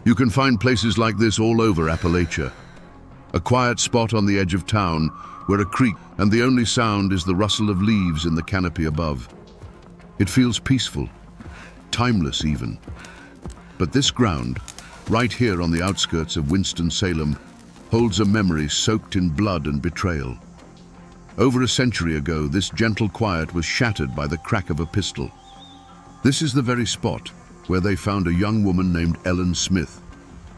You can find places like this all over Appalachia. A quiet spot on the edge of town where a creek and the only sound is the rustle of leaves in the canopy above. It feels peaceful, timeless even. But this ground, right here on the outskirts of Winston-Salem, holds a memory soaked in blood and betrayal. Over a century ago, this gentle quiet was shattered by the crack of a pistol. This is the very spot where they found a young woman named Ellen Smith.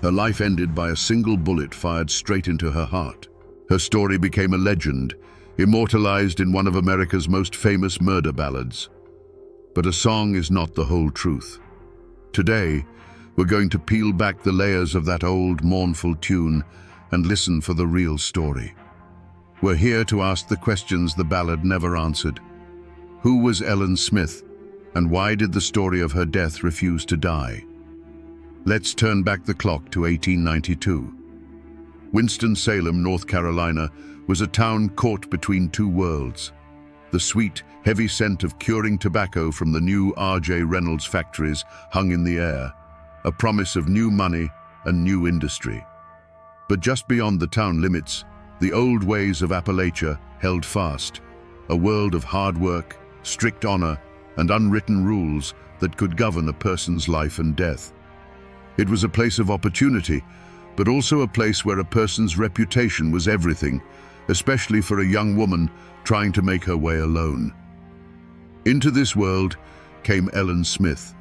Her life ended by a single bullet fired straight into her heart. Her story became a legend, immortalized in one of America's most famous murder ballads. But a song is not the whole truth. Today, we're going to peel back the layers of that old, mournful tune and listen for the real story. We're here to ask the questions the ballad never answered. Who was Ellen Smith, and why did the story of her death refuse to die? Let's turn back the clock to 1892. Winston-Salem, North Carolina, was a town caught between two worlds. The sweet, heavy scent of curing tobacco from the new R.J. Reynolds factories hung in the air, a promise of new money and new industry. But just beyond the town limits, the old ways of Appalachia held fast, a world of hard work, strict honor, and unwritten rules that could govern a person's life and death. It was a place of opportunity, but also a place where a person's reputation was everything, especially for a young woman trying to make her way alone. Into this world came Ellen Smith.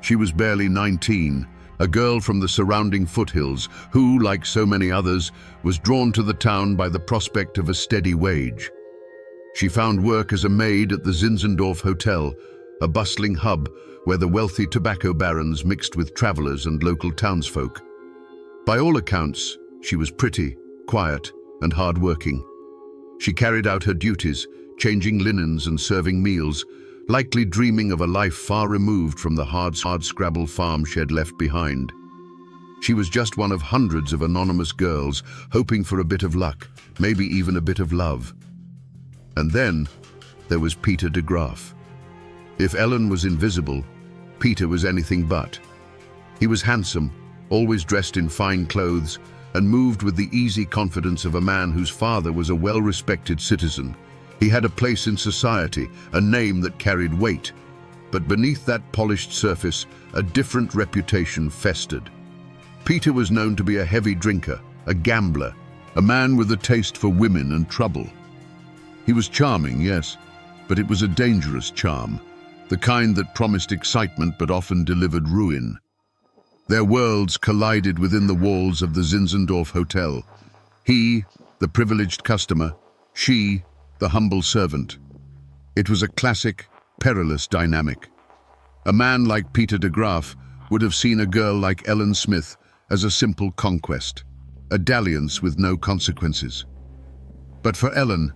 She was barely 19, a girl from the surrounding foothills who, like so many others, was drawn to the town by the prospect of a steady wage. She found work as a maid at the Zinzendorf Hotel, a bustling hub where the wealthy tobacco barons mixed with travelers and local townsfolk. By all accounts, she was pretty, quiet, and hard-working. She carried out her duties, changing linens and serving meals, likely dreaming of a life far removed from the hard-scrabble farm she had left behind. She was just one of hundreds of anonymous girls hoping for a bit of luck, maybe even a bit of love. And then there was Peter de Graaf. If Ellen was invisible, Peter was anything but. He was handsome, always dressed in fine clothes, and moved with the easy confidence of a man whose father was a well-respected citizen. He had a place in society, a name that carried weight. But beneath that polished surface, a different reputation festered. Peter was known to be a heavy drinker, a gambler, a man with a taste for women and trouble. He was charming, yes, but it was a dangerous charm, the kind that promised excitement but often delivered ruin. Their worlds collided within the walls of the Zinzendorf Hotel. He, the privileged customer, she, the humble servant. It was a classic, perilous dynamic. A man like Peter de Graaf would have seen a girl like Ellen Smith as a simple conquest, a dalliance with no consequences. But for Ellen,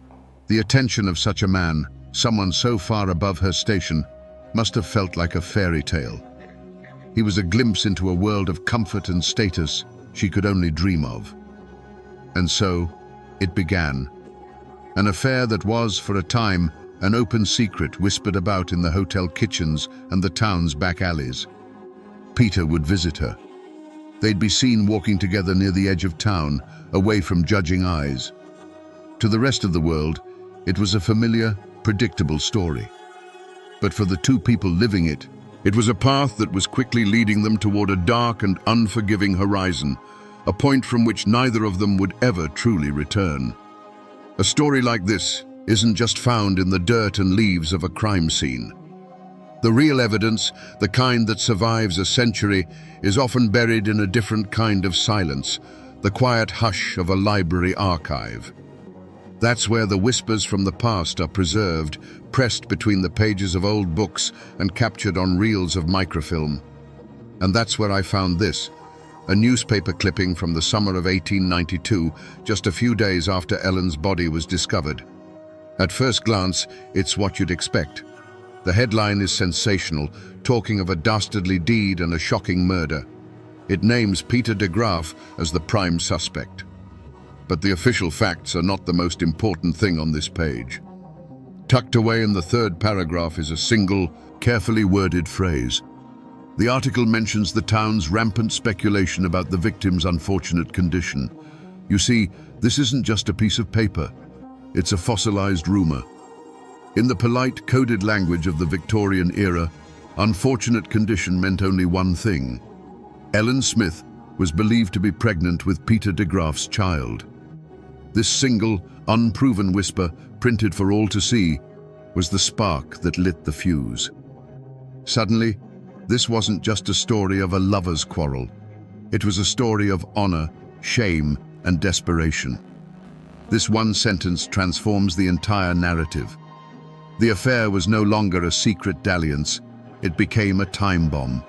the attention of such a man, someone so far above her station, must have felt like a fairy tale. He was a glimpse into a world of comfort and status she could only dream of. And so, it began. An affair that was, for a time, an open secret whispered about in the hotel kitchens and the town's back alleys. Peter would visit her. They'd be seen walking together near the edge of town, away from judging eyes. To the rest of the world, it was a familiar, predictable story. But for the two people living it, it was a path that was quickly leading them toward a dark and unforgiving horizon, a point from which neither of them would ever truly return. A story like this isn't just found in the dirt and leaves of a crime scene. The real evidence, the kind that survives a century, is often buried in a different kind of silence, the quiet hush of a library archive. That's where the whispers from the past are preserved, pressed between the pages of old books and captured on reels of microfilm. And that's where I found this, a newspaper clipping from the summer of 1892, just a few days after Ellen's body was discovered. At first glance, it's what you'd expect. The headline is sensational, talking of a dastardly deed and a shocking murder. It names Peter de Graaf as the prime suspect. But the official facts are not the most important thing on this page. Tucked away in the third paragraph is a single, carefully worded phrase. The article mentions the town's rampant speculation about the victim's unfortunate condition. You see, this isn't just a piece of paper. It's a fossilized rumor. In the polite, coded language of the Victorian era, unfortunate condition meant only one thing. Ellen Smith was believed to be pregnant with Peter de Graaf's child. This single, unproven whisper, printed for all to see, was the spark that lit the fuse. Suddenly, this wasn't just a story of a lover's quarrel. It was a story of honor, shame, and desperation. This one sentence transforms the entire narrative. The affair was no longer a secret dalliance. It became a time bomb.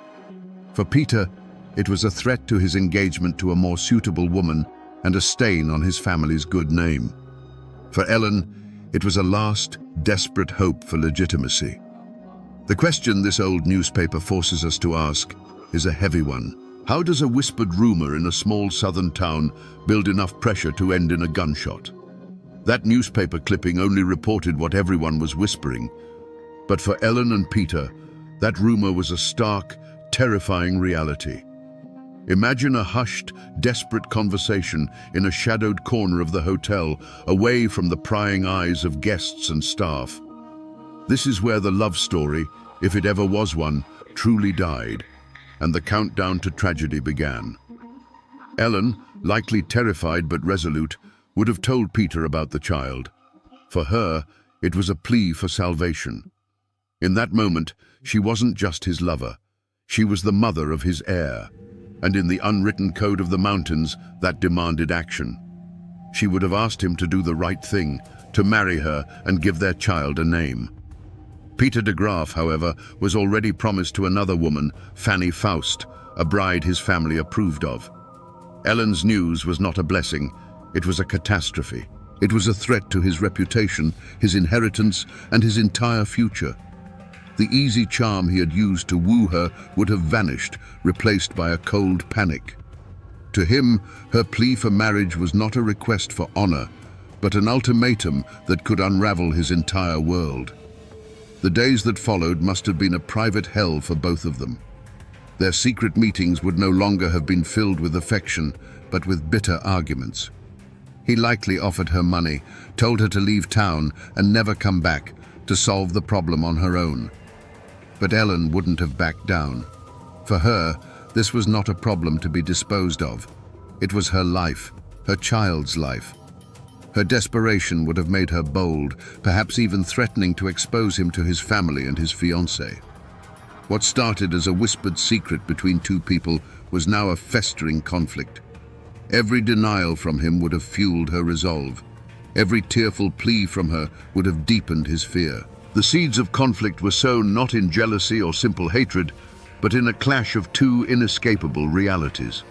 For Peter, it was a threat to his engagement to a more suitable woman and a stain on his family's good name. For Ellen, it was a last, desperate hope for legitimacy. The question this old newspaper forces us to ask is a heavy one. How does a whispered rumor in a small southern town build enough pressure to end in a gunshot? That newspaper clipping only reported what everyone was whispering. But for Ellen and Peter, that rumor was a stark, terrifying reality. Imagine a hushed, desperate conversation in a shadowed corner of the hotel, away from the prying eyes of guests and staff. This is where the love story, if it ever was one, truly died, and the countdown to tragedy began. Ellen, likely terrified but resolute, would have told Peter about the child. For her, it was a plea for salvation. In that moment, she wasn't just his lover. She was the mother of his heir. And in the unwritten code of the mountains, that demanded action. She would have asked him to do the right thing, to marry her and give their child a name. Peter de Graaf, however, was already promised to another woman, Fanny Faust, a bride his family approved of. Ellen's news was not a blessing, it was a catastrophe. It was a threat to his reputation, his inheritance, and his entire future. The easy charm he had used to woo her would have vanished, replaced by a cold panic. To him, her plea for marriage was not a request for honor, but an ultimatum that could unravel his entire world. The days that followed must have been a private hell for both of them. Their secret meetings would no longer have been filled with affection, but with bitter arguments. He likely offered her money, told her to leave town and never come back, to solve the problem on her own. But Ellen wouldn't have backed down. For her, this was not a problem to be disposed of. It was her life, her child's life. Her desperation would have made her bold, perhaps even threatening to expose him to his family and his fiancée. What started as a whispered secret between two people was now a festering conflict. Every denial from him would have fueled her resolve. Every tearful plea from her would have deepened his fear. The seeds of conflict were sown not in jealousy or simple hatred, but in a clash of two inescapable realities.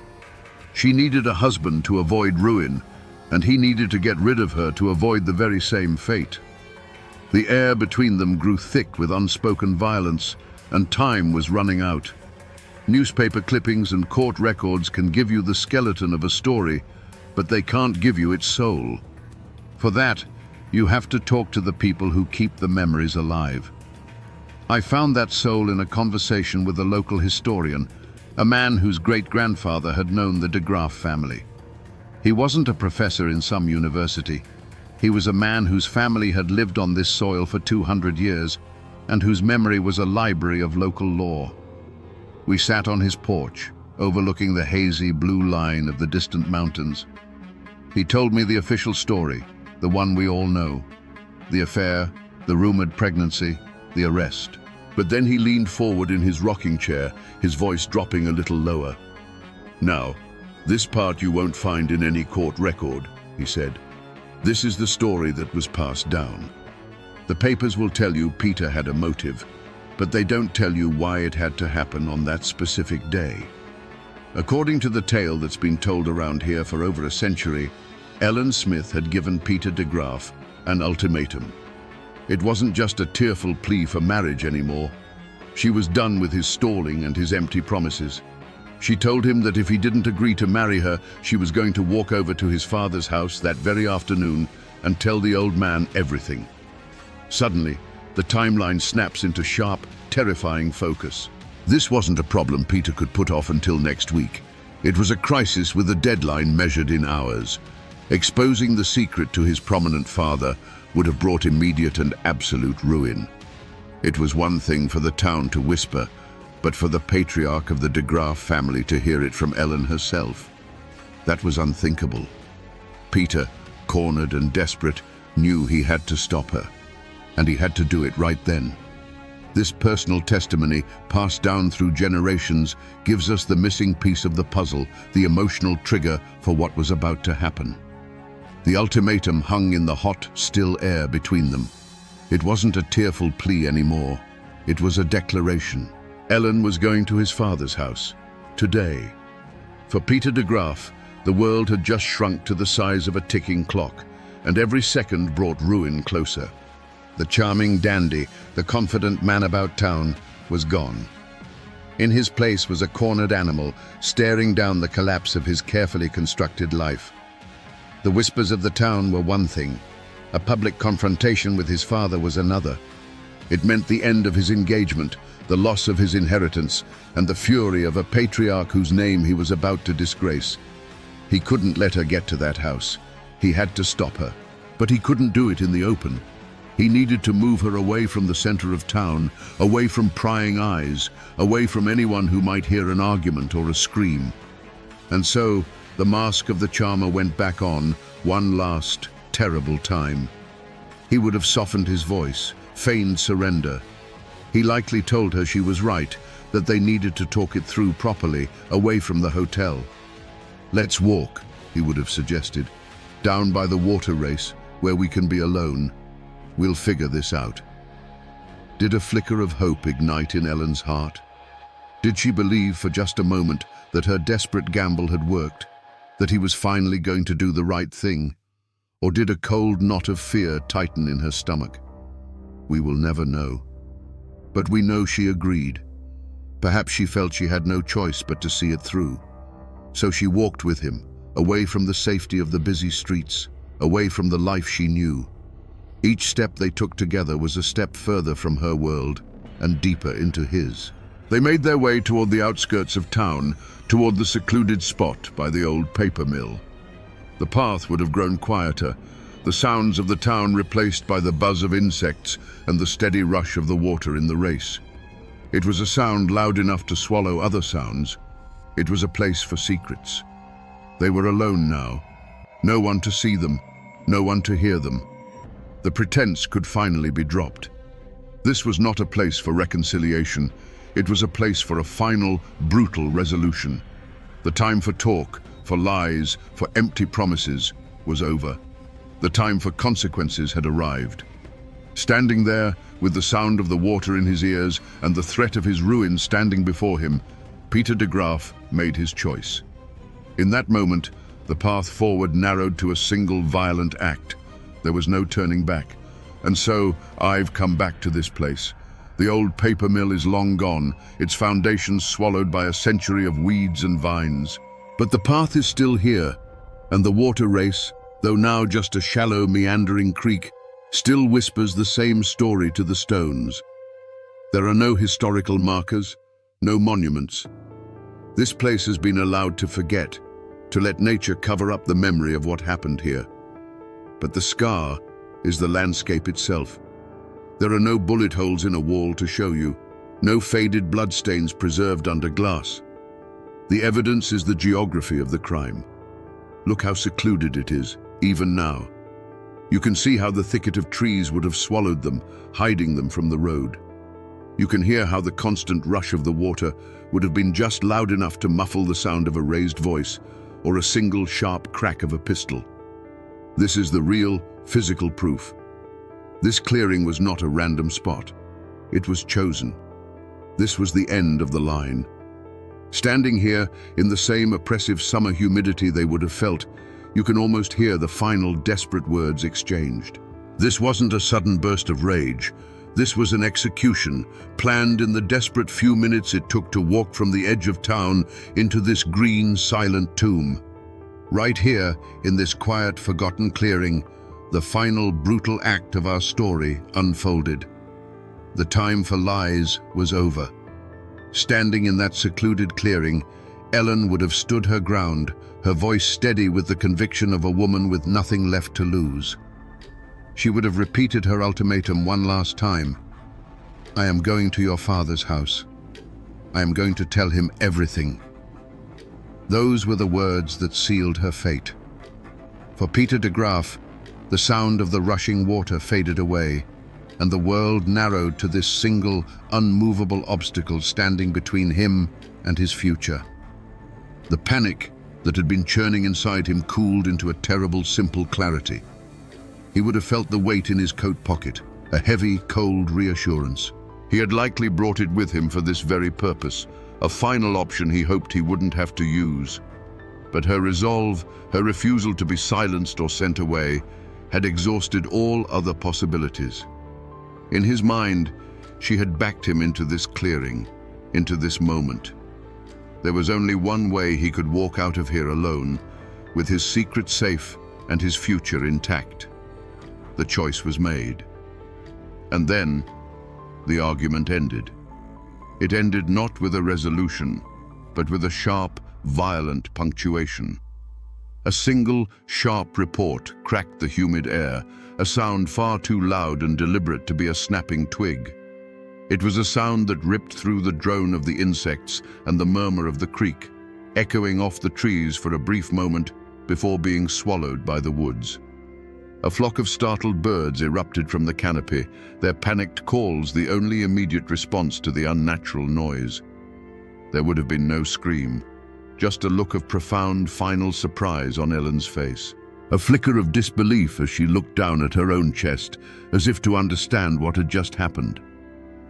She needed a husband to avoid ruin, and he needed to get rid of her to avoid the very same fate. The air between them grew thick with unspoken violence, and time was running out. Newspaper clippings and court records can give you the skeleton of a story, but they can't give you its soul. For that, you have to talk to the people who keep the memories alive. I found that soul in a conversation with a local historian, a man whose great-grandfather had known the de Graaf family. He wasn't a professor in some university. He was a man whose family had lived on this soil for 200 years, and whose memory was a library of local lore. We sat on his porch, overlooking the hazy blue line of the distant mountains. He told me the official story, the one we all know. The affair, the rumored pregnancy, the arrest. But then he leaned forward in his rocking chair, his voice dropping a little lower. "Now, this part you won't find in any court record," he said. "This is the story that was passed down. The papers will tell you Peter had a motive, but they don't tell you why it had to happen on that specific day. According to the tale that's been told around here for over a century, Ellen Smith had given Peter de Graaf an ultimatum. It wasn't just a tearful plea for marriage anymore. She was done with his stalling and his empty promises. She told him that if he didn't agree to marry her, she was going to walk over to his father's house that very afternoon and tell the old man everything. Suddenly, the timeline snaps into sharp, terrifying focus. This wasn't a problem Peter could put off until next week. It was a crisis with a deadline measured in hours. Exposing the secret to his prominent father would have brought immediate and absolute ruin. It was one thing for the town to whisper, but for the patriarch of the de Graaf family to hear it from Ellen herself. That was unthinkable. Peter, cornered and desperate, knew he had to stop her, and he had to do it right then. This personal testimony, passed down through generations, gives us the missing piece of the puzzle, the emotional trigger for what was about to happen. The ultimatum hung in the hot, still air between them. It wasn't a tearful plea anymore. It was a declaration. Ellen was going to his father's house, today. For Peter de Graaf, the world had just shrunk to the size of a ticking clock, and every second brought ruin closer. The charming dandy, the confident man about town, was gone. In his place was a cornered animal, staring down the collapse of his carefully constructed life. The whispers of the town were one thing. A public confrontation with his father was another. It meant the end of his engagement, the loss of his inheritance, and the fury of a patriarch whose name he was about to disgrace. He couldn't let her get to that house. He had to stop her. But he couldn't do it in the open. He needed to move her away from the center of town, away from prying eyes, away from anyone who might hear an argument or a scream. And so, the mask of the charmer went back on, one last, terrible time. He would have softened his voice, feigned surrender. He likely told her she was right, that they needed to talk it through properly, away from the hotel. "Let's walk," he would have suggested, "down by the water race, where we can be alone. We'll figure this out." Did a flicker of hope ignite in Ellen's heart? Did she believe for just a moment that her desperate gamble had worked, that he was finally going to do the right thing? Or did a cold knot of fear tighten in her stomach? We will never know. But we know she agreed. Perhaps she felt she had no choice but to see it through. So she walked with him, away from the safety of the busy streets, away from the life she knew. Each step they took together was a step further from her world and deeper into his. They made their way toward the outskirts of town, toward the secluded spot by the old paper mill. The path would have grown quieter, the sounds of the town replaced by the buzz of insects and the steady rush of the water in the race. It was a sound loud enough to swallow other sounds. It was a place for secrets. They were alone now. No one to see them, no one to hear them. The pretense could finally be dropped. This was not a place for reconciliation. It was a place for a final, brutal resolution. The time for talk, for lies, for empty promises was over. The time for consequences had arrived. Standing there, with the sound of the water in his ears and the threat of his ruin standing before him, Peter de Graaf made his choice. In that moment, the path forward narrowed to a single violent act. There was no turning back. And so, I've come back to this place. The old paper mill is long gone, its foundations swallowed by a century of weeds and vines. But the path is still here, and the water race, though now just a shallow, meandering creek, still whispers the same story to the stones. There are no historical markers, no monuments. This place has been allowed to forget, to let nature cover up the memory of what happened here. But the scar is the landscape itself. There are no bullet holes in a wall to show you, no faded bloodstains preserved under glass. The evidence is the geography of the crime. Look how secluded it is, even now. You can see how the thicket of trees would have swallowed them, hiding them from the road. You can hear how the constant rush of the water would have been just loud enough to muffle the sound of a raised voice or a single sharp crack of a pistol. This is the real, physical proof. This clearing was not a random spot. It was chosen. This was the end of the line. Standing here, in the same oppressive summer humidity they would have felt, you can almost hear the final desperate words exchanged. This wasn't a sudden burst of rage. This was an execution, planned in the desperate few minutes it took to walk from the edge of town into this green, silent tomb. Right here, in this quiet, forgotten clearing, the final brutal act of our story unfolded. The time for lies was over. Standing in that secluded clearing, Ellen would have stood her ground, her voice steady with the conviction of a woman with nothing left to lose. She would have repeated her ultimatum one last time. I am going to your father's house. I am going to tell him everything. Those were the words that sealed her fate. For Peter de Graaf, the sound of the rushing water faded away, and the world narrowed to this single, unmovable obstacle standing between him and his future. The panic that had been churning inside him cooled into a terrible, simple clarity. He would have felt the weight in his coat pocket, a heavy, cold reassurance. He had likely brought it with him for this very purpose, a final option he hoped he wouldn't have to use. But her resolve, her refusal to be silenced or sent away, had exhausted all other possibilities. In his mind, she had backed him into this clearing, into this moment. There was only one way he could walk out of here alone, with his secret safe and his future intact. The choice was made. And then, the argument ended. It ended not with a resolution, but with a sharp, violent punctuation. A single, sharp report cracked the humid air, a sound far too loud and deliberate to be a snapping twig. It was a sound that ripped through the drone of the insects and the murmur of the creek, echoing off the trees for a brief moment before being swallowed by the woods. A flock of startled birds erupted from the canopy, their panicked calls the only immediate response to the unnatural noise. There would have been no scream, just a look of profound, final surprise on Ellen's face. A flicker of disbelief as she looked down at her own chest, as if to understand what had just happened.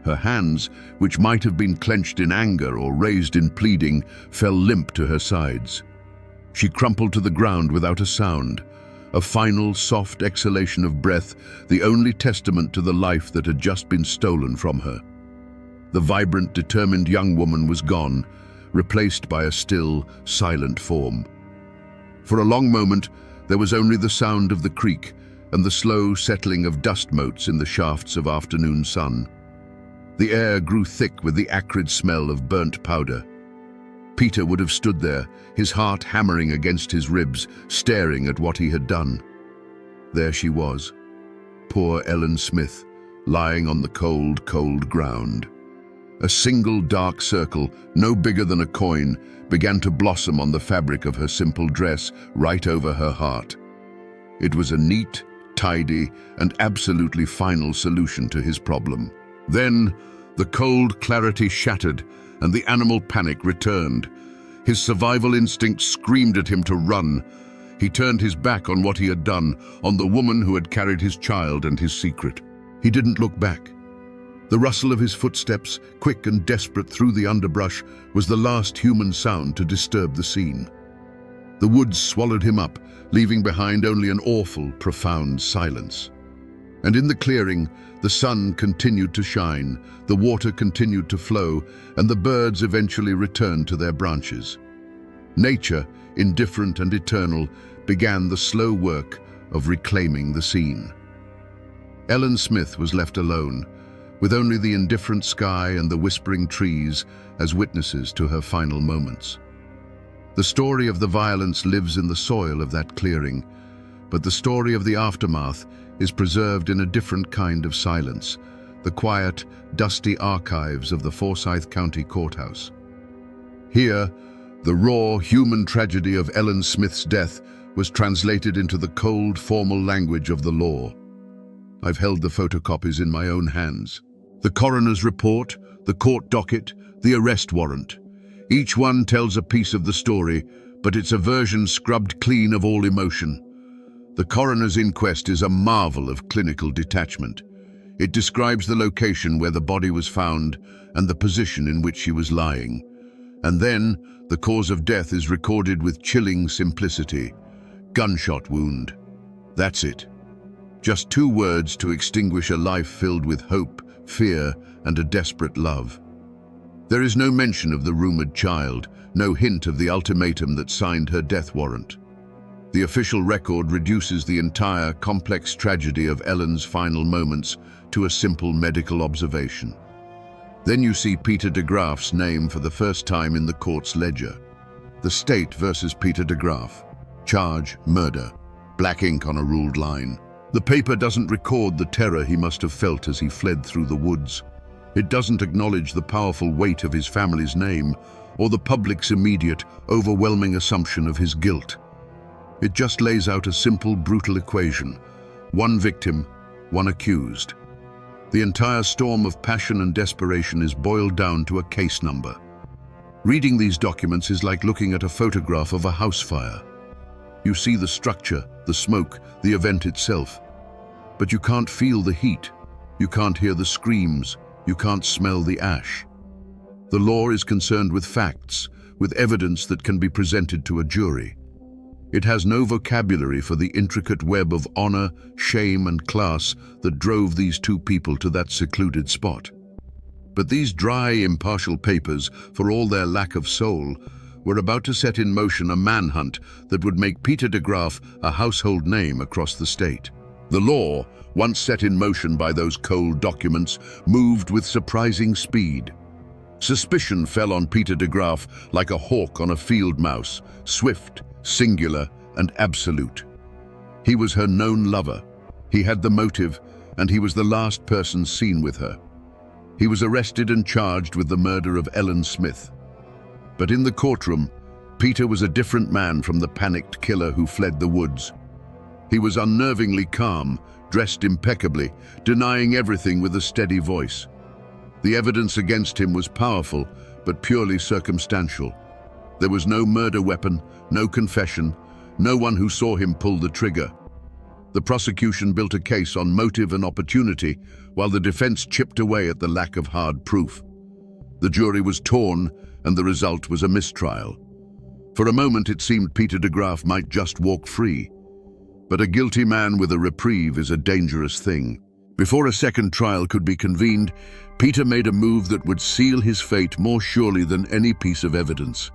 Her hands, which might have been clenched in anger or raised in pleading, fell limp to her sides. She crumpled to the ground without a sound, a final, soft exhalation of breath, the only testament to the life that had just been stolen from her. The vibrant, determined young woman was gone, replaced by a still, silent form. For a long moment, there was only the sound of the creek and the slow settling of dust motes in the shafts of afternoon sun. The air grew thick with the acrid smell of burnt powder. Peter would have stood there, his heart hammering against his ribs, staring at what he had done. There she was, poor Ellen Smith, lying on the cold, cold ground. A single dark circle, no bigger than a coin, began to blossom on the fabric of her simple dress right over her heart. It was a neat, tidy, and absolutely final solution to his problem. Then, the cold clarity shattered, and the animal panic returned. His survival instinct screamed at him to run. He turned his back on what he had done, on the woman who had carried his child and his secret. He didn't look back. The rustle of his footsteps, quick and desperate through the underbrush, was the last human sound to disturb the scene. The woods swallowed him up, leaving behind only an awful, profound silence. And in the clearing, the sun continued to shine, the water continued to flow, and the birds eventually returned to their branches. Nature, indifferent and eternal, began the slow work of reclaiming the scene. Ellen Smith was left alone, with only the indifferent sky and the whispering trees as witnesses to her final moments. The story of the violence lives in the soil of that clearing, but the story of the aftermath is preserved in a different kind of silence, the quiet, dusty archives of the Forsyth County Courthouse. Here, the raw, human tragedy of Ellen Smith's death was translated into the cold, formal language of the law. I've held the photocopies in my own hands. The coroner's report, the court docket, the arrest warrant. Each one tells a piece of the story, but it's a version scrubbed clean of all emotion. The coroner's inquest is a marvel of clinical detachment. It describes the location where the body was found and the position in which she was lying. And then, the cause of death is recorded with chilling simplicity. Gunshot wound. That's it. Just 2 words to extinguish a life filled with hope, fear, and a desperate love. There is no mention of the rumored child, no hint of the ultimatum that signed her death warrant. The official record reduces the entire complex tragedy of Ellen's final moments to a simple medical observation. Then you see Peter de Graaf's name for the first time in the court's ledger. The State versus Peter de Graaf. Charge, murder. Black ink on a ruled line. The paper doesn't record the terror he must have felt as he fled through the woods. It doesn't acknowledge the powerful weight of his family's name or the public's immediate, overwhelming assumption of his guilt. It just lays out a simple, brutal equation. One victim, one accused. The entire storm of passion and desperation is boiled down to a case number. Reading these documents is like looking at a photograph of a house fire. You see the structure, the smoke, the event itself. But you can't feel the heat. You can't hear the screams. You can't smell the ash. The law is concerned with facts, with evidence that can be presented to a jury. It has no vocabulary for the intricate web of honor, shame, and class that drove these two people to that secluded spot. But these dry, impartial papers, for all their lack of soul, were about to set in motion a manhunt that would make Peter de Graaf a household name across the state. The law, once set in motion by those cold documents, moved with surprising speed. Suspicion fell on Peter de Graaf like a hawk on a field mouse, swift, singular, and absolute. He was her known lover. He had the motive, and he was the last person seen with her. He was arrested and charged with the murder of Ellen Smith. But in the courtroom, Peter was a different man from the panicked killer who fled the woods. He was unnervingly calm, dressed impeccably, denying everything with a steady voice. The evidence against him was powerful, but purely circumstantial. There was no murder weapon, no confession, no one who saw him pull the trigger. The prosecution built a case on motive and opportunity, while the defense chipped away at the lack of hard proof. The jury was torn, and the result was a mistrial. For a moment it seemed Peter de Graaf might just walk free. But a guilty man with a reprieve is a dangerous thing. Before a second trial could be convened, Peter made a move that would seal his fate more surely than any piece of evidence.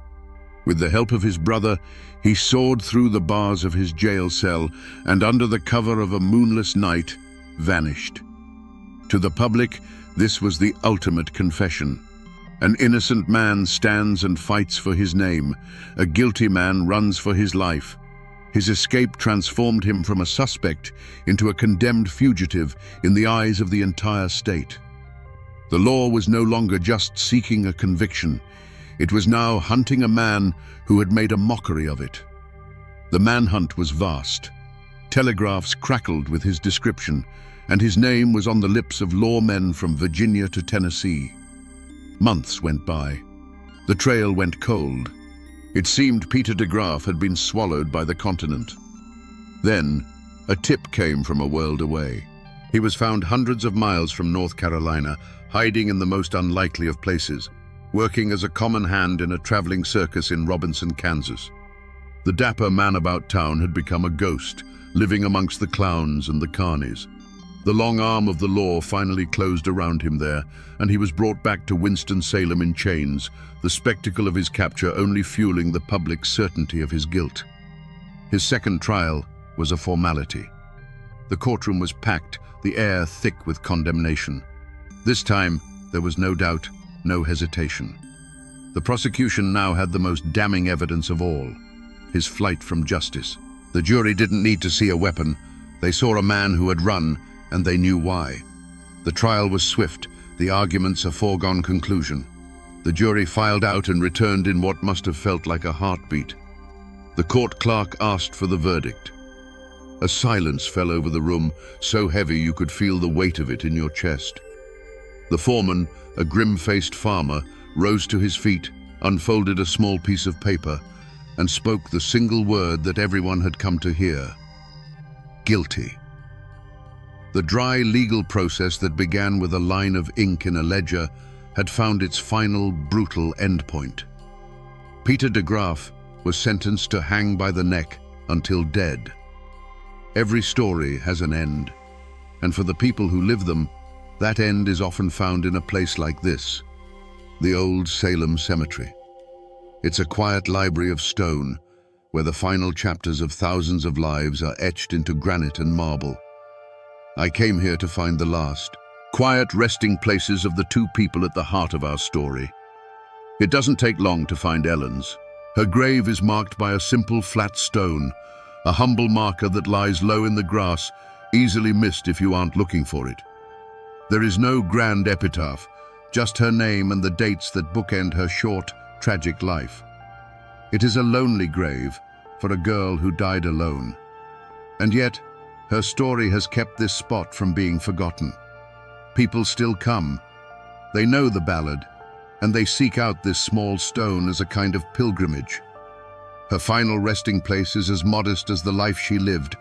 With the help of his brother, he soared through the bars of his jail cell and, under the cover of a moonless night, vanished. To the public, this was the ultimate confession. An innocent man stands and fights for his name. A guilty man runs for his life. His escape transformed him from a suspect into a condemned fugitive in the eyes of the entire state. The law was no longer just seeking a conviction. It was now hunting a man who had made a mockery of it. The manhunt was vast. Telegraphs crackled with his description, and his name was on the lips of lawmen from Virginia to Tennessee. Months went by. The trail went cold. It seemed Peter de Graaf had been swallowed by the continent. Then, a tip came from a world away. He was found hundreds of miles from North Carolina, hiding in the most unlikely of places, working as a common hand in a traveling circus in Robinson, Kansas. The dapper man about town had become a ghost, living amongst the clowns and the carnies. The long arm of the law finally closed around him there, and he was brought back to Winston-Salem in chains, the spectacle of his capture only fueling the public's certainty of his guilt. His second trial was a formality. The courtroom was packed, the air thick with condemnation. This time, there was no doubt, no hesitation. The prosecution now had the most damning evidence of all: his flight from justice. The jury didn't need to see a weapon. They saw a man who had run, and they knew why. The trial was swift, the arguments a foregone conclusion. The jury filed out and returned in what must have felt like a heartbeat. The court clerk asked for the verdict. A silence fell over the room, so heavy you could feel the weight of it in your chest. The foreman, a grim-faced farmer, rose to his feet, unfolded a small piece of paper, and spoke the single word that everyone had come to hear: guilty. The dry legal process that began with a line of ink in a ledger had found its final, brutal endpoint. Peter de Graaf was sentenced to hang by the neck until dead. Every story has an end, and for the people who live them, that end is often found in a place like this, the old Salem Cemetery. It's a quiet library of stone, where the final chapters of thousands of lives are etched into granite and marble. I came here to find the last, quiet resting places of the two people at the heart of our story. It doesn't take long to find Ellen's. Her grave is marked by a simple flat stone, a humble marker that lies low in the grass, easily missed if you aren't looking for it. There is no grand epitaph, just her name and the dates that bookend her short, tragic life. It is a lonely grave for a girl who died alone. And yet, her story has kept this spot from being forgotten. People still come. They know the ballad, and they seek out this small stone as a kind of pilgrimage. Her final resting place is as modest as the life she lived,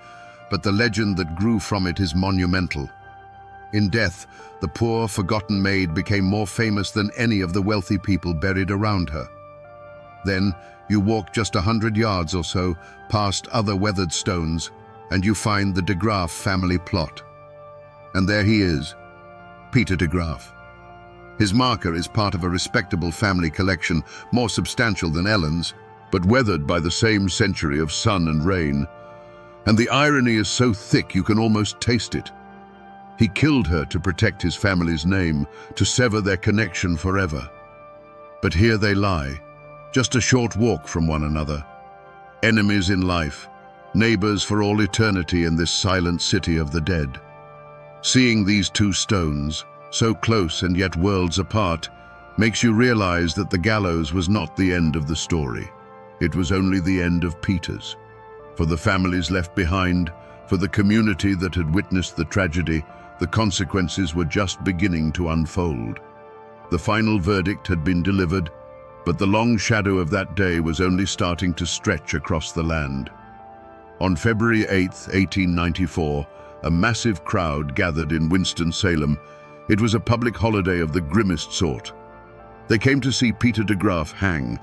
but the legend that grew from it is monumental. In death, the poor, forgotten maid became more famous than any of the wealthy people buried around her. Then, you walk just 100 yards or so past other weathered stones, and you find the de Graaf family plot. And there he is, Peter de Graaf. His marker is part of a respectable family collection, more substantial than Ellen's, but weathered by the same century of sun and rain. And the irony is so thick you can almost taste it. He killed her to protect his family's name, to sever their connection forever. But here they lie, just a short walk from one another. Enemies in life, neighbors for all eternity in this silent city of the dead. Seeing these two stones, so close and yet worlds apart, makes you realize that the gallows was not the end of the story. It was only the end of Peter's. For the families left behind, for the community that had witnessed the tragedy, the consequences were just beginning to unfold. The final verdict had been delivered, but the long shadow of that day was only starting to stretch across the land. On February 8, 1894, a massive crowd gathered in Winston-Salem. It was a public holiday of the grimmest sort. They came to see Peter de Graaf hang.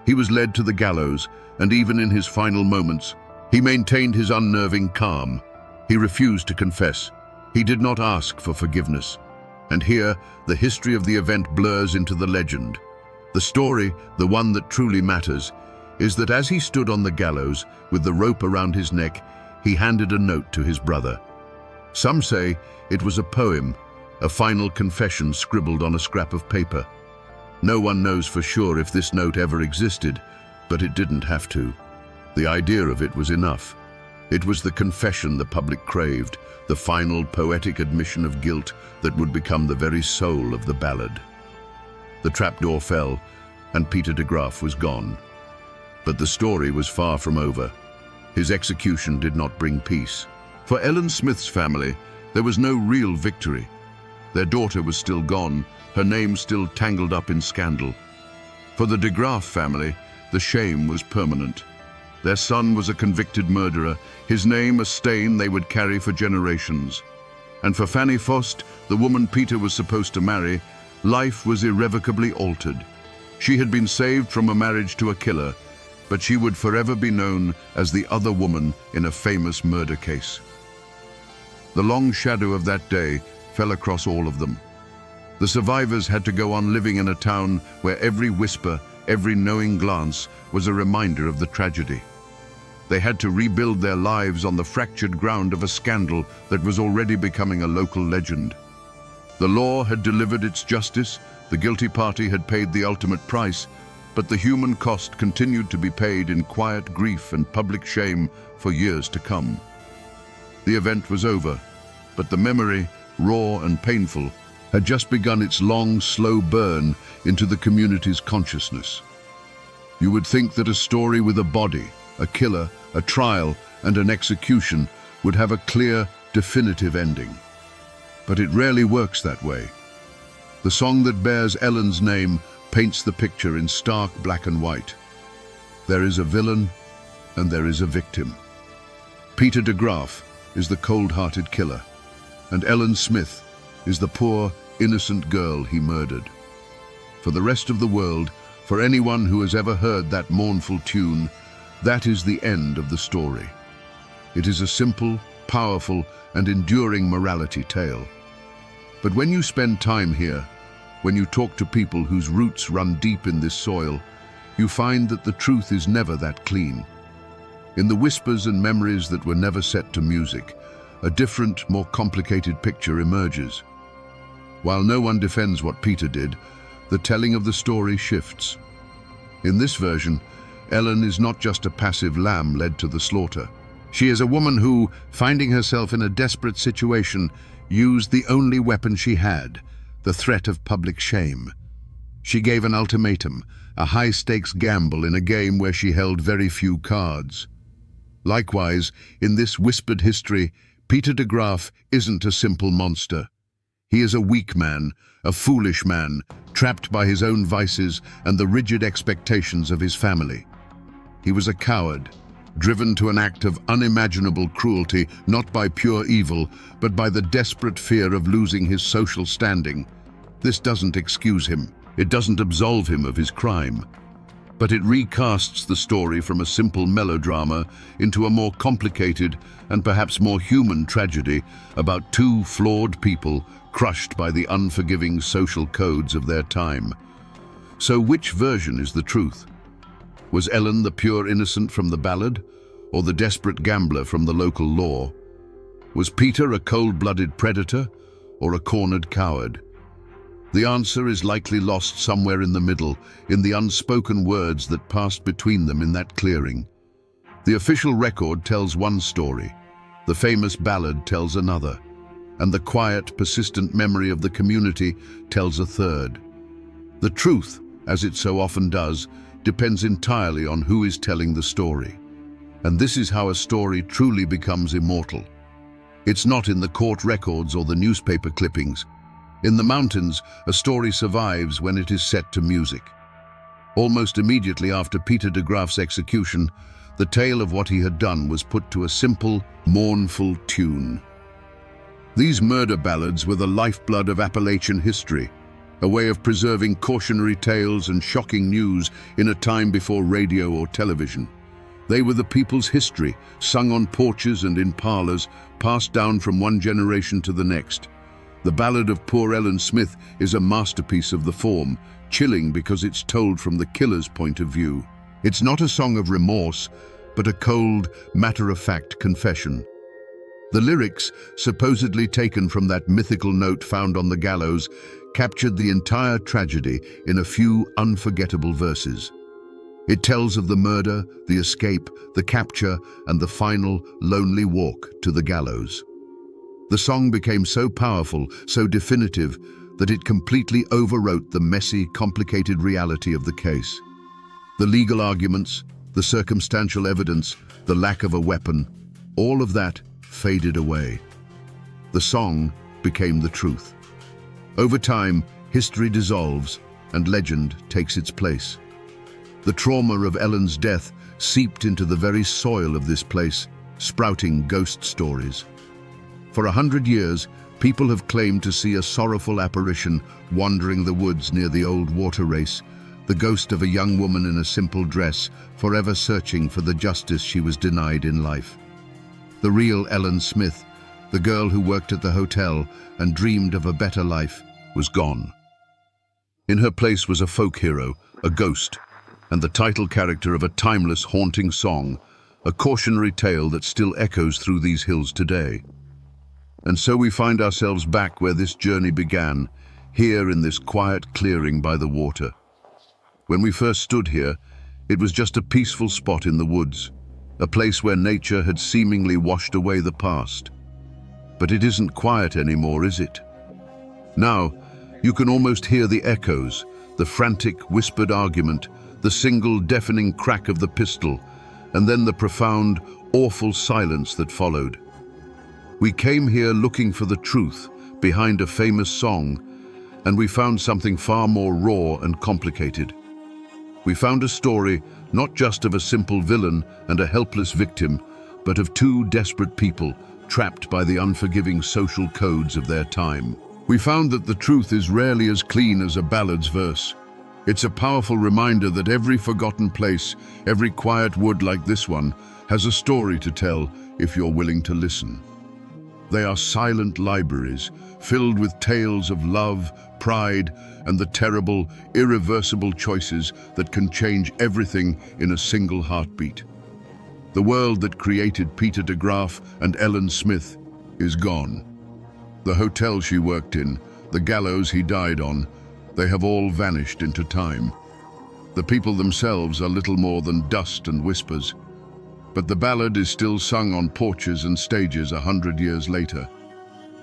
He was led to the gallows, and even in his final moments, he maintained his unnerving calm. He refused to confess. He did not ask for forgiveness. And here, the history of the event blurs into the legend. The story, the one that truly matters, is that as he stood on the gallows, with the rope around his neck, he handed a note to his brother. Some say it was a poem, a final confession scribbled on a scrap of paper. No one knows for sure if this note ever existed, but it didn't have to. The idea of it was enough. It was the confession the public craved, the final poetic admission of guilt that would become the very soul of the ballad. The trapdoor fell, and Peter de Graaf was gone. But the story was far from over. His execution did not bring peace. For Ellen Smith's family, there was no real victory. Their daughter was still gone, her name still tangled up in scandal. For the de Graaf family, the shame was permanent. Their son was a convicted murderer, his name a stain they would carry for generations. And for Fanny Fost, the woman Peter was supposed to marry, life was irrevocably altered. She had been saved from a marriage to a killer, but she would forever be known as the other woman in a famous murder case. The long shadow of that day fell across all of them. The survivors had to go on living in a town where every whisper, every knowing glance was a reminder of the tragedy. They had to rebuild their lives on the fractured ground of a scandal that was already becoming a local legend. The law had delivered its justice, the guilty party had paid the ultimate price, but the human cost continued to be paid in quiet grief and public shame for years to come. The event was over, but the memory, raw and painful, had just begun its long, slow burn into the community's consciousness. You would think that a story with a body, a killer, a trial, and an execution would have a clear, definitive ending. But it rarely works that way. The song that bears Ellen's name paints the picture in stark black and white. There is a villain, and there is a victim. Peter de Graaf is the cold-hearted killer, and Ellen Smith is the poor, innocent girl he murdered. For the rest of the world, for anyone who has ever heard that mournful tune, that is the end of the story. It is a simple, powerful, and enduring morality tale. But when you spend time here, when you talk to people whose roots run deep in this soil, you find that the truth is never that clean. In the whispers and memories that were never set to music, a different, more complicated picture emerges. While no one defends what Peter did, the telling of the story shifts. In this version, Ellen is not just a passive lamb led to the slaughter. She is a woman who, finding herself in a desperate situation, used the only weapon she had, the threat of public shame. She gave an ultimatum, a high-stakes gamble in a game where she held very few cards. Likewise, in this whispered history, Peter de Graaf isn't a simple monster. He is a weak man, a foolish man, trapped by his own vices and the rigid expectations of his family. He was a coward, driven to an act of unimaginable cruelty, not by pure evil, but by the desperate fear of losing his social standing. This doesn't excuse him. It doesn't absolve him of his crime. But it recasts the story from a simple melodrama into a more complicated and perhaps more human tragedy about two flawed people crushed by the unforgiving social codes of their time. So which version is the truth? Was Ellen the pure innocent from the ballad, or the desperate gambler from the local law? Was Peter a cold-blooded predator, or a cornered coward? The answer is likely lost somewhere in the middle, in the unspoken words that passed between them in that clearing. The official record tells one story, the famous ballad tells another, and the quiet, persistent memory of the community tells a third. The truth, as it so often does, depends entirely on who is telling the story. And this is how a story truly becomes immortal. It's not in the court records or the newspaper clippings. In the mountains, a story survives when it is set to music. Almost immediately after Peter de Graaf's execution, the tale of what he had done was put to a simple, mournful tune. These murder ballads were the lifeblood of Appalachian history, a way of preserving cautionary tales and shocking news in a time before radio or television. They were the people's history, sung on porches and in parlors, passed down from one generation to the next. The Ballad of Poor Ellen Smith is a masterpiece of the form, chilling because it's told from the killer's point of view. It's not a song of remorse, but a cold, matter-of-fact confession. The lyrics, supposedly taken from that mythical note found on the gallows, captured the entire tragedy in a few unforgettable verses. It tells of the murder, the escape, the capture, and the final, lonely walk to the gallows. The song became so powerful, so definitive, that it completely overwrote the messy, complicated reality of the case. The legal arguments, the circumstantial evidence, the lack of a weapon, all of that faded away. The song became the truth. Over time, history dissolves and legend takes its place. The trauma of Ellen's death seeped into the very soil of this place, sprouting ghost stories. For 100 years, people have claimed to see a sorrowful apparition wandering the woods near the old water race, the ghost of a young woman in a simple dress, forever searching for the justice she was denied in life. The real Ellen Smith, the girl who worked at the hotel and dreamed of a better life, was gone. In her place was a folk hero, a ghost, and the title character of a timeless, haunting song, a cautionary tale that still echoes through these hills today. And so we find ourselves back where this journey began, here in this quiet clearing by the water. When we first stood here, it was just a peaceful spot in the woods, a place where nature had seemingly washed away the past. But it isn't quiet anymore, is it? Now, you can almost hear the echoes, the frantic, whispered argument, the single deafening crack of the pistol, and then the profound, awful silence that followed. We came here looking for the truth behind a famous song, and we found something far more raw and complicated. We found a story not just of a simple villain and a helpless victim, but of two desperate people trapped by the unforgiving social codes of their time. We found that the truth is rarely as clean as a ballad's verse. It's a powerful reminder that every forgotten place, every quiet wood like this one, has a story to tell if you're willing to listen. They are silent libraries, filled with tales of love, pride, and the terrible, irreversible choices that can change everything in a single heartbeat. The world that created Peter de Graaf and Ellen Smith is gone. The hotel she worked in, the gallows he died on, they have all vanished into time. The people themselves are little more than dust and whispers, but the ballad is still sung on porches and stages 100 years later,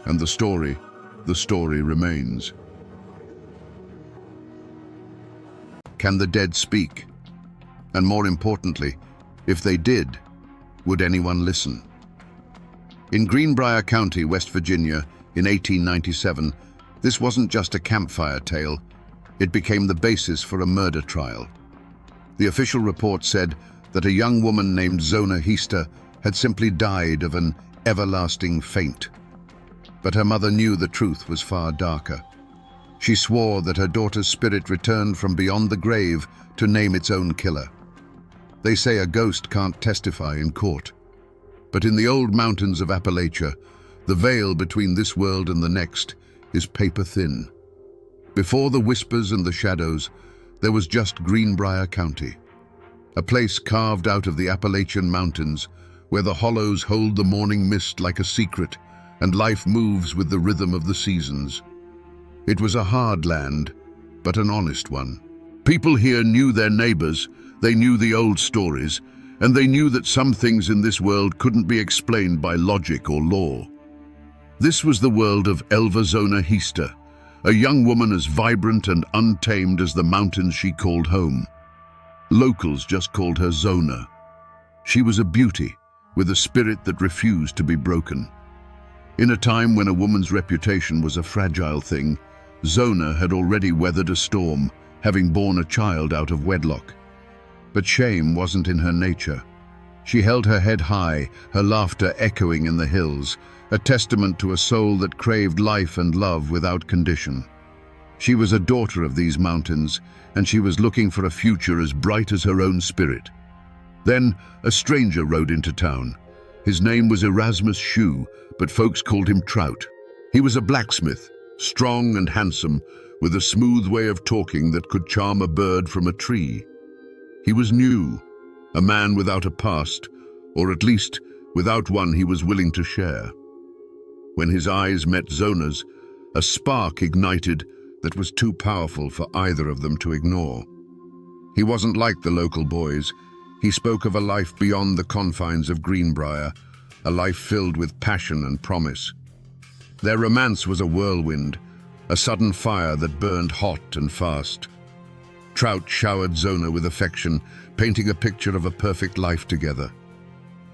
and the story remains. Can the dead speak? And more importantly, if they did, would anyone listen? In Greenbrier County, West Virginia, in 1897, this wasn't just a campfire tale, it became the basis for a murder trial. The official report said that a young woman named Zona Heaster had simply died of an everlasting faint. But her mother knew the truth was far darker. She swore that her daughter's spirit returned from beyond the grave to name its own killer. They say a ghost can't testify in court. But in the old mountains of Appalachia, the veil between this world and the next is paper thin. Before the whispers and the shadows, there was just Greenbrier County, a place carved out of the Appalachian mountains where the hollows hold the morning mist like a secret and life moves with the rhythm of the seasons. It was a hard land, but an honest one. People here knew their neighbors, they knew the old stories, and they knew that some things in this world couldn't be explained by logic or law. This was the world of Zona Heaster, a young woman as vibrant and untamed as the mountains she called home. Locals just called her Zona. She was a beauty, with a spirit that refused to be broken. In a time when a woman's reputation was a fragile thing, Zona had already weathered a storm, having borne a child out of wedlock. But shame wasn't in her nature. She held her head high, her laughter echoing in the hills, a testament to a soul that craved life and love without condition. She was a daughter of these mountains, and she was looking for a future as bright as her own spirit. Then a stranger rode into town. His name was Erasmus Shue, but folks called him Trout. He was a blacksmith, strong and handsome, with a smooth way of talking that could charm a bird from a tree. He was new, a man without a past, or at least without one he was willing to share. When his eyes met Zona's, a spark ignited that was too powerful for either of them to ignore. He wasn't like the local boys. He spoke of a life beyond the confines of Greenbrier, a life filled with passion and promise. Their romance was a whirlwind, a sudden fire that burned hot and fast. Trout showered Zona with affection, painting a picture of a perfect life together.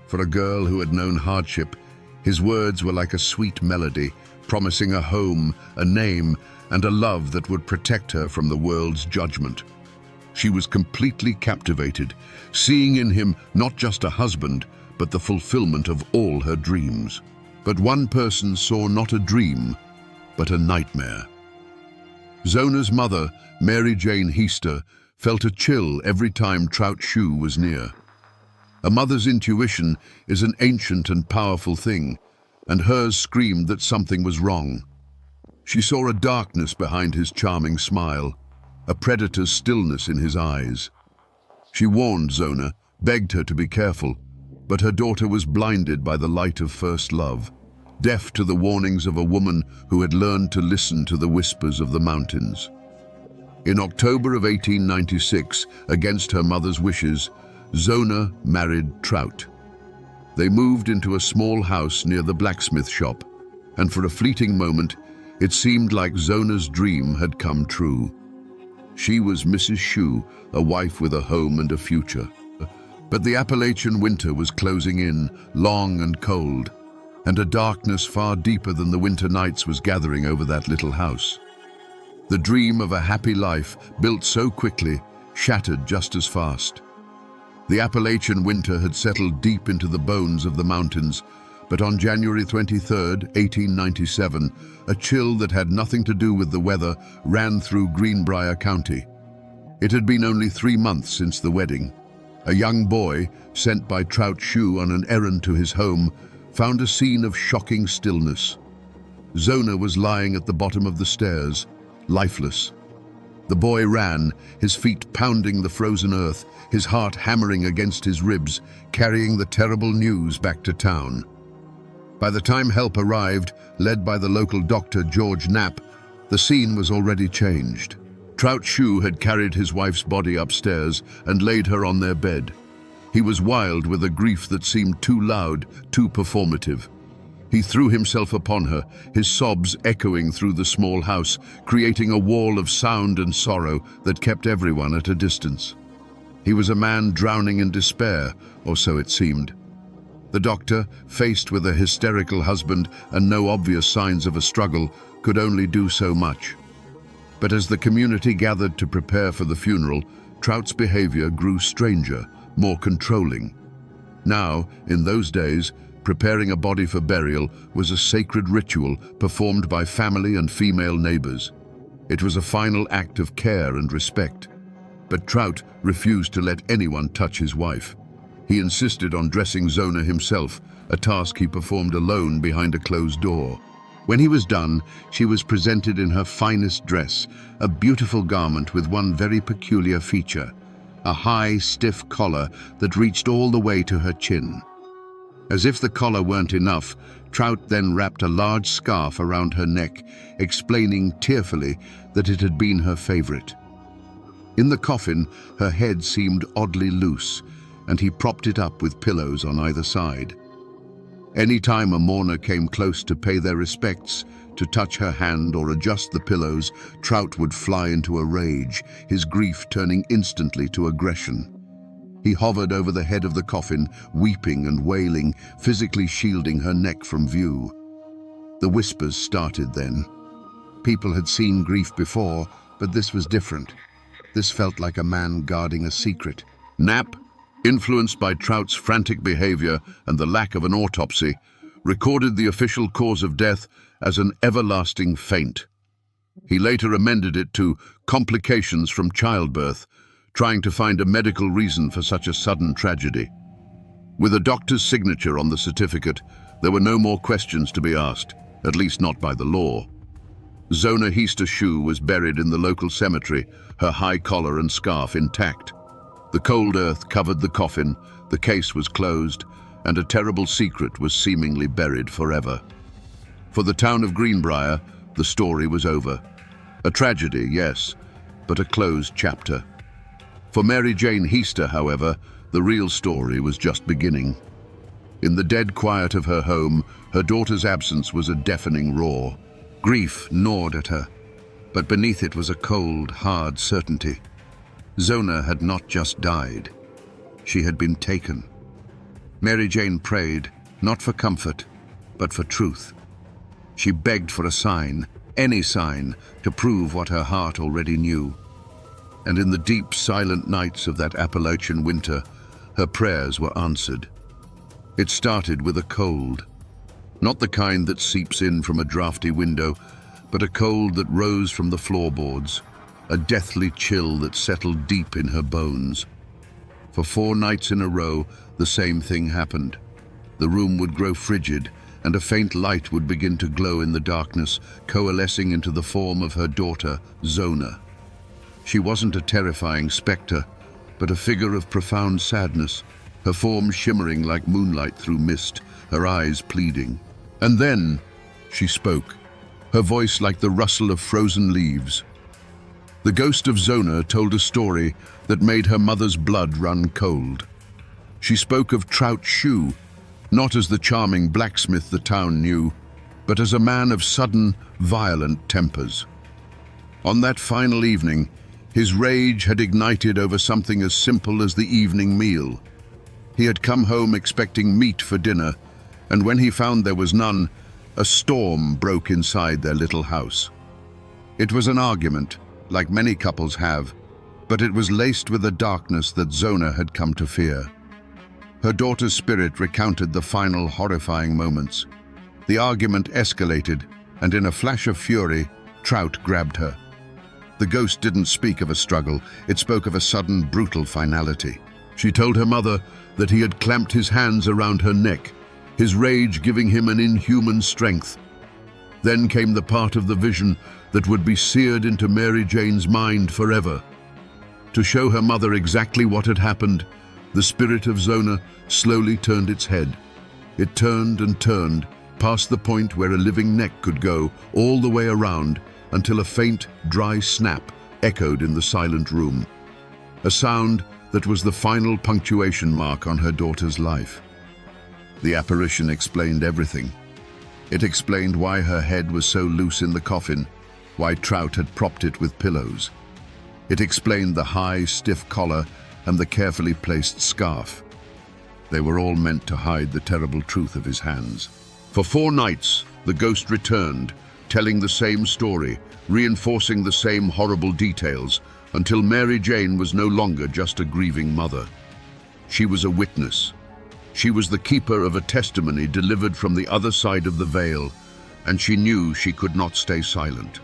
For a girl who had known hardship, his words were like a sweet melody, promising a home, a name, and a love that would protect her from the world's judgment. She was completely captivated, seeing in him not just a husband, but the fulfillment of all her dreams. But one person saw not a dream, but a nightmare. Zona's mother, Mary Jane Heaster, felt a chill every time Trout Shue was near. A mother's intuition is an ancient and powerful thing, and hers screamed that something was wrong. She saw a darkness behind his charming smile, a predator's stillness in his eyes. She warned Zona, begged her to be careful, but her daughter was blinded by the light of first love, deaf to the warnings of a woman who had learned to listen to the whispers of the mountains. In October of 1896, against her mother's wishes, Zona married Trout. They moved into a small house near the blacksmith shop, and for a fleeting moment, it seemed like Zona's dream had come true. She was Mrs. Shue, a wife with a home and a future. But the Appalachian winter was closing in, long and cold, and a darkness far deeper than the winter nights was gathering over that little house. The dream of a happy life, built so quickly, shattered just as fast. The Appalachian winter had settled deep into the bones of the mountains, but on January 23, 1897, a chill that had nothing to do with the weather ran through Greenbrier County. It had been only 3 months since the wedding. A young boy, sent by Trout Shue on an errand to his home, found a scene of shocking stillness. Zona was lying at the bottom of the stairs, lifeless. The boy ran, his feet pounding the frozen earth, his heart hammering against his ribs, carrying the terrible news back to town. By the time help arrived, led by the local doctor George Knapp, The scene was already changed. Trout Shue had carried his wife's body upstairs and laid her on their bed. He was wild with a grief that seemed too loud, too performative. He threw himself upon her, his sobs echoing through the small house, creating a wall of sound and sorrow that kept everyone at a distance. He was a man drowning in despair, or so it seemed. The doctor, faced with a hysterical husband and no obvious signs of a struggle, could only do so much. But as the community gathered to prepare for the funeral, Trout's behavior grew stranger, more controlling. Now, in those days, preparing a body for burial was a sacred ritual performed by family and female neighbors. It was a final act of care and respect. But Trout refused to let anyone touch his wife. He insisted on dressing Zona himself, a task he performed alone behind a closed door. When he was done, she was presented in her finest dress, a beautiful garment with one very peculiar feature, a high, stiff collar that reached all the way to her chin. As if the collar weren't enough, Trout then wrapped a large scarf around her neck, explaining tearfully that it had been her favorite. In the coffin, her head seemed oddly loose, and he propped it up with pillows on either side. Any time a mourner came close to pay their respects, to touch her hand or adjust the pillows, Trout would fly into a rage, his grief turning instantly to aggression. He hovered over the head of the coffin, weeping and wailing, physically shielding her neck from view. The whispers started then. People had seen grief before, but this was different. This felt like a man guarding a secret. Knapp, influenced by Trout's frantic behavior and the lack of an autopsy, recorded the official cause of death as an everlasting faint. He later amended it to complications from childbirth, trying to find a medical reason for such a sudden tragedy. With a doctor's signature on the certificate, there were no more questions to be asked, at least not by the law. Zona Shue was buried in the local cemetery, her high collar and scarf intact. The cold earth covered the coffin, the case was closed, and a terrible secret was seemingly buried forever. For the town of Greenbrier, the story was over. A tragedy, yes, but a closed chapter. For Mary Jane Heaster, however, the real story was just beginning. In the dead quiet of her home, her daughter's absence was a deafening roar. Grief gnawed at her, but beneath it was a cold, hard certainty. Zona had not just died. She had been taken. Mary Jane prayed, not for comfort, but for truth. She begged for a sign, any sign, to prove what her heart already knew. And in the deep, silent nights of that Appalachian winter, her prayers were answered. It started with a cold. Not the kind that seeps in from a drafty window, but a cold that rose from the floorboards, a deathly chill that settled deep in her bones. For 4 nights in a row, the same thing happened. The room would grow frigid, and a faint light would begin to glow in the darkness, coalescing into the form of her daughter, Zona. She wasn't a terrifying specter, but a figure of profound sadness, her form shimmering like moonlight through mist, her eyes pleading. And then she spoke, her voice like the rustle of frozen leaves. The ghost of Zona told a story that made her mother's blood run cold. She spoke of Trout Shue, not as the charming blacksmith the town knew, but as a man of sudden, violent tempers. On that final evening, his rage had ignited over something as simple as the evening meal. He had come home expecting meat for dinner, and when he found there was none, a storm broke inside their little house. It was an argument, like many couples have, but it was laced with a darkness that Zona had come to fear. Her daughter's spirit recounted the final horrifying moments. The argument escalated, and in a flash of fury, Trout grabbed her. The ghost didn't speak of a struggle, it spoke of a sudden, brutal finality. She told her mother that he had clamped his hands around her neck, his rage giving him an inhuman strength. Then came the part of the vision that would be seared into Mary Jane's mind forever. To show her mother exactly what had happened, the spirit of Zona slowly turned its head. It turned and turned, past the point where a living neck could go, all the way around, until a faint, dry snap echoed in the silent room. A sound that was the final punctuation mark on her daughter's life. The apparition explained everything. It explained why her head was so loose in the coffin, why Trout had propped it with pillows. It explained the high, stiff collar and the carefully placed scarf. They were all meant to hide the terrible truth of his hands. For 4 nights, the ghost returned, telling the same story, reinforcing the same horrible details, until Mary Jane was no longer just a grieving mother. She was a witness. She was the keeper of a testimony delivered from the other side of the veil, and she knew she could not stay silent.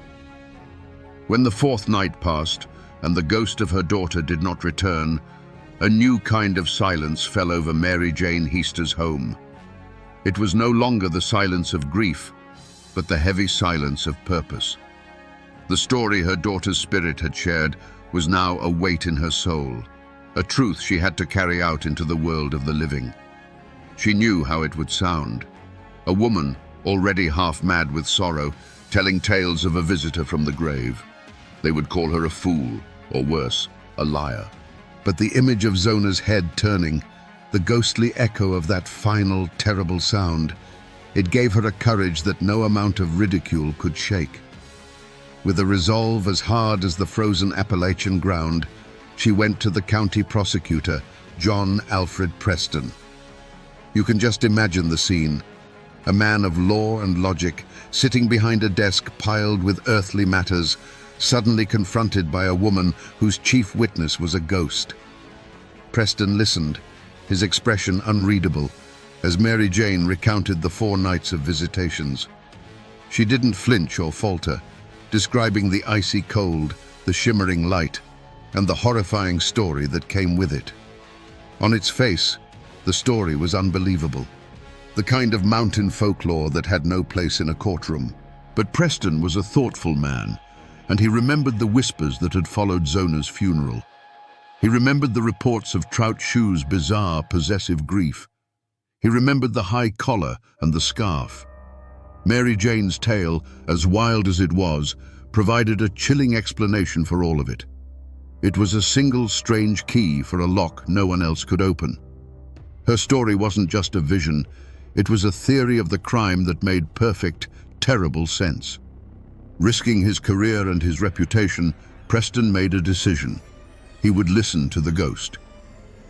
When the 4th night passed, and the ghost of her daughter did not return, a new kind of silence fell over Mary Jane Heaster's home. It was no longer the silence of grief, but the heavy silence of purpose. The story her daughter's spirit had shared was now a weight in her soul, a truth she had to carry out into the world of the living. She knew how it would sound. A woman, already half mad with sorrow, telling tales of a visitor from the grave. They would call her a fool, or worse, a liar. But the image of Zona's head turning, the ghostly echo of that final, terrible sound, it gave her a courage that no amount of ridicule could shake. With a resolve as hard as the frozen Appalachian ground, she went to the county prosecutor, John Alfred Preston. You can just imagine the scene. A man of law and logic, sitting behind a desk piled with earthly matters, suddenly confronted by a woman whose chief witness was a ghost. Preston listened, his expression unreadable, as Mary Jane recounted the 4 nights of visitations. She didn't flinch or falter, describing the icy cold, the shimmering light, and the horrifying story that came with it. On its face, the story was unbelievable, the kind of mountain folklore that had no place in a courtroom. But Preston was a thoughtful man, and he remembered the whispers that had followed Zona's funeral. He remembered the reports of Trout Shoe's bizarre, possessive grief. He remembered the high collar and the scarf. Mary Jane's tale, as wild as it was, provided a chilling explanation for all of it. It was a single strange key for a lock no one else could open. Her story wasn't just a vision, it was a theory of the crime that made perfect, terrible sense. Risking his career and his reputation, Preston made a decision. He would listen to the ghost.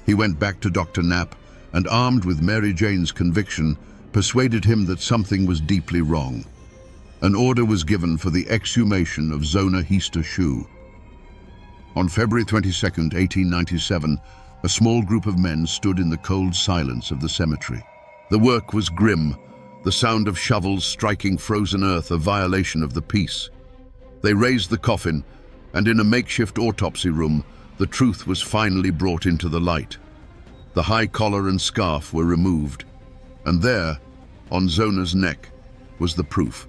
He went back to Dr. Knapp and, armed with Mary Jane's conviction, persuaded him that something was deeply wrong. An order was given for the exhumation of Zona Heaster Shoe. On February 22, 1897, a small group of men stood in the cold silence of the cemetery. The work was grim, the sound of shovels striking frozen earth a violation of the peace. They raised the coffin, and in a makeshift autopsy room, the truth was finally brought into the light. The high collar and scarf were removed, and there, on Zona's neck, was the proof.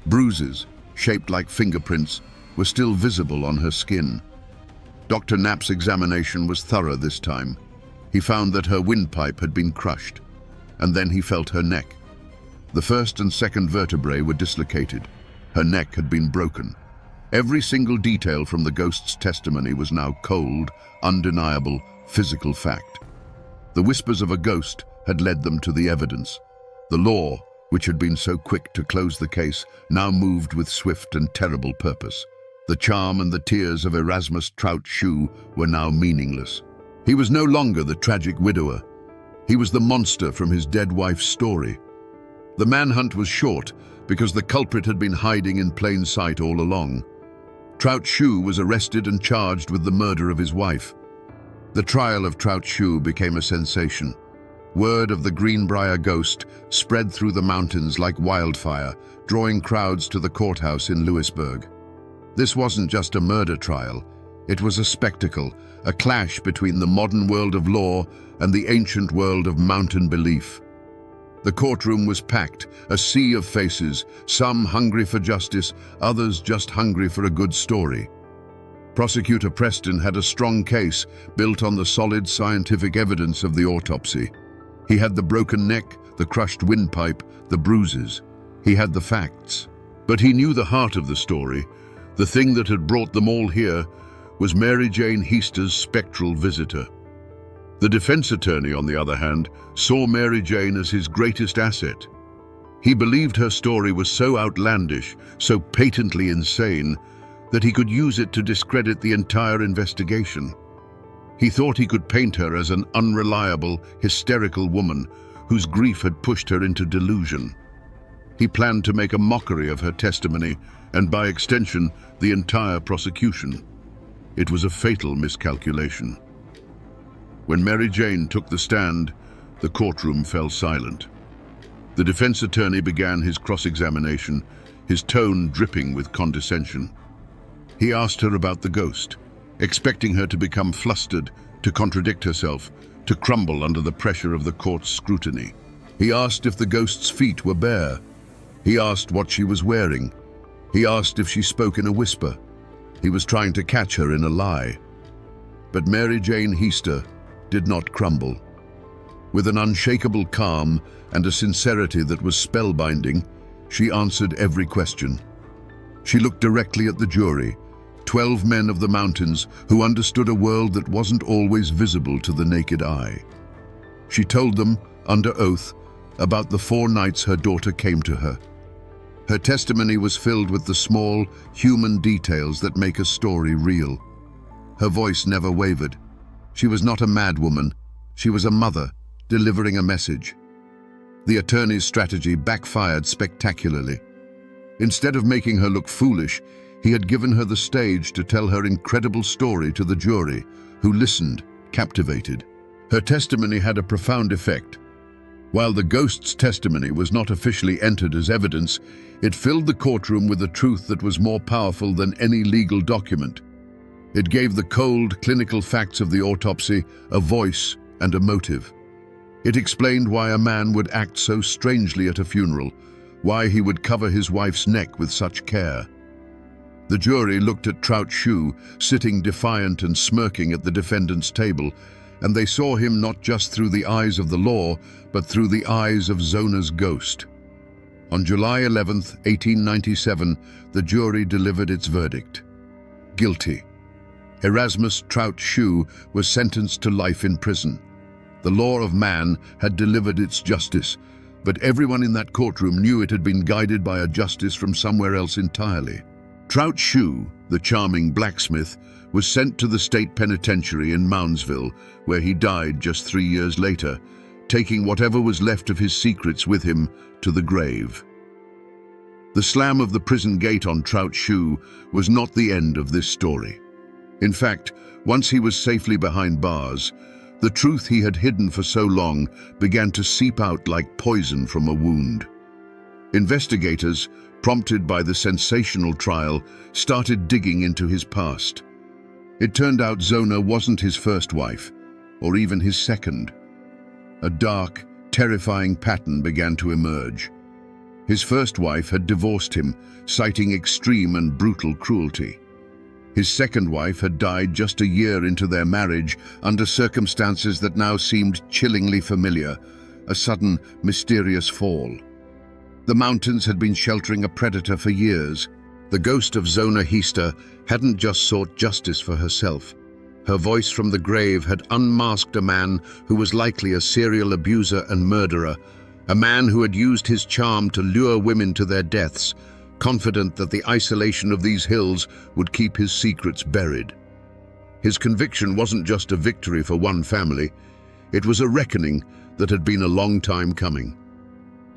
Bruises, shaped like fingerprints, were still visible on her skin. Dr. Knapp's examination was thorough this time. He found that her windpipe had been crushed, and then he felt her neck. The first and second vertebrae were dislocated. Her neck had been broken. Every single detail from the ghost's testimony was now cold, undeniable, physical fact. The whispers of a ghost had led them to the evidence. The law, which had been so quick to close the case, now moved with swift and terrible purpose. The charm and the tears of Erasmus Trout Shoe were now meaningless. He was no longer the tragic widower. He was the monster from his dead wife's story. The manhunt was short because the culprit had been hiding in plain sight all along. Trout Shoe was arrested and charged with the murder of his wife. The trial of Trout Shoe became a sensation. Word of the Greenbrier ghost spread through the mountains like wildfire, drawing crowds to the courthouse in Lewisburg. This wasn't just a murder trial. It was a spectacle, a clash between the modern world of law and the ancient world of mountain belief. The courtroom was packed, a sea of faces, some hungry for justice, others just hungry for a good story. Prosecutor Preston had a strong case built on the solid scientific evidence of the autopsy. He had the broken neck, the crushed windpipe, the bruises. He had the facts. But he knew the heart of the story. The thing that had brought them all here was Mary Jane Heaster's spectral visitor. The defense attorney, on the other hand, saw Mary Jane as his greatest asset. He believed her story was so outlandish, so patently insane, that he could use it to discredit the entire investigation. He thought he could paint her as an unreliable, hysterical woman whose grief had pushed her into delusion. He planned to make a mockery of her testimony and, by extension, the entire prosecution. It was a fatal miscalculation. When Mary Jane took the stand, the courtroom fell silent. The defense attorney began his cross-examination, his tone dripping with condescension. He asked her about the ghost, expecting her to become flustered, to contradict herself, to crumble under the pressure of the court's scrutiny. He asked if the ghost's feet were bare. He asked what she was wearing. He asked if she spoke in a whisper. He was trying to catch her in a lie. But Mary Jane Heaster did not crumble. With an unshakable calm and a sincerity that was spellbinding, she answered every question. She looked directly at the jury, 12 men of the mountains who understood a world that wasn't always visible to the naked eye. She told them, under oath, about the 4 nights her daughter came to her. Her testimony was filled with the small, human details that make a story real. Her voice never wavered. She was not a madwoman. She was a mother, delivering a message. The attorney's strategy backfired spectacularly. Instead of making her look foolish, he had given her the stage to tell her incredible story to the jury, who listened, captivated. Her testimony had a profound effect. While the ghost's testimony was not officially entered as evidence, it filled the courtroom with a truth that was more powerful than any legal document. It gave the cold, clinical facts of the autopsy a voice and a motive. It explained why a man would act so strangely at a funeral, why he would cover his wife's neck with such care. The jury looked at Trout Shue, sitting defiant and smirking at the defendant's table, and they saw him not just through the eyes of the law, but through the eyes of Zona's ghost. On July 11, 1897, the jury delivered its verdict. Guilty. Erasmus Trout Shue was sentenced to life in prison. The law of man had delivered its justice, but everyone in that courtroom knew it had been guided by a justice from somewhere else entirely. Trout Shue, the charming blacksmith, was sent to the state penitentiary in Moundsville, where he died just 3 years later, taking whatever was left of his secrets with him to the grave. The slam of the prison gate on Trout Shue was not the end of this story. In fact, once he was safely behind bars, the truth he had hidden for so long began to seep out like poison from a wound. Investigators, prompted by the sensational trial, started digging into his past. It turned out Zona wasn't his first wife, or even his second. A dark, terrifying pattern began to emerge. His first wife had divorced him, citing extreme and brutal cruelty. His second wife had died just a year into their marriage under circumstances that now seemed chillingly familiar, a sudden, mysterious fall. The mountains had been sheltering a predator for years. The ghost of Zona Heaster hadn't just sought justice for herself. Her voice from the grave had unmasked a man who was likely a serial abuser and murderer, a man who had used his charm to lure women to their deaths, confident that the isolation of these hills would keep his secrets buried. His conviction wasn't just a victory for one family, it was a reckoning that had been a long time coming.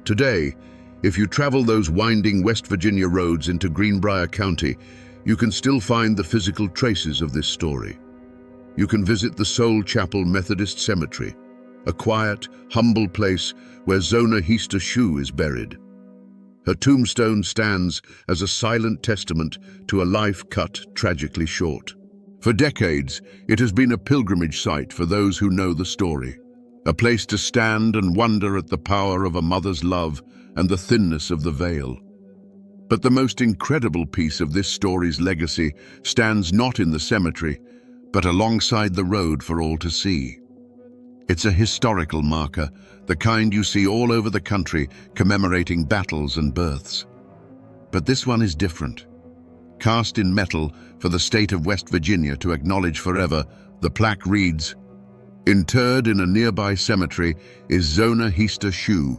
Today, if you travel those winding West Virginia roads into Greenbrier County, you can still find the physical traces of this story. You can visit the Soul Chapel Methodist Cemetery, a quiet, humble place where Zona Heaster Shue is buried. Her tombstone stands as a silent testament to a life cut tragically short. For decades, it has been a pilgrimage site for those who know the story, a place to stand and wonder at the power of a mother's love and the thinness of the veil. But the most incredible piece of this story's legacy stands not in the cemetery, but alongside the road for all to see. It's a historical marker, the kind you see all over the country commemorating battles and births. But this one is different. Cast in metal for the state of West Virginia to acknowledge forever, the plaque reads, "Interred in a nearby cemetery is Zona Heaster Shue.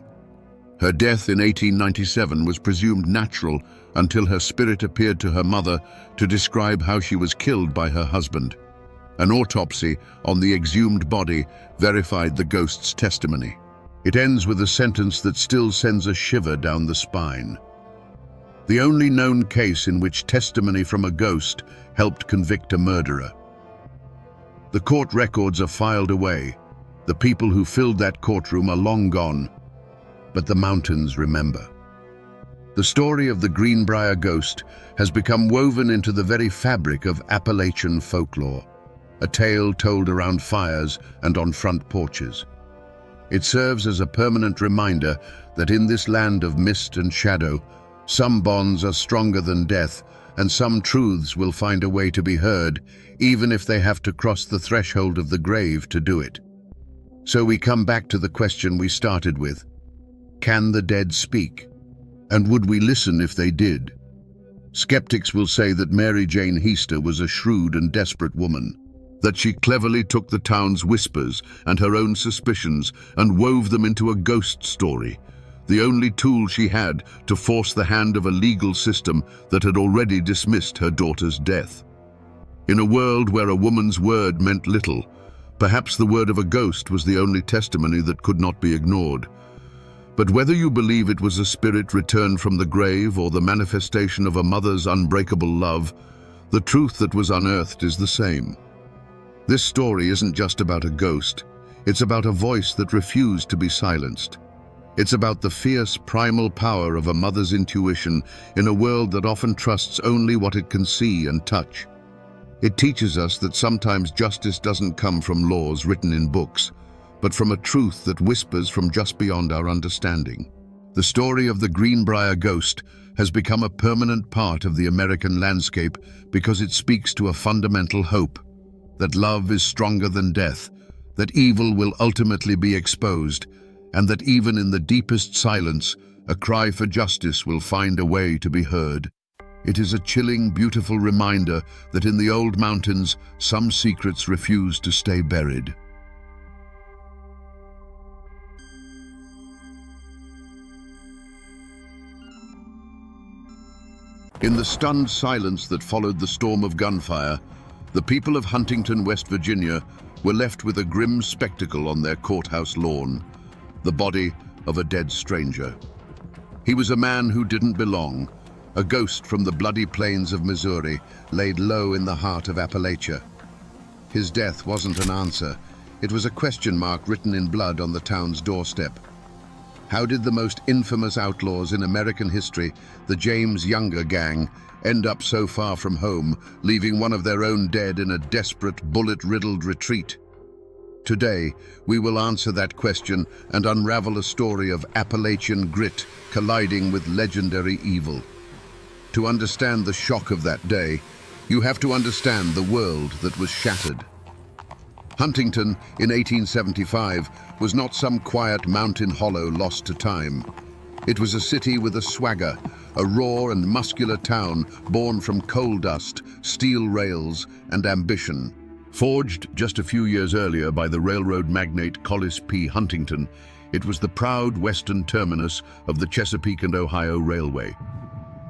Her death in 1897 was presumed natural until her spirit appeared to her mother to describe how she was killed by her husband. An autopsy on the exhumed body verified the ghost's testimony." It ends with a sentence that still sends a shiver down the spine. The only known case in which testimony from a ghost helped convict a murderer. The court records are filed away. The people who filled that courtroom are long gone, but the mountains remember. The story of the Greenbrier ghost has become woven into the very fabric of Appalachian folklore, a tale told around fires and on front porches. It serves as a permanent reminder that in this land of mist and shadow, some bonds are stronger than death, and some truths will find a way to be heard, even if they have to cross the threshold of the grave to do it. So we come back to the question we started with. Can the dead speak? And would we listen if they did? Skeptics will say that Mary Jane Heaster was a shrewd and desperate woman, that she cleverly took the town's whispers and her own suspicions and wove them into a ghost story, the only tool she had to force the hand of a legal system that had already dismissed her daughter's death. In a world where a woman's word meant little, perhaps the word of a ghost was the only testimony that could not be ignored. But whether you believe it was a spirit returned from the grave or the manifestation of a mother's unbreakable love, the truth that was unearthed is the same. This story isn't just about a ghost, it's about a voice that refused to be silenced. It's about the fierce, primal power of a mother's intuition in a world that often trusts only what it can see and touch. It teaches us that sometimes justice doesn't come from laws written in books, but from a truth that whispers from just beyond our understanding. The story of the Greenbrier ghost has become a permanent part of the American landscape because it speaks to a fundamental hope, that love is stronger than death, that evil will ultimately be exposed, and that even in the deepest silence, a cry for justice will find a way to be heard. It is a chilling, beautiful reminder that in the old mountains, some secrets refuse to stay buried. In the stunned silence that followed the storm of gunfire, the people of Huntington, West Virginia, were left with a grim spectacle on their courthouse lawn: the body of a dead stranger. He was a man who didn't belong, a ghost from the bloody plains of Missouri, laid low in the heart of Appalachia. His death wasn't an answer. It was a question mark written in blood on the town's doorstep. How did the most infamous outlaws in American history, the James Younger gang, end up so far from home, leaving one of their own dead in a desperate, bullet-riddled retreat? Today, we will answer that question and unravel a story of Appalachian grit colliding with legendary evil. To understand the shock of that day, you have to understand the world that was shattered. Huntington, in 1875, was not some quiet mountain hollow lost to time. It was a city with a swagger, a raw and muscular town born from coal dust, steel rails, and ambition. Forged just a few years earlier by the railroad magnate Collis P. Huntington, it was the proud western terminus of the Chesapeake and Ohio Railway.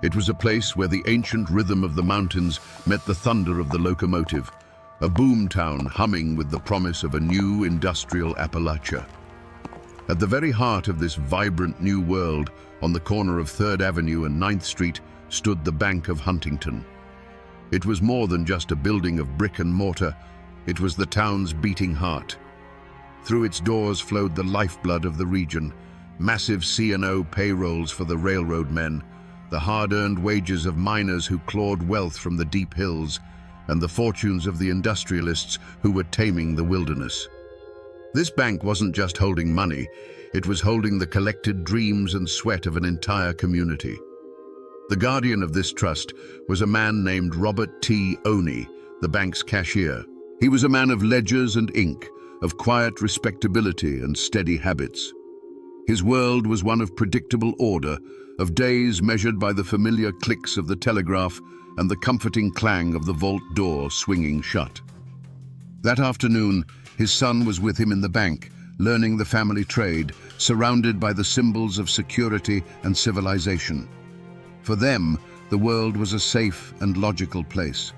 It was a place where the ancient rhythm of the mountains met the thunder of the locomotive, a boom town humming with the promise of a new industrial Appalachia. At the very heart of this vibrant new world, on the corner of 3rd Avenue and 9th Street, stood the Bank of Huntington. It was more than just a building of brick and mortar. It was the town's beating heart. Through its doors flowed the lifeblood of the region, massive C&O payrolls for the railroad men, the hard-earned wages of miners who clawed wealth from the deep hills, and the fortunes of the industrialists who were taming the wilderness. This bank wasn't just holding money, it was holding the collected dreams and sweat of an entire community. The guardian of this trust was a man named Robert T. Oney, the bank's cashier. He was a man of ledgers and ink, of quiet respectability and steady habits. His world was one of predictable order, of days measured by the familiar clicks of the telegraph and the comforting clang of the vault door swinging shut. That afternoon, his son was with him in the bank, learning the family trade, surrounded by the symbols of security and civilization. For them, the world was a safe and logical place.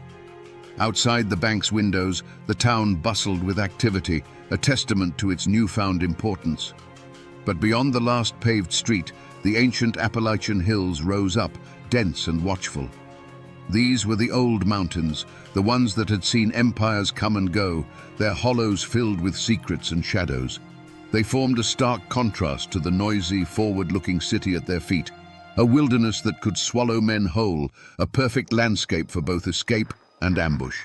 Outside the bank's windows, the town bustled with activity, a testament to its newfound importance. But beyond the last paved street, the ancient Appalachian hills rose up, dense and watchful. These were the old mountains, the ones that had seen empires come and go, their hollows filled with secrets and shadows. They formed a stark contrast to the noisy, forward-looking city at their feet, a wilderness that could swallow men whole, a perfect landscape for both escape and ambush.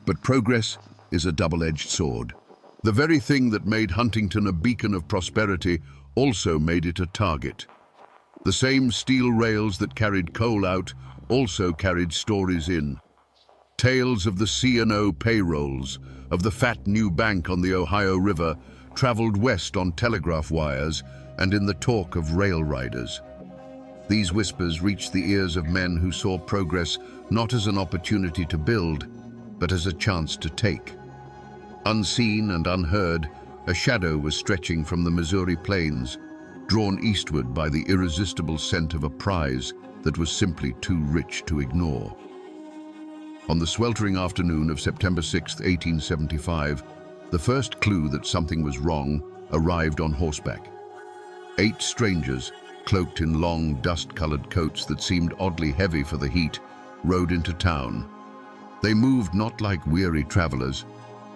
But progress is a double-edged sword. The very thing that made Huntington a beacon of prosperity also made it a target. The same steel rails that carried coal out also carried stories in. Tales of the C&O payrolls, of the fat new bank on the Ohio River, traveled west on telegraph wires and in the talk of rail riders. These whispers reached the ears of men who saw progress not as an opportunity to build, but as a chance to take. Unseen and unheard, a shadow was stretching from the Missouri plains, drawn eastward by the irresistible scent of a prize that was simply too rich to ignore. On the sweltering afternoon of September 6, 1875, the first clue that something was wrong arrived on horseback. 8 strangers, cloaked in long, dust-colored coats that seemed oddly heavy for the heat, rode into town. They moved not like weary travelers,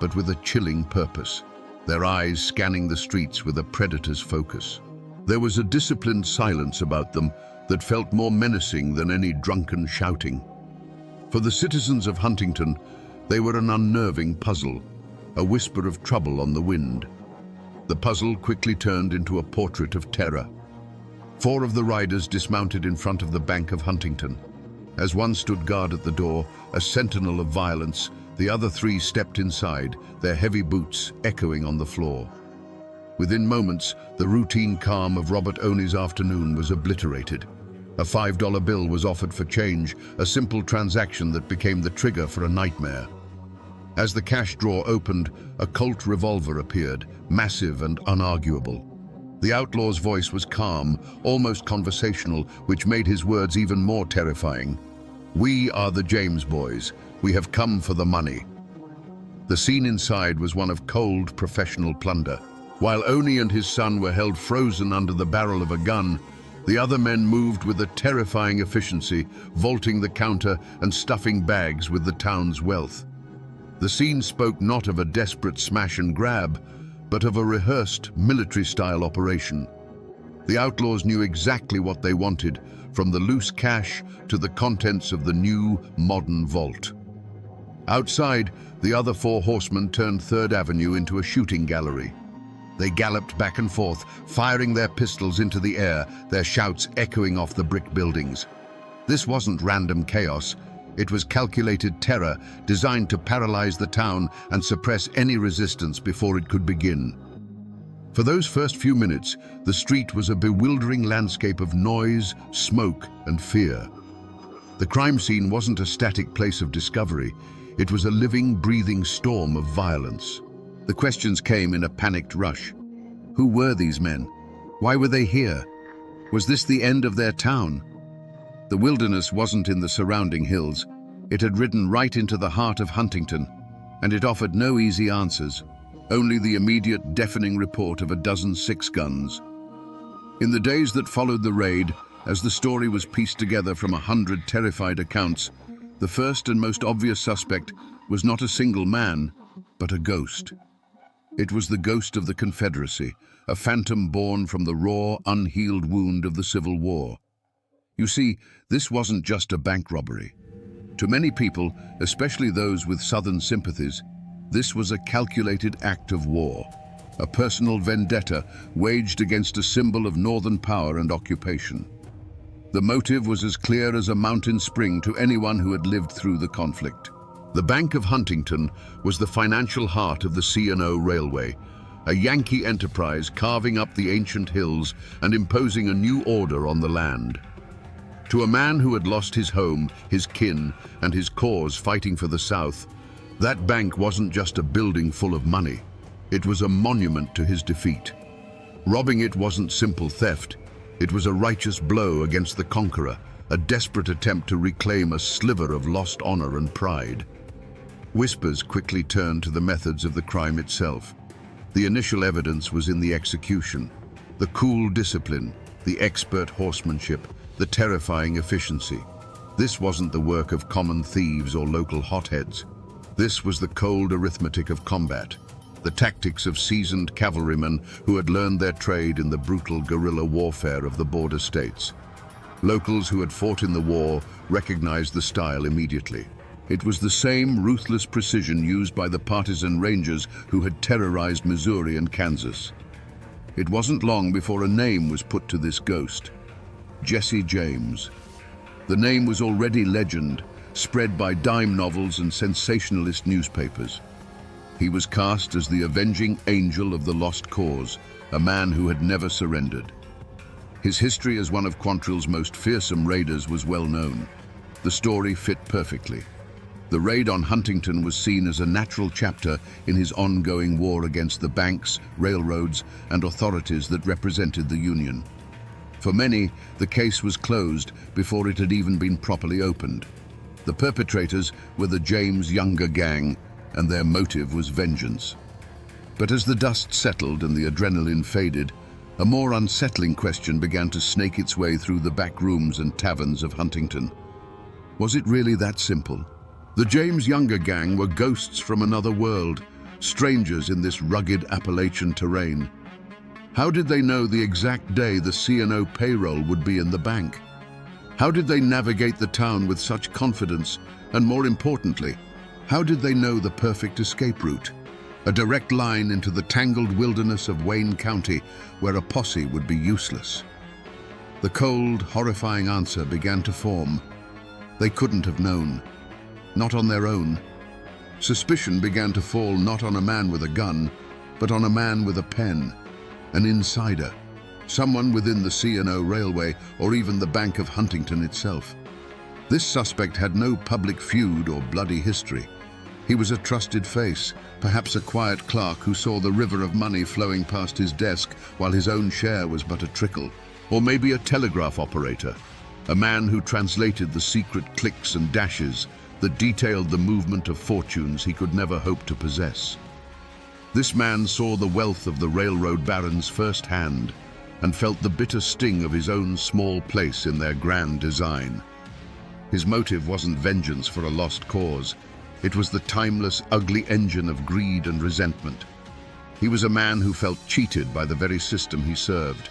but with a chilling purpose, their eyes scanning the streets with a predator's focus. There was a disciplined silence about them that felt more menacing than any drunken shouting. For the citizens of Huntington, they were an unnerving puzzle, a whisper of trouble on the wind. The puzzle quickly turned into a portrait of terror. 4 of the riders dismounted in front of the Bank of Huntington. As one stood guard at the door, a sentinel of violence, the other 3 stepped inside, their heavy boots echoing on the floor. Within moments, the routine calm of Robert Oney's afternoon was obliterated. A $5 bill was offered for change, a simple transaction that became the trigger for a nightmare. As the cash drawer opened, a Colt revolver appeared, massive and unarguable. The outlaw's voice was calm, almost conversational, which made his words even more terrifying. "We are the James boys. We have come for the money." The scene inside was one of cold, professional plunder. While Oney and his son were held frozen under the barrel of a gun, the other men moved with a terrifying efficiency, vaulting the counter and stuffing bags with the town's wealth. The scene spoke not of a desperate smash and grab, but of a rehearsed, military-style operation. The outlaws knew exactly what they wanted, from the loose cash to the contents of the new, modern vault. Outside, the other 4 horsemen turned 3rd Avenue into a shooting gallery. They galloped back and forth, firing their pistols into the air, their shouts echoing off the brick buildings. This wasn't random chaos. It was calculated terror, designed to paralyze the town and suppress any resistance before it could begin. For those first few minutes, the street was a bewildering landscape of noise, smoke, and fear. The crime scene wasn't a static place of discovery. It was a living, breathing storm of violence. The questions came in a panicked rush. Who were these men? Why were they here? Was this the end of their town? The wilderness wasn't in the surrounding hills. It had ridden right into the heart of Huntington, and it offered no easy answers, only the immediate deafening report of a dozen 6-guns. In the days that followed the raid, as the story was pieced together from 100 terrified accounts, the first and most obvious suspect was not a single man, but a ghost. It was the ghost of the Confederacy, a phantom born from the raw, unhealed wound of the Civil War. You see, this wasn't just a bank robbery. To many people, especially those with Southern sympathies, this was a calculated act of war, a personal vendetta waged against a symbol of Northern power and occupation. The motive was as clear as a mountain spring to anyone who had lived through the conflict. The Bank of Huntington was the financial heart of the C&O Railway, a Yankee enterprise carving up the ancient hills and imposing a new order on the land. To a man who had lost his home, his kin, and his cause fighting for the South, that bank wasn't just a building full of money. It was a monument to his defeat. Robbing it wasn't simple theft. It was a righteous blow against the conqueror, a desperate attempt to reclaim a sliver of lost honor and pride. Whispers quickly turned to the methods of the crime itself. The initial evidence was in the execution. The cool discipline, the expert horsemanship, the terrifying efficiency. This wasn't the work of common thieves or local hotheads. This was the cold arithmetic of combat, the tactics of seasoned cavalrymen who had learned their trade in the brutal guerrilla warfare of the border states. Locals who had fought in the war recognized the style immediately. It was the same ruthless precision used by the partisan Rangers who had terrorized Missouri and Kansas. It wasn't long before a name was put to this ghost: Jesse James. The name was already legend, spread by dime novels and sensationalist newspapers. He was cast as the avenging angel of the lost cause, a man who had never surrendered. His history as one of Quantrill's most fearsome raiders was well known. The story fit perfectly. The raid on Huntington was seen as a natural chapter in his ongoing war against the banks, railroads, and authorities that represented the Union. For many, the case was closed before it had even been properly opened. The perpetrators were the James Younger gang, and their motive was vengeance. But as the dust settled and the adrenaline faded, a more unsettling question began to snake its way through the back rooms and taverns of Huntington. Was it really that simple? The James Younger gang were ghosts from another world, strangers in this rugged Appalachian terrain. How did they know the exact day the C&O payroll would be in the bank? How did they navigate the town with such confidence? And more importantly, how did they know the perfect escape route? A direct line into the tangled wilderness of Wayne County, where a posse would be useless. The cold, horrifying answer began to form. They couldn't have known. Not on their own. Suspicion began to fall not on a man with a gun, but on a man with a pen, an insider, someone within the C&O Railway or even the Bank of Huntington itself. This suspect had no public feud or bloody history. He was a trusted face, perhaps a quiet clerk who saw the river of money flowing past his desk while his own share was but a trickle. Or maybe a telegraph operator, a man who translated the secret clicks and dashes that detailed the movement of fortunes he could never hope to possess. This man saw the wealth of the railroad barons firsthand and felt the bitter sting of his own small place in their grand design. His motive wasn't vengeance for a lost cause. It was the timeless, ugly engine of greed and resentment. He was a man who felt cheated by the very system he served.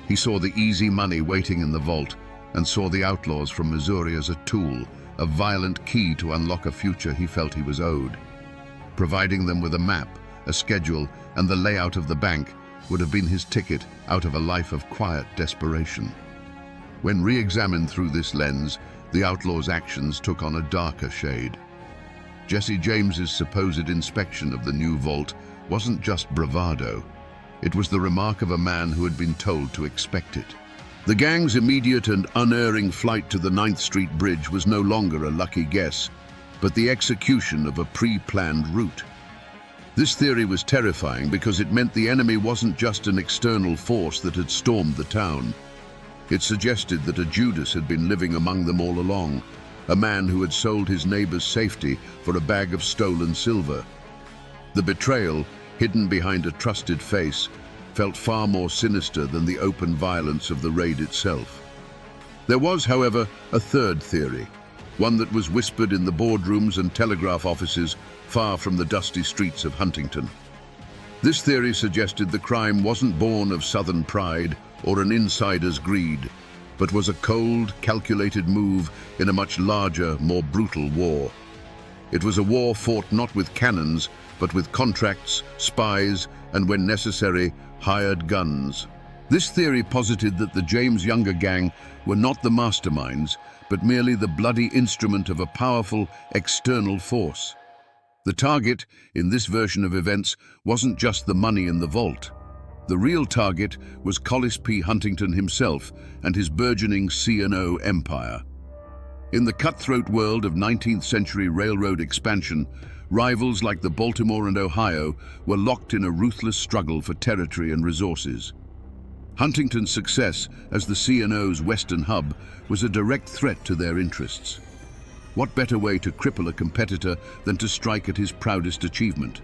He saw the easy money waiting in the vault and saw the outlaws from Missouri as a tool, a violent key to unlock a future he felt he was owed. Providing them with a map, a schedule, and the layout of the bank would have been his ticket out of a life of quiet desperation. When re-examined through this lens, the outlaw's actions took on a darker shade. Jesse James's supposed inspection of the new vault wasn't just bravado. It was the remark of a man who had been told to expect it. The gang's immediate and unerring flight to the 9th Street Bridge was no longer a lucky guess, but the execution of a pre-planned route. This theory was terrifying because it meant the enemy wasn't just an external force that had stormed the town. It suggested that a Judas had been living among them all along, a man who had sold his neighbor's safety for a bag of stolen silver. The betrayal, hidden behind a trusted face, felt far more sinister than the open violence of the raid itself. There was, however, a third theory, one that was whispered in the boardrooms and telegraph offices far from the dusty streets of Huntington. This theory suggested the crime wasn't born of Southern pride or an insider's greed, but was a cold, calculated move in a much larger, more brutal war. It was a war fought not with cannons, but with contracts, spies, and when necessary, hired guns. This theory posited that the James Younger gang were not the masterminds, but merely the bloody instrument of a powerful external force. The target, in this version of events, wasn't just the money in the vault. The real target was Collis P. Huntington himself and his burgeoning C&O empire. In the cutthroat world of 19th-century railroad expansion, rivals like the Baltimore and Ohio were locked in a ruthless struggle for territory and resources. Huntington's success as the C&O's western hub was a direct threat to their interests. What better way to cripple a competitor than to strike at his proudest achievement?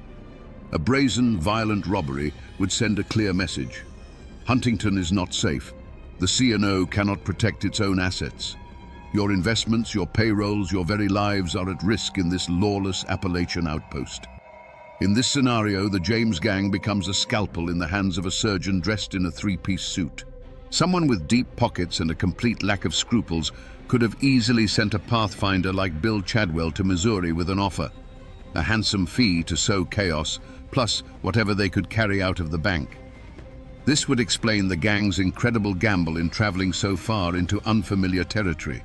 A brazen, violent robbery would send a clear message. Huntington is not safe. The C&O cannot protect its own assets. Your investments, your payrolls, your very lives are at risk in this lawless Appalachian outpost. In this scenario, the James Gang becomes a scalpel in the hands of a surgeon dressed in a three-piece suit. Someone with deep pockets and a complete lack of scruples could have easily sent a pathfinder like Bill Chadwell to Missouri with an offer. A handsome fee to sow chaos, plus whatever they could carry out of the bank. This would explain the gang's incredible gamble in traveling so far into unfamiliar territory.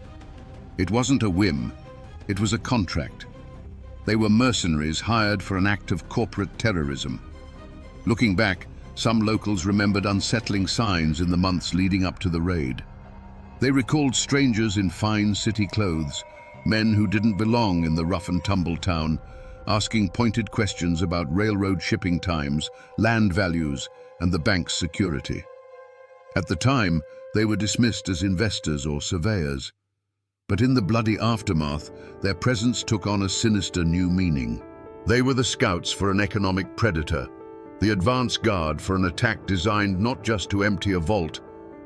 It wasn't a whim, it was a contract. They were mercenaries hired for an act of corporate terrorism. Looking back, some locals remembered unsettling signs in the months leading up to the raid. They recalled strangers in fine city clothes, men who didn't belong in the rough and tumble town, asking pointed questions about railroad shipping times, land values, and the bank's security. At the time, they were dismissed as investors or surveyors. But in the bloody aftermath, their presence took on a sinister new meaning. They were the scouts for an economic predator, the advance guard for an attack designed not just to empty a vault,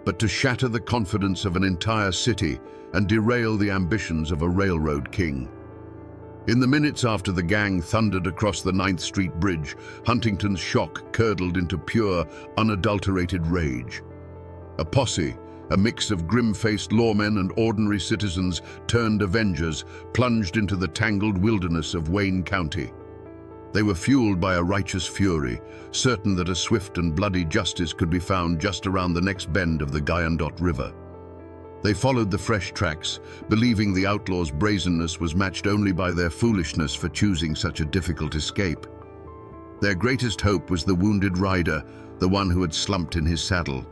but to shatter the confidence of an entire city and derail the ambitions of a railroad king. In the minutes after the gang thundered across the 9th Street Bridge, Huntington's shock curdled into pure, unadulterated rage. A posse, a mix of grim-faced lawmen and ordinary citizens turned avengers, plunged into the tangled wilderness of Wayne County. They were fueled by a righteous fury, certain that a swift and bloody justice could be found just around the next bend of the Guyandotte River. They followed the fresh tracks, believing the outlaws' brazenness was matched only by their foolishness for choosing such a difficult escape. Their greatest hope was the wounded rider, the one who had slumped in his saddle.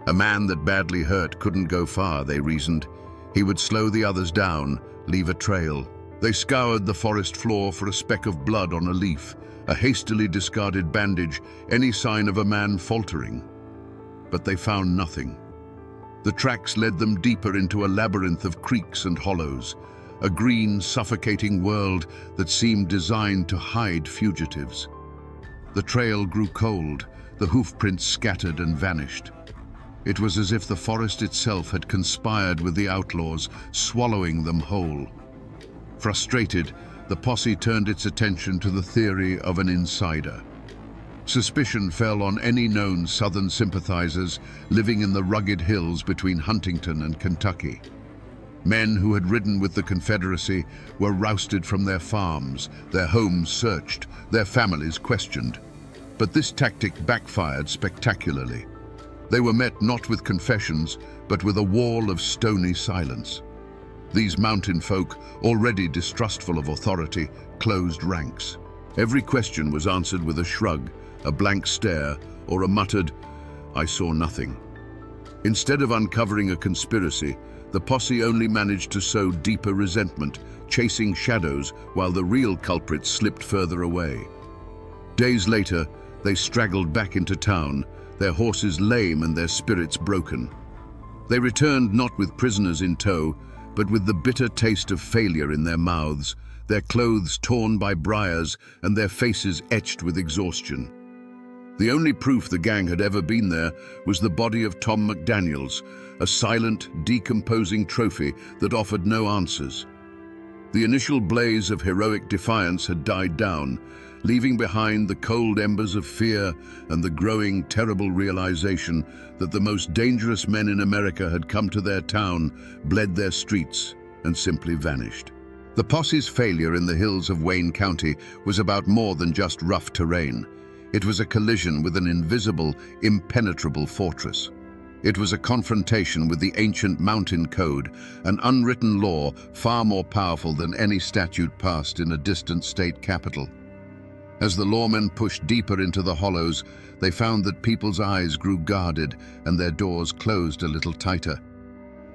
A man that badly hurt couldn't go far, they reasoned. He would slow the others down, leave a trail. They scoured the forest floor for a speck of blood on a leaf, a hastily discarded bandage, any sign of a man faltering. But they found nothing. The tracks led them deeper into a labyrinth of creeks and hollows, a green, suffocating world that seemed designed to hide fugitives. The trail grew cold, the hoofprints scattered and vanished. It was as if the forest itself had conspired with the outlaws, swallowing them whole. Frustrated, the posse turned its attention to the theory of an insider. Suspicion fell on any known Southern sympathizers living in the rugged hills between Huntington and Kentucky. Men who had ridden with the Confederacy were rousted from their farms, their homes searched, their families questioned. But this tactic backfired spectacularly. They were met not with confessions, but with a wall of stony silence. These mountain folk, already distrustful of authority, closed ranks. Every question was answered with a shrug, a blank stare, or a muttered, "I saw nothing." Instead of uncovering a conspiracy, the posse only managed to sow deeper resentment, chasing shadows while the real culprits slipped further away. Days later, they straggled back into town, their horses lame and their spirits broken. They returned not with prisoners in tow, but with the bitter taste of failure in their mouths, their clothes torn by briars and their faces etched with exhaustion. The only proof the gang had ever been there was the body of Tom McDaniels, a silent, decomposing trophy that offered no answers. The initial blaze of heroic defiance had died down, leaving behind the cold embers of fear and the growing, terrible realization that the most dangerous men in America had come to their town, bled their streets, and simply vanished. The posse's failure in the hills of Wayne County was about more than just rough terrain. It was a collision with an invisible, impenetrable fortress. It was a confrontation with the ancient mountain code, an unwritten law far more powerful than any statute passed in a distant state capital. As the lawmen pushed deeper into the hollows, they found that people's eyes grew guarded and their doors closed a little tighter.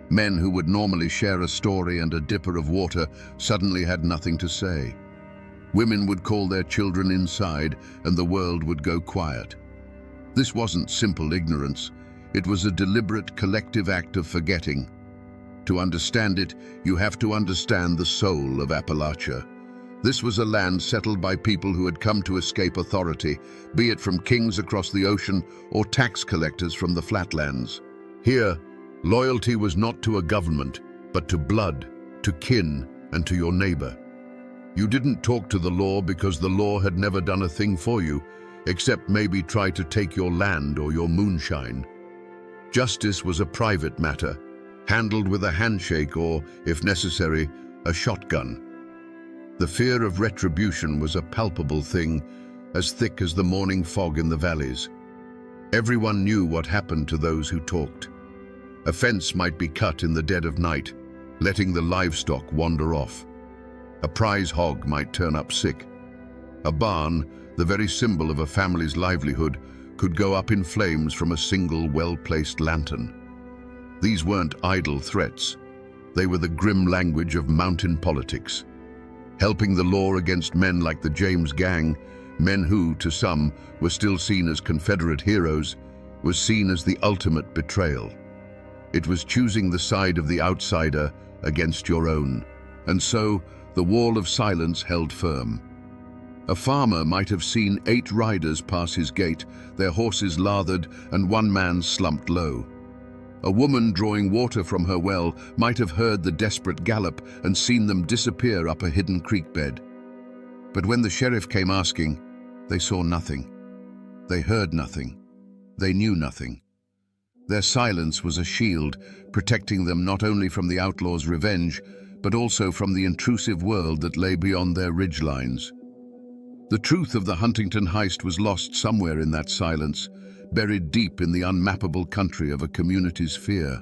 Men who would normally share a story and a dipper of water suddenly had nothing to say. Women would call their children inside and the world would go quiet. This wasn't simple ignorance. It was a deliberate collective act of forgetting. To understand it, you have to understand the soul of Appalachia. This was a land settled by people who had come to escape authority, be it from kings across the ocean or tax collectors from the flatlands. Here, loyalty was not to a government, but to blood, to kin, and to your neighbor. You didn't talk to the law because the law had never done a thing for you, except maybe try to take your land or your moonshine. Justice was a private matter, handled with a handshake or, if necessary, a shotgun. The fear of retribution was a palpable thing, as thick as the morning fog in the valleys. Everyone knew what happened to those who talked. A fence might be cut in the dead of night, letting the livestock wander off. A prize hog might turn up sick. A barn, the very symbol of a family's livelihood, could go up in flames from a single well-placed lantern. These weren't idle threats. They were the grim language of mountain politics. Helping the law against men like the James Gang, men who, to some, were still seen as Confederate heroes, was seen as the ultimate betrayal. It was choosing the side of the outsider against your own. And so, the wall of silence held firm. A farmer might have seen 8 riders pass his gate, their horses lathered and one man slumped low. A woman drawing water from her well might have heard the desperate gallop and seen them disappear up a hidden creek bed. But when the sheriff came asking, they saw nothing. They heard nothing. They knew nothing. Their silence was a shield, protecting them not only from the outlaws' revenge, but also from the intrusive world that lay beyond their ridgelines. The truth of the Huntington heist was lost somewhere in that silence, buried deep in the unmappable country of a community's fear.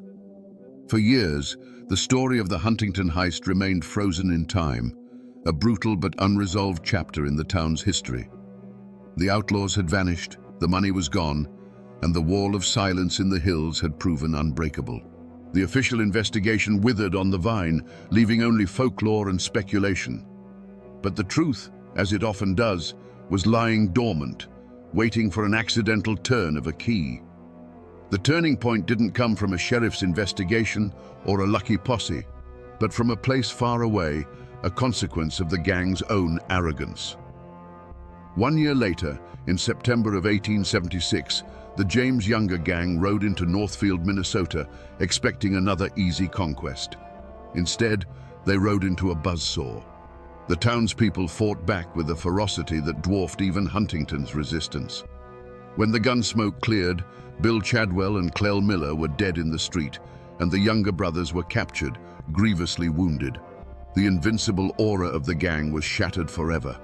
For years, the story of the Huntington heist remained frozen in time, a brutal but unresolved chapter in the town's history. The outlaws had vanished, the money was gone, and the wall of silence in the hills had proven unbreakable. The official investigation withered on the vine, leaving only folklore and speculation. But the truth, as it often does, was lying dormant, waiting for an accidental turn of a key. The turning point didn't come from a sheriff's investigation or a lucky posse, but from a place far away, a consequence of the gang's own arrogance. 1 year later, in September of 1876, the James Younger gang rode into Northfield, Minnesota, expecting another easy conquest. Instead, they rode into a buzzsaw. The townspeople fought back with a ferocity that dwarfed even Huntington's resistance. When the gun smoke cleared, Bill Chadwell and Clell Miller were dead in the street, and the younger brothers were captured, grievously wounded. The invincible aura of the gang was shattered forever.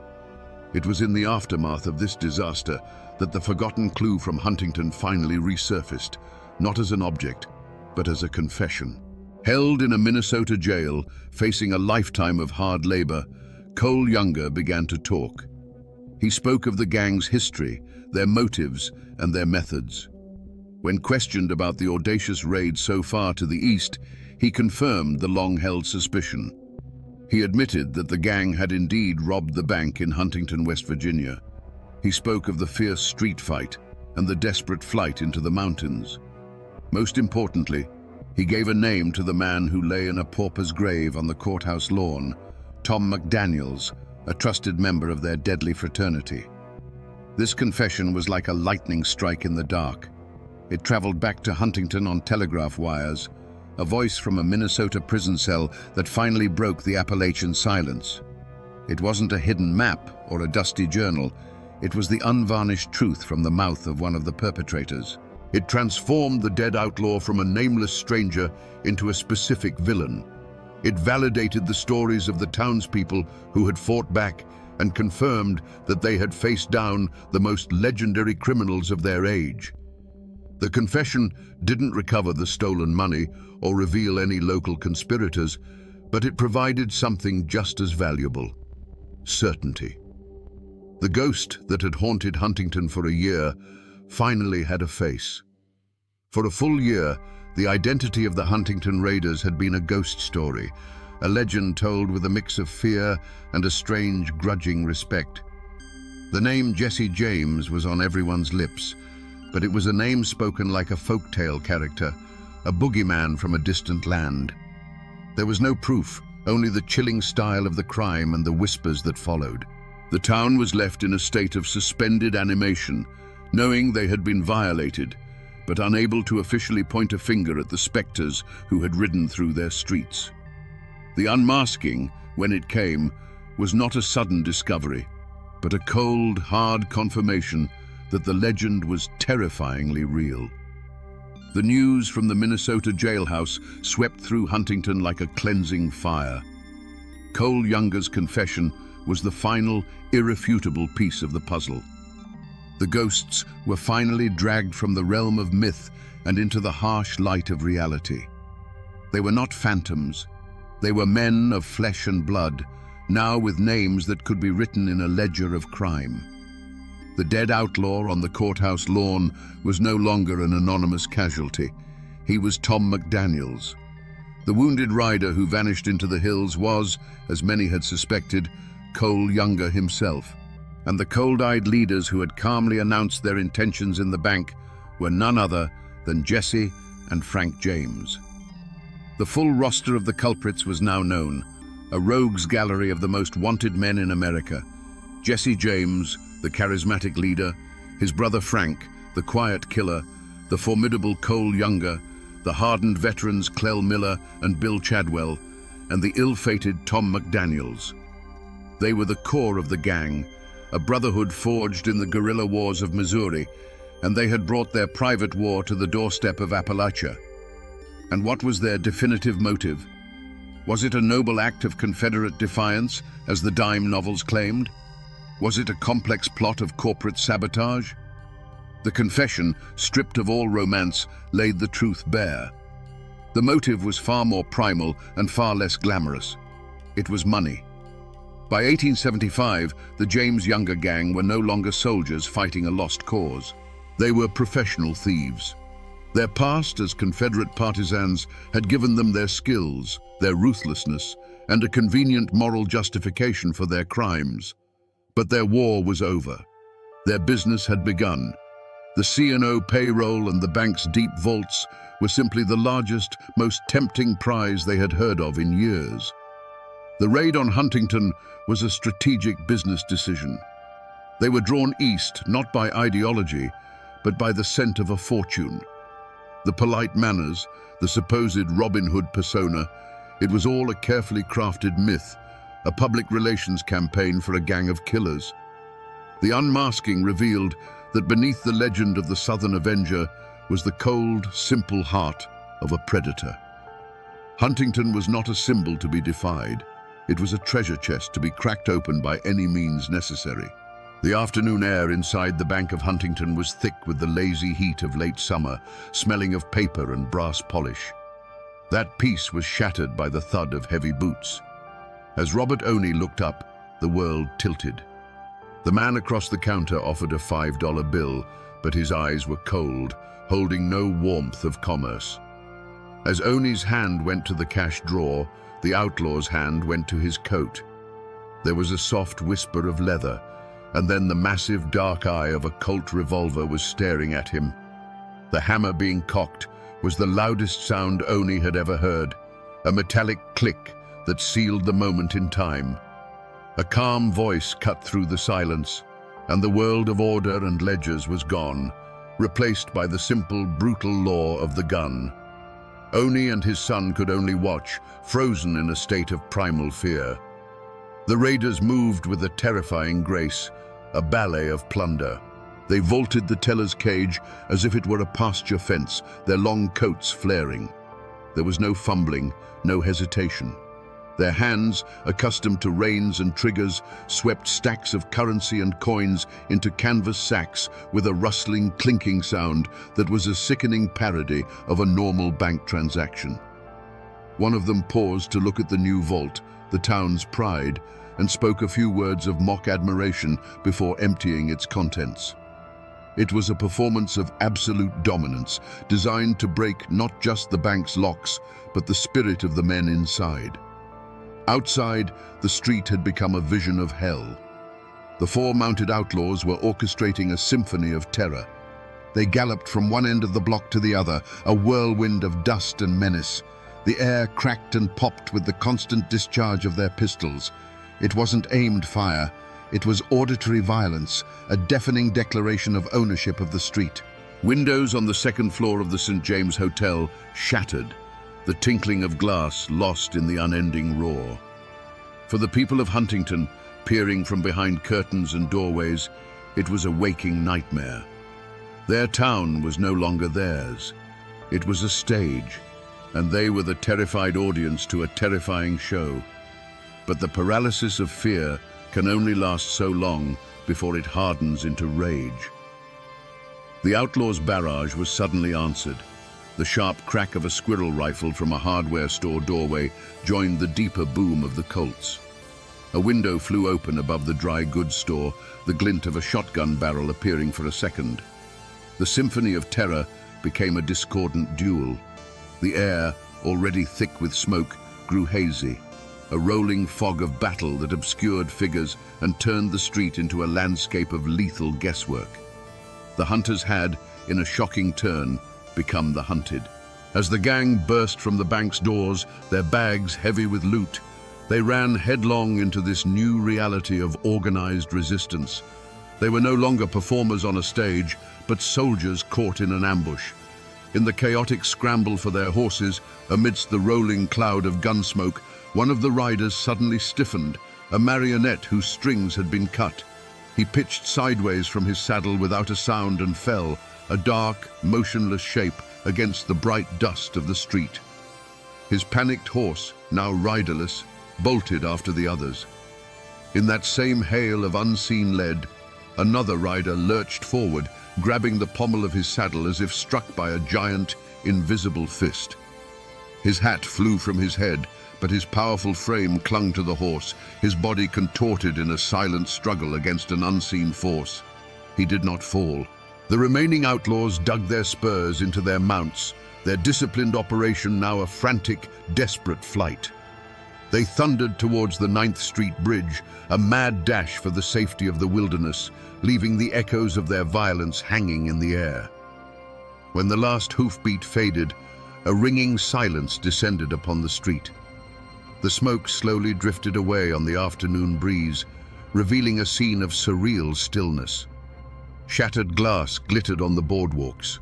It was in the aftermath of this disaster that the forgotten clue from Huntington finally resurfaced, not as an object, but as a confession. Held in a Minnesota jail, facing a lifetime of hard labor, Cole Younger began to talk. He spoke of the gang's history, their motives, and their methods. When questioned about the audacious raid so far to the east, he confirmed the long-held suspicion. He admitted that the gang had indeed robbed the bank in Huntington, West Virginia. He spoke of the fierce street fight and the desperate flight into the mountains. Most importantly, he gave a name to the man who lay in a pauper's grave on the courthouse lawn, Tom McDaniels, a trusted member of their deadly fraternity. This confession was like a lightning strike in the dark. It traveled back to Huntington on telegraph wires, a voice from a Minnesota prison cell that finally broke the Appalachian silence. It wasn't a hidden map or a dusty journal. It was the unvarnished truth from the mouth of one of the perpetrators. It transformed the dead outlaw from a nameless stranger into a specific villain. It validated the stories of the townspeople who had fought back and confirmed that they had faced down the most legendary criminals of their age. The confession didn't recover the stolen money or reveal any local conspirators, but it provided something just as valuable: certainty. The ghost that had haunted Huntington for a year finally had a face. For a full year, the identity of the Huntington Raiders had been a ghost story, a legend told with a mix of fear and a strange, grudging respect. The name Jesse James was on everyone's lips, but it was a name spoken like a folktale character, a boogeyman from a distant land. There was no proof, only the chilling style of the crime and the whispers that followed. The town was left in a state of suspended animation, knowing they had been violated, but unable to officially point a finger at the specters who had ridden through their streets. The unmasking, when it came, was not a sudden discovery, but a cold, hard confirmation that the legend was terrifyingly real. The news from the Minnesota jailhouse swept through Huntington like a cleansing fire. Cole Younger's confession was the final, irrefutable piece of the puzzle. The ghosts were finally dragged from the realm of myth and into the harsh light of reality. They were not phantoms. They were men of flesh and blood, now with names that could be written in a ledger of crime. The dead outlaw on the courthouse lawn was no longer an anonymous casualty. He was Tom McDaniels. The wounded rider who vanished into the hills was, as many had suspected, Cole Younger himself. And the cold-eyed leaders who had calmly announced their intentions in the bank were none other than Jesse and Frank James. The full roster of the culprits was now known, a rogues gallery of the most wanted men in America. Jesse James, the charismatic leader, his brother Frank, the quiet killer, the formidable Cole Younger, the hardened veterans Clell Miller and Bill Chadwell, and the ill-fated Tom McDaniels. They were the core of the gang, a brotherhood forged in the guerrilla wars of Missouri, and they had brought their private war to the doorstep of Appalachia. And what was their definitive motive? Was it a noble act of Confederate defiance, as the dime novels claimed? Was it a complex plot of corporate sabotage? The confession, stripped of all romance, laid the truth bare. The motive was far more primal and far less glamorous. It was money. By 1875, the James Younger gang were no longer soldiers fighting a lost cause. They were professional thieves. Their past as Confederate partisans had given them their skills, their ruthlessness, and a convenient moral justification for their crimes. But their war was over. Their business had begun. The C&O payroll and the bank's deep vaults were simply the largest, most tempting prize they had heard of in years. The raid on Huntington was a strategic business decision. They were drawn east, not by ideology, but by the scent of a fortune. The polite manners, the supposed Robin Hood persona, it was all a carefully crafted myth, a public relations campaign for a gang of killers. The unmasking revealed that beneath the legend of the Southern Avenger was the cold, simple heart of a predator. Huntington was not a symbol to be defied. It was a treasure chest to be cracked open by any means necessary. The afternoon air inside the Bank of Huntington was thick with the lazy heat of late summer, smelling of paper and brass polish. That peace was shattered by the thud of heavy boots. As Robert Oney looked up, the world tilted. The man across the counter offered a $5 bill, but his eyes were cold, holding no warmth of commerce. As Oney's hand went to the cash drawer, the outlaw's hand went to his coat. There was a soft whisper of leather, and then the massive dark eye of a Colt revolver was staring at him. The hammer being cocked was the loudest sound Oney had ever heard, a metallic click that sealed the moment in time. A calm voice cut through the silence, and the world of order and ledgers was gone, replaced by the simple, brutal law of the gun. Oney and his son could only watch, frozen in a state of primal fear. The raiders moved with a terrifying grace, a ballet of plunder. They vaulted the teller's cage as if it were a pasture fence, their long coats flaring. There was no fumbling, no hesitation. Their hands, accustomed to reins and triggers, swept stacks of currency and coins into canvas sacks with a rustling, clinking sound that was a sickening parody of a normal bank transaction. One of them paused to look at the new vault, the town's pride, and spoke a few words of mock admiration before emptying its contents. It was a performance of absolute dominance, designed to break not just the bank's locks, but the spirit of the men inside. Outside, the street had become a vision of hell. The four mounted outlaws were orchestrating a symphony of terror. They galloped from one end of the block to the other, a whirlwind of dust and menace. The air cracked and popped with the constant discharge of their pistols. It wasn't aimed fire, it was auditory violence, a deafening declaration of ownership of the street. Windows on the second floor of the St. James Hotel shattered, the tinkling of glass lost in the unending roar. For the people of Huntington, peering from behind curtains and doorways, it was a waking nightmare. Their town was no longer theirs. It was a stage, and they were the terrified audience to a terrifying show. But the paralysis of fear can only last so long before it hardens into rage. The outlaws' barrage was suddenly answered. The sharp crack of a squirrel rifle from a hardware store doorway joined the deeper boom of the Colts. A window flew open above the dry goods store, the glint of a shotgun barrel appearing for a second. The symphony of terror became a discordant duel. The air, already thick with smoke, grew hazy, a rolling fog of battle that obscured figures and turned the street into a landscape of lethal guesswork. The hunters had, in a shocking turn, become the hunted. As the gang burst from the bank's doors, their bags heavy with loot, they ran headlong into this new reality of organized resistance. They were no longer performers on a stage, but soldiers caught in an ambush. In the chaotic scramble for their horses, amidst the rolling cloud of gunsmoke, one of the riders suddenly stiffened, a marionette whose strings had been cut. He pitched sideways from his saddle without a sound and fell, a dark, motionless shape against the bright dust of the street. His panicked horse, now riderless, bolted after the others. In that same hail of unseen lead, another rider lurched forward, grabbing the pommel of his saddle as if struck by a giant, invisible fist. His hat flew from his head, but his powerful frame clung to the horse, his body contorted in a silent struggle against an unseen force. He did not fall. The remaining outlaws dug their spurs into their mounts, their disciplined operation now a frantic, desperate flight. They thundered towards the 9th Street Bridge, a mad dash for the safety of the wilderness, leaving the echoes of their violence hanging in the air. When the last hoofbeat faded, a ringing silence descended upon the street. The smoke slowly drifted away on the afternoon breeze, revealing a scene of surreal stillness. Shattered glass glittered on the boardwalks,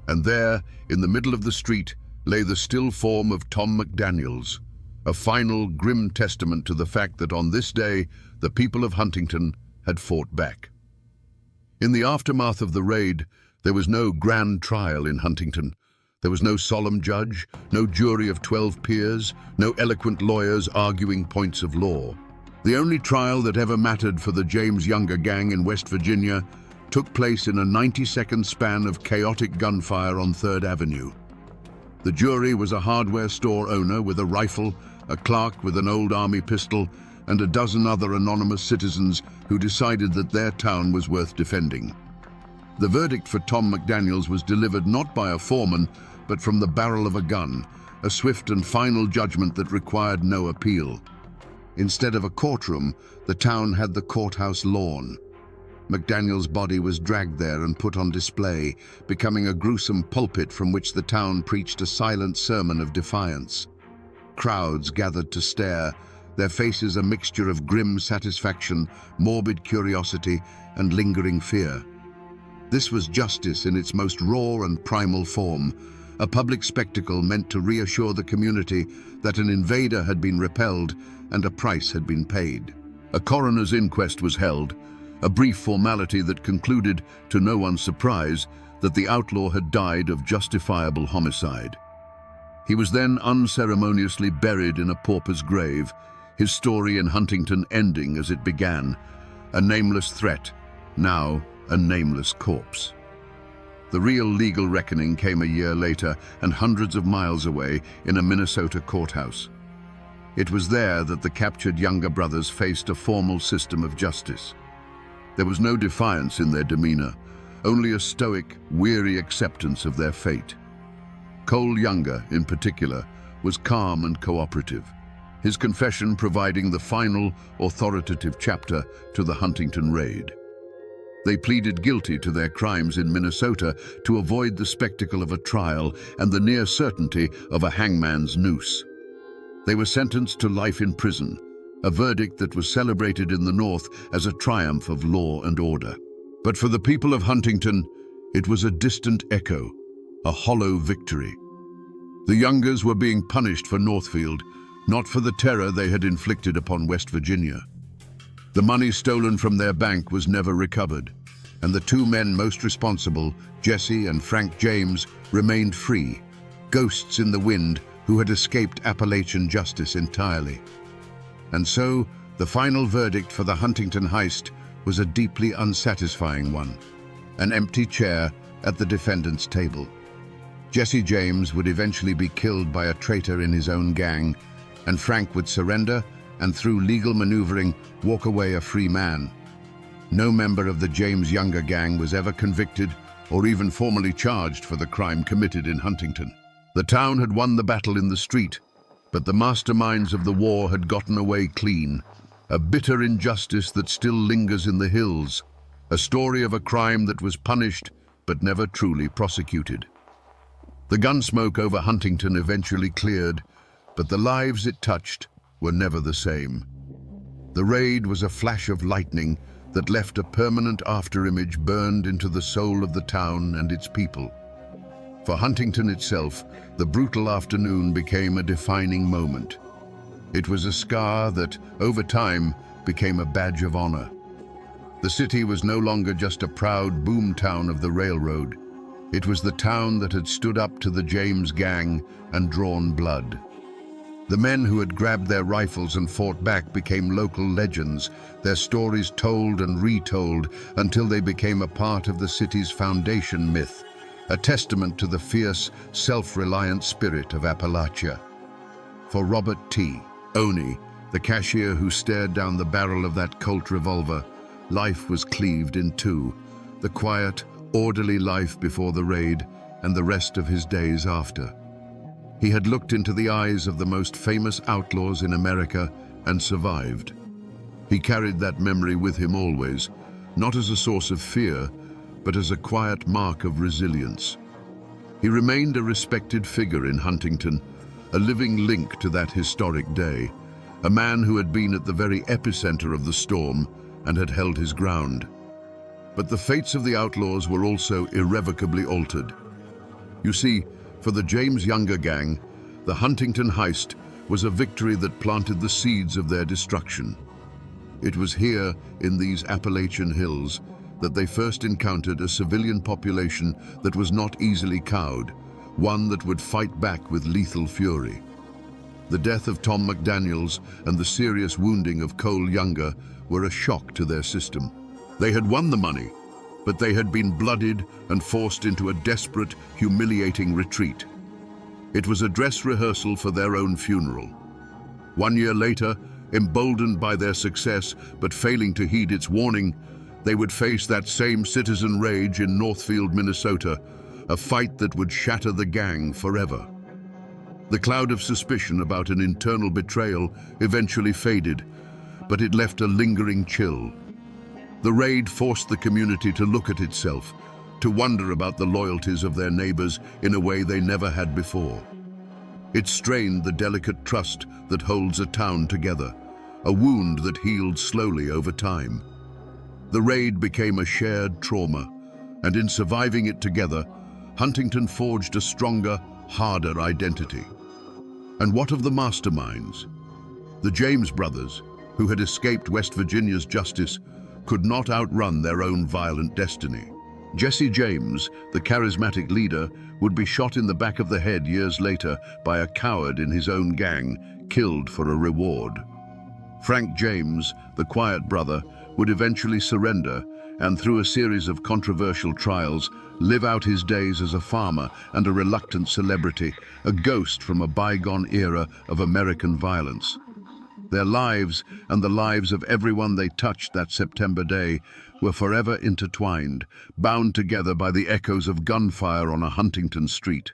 and there, in the middle of the street, lay the still form of Tom McDaniels, a final grim testament to the fact that on this day, the people of Huntington had fought back. In the aftermath of the raid, there was no grand trial in Huntington. There was no solemn judge, no jury of 12 peers, no eloquent lawyers arguing points of law. The only trial that ever mattered for the James Younger gang in West Virginia took place in a 90-second span of chaotic gunfire on 3rd Avenue. The jury was a hardware store owner with a rifle, a clerk with an old army pistol, and a dozen other anonymous citizens who decided that their town was worth defending. The verdict for Tom McDaniels was delivered not by a foreman, but from the barrel of a gun, a swift and final judgment that required no appeal. Instead of a courtroom, the town had the courthouse lawn. McDaniel's body was dragged there and put on display, becoming a gruesome pulpit from which the town preached a silent sermon of defiance. Crowds gathered to stare, their faces a mixture of grim satisfaction, morbid curiosity, and lingering fear. This was justice in its most raw and primal form, a public spectacle meant to reassure the community that an invader had been repelled and a price had been paid. A coroner's inquest was held, a brief formality that concluded, to no one's surprise, that the outlaw had died of justifiable homicide. He was then unceremoniously buried in a pauper's grave, his story in Huntington ending as it began, a nameless threat, now a nameless corpse. The real legal reckoning came a year later and hundreds of miles away in a Minnesota courthouse. It was there that the captured younger brothers faced a formal system of justice. There was no defiance in their demeanor, only a stoic, weary acceptance of their fate. Cole Younger, in particular, was calm and cooperative, his confession providing the final, authoritative chapter to the Huntington raid. They pleaded guilty to their crimes in Minnesota to avoid the spectacle of a trial and the near certainty of a hangman's noose. They were sentenced to life in prison, a verdict that was celebrated in the North as a triumph of law and order. But for the people of Huntington, it was a distant echo, a hollow victory. The Youngers were being punished for Northfield, not for the terror they had inflicted upon West Virginia. The money stolen from their bank was never recovered, and the two men most responsible, Jesse and Frank James, remained free, ghosts in the wind who had escaped Appalachian justice entirely. And so, the final verdict for the Huntington heist was a deeply unsatisfying one, an empty chair at the defendant's table. Jesse James would eventually be killed by a traitor in his own gang, and Frank would surrender and through legal maneuvering walk away a free man. No member of the James Younger gang was ever convicted or even formally charged for the crime committed in Huntington. The town had won the battle in the street, but the masterminds of the war had gotten away clean, a bitter injustice that still lingers in the hills, a story of a crime that was punished but never truly prosecuted. The gunsmoke over Huntington eventually cleared, but the lives it touched were never the same. The raid was a flash of lightning that left a permanent afterimage burned into the soul of the town and its people. For Huntington itself, the brutal afternoon became a defining moment. It was a scar that, over time, became a badge of honor. The city was no longer just a proud boom town of the railroad. It was the town that had stood up to the James gang and drawn blood. The men who had grabbed their rifles and fought back became local legends, their stories told and retold until they became a part of the city's foundation myth, a testament to the fierce, self-reliant spirit of Appalachia. For Robert T. Oney, the cashier who stared down the barrel of that Colt revolver, life was cleaved in two, the quiet, orderly life before the raid and the rest of his days after. He had looked into the eyes of the most famous outlaws in America and survived. He carried that memory with him always, not as a source of fear, but as a quiet mark of resilience. He remained a respected figure in Huntington, a living link to that historic day, a man who had been at the very epicenter of the storm and had held his ground. But the fates of the outlaws were also irrevocably altered. You see, for the James Younger gang, the Huntington heist was a victory that planted the seeds of their destruction. It was here, in these Appalachian hills, that they first encountered a civilian population that was not easily cowed, one that would fight back with lethal fury. The death of Tom McDaniels and the serious wounding of Cole Younger were a shock to their system. They had won the money, but they had been blooded and forced into a desperate, humiliating retreat. It was a dress rehearsal for their own funeral. 1 year later, emboldened by their success but failing to heed its warning, they would face that same citizen rage in Northfield, Minnesota, a fight that would shatter the gang forever. The cloud of suspicion about an internal betrayal eventually faded, but it left a lingering chill. The raid forced the community to look at itself, to wonder about the loyalties of their neighbors in a way they never had before. It strained the delicate trust that holds a town together, a wound that healed slowly over time. The raid became a shared trauma, and in surviving it together, Huntington forged a stronger, harder identity. And what of the masterminds? The James brothers, who had escaped West Virginia's justice, could not outrun their own violent destiny. Jesse James, the charismatic leader, would be shot in the back of the head years later by a coward in his own gang, killed for a reward. Frank James, the quiet brother, would eventually surrender and, through a series of controversial trials, live out his days as a farmer and a reluctant celebrity, a ghost from a bygone era of American violence. Their lives, and the lives of everyone they touched that September day, were forever intertwined, bound together by the echoes of gunfire on a Huntington street.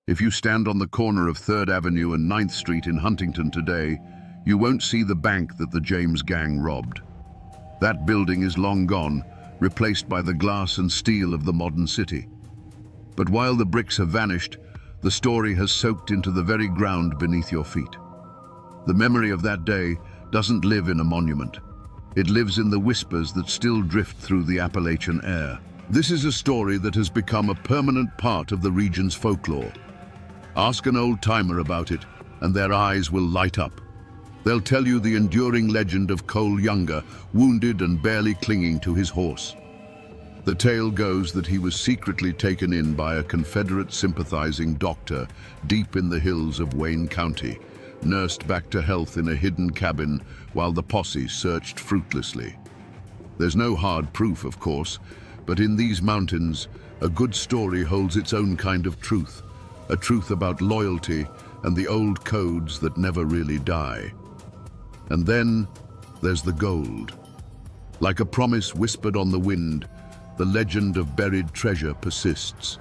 If you stand on the corner of 3rd Avenue and 9th Street in Huntington today, you won't see the bank that the James gang robbed. That building is long gone, replaced by the glass and steel of the modern city. But while the bricks have vanished, the story has soaked into the very ground beneath your feet. The memory of that day doesn't live in a monument. It lives in the whispers that still drift through the Appalachian air. This is a story that has become a permanent part of the region's folklore. Ask an old-timer about it, and their eyes will light up. They'll tell you the enduring legend of Cole Younger, wounded and barely clinging to his horse. The tale goes that he was secretly taken in by a Confederate sympathizing doctor deep in the hills of Wayne County, nursed back to health in a hidden cabin while the posse searched fruitlessly. There's no hard proof, of course, but in these mountains, a good story holds its own kind of truth, a truth about loyalty and the old codes that never really die. And then there's the gold. Like a promise whispered on the wind, the legend of buried treasure persists.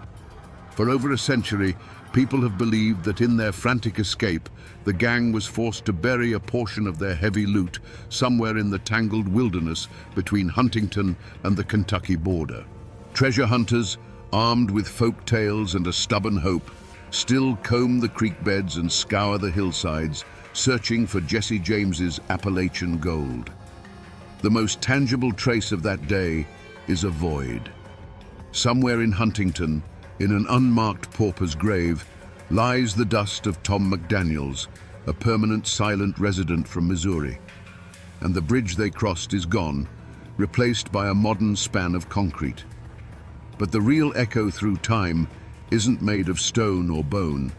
For over a century, people have believed that in their frantic escape, the gang was forced to bury a portion of their heavy loot somewhere in the tangled wilderness between Huntington and the Kentucky border. Treasure hunters, armed with folk tales and a stubborn hope, still comb the creek beds and scour the hillsides, searching for Jesse James's Appalachian gold. The most tangible trace of that day is a void. Somewhere in Huntington, in an unmarked pauper's grave, lies the dust of Tom McDaniels, a permanent silent resident from Missouri. And the bridge they crossed is gone, replaced by a modern span of concrete. But the real echo through time isn't made of stone or bone.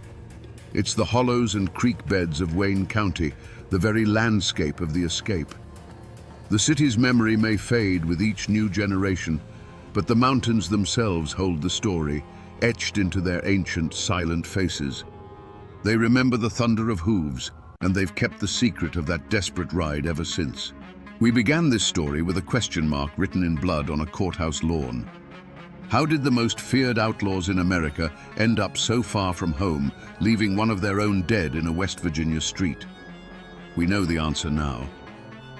It's the hollows and creek beds of Wayne County, the very landscape of the escape. The city's memory may fade with each new generation, but the mountains themselves hold the story, etched into their ancient, silent faces. They remember the thunder of hooves, and they've kept the secret of that desperate ride ever since. We began this story with a question mark written in blood on a courthouse lawn. How did the most feared outlaws in America end up so far from home, leaving one of their own dead in a West Virginia street? We know the answer now.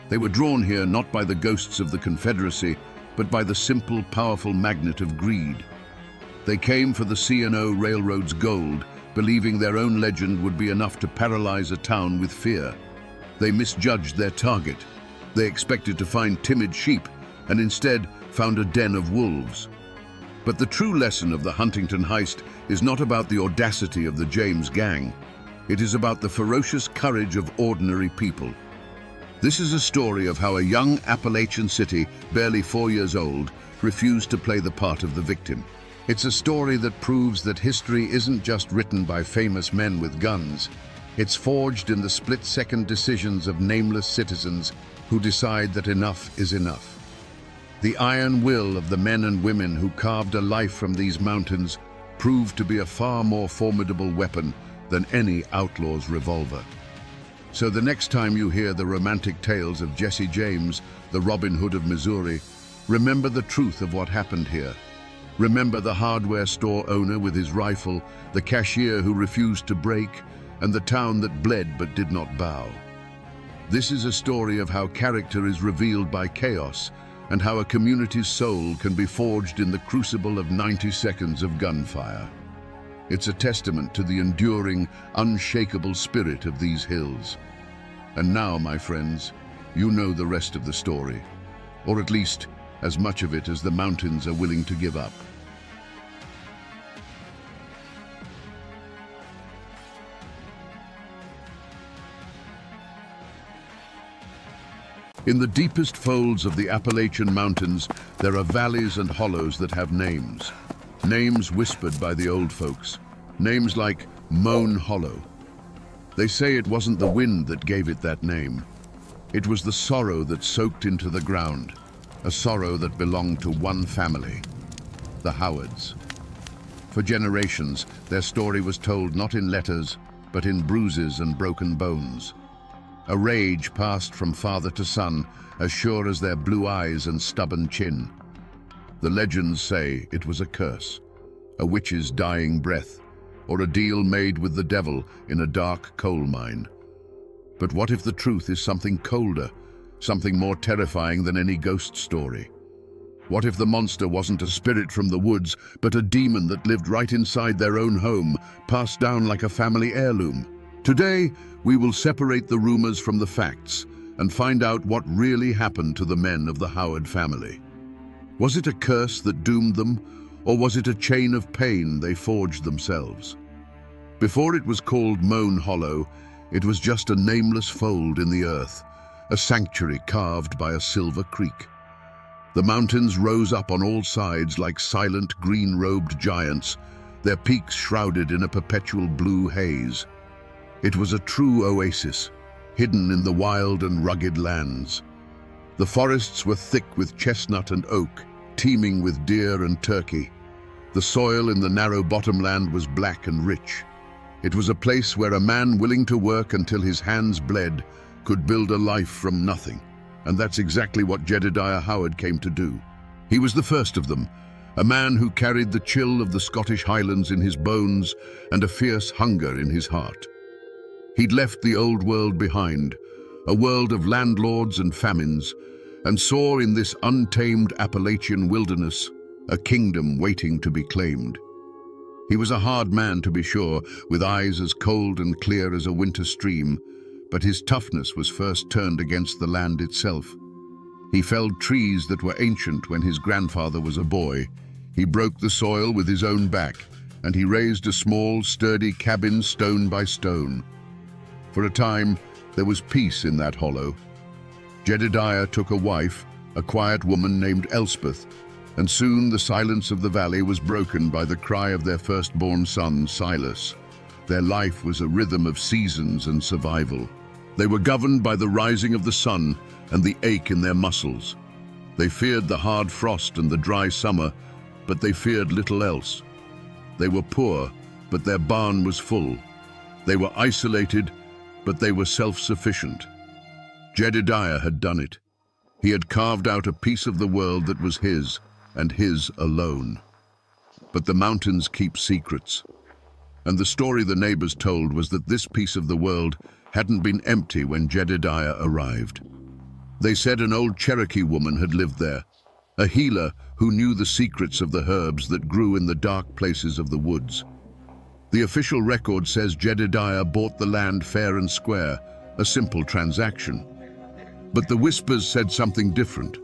They were drawn here not by the ghosts of the Confederacy, but by the simple, powerful magnet of greed. They came for the C&O Railroad's gold, believing their own legend would be enough to paralyze a town with fear. They misjudged their target. They expected to find timid sheep, and instead found a den of wolves. But the true lesson of the Huntington heist is not about the audacity of the James gang. It is about the ferocious courage of ordinary people. This is a story of how a young Appalachian city, barely 4 years old, refused to play the part of the victim. It's a story that proves that history isn't just written by famous men with guns. It's forged in the split-second decisions of nameless citizens who decide that enough is enough. The iron will of the men and women who carved a life from these mountains proved to be a far more formidable weapon than any outlaw's revolver. So the next time you hear the romantic tales of Jesse James, the Robin Hood of Missouri, remember the truth of what happened here. Remember the hardware store owner with his rifle, the cashier who refused to break, and the town that bled but did not bow. This is a story of how character is revealed by chaos, and how a community's soul can be forged in the crucible of 90 seconds of gunfire. It's a testament to the enduring, unshakable spirit of these hills. And now, my friends, you know the rest of the story, or at least as much of it as the mountains are willing to give up. In the deepest folds of the Appalachian Mountains, there are valleys and hollows that have names. Names whispered by the old folks. Names like Moan Hollow. They say it wasn't the wind that gave it that name. It was the sorrow that soaked into the ground, a sorrow that belonged to one family, the Howards. For generations, their story was told not in letters, but in bruises and broken bones. A rage passed from father to son, as sure as their blue eyes and stubborn chin. The legends say it was a curse, a witch's dying breath, or a deal made with the devil in a dark coal mine. But what if the truth is something colder, something more terrifying than any ghost story? What if the monster wasn't a spirit from the woods, but a demon that lived right inside their own home, passed down like a family heirloom? Today, we will separate the rumors from the facts and find out what really happened to the men of the Howard family. Was it a curse that doomed them, or was it a chain of pain they forged themselves? Before it was called Moan Hollow, it was just a nameless fold in the earth, a sanctuary carved by a silver creek. The mountains rose up on all sides like silent green-robed giants, their peaks shrouded in a perpetual blue haze. It was a true oasis, hidden in the wild and rugged lands. The forests were thick with chestnut and oak, teeming with deer and turkey. The soil in the narrow bottomland was black and rich. It was a place where a man willing to work until his hands bled could build a life from nothing. And that's exactly what Jedediah Howard came to do. He was the first of them, a man who carried the chill of the Scottish Highlands in his bones and a fierce hunger in his heart. He'd left the old world behind, a world of landlords and famines, and saw in this untamed Appalachian wilderness a kingdom waiting to be claimed. He was a hard man, to be sure, with eyes as cold and clear as a winter stream, but his toughness was first turned against the land itself. He felled trees that were ancient when his grandfather was a boy. He broke the soil with his own back, and he raised a small, sturdy cabin stone by stone. For a time, there was peace in that hollow. Jedediah took a wife, a quiet woman named Elspeth, and soon the silence of the valley was broken by the cry of their firstborn son, Silas. Their life was a rhythm of seasons and survival. They were governed by the rising of the sun and the ache in their muscles. They feared the hard frost and the dry summer, but they feared little else. They were poor, but their barn was full. They were isolated, but they were self-sufficient. Jedediah had done it. He had carved out a piece of the world that was his, and his alone. But the mountains keep secrets. And the story the neighbors told was that this piece of the world hadn't been empty when Jedediah arrived. They said an old Cherokee woman had lived there, a healer who knew the secrets of the herbs that grew in the dark places of the woods. The official record says Jedediah bought the land fair and square, a simple transaction. But the whispers said something different.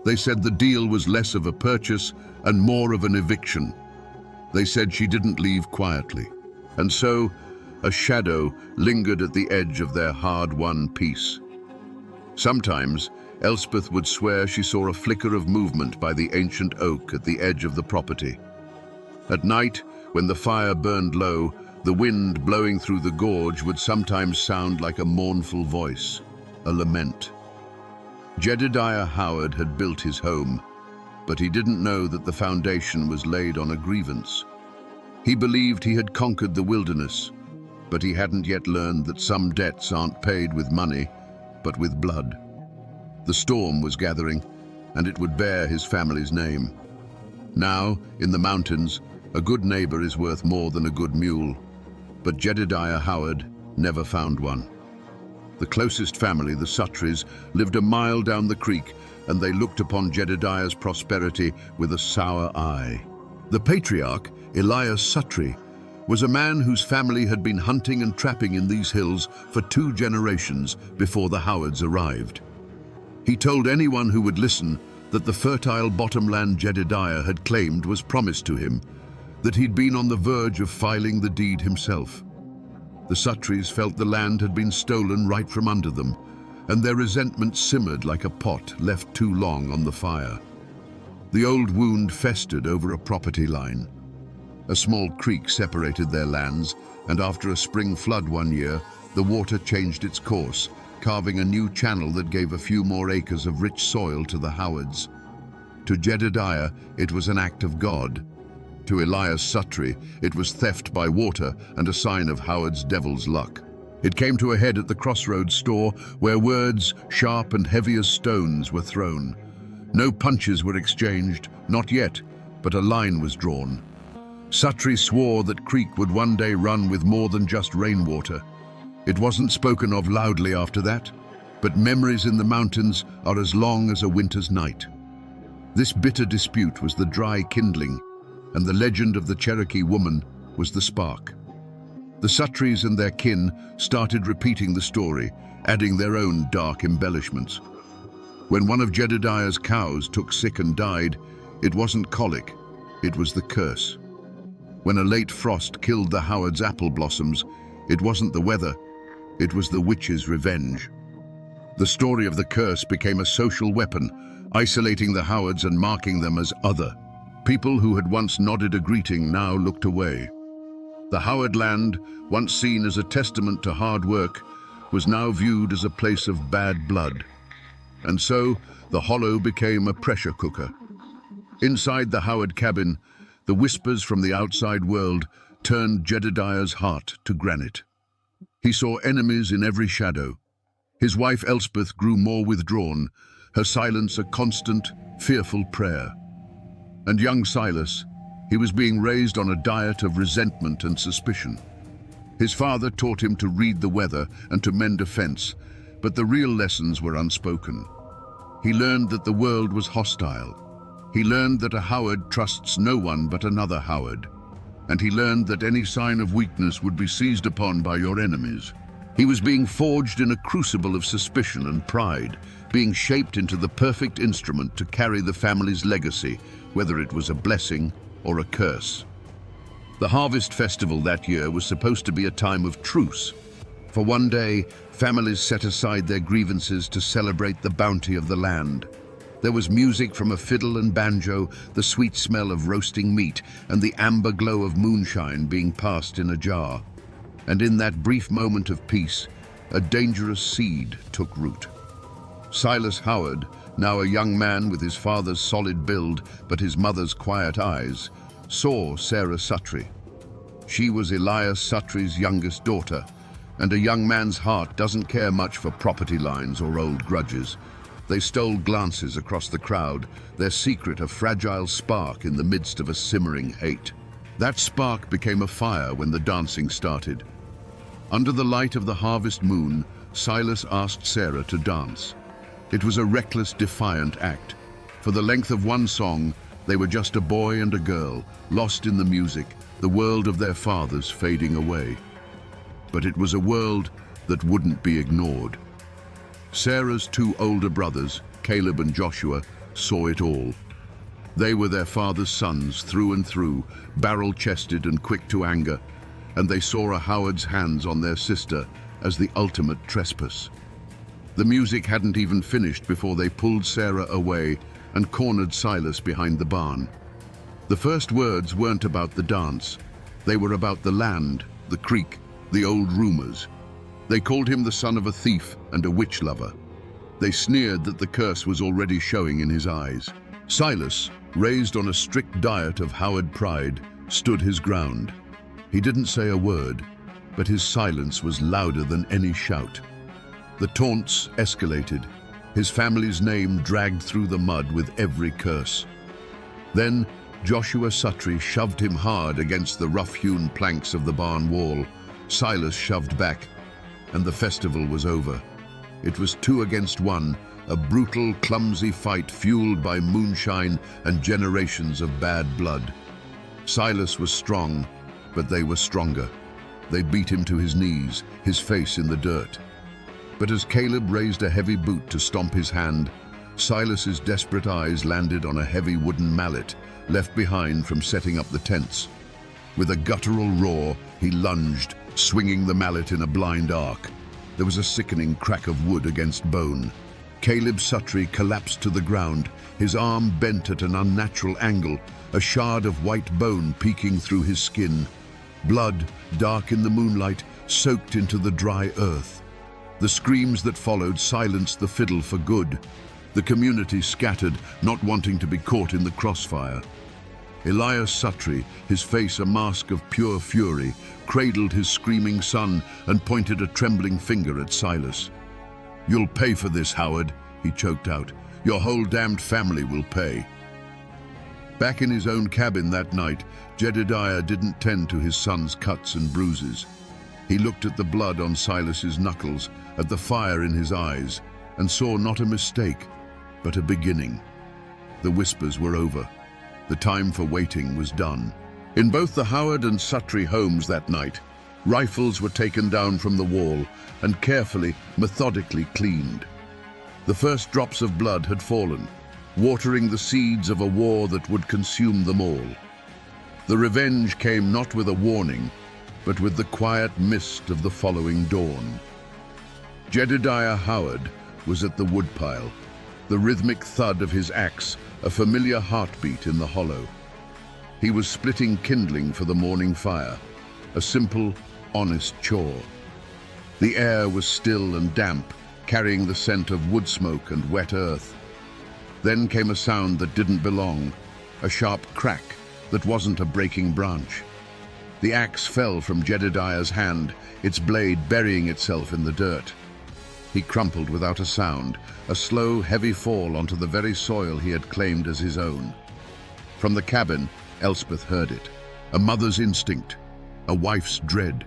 They said the deal was less of a purchase and more of an eviction. They said she didn't leave quietly. And so, a shadow lingered at the edge of their hard-won peace. Sometimes, Elspeth would swear she saw a flicker of movement by the ancient oak at the edge of the property. At night, when the fire burned low, the wind blowing through the gorge would sometimes sound like a mournful voice, a lament. Jedediah Howard had built his home, but he didn't know that the foundation was laid on a grievance. He believed he had conquered the wilderness, but he hadn't yet learned that some debts aren't paid with money, but with blood. The storm was gathering, and it would bear his family's name. Now, in the mountains, a good neighbor is worth more than a good mule, but Jedediah Howard never found one. The closest family, the Suttrys, lived a mile down the creek, and they looked upon Jedediah's prosperity with a sour eye. The patriarch, Elias Suttry, was a man whose family had been hunting and trapping in these hills for 2 generations before the Howards arrived. He told anyone who would listen that the fertile bottomland Jedediah had claimed was promised to him, that he'd been on the verge of filing the deed himself. The Suttrys felt the land had been stolen right from under them, and their resentment simmered like a pot left too long on the fire. The old wound festered over a property line. A small creek separated their lands, and after a spring flood one year, the water changed its course, carving a new channel that gave a few more acres of rich soil to the Howards. To Jedediah, it was an act of God. To Elias Suttree, it was theft by water and a sign of Howard's devil's luck. It came to a head at the crossroads store, where words, sharp and heavy as stones, were thrown. No punches were exchanged, not yet, but a line was drawn. Suttree swore that creek would one day run with more than just rainwater. It wasn't spoken of loudly after that, but memories in the mountains are as long as a winter's night. This bitter dispute was the dry kindling, and the legend of the Cherokee woman was the spark. The Suttrees and their kin started repeating the story, adding their own dark embellishments. When one of Jedediah's cows took sick and died, it wasn't colic, it was the curse. When a late frost killed the Howards' apple blossoms, it wasn't the weather, it was the witch's revenge. The story of the curse became a social weapon, isolating the Howards and marking them as other. People who had once nodded a greeting now looked away. The Howard land, once seen as a testament to hard work, was now viewed as a place of bad blood. And so, the hollow became a pressure cooker. Inside the Howard cabin, the whispers from the outside world turned Jedediah's heart to granite. He saw enemies in every shadow. His wife Elspeth grew more withdrawn, her silence a constant, fearful prayer. And young Silas, he was being raised on a diet of resentment and suspicion. His father taught him to read the weather and to mend a fence, but the real lessons were unspoken. He learned that the world was hostile. He learned that a Howard trusts no one but another Howard. And he learned that any sign of weakness would be seized upon by your enemies. He was being forged in a crucible of suspicion and pride, being shaped into the perfect instrument to carry the family's legacy, whether it was a blessing or a curse. The harvest festival that year was supposed to be a time of truce. For one day, families set aside their grievances to celebrate the bounty of the land. There was music from a fiddle and banjo, the sweet smell of roasting meat, and the amber glow of moonshine being passed in a jar. And in that brief moment of peace, a dangerous seed took root. Silas Howard, now a young man with his father's solid build but his mother's quiet eyes, saw Sarah Suttree. She was Elias Suttree's youngest daughter, and a young man's heart doesn't care much for property lines or old grudges. They stole glances across the crowd, their secret a fragile spark in the midst of a simmering hate. That spark became a fire when the dancing started. Under the light of the harvest moon, Silas asked Sarah to dance. It was a reckless, defiant act. For the length of one song, they were just a boy and a girl, lost in the music, the world of their fathers fading away. But it was a world that wouldn't be ignored. Sarah's two older brothers, Caleb and Joshua, saw it all. They were their father's sons through and through, barrel-chested and quick to anger, and they saw a Howard's hands on their sister as the ultimate trespass. The music hadn't even finished before they pulled Sarah away and cornered Silas behind the barn. The first words weren't about the dance. They were about the land, the creek, the old rumors. They called him the son of a thief and a witch lover. They sneered that the curse was already showing in his eyes. Silas, raised on a strict diet of Howard pride, stood his ground. He didn't say a word, but his silence was louder than any shout. The taunts escalated, his family's name dragged through the mud with every curse. Then Joshua Suttree shoved him hard against the rough-hewn planks of the barn wall. Silas shoved back, and the festival was over. It was 2 against 1, a brutal, clumsy fight fueled by moonshine and generations of bad blood. Silas was strong, but they were stronger. They beat him to his knees, his face in the dirt. But as Caleb raised a heavy boot to stomp his hand, Silas's desperate eyes landed on a heavy wooden mallet left behind from setting up the tents. With a guttural roar, he lunged, swinging the mallet in a blind arc. There was a sickening crack of wood against bone. Caleb Suttree collapsed to the ground, his arm bent at an unnatural angle, a shard of white bone peeking through his skin. Blood, dark in the moonlight, soaked into the dry earth. The screams that followed silenced the fiddle for good. The community scattered, not wanting to be caught in the crossfire. Elias Suttree, his face a mask of pure fury, cradled his screaming son and pointed a trembling finger at Silas. "You'll pay for this, Howard," he choked out. "Your whole damned family will pay." Back in his own cabin that night, Jedediah didn't tend to his son's cuts and bruises. He looked at the blood on Silas's knuckles, at the fire in his eyes, and saw not a mistake, but a beginning. The whispers were over. The time for waiting was done. In both the Howard and Suttree homes that night, rifles were taken down from the wall and carefully, methodically cleaned. The first drops of blood had fallen, watering the seeds of a war that would consume them all. The revenge came not with a warning, but with the quiet mist of the following dawn. Jedediah Howard was at the woodpile, the rhythmic thud of his axe, a familiar heartbeat in the hollow. He was splitting kindling for the morning fire, a simple, honest chore. The air was still and damp, carrying the scent of wood smoke and wet earth. Then came a sound that didn't belong, a sharp crack that wasn't a breaking branch. The axe fell from Jedediah's hand, its blade burying itself in the dirt. He crumpled without a sound, a slow, heavy fall onto the very soil he had claimed as his own. From the cabin, Elspeth heard it, a mother's instinct, a wife's dread.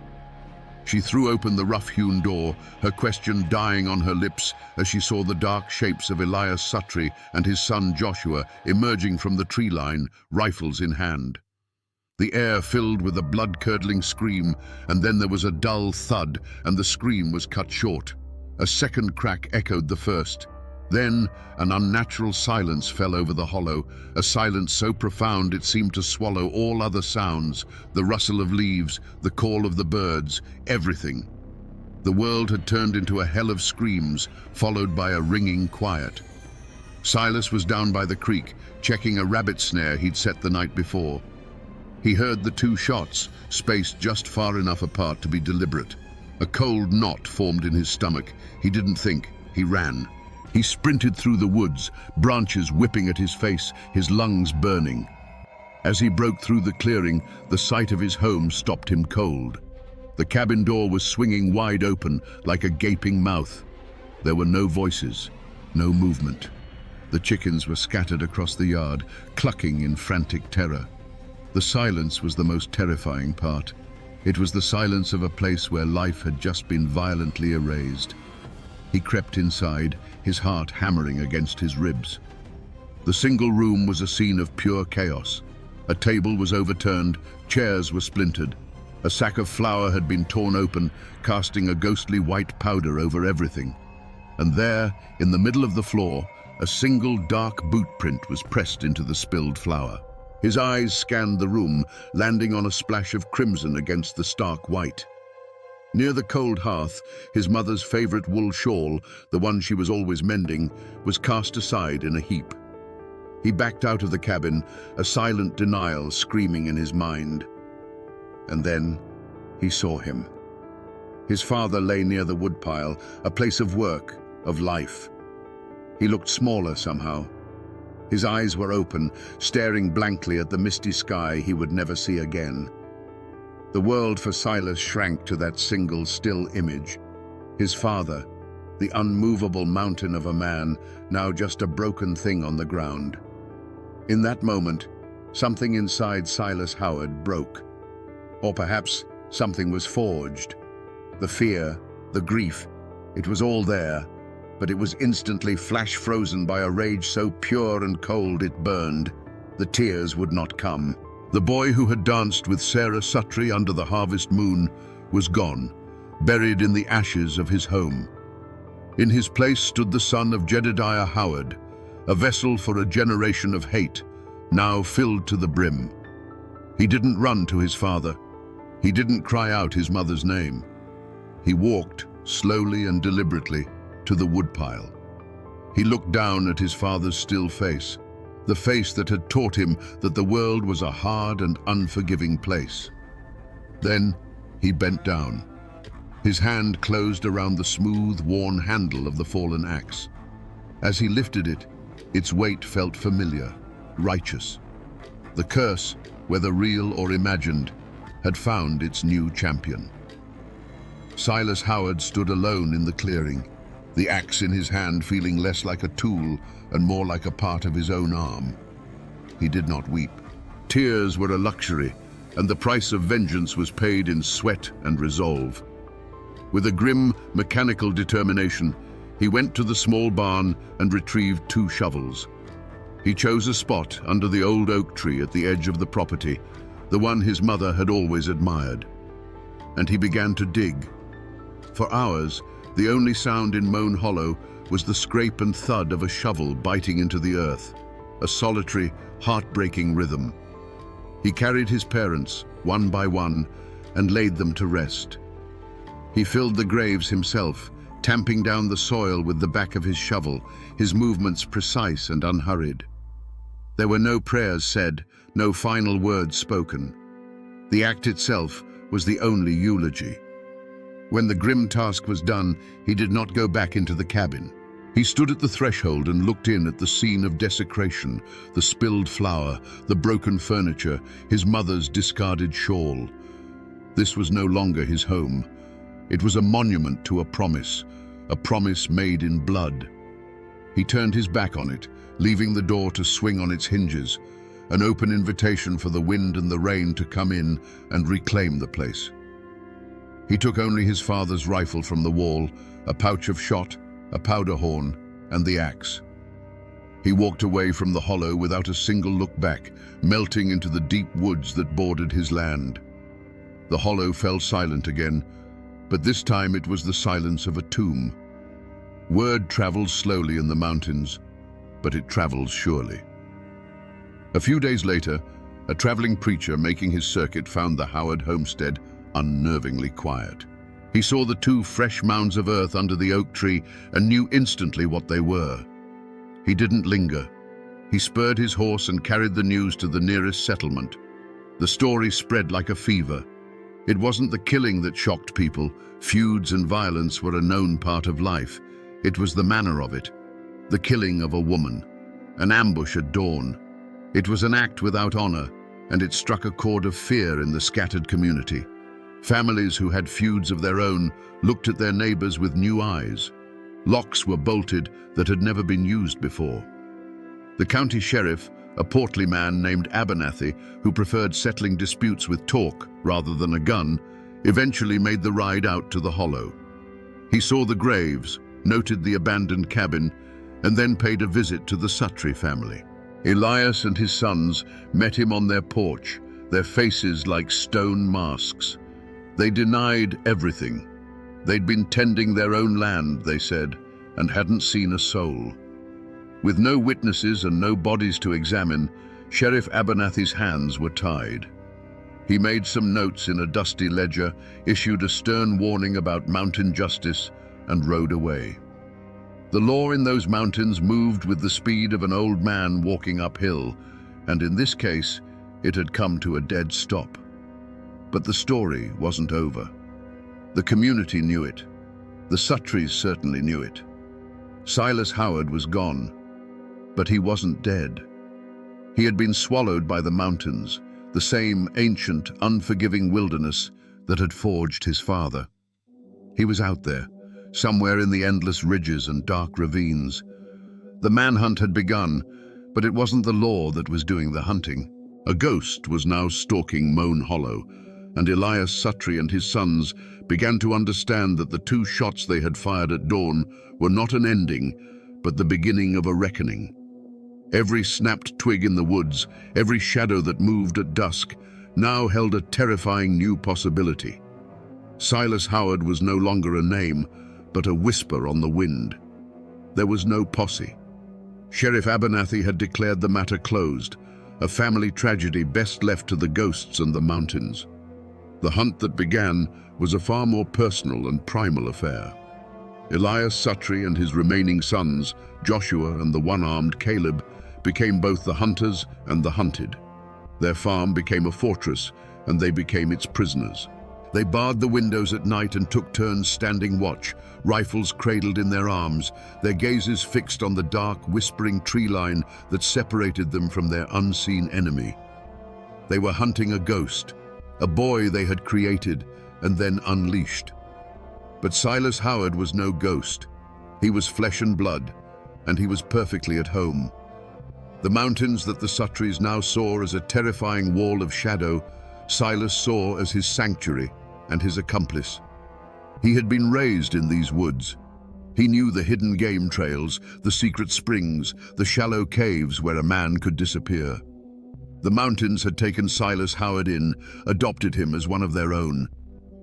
She threw open the rough-hewn door, her question dying on her lips as she saw the dark shapes of Elias Suttree and his son Joshua emerging from the tree line, rifles in hand. The air filled with a blood-curdling scream, and then there was a dull thud, and the scream was cut short. A second crack echoed the first. Then an unnatural silence fell over the hollow, a silence so profound it seemed to swallow all other sounds, the rustle of leaves, the call of the birds, everything. The world had turned into a hell of screams, followed by a ringing quiet. Silas was down by the creek, checking a rabbit snare he'd set the night before. He heard the two shots, spaced just far enough apart to be deliberate. A cold knot formed in his stomach. He didn't think, he ran. He sprinted through the woods, branches whipping at his face, his lungs burning. As he broke through the clearing, the sight of his home stopped him cold. The cabin door was swinging wide open, like a gaping mouth. There were no voices, no movement. The chickens were scattered across the yard, clucking in frantic terror. The silence was the most terrifying part. It was the silence of a place where life had just been violently erased. He crept inside, his heart hammering against his ribs. The single room was a scene of pure chaos. A table was overturned, chairs were splintered. A sack of flour had been torn open, casting a ghostly white powder over everything. And there, in the middle of the floor, a single dark boot print was pressed into the spilled flour. His eyes scanned the room, landing on a splash of crimson against the stark white. Near the cold hearth, his mother's favorite wool shawl, the one she was always mending, was cast aside in a heap. He backed out of the cabin, a silent denial screaming in his mind. And then he saw him. His father lay near the woodpile, a place of work, of life. He looked smaller somehow. His eyes were open, staring blankly at the misty sky he would never see again. The world for Silas shrank to that single still image. His father, the unmovable mountain of a man, now just a broken thing on the ground. In that moment, something inside Silas Howard broke. Or perhaps something was forged. The fear, the grief, it was all there, but it was instantly flash-frozen by a rage so pure and cold it burned. The tears would not come. The boy who had danced with Sarah Suttree under the harvest moon was gone, buried in the ashes of his home. In his place stood the son of Jedediah Howard, a vessel for a generation of hate, now filled to the brim. He didn't run to his father. He didn't cry out his mother's name. He walked slowly and deliberately, to the woodpile. He looked down at his father's still face, the face that had taught him that the world was a hard and unforgiving place. Then he bent down. His hand closed around the smooth, worn handle of the fallen axe. As he lifted it, its weight felt familiar, righteous. The curse, whether real or imagined, had found its new champion. Silas Howard stood alone in the clearing, the axe in his hand feeling less like a tool and more like a part of his own arm. He did not weep. Tears were a luxury, and the price of vengeance was paid in sweat and resolve. With a grim, mechanical determination, he went to the small barn and retrieved 2 shovels. He chose a spot under the old oak tree at the edge of the property, the one his mother had always admired. And he began to dig. For hours, the only sound in Moan Hollow was the scrape and thud of a shovel biting into the earth, a solitary, heartbreaking rhythm. He carried his parents, one by one, and laid them to rest. He filled the graves himself, tamping down the soil with the back of his shovel, his movements precise and unhurried. There were no prayers said, no final words spoken. The act itself was the only eulogy. When the grim task was done, he did not go back into the cabin. He stood at the threshold and looked in at the scene of desecration, the spilled flour, the broken furniture, his mother's discarded shawl. This was no longer his home. It was a monument to a promise made in blood. He turned his back on it, leaving the door to swing on its hinges, an open invitation for the wind and the rain to come in and reclaim the place. He took only his father's rifle from the wall, a pouch of shot, a powder horn, and the axe. He walked away from the hollow without a single look back, melting into the deep woods that bordered his land. The hollow fell silent again, but this time it was the silence of a tomb. Word travels slowly in the mountains, but it travels surely. A few days later, a traveling preacher making his circuit found the Howard homestead unnervingly quiet. He saw the 2 fresh mounds of earth under the oak tree and knew instantly what they were. He didn't linger. He spurred his horse and carried the news to the nearest settlement. The story spread like a fever. It wasn't the killing that shocked people. Feuds and violence were a known part of life. It was the manner of it. The killing of a woman. An ambush at dawn. It was an act without honor, and it struck a chord of fear in the scattered community. Families who had feuds of their own looked at their neighbors with new eyes. Locks were bolted that had never been used before. The county sheriff, a portly man named Abernathy, who preferred settling disputes with talk rather than a gun, eventually made the ride out to the hollow. He saw the graves, noted the abandoned cabin, and then paid a visit to the Suttree family. Elias and his sons met him on their porch, their faces like stone masks. They denied everything. They'd been tending their own land, they said, and hadn't seen a soul. With no witnesses and no bodies to examine, Sheriff Abernathy's hands were tied. He made some notes in a dusty ledger, issued a stern warning about mountain justice, and rode away. The law in those mountains moved with the speed of an old man walking uphill, and in this case, it had come to a dead stop. But the story wasn't over. The community knew it. The Suttrees certainly knew it. Silas Howard was gone, but he wasn't dead. He had been swallowed by the mountains, the same ancient, unforgiving wilderness that had forged his father. He was out there, somewhere in the endless ridges and dark ravines. The manhunt had begun, but it wasn't the law that was doing the hunting. A ghost was now stalking Moan Hollow, and Elias Suttree and his sons began to understand that the 2 shots they had fired at dawn were not an ending, but the beginning of a reckoning. Every snapped twig in the woods, every shadow that moved at dusk, now held a terrifying new possibility. Silas Howard was no longer a name, but a whisper on the wind. There was no posse. Sheriff Abernathy had declared the matter closed, a family tragedy best left to the ghosts and the mountains. The hunt that began was a far more personal and primal affair. Elias Suttree and his remaining sons, Joshua and the one-armed Caleb, became both the hunters and the hunted. Their farm became a fortress, and they became its prisoners. They barred the windows at night and took turns standing watch, rifles cradled in their arms, their gazes fixed on the dark, whispering tree line that separated them from their unseen enemy. They were hunting a ghost, a boy they had created and then unleashed. But Silas Howard was no ghost. He was flesh and blood, and he was perfectly at home. The mountains that the Suttrees now saw as a terrifying wall of shadow, Silas saw as his sanctuary and his accomplice. He had been raised in these woods. He knew the hidden game trails, the secret springs, the shallow caves where a man could disappear. The mountains had taken Silas Howard in, adopted him as one of their own.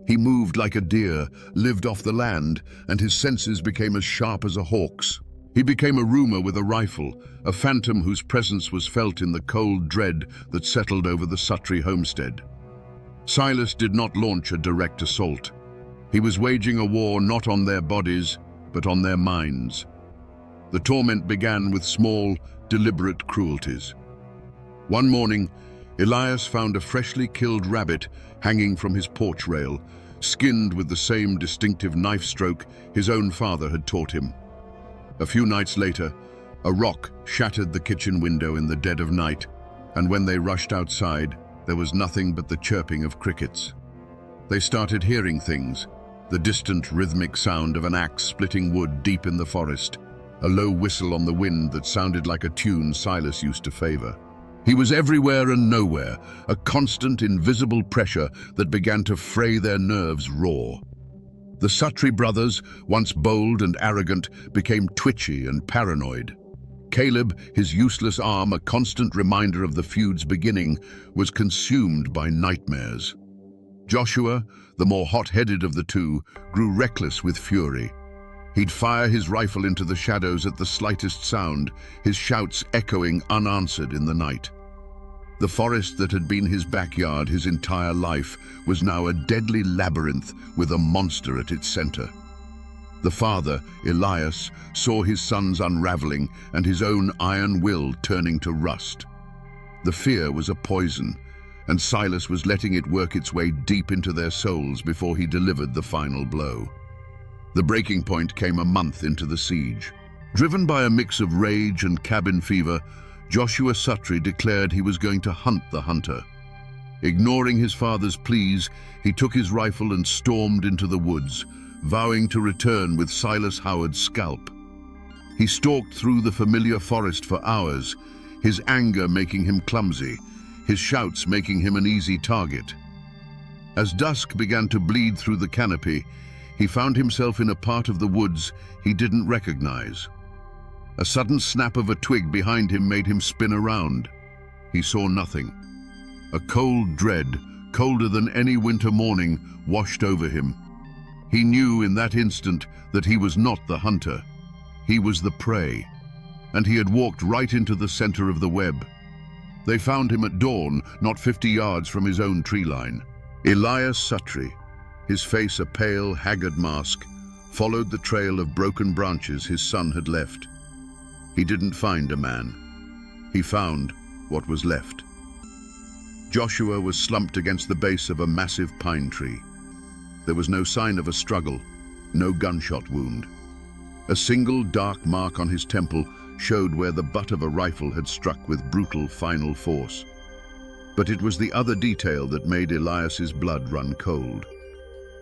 He moved like a deer, lived off the land, and his senses became as sharp as a hawk's. He became a roomer with a rifle, a phantom whose presence was felt in the cold dread that settled over the Suttree homestead. Silas did not launch a direct assault. He was waging a war not on their bodies, but on their minds. The torment began with small, deliberate cruelties. One morning, Elias found a freshly killed rabbit hanging from his porch rail, skinned with the same distinctive knife stroke his own father had taught him. A few nights later, a rock shattered the kitchen window in the dead of night, and when they rushed outside, there was nothing but the chirping of crickets. They started hearing things, the distant rhythmic sound of an axe splitting wood deep in the forest, a low whistle on the wind that sounded like a tune Silas used to favor. He was everywhere and nowhere, a constant, invisible pressure that began to fray their nerves raw. The Suttree brothers, once bold and arrogant, became twitchy and paranoid. Caleb, his useless arm a constant reminder of the feud's beginning, was consumed by nightmares. Joshua, the more hot-headed of the two, grew reckless with fury. He'd fire his rifle into the shadows at the slightest sound, his shouts echoing unanswered in the night. The forest that had been his backyard his entire life was now a deadly labyrinth with a monster at its center. The father, Elias, saw his sons unraveling and his own iron will turning to rust. The fear was a poison, and Silas was letting it work its way deep into their souls before he delivered the final blow. The breaking point came a month into the siege. Driven by a mix of rage and cabin fever, Joshua Suttree declared he was going to hunt the hunter. Ignoring his father's pleas, he took his rifle and stormed into the woods, vowing to return with Silas Howard's scalp. He stalked through the familiar forest for hours, his anger making him clumsy, his shouts making him an easy target. As dusk began to bleed through the canopy, he found himself in a part of the woods he didn't recognize. A sudden snap of a twig behind him made him spin around. He saw nothing. A cold dread, colder than any winter morning, washed over him. He knew in that instant that he was not the hunter. He was the prey, and he had walked right into the center of the web. They found him at dawn, not 50 yards from his own tree line. Elias Suttree, his face a pale, haggard mask, followed the trail of broken branches his son had left. He didn't find a man. He found what was left. Joshua was slumped against the base of a massive pine tree. There was no sign of a struggle, no gunshot wound. A single dark mark on his temple showed where the butt of a rifle had struck with brutal final force. But it was the other detail that made Elias's blood run cold.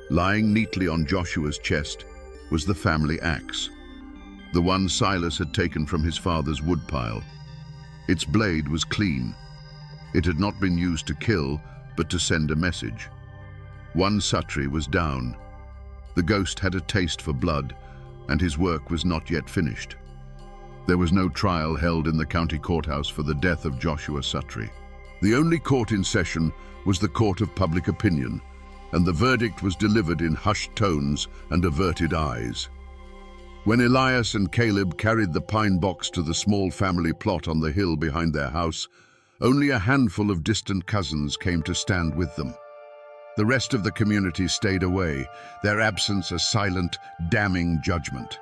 Lying neatly on Joshua's chest was the family axe, the one Silas had taken from his father's woodpile. Its blade was clean. It had not been used to kill, but to send a message. One Suttree was down. The ghost had a taste for blood, and his work was not yet finished. There was no trial held in the county courthouse for the death of Joshua Suttree. The only court in session was the court of public opinion, and the verdict was delivered in hushed tones and averted eyes. When Elias and Caleb carried the pine box to the small family plot on the hill behind their house, only a handful of distant cousins came to stand with them. The rest of the community stayed away, their absence a silent, damning judgment.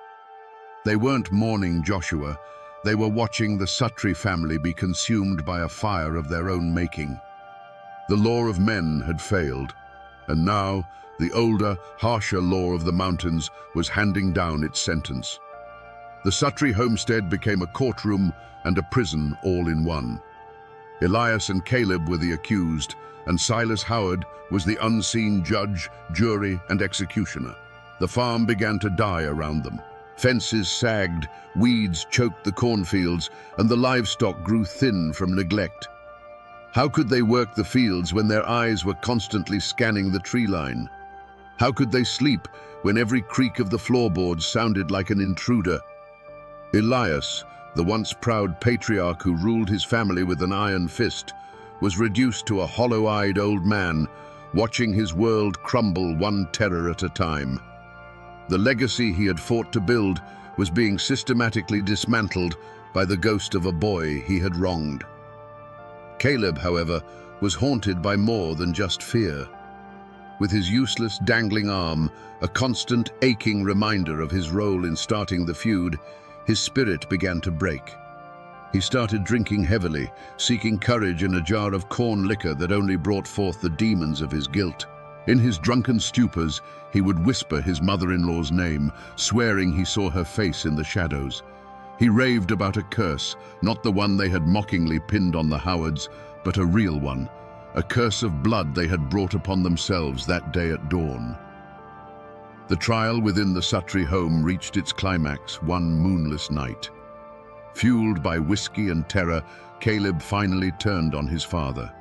They weren't mourning Joshua, they were watching the Sutri family be consumed by a fire of their own making. The law of men had failed, and now the older, harsher law of the mountains was handing down its sentence. The Sutri homestead became a courtroom and a prison all in one. Elias and Caleb were the accused, and Silas Howard was the unseen judge, jury, and executioner. The farm began to die around them. Fences sagged, weeds choked the cornfields, and the livestock grew thin from neglect. How could they work the fields when their eyes were constantly scanning the tree line? How could they sleep when every creak of the floorboards sounded like an intruder? Elias, the once proud patriarch who ruled his family with an iron fist, was reduced to a hollow-eyed old man, watching his world crumble one terror at a time. The legacy he had fought to build was being systematically dismantled by the ghost of a boy he had wronged. Caleb, however, was haunted by more than just fear. With his useless dangling arm, a constant aching reminder of his role in starting the feud, his spirit began to break. He started drinking heavily, seeking courage in a jar of corn liquor that only brought forth the demons of his guilt. In his drunken stupors, he would whisper his mother-in-law's name, swearing he saw her face in the shadows. He raved about a curse, not the one they had mockingly pinned on the Howards, but a real one, a curse of blood they had brought upon themselves that day at dawn. The trial within the Sutri home reached its climax one moonless night. Fueled by whiskey and terror, Caleb finally turned on his father.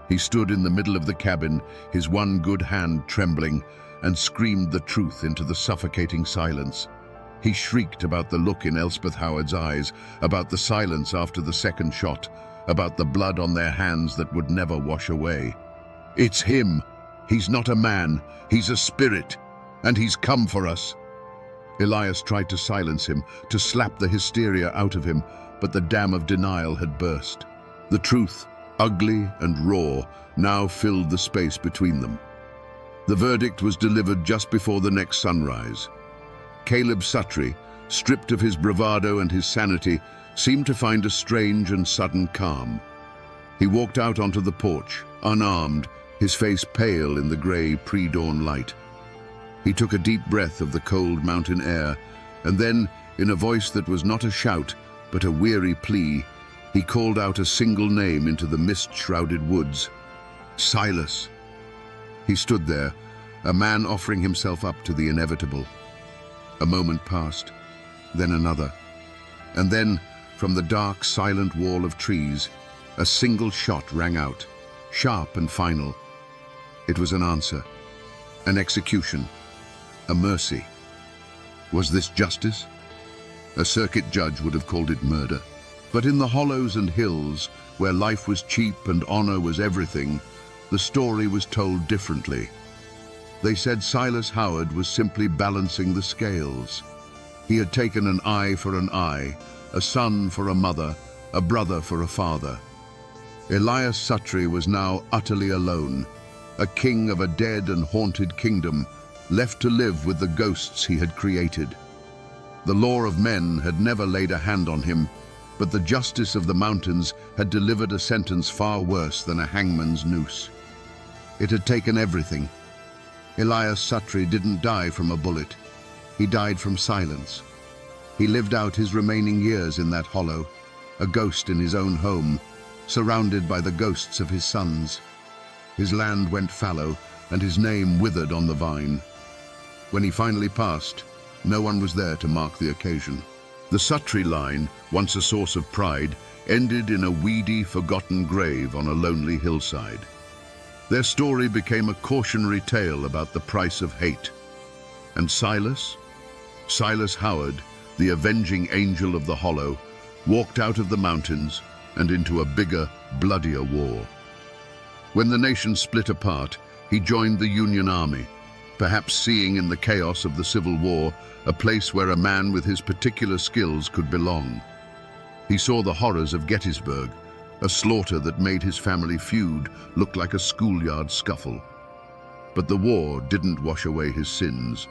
He stood in the middle of the cabin, his one good hand trembling, and screamed the truth into the suffocating silence. He shrieked about the look in Elspeth Howard's eyes, about the silence after the second shot, about the blood on their hands that would never wash away. "It's him. He's not a man. He's a spirit. And he's come for us." Elias tried to silence him, to slap the hysteria out of him, but the dam of denial had burst. The truth, ugly and raw, now filled the space between them. The verdict was delivered just before the next sunrise. Caleb Sutri, stripped of his bravado and his sanity, seemed to find a strange and sudden calm. He walked out onto the porch, unarmed, his face pale in the grey pre-dawn light. He took a deep breath of the cold mountain air, and then, in a voice that was not a shout, but a weary plea, he called out a single name into the mist-shrouded woods. Silas. He stood there, a man offering himself up to the inevitable. A moment passed, then another. And then, from the dark, silent wall of trees, a single shot rang out, sharp and final. It was an answer, an execution, a mercy. Was this justice? A circuit judge would have called it murder. But in the hollows and hills, where life was cheap and honor was everything, the story was told differently. They said Silas Howard was simply balancing the scales. He had taken an eye for an eye, a son for a mother, a brother for a father. Elias Sutri was now utterly alone, a king of a dead and haunted kingdom, left to live with the ghosts he had created. The law of men had never laid a hand on him, but the justice of the mountains had delivered a sentence far worse than a hangman's noose. It had taken everything. Elias Sutri didn't die from a bullet. He died from silence. He lived out his remaining years in that hollow, a ghost in his own home, surrounded by the ghosts of his sons. His land went fallow, and his name withered on the vine. When he finally passed, no one was there to mark the occasion. The Sutri line, once a source of pride, ended in a weedy, forgotten grave on a lonely hillside. Their story became a cautionary tale about the price of hate. And Silas Howard, the avenging angel of the hollow, walked out of the mountains and into a bigger, bloodier war. When the nation split apart, he joined the Union Army, perhaps seeing in the chaos of the Civil War a place where a man with his particular skills could belong. He saw the horrors of Gettysburg, a slaughter that made his family feud look like a schoolyard scuffle. But the war didn't wash away his sins.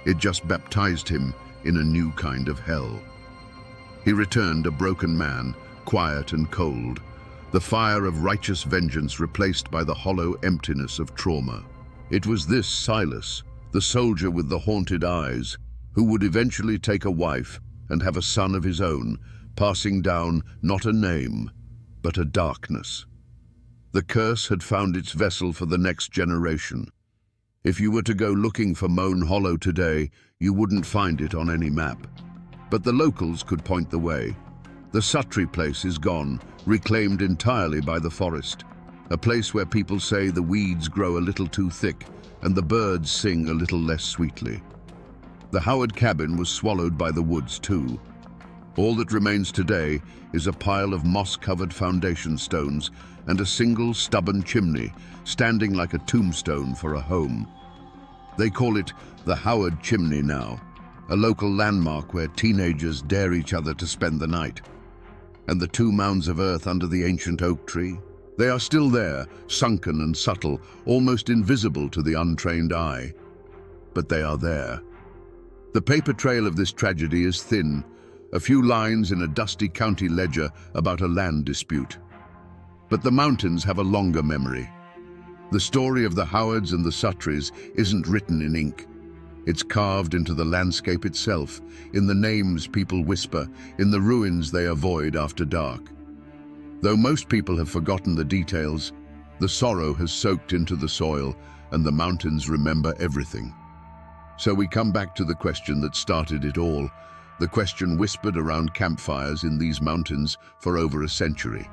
It just baptized him in a new kind of hell. He returned a broken man, quiet and cold, the fire of righteous vengeance replaced by the hollow emptiness of trauma. It was this Silas, the soldier with the haunted eyes, who would eventually take a wife and have a son of his own, passing down not a name, but a darkness. The curse had found its vessel for the next generation. If you were to go looking for Moan Hollow today, you wouldn't find it on any map. But the locals could point the way. The Suttree place is gone, reclaimed entirely by the forest, a place where people say the weeds grow a little too thick and the birds sing a little less sweetly. The Howard cabin was swallowed by the woods too. All that remains today is a pile of moss-covered foundation stones and a single stubborn chimney standing like a tombstone for a home. They call it the Howard Chimney now, a local landmark where teenagers dare each other to spend the night. And the 2 mounds of earth under the ancient oak tree? They are still there, sunken and subtle, almost invisible to the untrained eye. But they are there. The paper trail of this tragedy is thin, a few lines in a dusty county ledger about a land dispute. But the mountains have a longer memory. The story of the Howards and the Suttrees isn't written in ink. It's carved into the landscape itself, in the names people whisper, in the ruins they avoid after dark. Though most people have forgotten the details, the sorrow has soaked into the soil and the mountains remember everything. So we come back to the question that started it all, the question whispered around campfires in these mountains for over a century.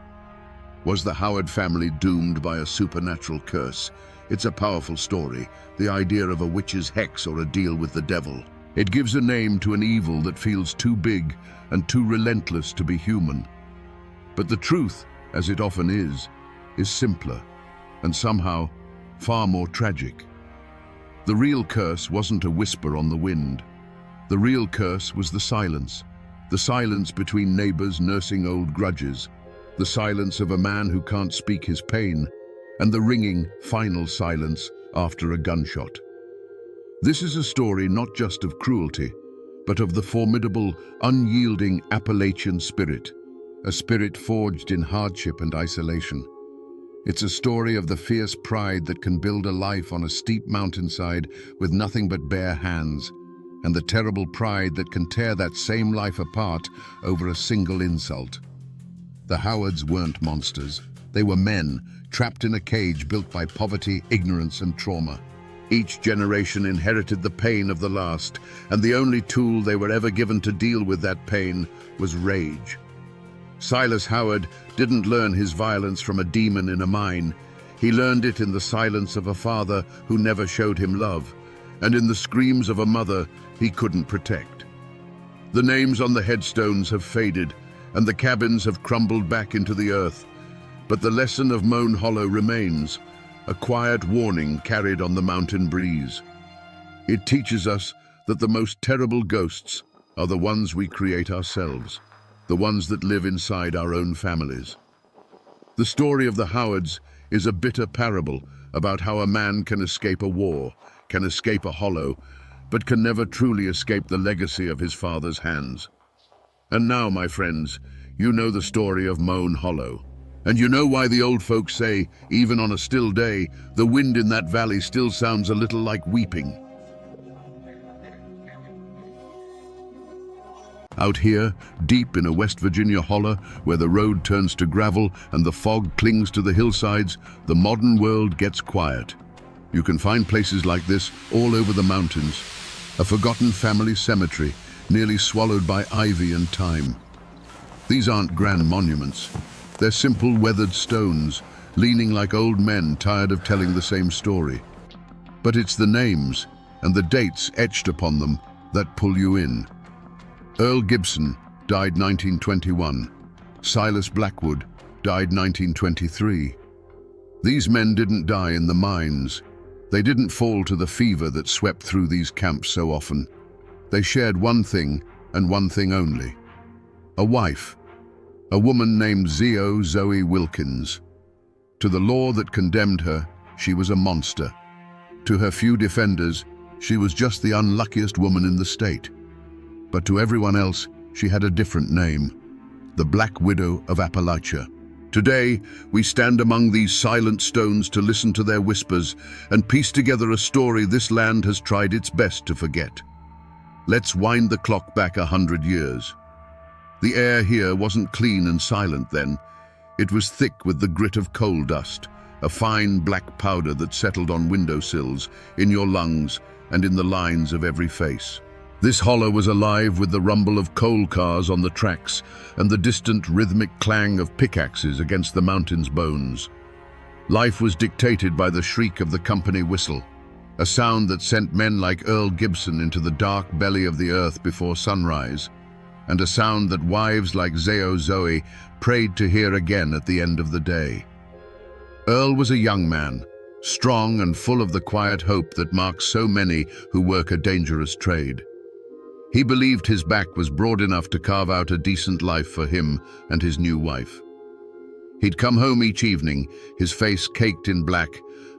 Was the Howard family doomed by a supernatural curse? It's a powerful story, the idea of a witch's hex or a deal with the devil. It gives a name to an evil that feels too big and too relentless to be human. But the truth, as it often is simpler and somehow far more tragic. The real curse wasn't a whisper on the wind. The real curse was the silence between neighbors nursing old grudges, the silence of a man who can't speak his pain, and the ringing, final silence after a gunshot. This is a story not just of cruelty, but of the formidable, unyielding Appalachian spirit, a spirit forged in hardship and isolation. It's a story of the fierce pride that can build a life on a steep mountainside with nothing but bare hands, and the terrible pride that can tear that same life apart over a single insult. The Howards weren't monsters. They were men, trapped in a cage built by poverty, ignorance, and trauma. Each generation inherited the pain of the last, and the only tool they were ever given to deal with that pain was rage. Silas Howard didn't learn his violence from a demon in a mine. He learned it in the silence of a father who never showed him love, and in the screams of a mother he couldn't protect. The names on the headstones have faded, and the cabins have crumbled back into the earth, but the lesson of Moan Hollow remains, a quiet warning carried on the mountain breeze. It teaches us that the most terrible ghosts are the ones we create ourselves, the ones that live inside our own families. The story of the Howards is a bitter parable about how a man can escape a war, can escape a hollow, but can never truly escape the legacy of his father's hands. And now, my friends, you know the story of Moan Hollow. And you know why the old folks say, even on a still day, the wind in that valley still sounds a little like weeping. Out here, deep in a West Virginia holler, where the road turns to gravel and the fog clings to the hillsides, the modern world gets quiet. You can find places like this all over the mountains. A forgotten family cemetery, nearly swallowed by ivy and time. These aren't grand monuments. They're simple weathered stones, leaning like old men tired of telling the same story. But it's the names and the dates etched upon them that pull you in. Earl Gibson died 1921. Silas Blackwood died 1923. These men didn't die in the mines. They didn't fall to the fever that swept through these camps so often. They shared one thing, and one thing only. A wife. A woman named Zoe Wilkins. To the law that condemned her, she was a monster. To her few defenders, she was just the unluckiest woman in the state. But to everyone else, she had a different name, the Black Widow of Appalachia. Today, we stand among these silent stones to listen to their whispers and piece together a story this land has tried its best to forget. Let's wind the clock back 100 years. The air here wasn't clean and silent then. It was thick with the grit of coal dust, a fine black powder that settled on windowsills, in your lungs, and in the lines of every face. This hollow was alive with the rumble of coal cars on the tracks and the distant rhythmic clang of pickaxes against the mountain's bones. Life was dictated by the shriek of the company whistle, a sound that sent men like Earl Gibson into the dark belly of the earth before sunrise, and a sound that wives like Zeo Zoe prayed to hear again at the end of the day. Earl was a young man, strong and full of the quiet hope that marks so many who work a dangerous trade. He believed his back was broad enough to carve out a decent life for him and his new wife. He'd come home each evening, his face caked in black,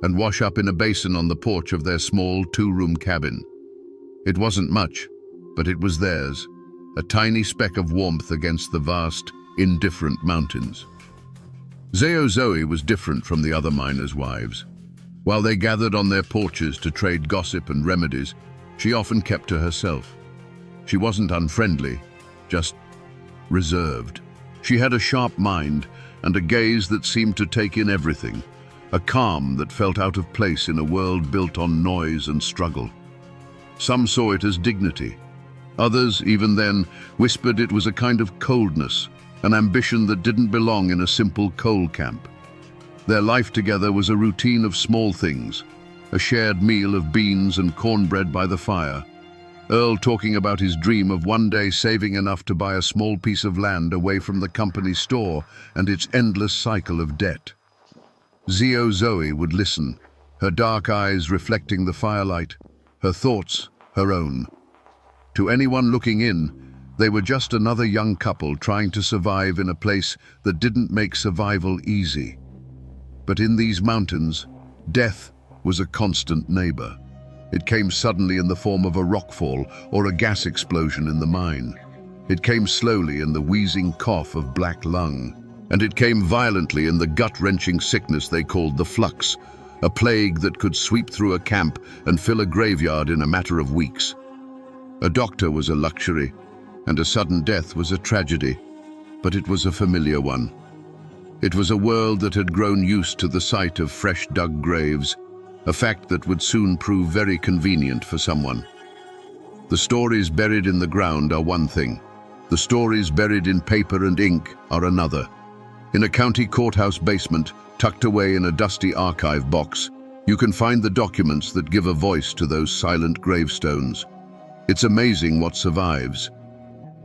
and wash up in a basin on the porch of their small two-room cabin. It wasn't much, but it was theirs, a tiny speck of warmth against the vast, indifferent mountains. Zeo Zoe was different from the other miners' wives. While they gathered on their porches to trade gossip and remedies, she often kept to herself. She wasn't unfriendly, just reserved. She had a sharp mind and a gaze that seemed to take in everything, a calm that felt out of place in a world built on noise and struggle. Some saw it as dignity. Others, even then, whispered it was a kind of coldness, an ambition that didn't belong in a simple coal camp. Their life together was a routine of small things, a shared meal of beans and cornbread by the fire, Earl talking about his dream of one day saving enough to buy a small piece of land away from the company store and its endless cycle of debt. Zeo Zoe would listen, her dark eyes reflecting the firelight, her thoughts her own. To anyone looking in, they were just another young couple trying to survive in a place that didn't make survival easy. But in these mountains, death was a constant neighbor. It came suddenly in the form of a rockfall or a gas explosion in the mine. It came slowly in the wheezing cough of black lung. And it came violently in the gut-wrenching sickness they called the flux, a plague that could sweep through a camp and fill a graveyard in a matter of weeks. A doctor was a luxury, and a sudden death was a tragedy, but it was a familiar one. It was a world that had grown used to the sight of fresh-dug graves, a fact that would soon prove very convenient for someone. The stories buried in the ground are one thing. The stories buried in paper and ink are another. In a county courthouse basement, tucked away in a dusty archive box, you can find the documents that give a voice to those silent gravestones. It's amazing what survives.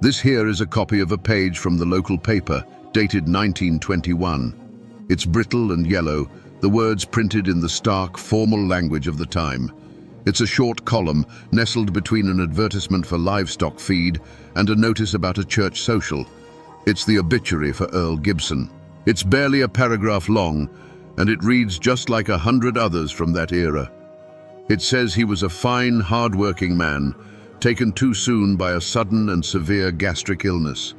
This here is a copy of a page from the local paper, dated 1921. It's brittle and yellow, the words printed in the stark, formal language of the time. It's a short column nestled between an advertisement for livestock feed and a notice about a church social. It's the obituary for Earl Gibson. It's barely a paragraph long, and it reads just like 100 others from that era. It says he was a fine, hard-working man, taken too soon by a sudden and severe gastric illness.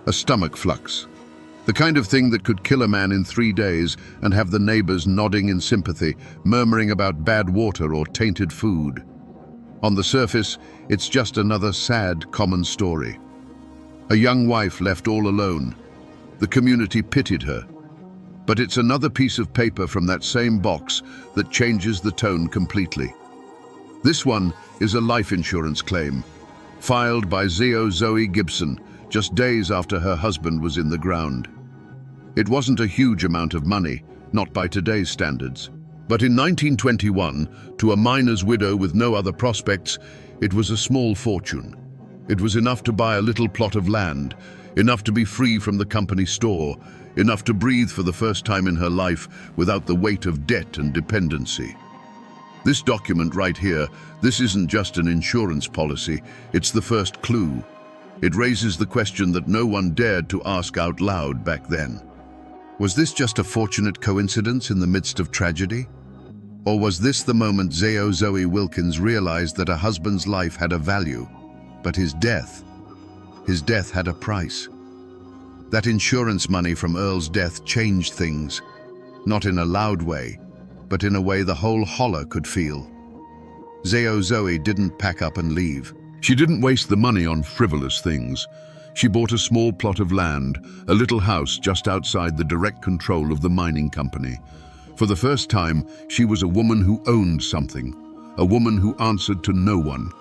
A stomach flux. The kind of thing that could kill a man in 3 days and have the neighbors nodding in sympathy, murmuring about bad water or tainted food. On the surface, it's just another sad, common story. A young wife left all alone. The community pitied her. But it's another piece of paper from that same box that changes the tone completely. This one is a life insurance claim, filed by Zeo Zoe Gibson, just days after her husband was in the ground. It wasn't a huge amount of money, not by today's standards. But in 1921, to a miner's widow with no other prospects, it was a small fortune. It was enough to buy a little plot of land, enough to be free from the company store, enough to breathe for the first time in her life without the weight of debt and dependency. This document right here, this isn't just an insurance policy, it's the first clue. It raises the question that no one dared to ask out loud back then. Was this just a fortunate coincidence in the midst of tragedy? Or was this the moment Zoe Wilkins realized that a husband's life had a value, but his death had a price? That insurance money from Earl's death changed things, not in a loud way, but in a way the whole holler could feel. Zoe didn't pack up and leave. She didn't waste the money on frivolous things. She bought a small plot of land, a little house just outside the direct control of the mining company. For the first time, she was a woman who owned something, a woman who answered to no one.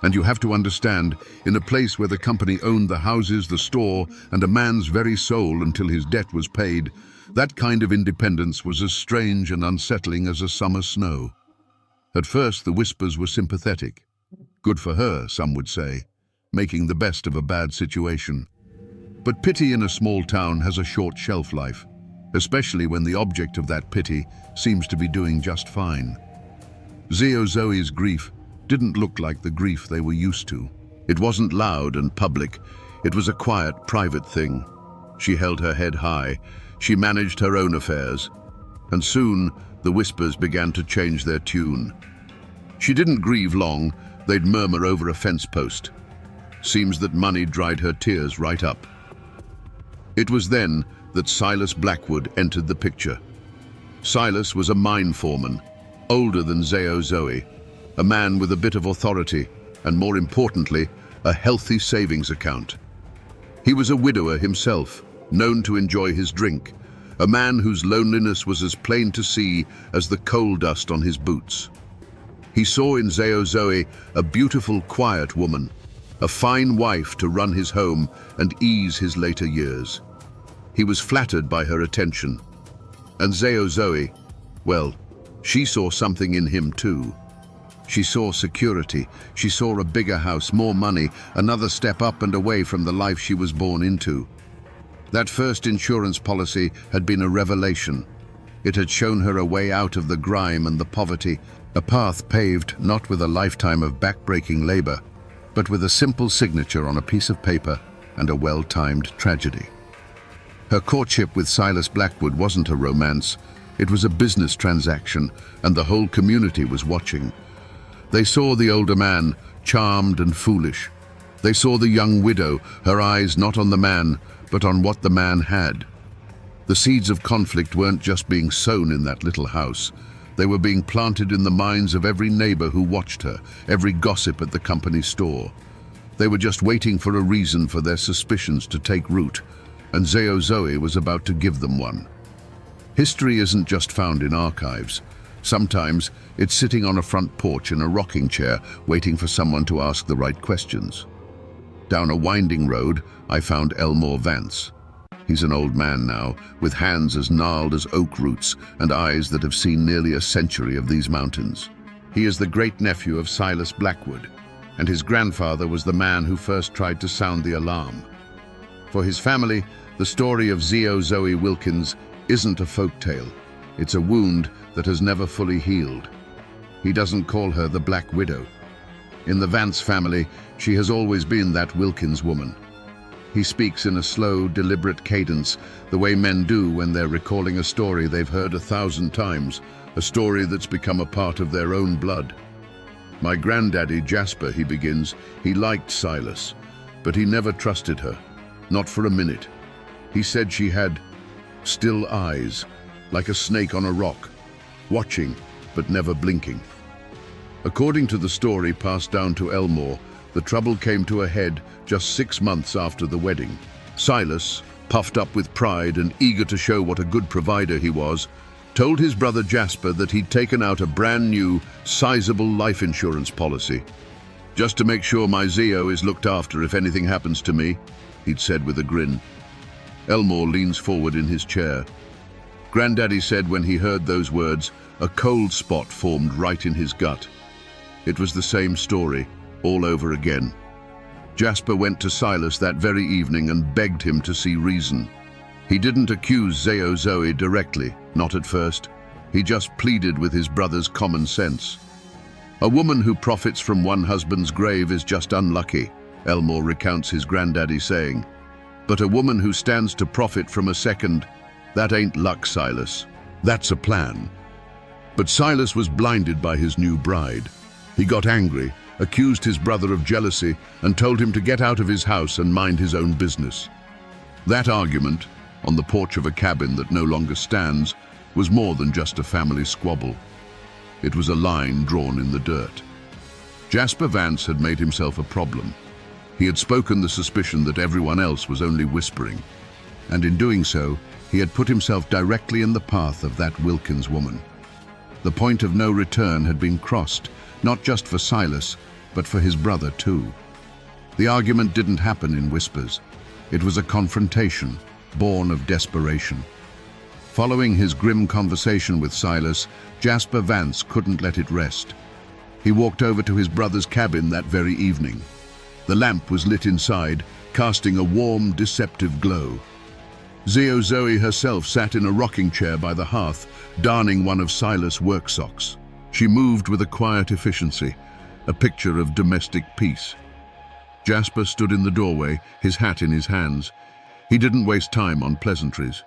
And you have to understand, in a place where the company owned the houses, the store, and a man's very soul until his debt was paid, that kind of independence was as strange and unsettling as a summer snow. At first, the whispers were sympathetic. Good for her, some would say, making the best of a bad situation. But pity in a small town has a short shelf life, especially when the object of that pity seems to be doing just fine. Zoe's grief didn't look like the grief they were used to. It wasn't loud and public. It was a quiet, private thing. She held her head high. She managed her own affairs. And soon, the whispers began to change their tune. She didn't grieve long. They'd murmur over a fence post. Seems that money dried her tears right up. It was then that Silas Blackwood entered the picture. Silas was a mine foreman, older than Zoe, a man with a bit of authority, and more importantly, a healthy savings account. He was a widower himself, known to enjoy his drink, a man whose loneliness was as plain to see as the coal dust on his boots. He saw in Zoe a beautiful, quiet woman, a fine wife to run his home and ease his later years. He was flattered by her attention. And Zoe, well, she saw something in him too. She saw security. She saw a bigger house, more money, another step up and away from the life she was born into. That first insurance policy had been a revelation. It had shown her a way out of the grime and the poverty, a path paved not with a lifetime of backbreaking labor, but with a simple signature on a piece of paper and a well-timed tragedy. Her courtship with Silas Blackwood wasn't a romance. It was a business transaction, and the whole community was watching. They saw the older man, charmed and foolish. They saw the young widow, her eyes not on the man, but on what the man had. The seeds of conflict weren't just being sown in that little house. They were being planted in the minds of every neighbor who watched her, every gossip at the company store. They were just waiting for a reason for their suspicions to take root, and Zoe was about to give them one. History isn't just found in archives. Sometimes it's sitting on a front porch in a rocking chair, waiting for someone to ask the right questions. Down a winding road, I found Elmore Vance. He's an old man now, with hands as gnarled as oak roots and eyes that have seen nearly a century of these mountains. He is the great-nephew of Silas Blackwood, and his grandfather was the man who first tried to sound the alarm. For his family, the story of Zoe Wilkins isn't a folk tale. It's a wound that has never fully healed. He doesn't call her the Black Widow. In the Vance family, she has always been that Wilkins woman. He speaks in a slow, deliberate cadence, the way men do when they're recalling a story they've heard 1,000 times, a story that's become a part of their own blood. My granddaddy, Jasper, he begins, he liked Silas, but he never trusted her, not for a minute. He said she had still eyes, like a snake on a rock, watching but never blinking. According to the story passed down to Elmore, the trouble came to a head just 6 months after the wedding. Silas, puffed up with pride and eager to show what a good provider he was, told his brother Jasper that he'd taken out a brand new, sizable life insurance policy. "Just to make sure my Zio is looked after if anything happens to me," he'd said with a grin. Elmore leans forward in his chair. Granddaddy said when he heard those words, a cold spot formed right in his gut. It was the same story, all over again. Jasper went to Silas that very evening and begged him to see reason. He didn't accuse Zoe directly, not at first. He just pleaded with his brother's common sense. "A woman who profits from one husband's grave is just unlucky," Elmore recounts his granddaddy saying. "But a woman who stands to profit from a second, that ain't luck, Silas. That's a plan." But Silas was blinded by his new bride. He got angry, accused his brother of jealousy, and told him to get out of his house and mind his own business. That argument, on the porch of a cabin that no longer stands, was more than just a family squabble. It was a line drawn in the dirt. Jasper Vance had made himself a problem. He had spoken the suspicion that everyone else was only whispering, and in doing so, he had put himself directly in the path of that Wilkins woman. The point of no return had been crossed, not just for Silas, but for his brother too. The argument didn't happen in whispers. It was a confrontation, born of desperation. Following his grim conversation with Silas, Jasper Vance couldn't let it rest. He walked over to his brother's cabin that very evening. The lamp was lit inside, casting a warm, deceptive glow. Zoe herself sat in a rocking chair by the hearth, darning one of Silas' work socks. She moved with a quiet efficiency, a picture of domestic peace. Jasper stood in the doorway, his hat in his hands. He didn't waste time on pleasantries.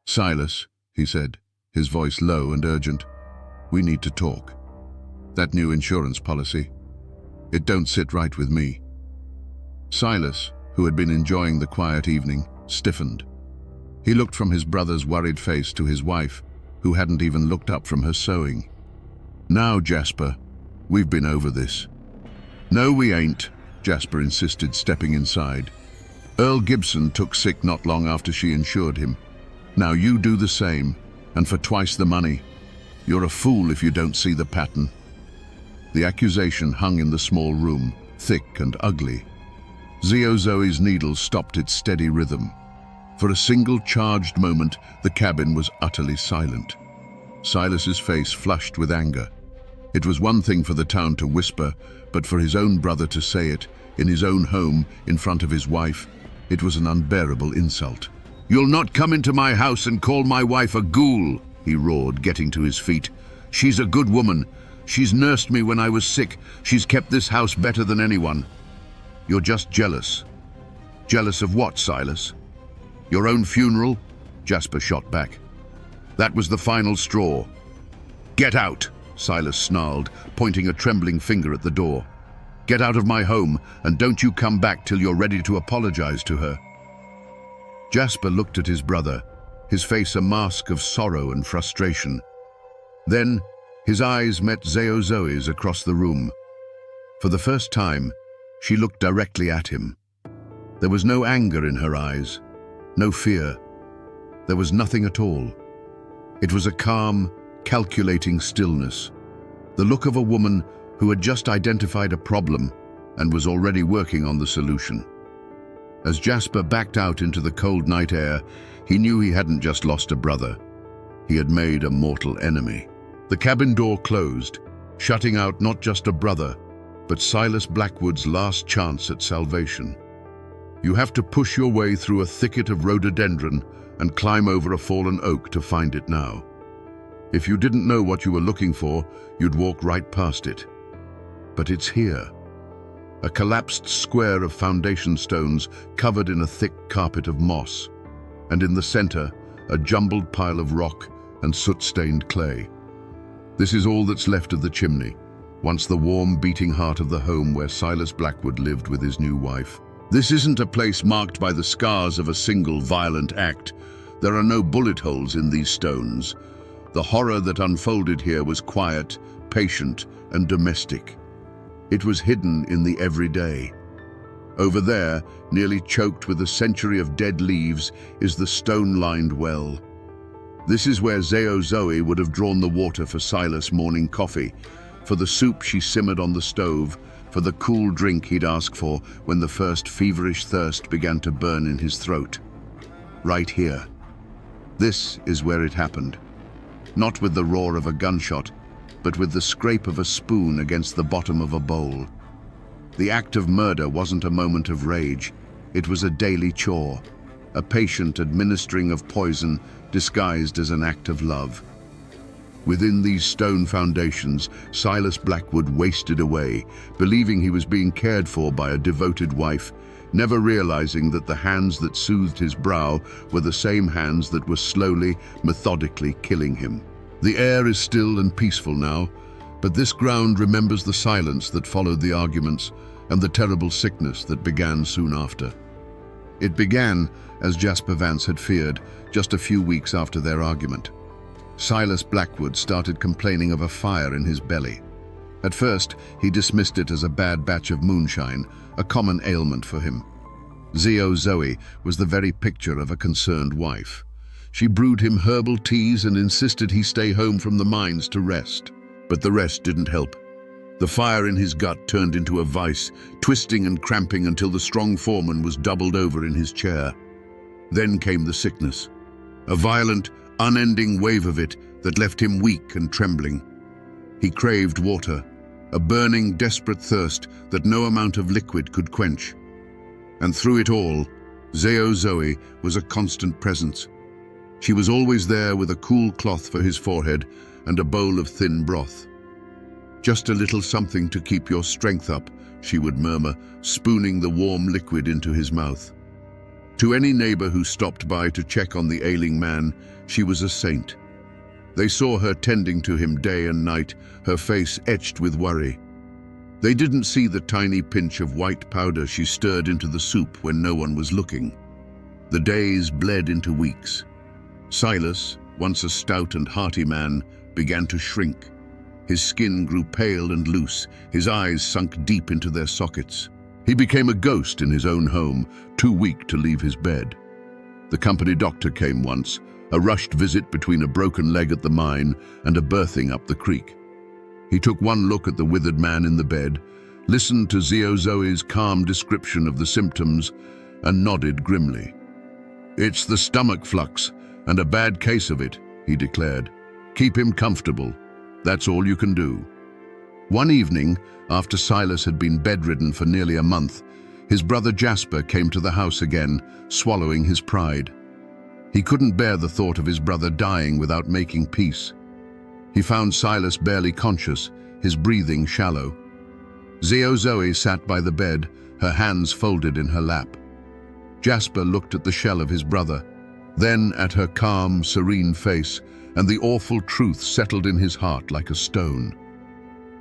"Silas," he said, his voice low and urgent, "we need to talk. That new insurance policy, it don't sit right with me." Silas, who had been enjoying the quiet evening, stiffened. He looked from his brother's worried face to his wife, who hadn't even looked up from her sewing. "Now, Jasper, we've been over this." "No, we ain't," Jasper insisted, stepping inside. "Earl Gibson took sick not long after she insured him. Now you do the same, and for twice the money. You're a fool if you don't see the pattern." The accusation hung in the small room, thick and ugly. Zoe's needle stopped its steady rhythm. For a single charged moment, the cabin was utterly silent. Silas's face flushed with anger. It was one thing for the town to whisper, but for his own brother to say it, in his own home, in front of his wife, it was an unbearable insult. "You'll not come into my house and call my wife a ghoul," he roared, getting to his feet. "She's a good woman. She's nursed me when I was sick. She's kept this house better than anyone. You're just jealous." "Jealous of what, Silas? Your own funeral?" Jasper shot back. "That was the final straw." "Get out," Silas snarled, pointing a trembling finger at the door. "Get out of my home, and don't you come back till you're ready to apologize to her." Jasper looked at his brother, his face a mask of sorrow and frustration. Then, his eyes met Zoe's across the room. For the first time, she looked directly at him. There was no anger in her eyes, no fear. There was nothing at all. It was a calm, calculating stillness, the look of a woman who had just identified a problem and was already working on the solution. As Jasper backed out into the cold night air, he knew he hadn't just lost a brother. He had made a mortal enemy. The cabin door closed, shutting out not just a brother, but Silas Blackwood's last chance at salvation. You have to push your way through a thicket of rhododendron and climb over a fallen oak to find it now. If you didn't know what you were looking for, you'd walk right past it. But it's here. A collapsed square of foundation stones covered in a thick carpet of moss, and in the center, a jumbled pile of rock and soot-stained clay. This is all that's left of the chimney, once the warm, beating heart of the home where Silas Blackwood lived with his new wife. This isn't a place marked by the scars of a single violent act. There are no bullet holes in these stones. The horror that unfolded here was quiet, patient, and domestic. It was hidden in the everyday. Over there, nearly choked with a century of dead leaves, is the stone-lined well. This is where Zoe would have drawn the water for Silas' morning coffee, for the soup she simmered on the stove, for the cool drink he'd ask for when the first feverish thirst began to burn in his throat. Right here. This is where it happened. Not with the roar of a gunshot, but with the scrape of a spoon against the bottom of a bowl. The act of murder wasn't a moment of rage. It was a daily chore, a patient administering of poison disguised as an act of love. Within these stone foundations, Silas Blackwood wasted away, believing he was being cared for by a devoted wife, never realizing that the hands that soothed his brow were the same hands that were slowly, methodically killing him. The air is still and peaceful now, but this ground remembers the silence that followed the arguments and the terrible sickness that began soon after. It began, as Jasper Vance had feared, just a few weeks after their argument. Silas Blackwood started complaining of a fire in his belly. At first, he dismissed it as a bad batch of moonshine, a common ailment for him. Zoe was the very picture of a concerned wife. She brewed him herbal teas and insisted he stay home from the mines to rest. But the rest didn't help. The fire in his gut turned into a vice, twisting and cramping until the strong foreman was doubled over in his chair. Then came the sickness, a violent, unending wave of it that left him weak and trembling. He craved water, a burning, desperate thirst that no amount of liquid could quench. And through it all, Zoe was a constant presence. She was always there with a cool cloth for his forehead and a bowl of thin broth. "Just a little something to keep your strength up," she would murmur, spooning the warm liquid into his mouth. To any neighbor who stopped by to check on the ailing man, she was a saint. They saw her tending to him day and night, her face etched with worry. They didn't see the tiny pinch of white powder she stirred into the soup when no one was looking. The days bled into weeks. Silas, once a stout and hearty man, began to shrink. His skin grew pale and loose, his eyes sunk deep into their sockets. He became a ghost in his own home, too weak to leave his bed. The company doctor came once, a rushed visit between a broken leg at the mine and a berthing up the creek. He took one look at the withered man in the bed, listened to Zoe's calm description of the symptoms, and nodded grimly. "It's the stomach flux, and a bad case of it," he declared. "Keep him comfortable. That's all you can do." One evening, after Silas had been bedridden for nearly a month, his brother Jasper came to the house again, swallowing his pride. He couldn't bear the thought of his brother dying without making peace. He found Silas barely conscious, his breathing shallow. Zoe sat by the bed, her hands folded in her lap. Jasper looked at the shell of his brother, then at her calm, serene face, and the awful truth settled in his heart like a stone.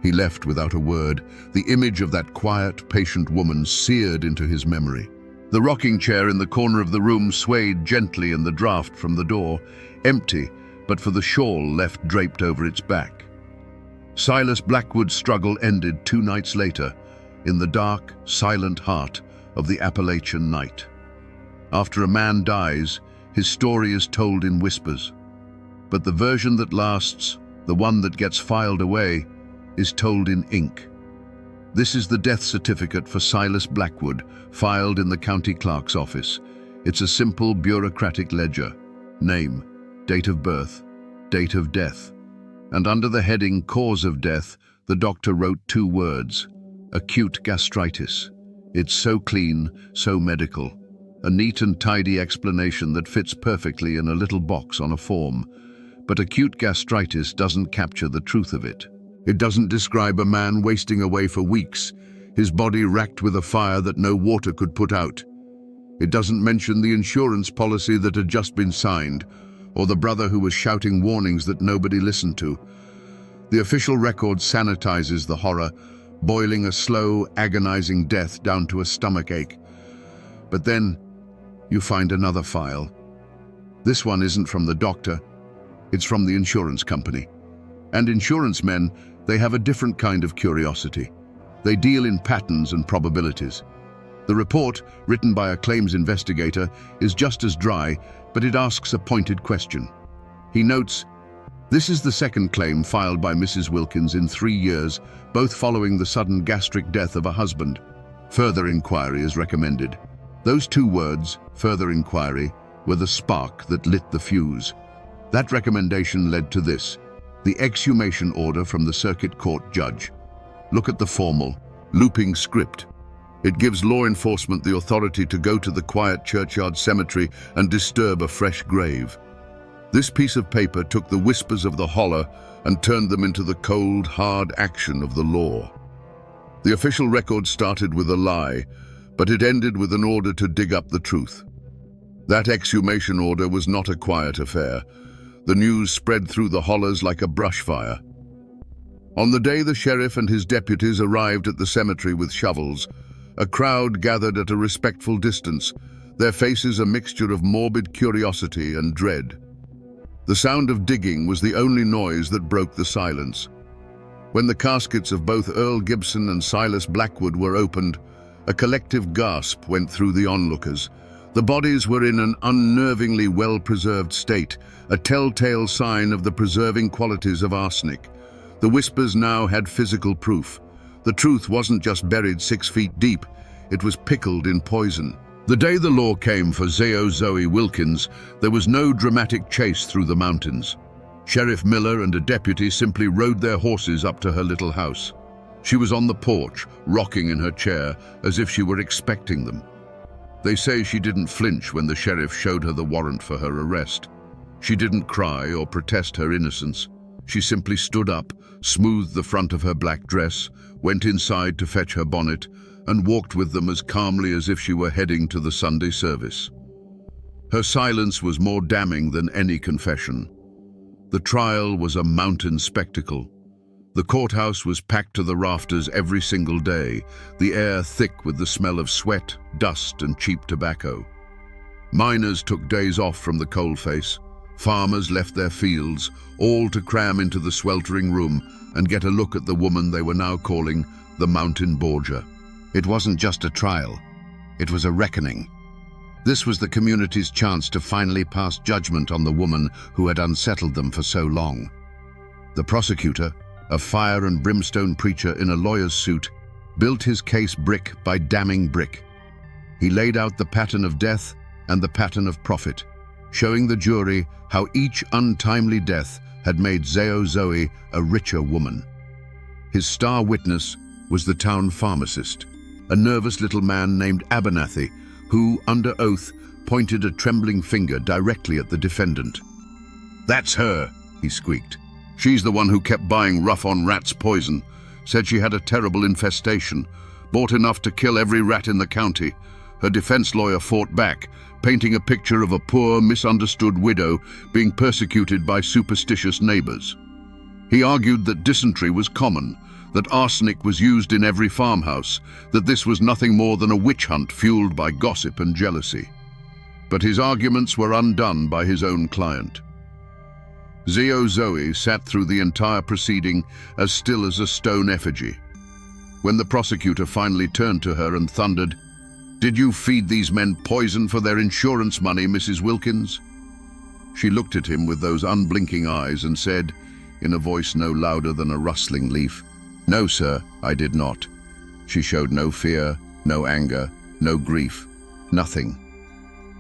He left without a word, the image of that quiet, patient woman seared into his memory. The rocking chair in the corner of the room swayed gently in the draught from the door, empty, but for the shawl left draped over its back. Silas Blackwood's struggle ended 2 nights later, in the dark, silent heart of the Appalachian night. After a man dies, his story is told in whispers. But the version that lasts, the one that gets filed away, is told in ink. This is the death certificate for Silas Blackwood, filed in the county clerk's office. It's a simple bureaucratic ledger. Name, date of birth, date of death. And under the heading Cause of Death, the doctor wrote 2 words, acute gastritis. It's so clean, so medical. A neat and tidy explanation that fits perfectly in a little box on a form. But acute gastritis doesn't capture the truth of it. It doesn't describe a man wasting away for weeks, his body racked with a fire that no water could put out. It doesn't mention the insurance policy that had just been signed, or the brother who was shouting warnings that nobody listened to. The official record sanitizes the horror, boiling a slow, agonizing death down to a stomachache. But then, you find another file. This one isn't from the doctor, it's from the insurance company. And insurance men, they have a different kind of curiosity. They deal in patterns and probabilities. The report, written by a claims investigator, is just as dry, but it asks a pointed question. He notes, "This is the second claim filed by Mrs. Wilkins in 3 years, both following the sudden gastric death of a husband. Further inquiry is recommended." Those 2 words, further inquiry, were the spark that lit the fuse. That recommendation led to this, the exhumation order from the circuit court judge. Look at the formal, looping script. It gives law enforcement the authority to go to the quiet churchyard cemetery and disturb a fresh grave. This piece of paper took the whispers of the holler and turned them into the cold, hard action of the law. The official record started with a lie, but it ended with an order to dig up the truth. That exhumation order was not a quiet affair. The news spread through the hollers like a brush fire. On the day the sheriff and his deputies arrived at the cemetery with shovels, a crowd gathered at a respectful distance, their faces a mixture of morbid curiosity and dread. The sound of digging was the only noise that broke the silence. When the caskets of both Earl Gibson and Silas Blackwood were opened, a collective gasp went through the onlookers. The bodies were in an unnervingly well-preserved state, a telltale sign of the preserving qualities of arsenic. The whispers now had physical proof. The truth wasn't just buried 6 feet deep, it was pickled in poison. The day the law came for Zoe Wilkins, there was no dramatic chase through the mountains. Sheriff Miller and a deputy simply rode their horses up to her little house. She was on the porch, rocking in her chair, as if she were expecting them. They say she didn't flinch when the sheriff showed her the warrant for her arrest. She didn't cry or protest her innocence. She simply stood up, smoothed the front of her black dress, went inside to fetch her bonnet, and walked with them as calmly as if she were heading to the Sunday service. Her silence was more damning than any confession. The trial was a mountain spectacle. The courthouse was packed to the rafters every single day, the air thick with the smell of sweat, dust, and cheap tobacco. Miners took days off from the coalface. Farmers left their fields, all to cram into the sweltering room and get a look at the woman they were now calling the Mountain Borgia. It wasn't just a trial, it was a reckoning. This was the community's chance to finally pass judgment on the woman who had unsettled them for so long. The prosecutor, a fire and brimstone preacher in a lawyer's suit, built his case brick by damning brick. He laid out the pattern of death and the pattern of profit, showing the jury how each untimely death had made Zoe a richer woman. His star witness was the town pharmacist, a nervous little man named Abernathy, who, under oath, pointed a trembling finger directly at the defendant. "That's her," he squeaked. "She's the one who kept buying rough-on-rats poison, said she had a terrible infestation, bought enough to kill every rat in the county." Her defense lawyer fought back, painting a picture of a poor, misunderstood widow being persecuted by superstitious neighbors. He argued that dysentery was common, that arsenic was used in every farmhouse, that this was nothing more than a witch hunt fueled by gossip and jealousy. But his arguments were undone by his own client. Zoe sat through the entire proceeding as still as a stone effigy. When the prosecutor finally turned to her and thundered, "Did you feed these men poison for their insurance money, Mrs. Wilkins?" She looked at him with those unblinking eyes and said, in a voice no louder than a rustling leaf, "No, sir, I did not." She showed no fear, no anger, no grief, nothing.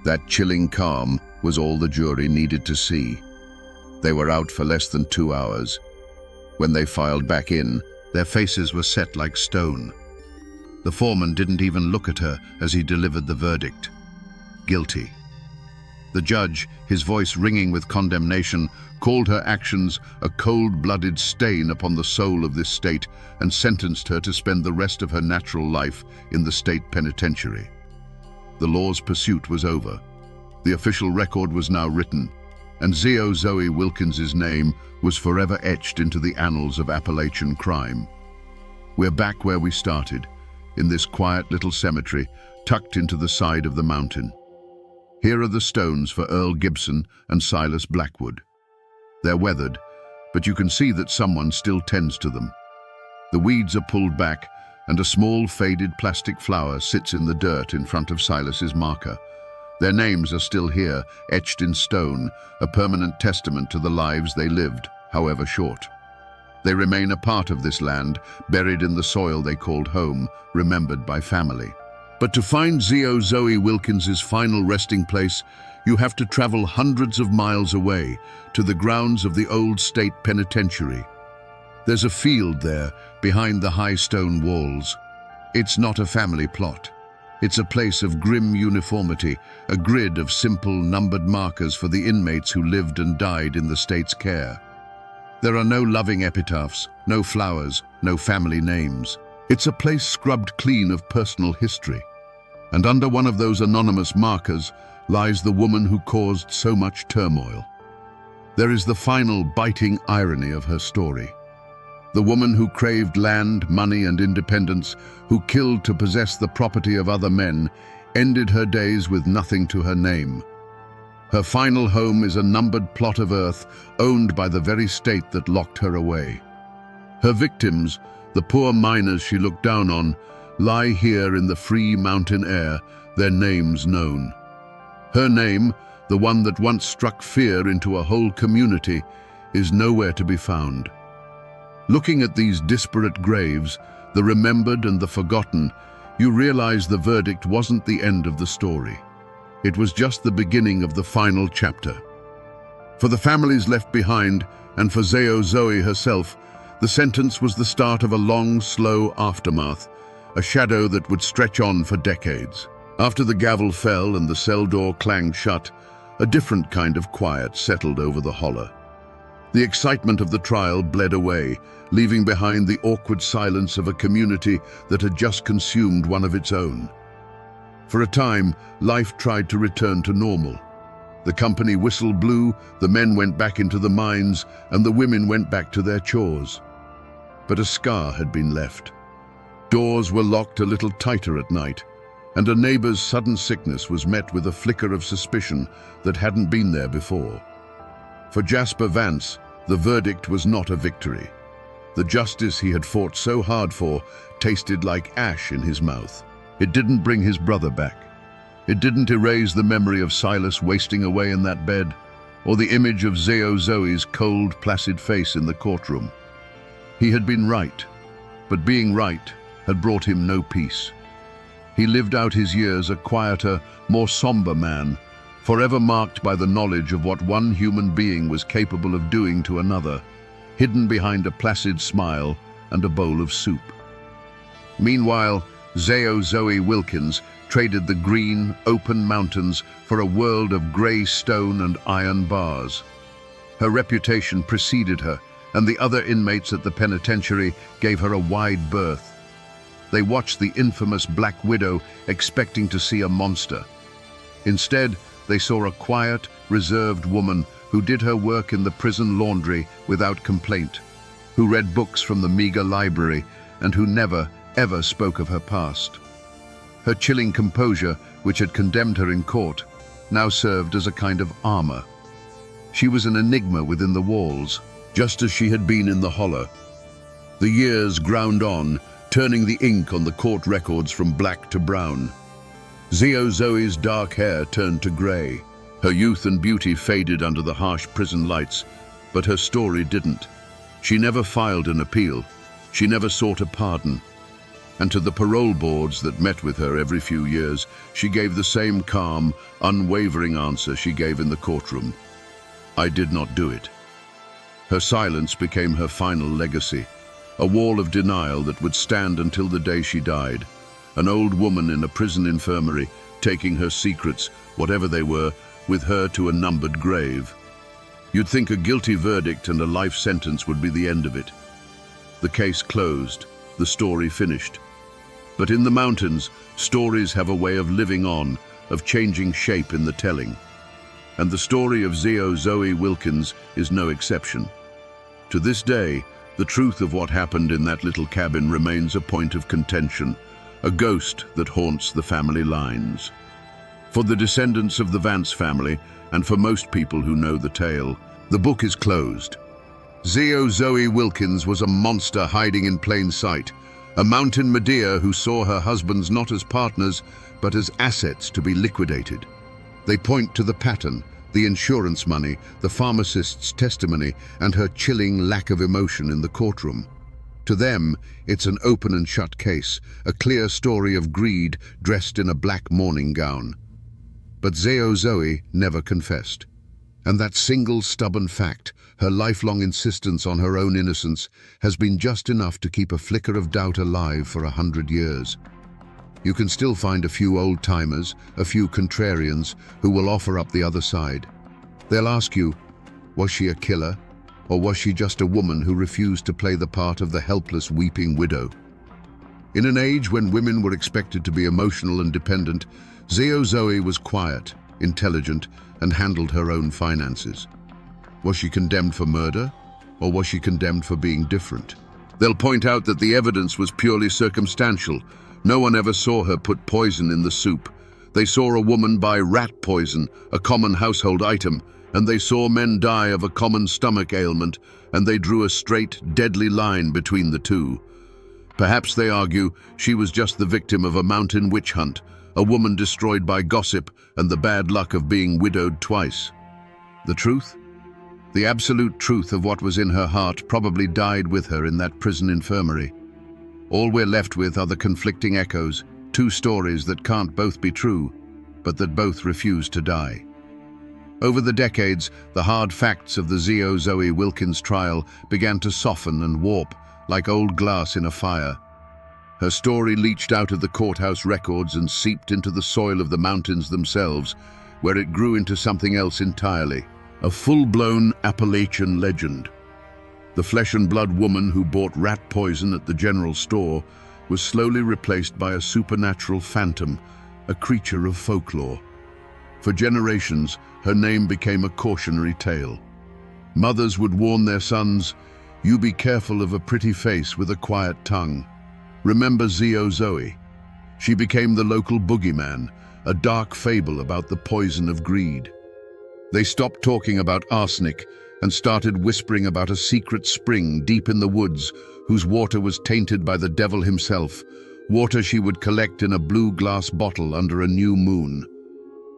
That chilling calm was all the jury needed to see. They were out for less than 2 hours. When they filed back in, their faces were set like stone. The foreman didn't even look at her as he delivered the verdict. Guilty. The judge, his voice ringing with condemnation, called her actions a cold-blooded stain upon the soul of this state and sentenced her to spend the rest of her natural life in the state penitentiary. The law's pursuit was over. The official record was now written, and Zoe Wilkins's name was forever etched into the annals of Appalachian crime. We're back where we started, in this quiet little cemetery tucked into the side of the mountain. Here are the stones for Earl Gibson and Silas Blackwood. They're weathered, but you can see that someone still tends to them. The weeds are pulled back, and a small faded plastic flower sits in the dirt in front of Silas's marker. Their names are still here, etched in stone, a permanent testament to the lives they lived, however short. They remain a part of this land, buried in the soil they called home, remembered by family. But to find Zoe Wilkins's final resting place, you have to travel hundreds of miles away to the grounds of the old state penitentiary. There's a field there, behind the high stone walls. It's not a family plot. It's a place of grim uniformity, a grid of simple, numbered markers for the inmates who lived and died in the state's care. There are no loving epitaphs, no flowers, no family names. It's a place scrubbed clean of personal history. And under one of those anonymous markers lies the woman who caused so much turmoil. There is the final biting irony of her story. The woman who craved land, money, and independence, who killed to possess the property of other men, ended her days with nothing to her name. Her final home is a numbered plot of earth owned by the very state that locked her away. Her victims, the poor miners she looked down on, lie here in the free mountain air, their names known. Her name, the one that once struck fear into a whole community, is nowhere to be found. Looking at these disparate graves, the remembered and the forgotten, you realize the verdict wasn't the end of the story. It was just the beginning of the final chapter. For the families left behind, and for Zeo Zoe herself, the sentence was the start of a long, slow aftermath, a shadow that would stretch on for decades. After the gavel fell and the cell door clanged shut, a different kind of quiet settled over the hollow. The excitement of the trial bled away, leaving behind the awkward silence of a community that had just consumed one of its own. For a time, life tried to return to normal. The company whistle blew, the men went back into the mines, and the women went back to their chores. But a scar had been left. Doors were locked a little tighter at night, and a neighbor's sudden sickness was met with a flicker of suspicion that hadn't been there before. For Jasper Vance, the verdict was not a victory. The justice he had fought so hard for tasted like ash in his mouth. It didn't bring his brother back. It didn't erase the memory of Silas wasting away in that bed, or the image of Zeo Zoe's cold, placid face in the courtroom. He had been right, but being right had brought him no peace. He lived out his years a quieter, more somber man, forever marked by the knowledge of what one human being was capable of doing to another, hidden behind a placid smile and a bowl of soup. Meanwhile, Zeo Zoe Wilkins traded the green, open mountains for a world of grey stone and iron bars. Her reputation preceded her, and the other inmates at the penitentiary gave her a wide berth. They watched the infamous Black Widow, expecting to see a monster. Instead, they saw a quiet, reserved woman who did her work in the prison laundry without complaint, who read books from the meager library, and who never, ever spoke of her past. Her chilling composure, which had condemned her in court, now served as a kind of armor. She was an enigma within the walls, just as she had been in the hollow. The years ground on, turning the ink on the court records from black to brown. Zeo Zoe's dark hair turned to grey. Her youth and beauty faded under the harsh prison lights, but her story didn't. She never filed an appeal. She never sought a pardon. And to the parole boards that met with her every few years, she gave the same calm, unwavering answer she gave in the courtroom. I did not do it. Her silence became her final legacy, a wall of denial that would stand until the day she died, an old woman in a prison infirmary, taking her secrets, whatever they were, with her to a numbered grave. You'd think a guilty verdict and a life sentence would be the end of it. The case closed, the story finished. But in the mountains, stories have a way of living on, of changing shape in the telling. And the story of Zeo Zoe Wilkins is no exception. To this day, the truth of what happened in that little cabin remains a point of contention, a ghost that haunts the family lines. For the descendants of the Vance family, and for most people who know the tale, the book is closed. Zeo Zoe Wilkins was a monster hiding in plain sight, a mountain Medea who saw her husbands not as partners, but as assets to be liquidated. They point to the pattern, the insurance money, the pharmacist's testimony, and her chilling lack of emotion in the courtroom. To them, it's an open and shut case, a clear story of greed dressed in a black mourning gown. But Zeo Zoe never confessed. And that single stubborn fact, her lifelong insistence on her own innocence, has been just enough to keep a flicker of doubt alive for 100 years. You can still find a few old-timers, a few contrarians, who will offer up the other side. They'll ask you, was she a killer, or was she just a woman who refused to play the part of the helpless, weeping widow? In an age when women were expected to be emotional and dependent, Zeo Zoe was quiet, intelligent, and handled her own finances. Was she condemned for murder, or was she condemned for being different? They'll point out that the evidence was purely circumstantial. No one ever saw her put poison in the soup. They saw a woman buy rat poison, a common household item, and they saw men die of a common stomach ailment, and they drew a straight, deadly line between the two. Perhaps, they argue, she was just the victim of a mountain witch hunt, a woman destroyed by gossip and the bad luck of being widowed twice. The truth? The absolute truth of what was in her heart probably died with her in that prison infirmary. All we're left with are the conflicting echoes, two stories that can't both be true, but that both refuse to die. Over the decades, the hard facts of the Zio Zoe Wilkins trial began to soften and warp like old glass in a fire. Her story leached out of the courthouse records and seeped into the soil of the mountains themselves, where it grew into something else entirely, a full-blown Appalachian legend. The flesh-and-blood woman who bought rat poison at the general store was slowly replaced by a supernatural phantom, a creature of folklore. For generations, her name became a cautionary tale. Mothers would warn their sons, "You be careful of a pretty face with a quiet tongue. Remember Zio Zoe." She became the local boogeyman, a dark fable about the poison of greed. They stopped talking about arsenic and started whispering about a secret spring deep in the woods whose water was tainted by the devil himself, water she would collect in a blue glass bottle under a new moon.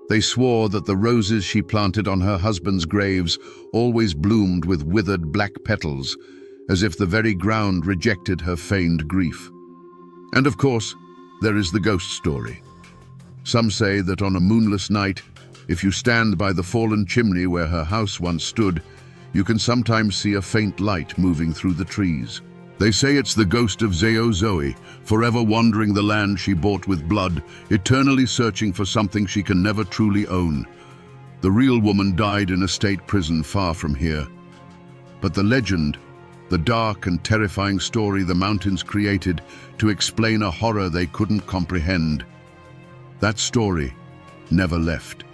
They swore that the roses she planted on her husband's graves always bloomed with withered black petals, as if the very ground rejected her feigned grief. And of course, there is the ghost story. Some say that on a moonless night, if you stand by the fallen chimney where her house once stood, you can sometimes see a faint light moving through the trees. They say it's the ghost of Zio Zoe, forever wandering the land she bought with blood, eternally searching for something she can never truly own. The real woman died in a state prison far from here. But the legend, the dark and terrifying story the mountains created to explain a horror they couldn't comprehend, that story never left.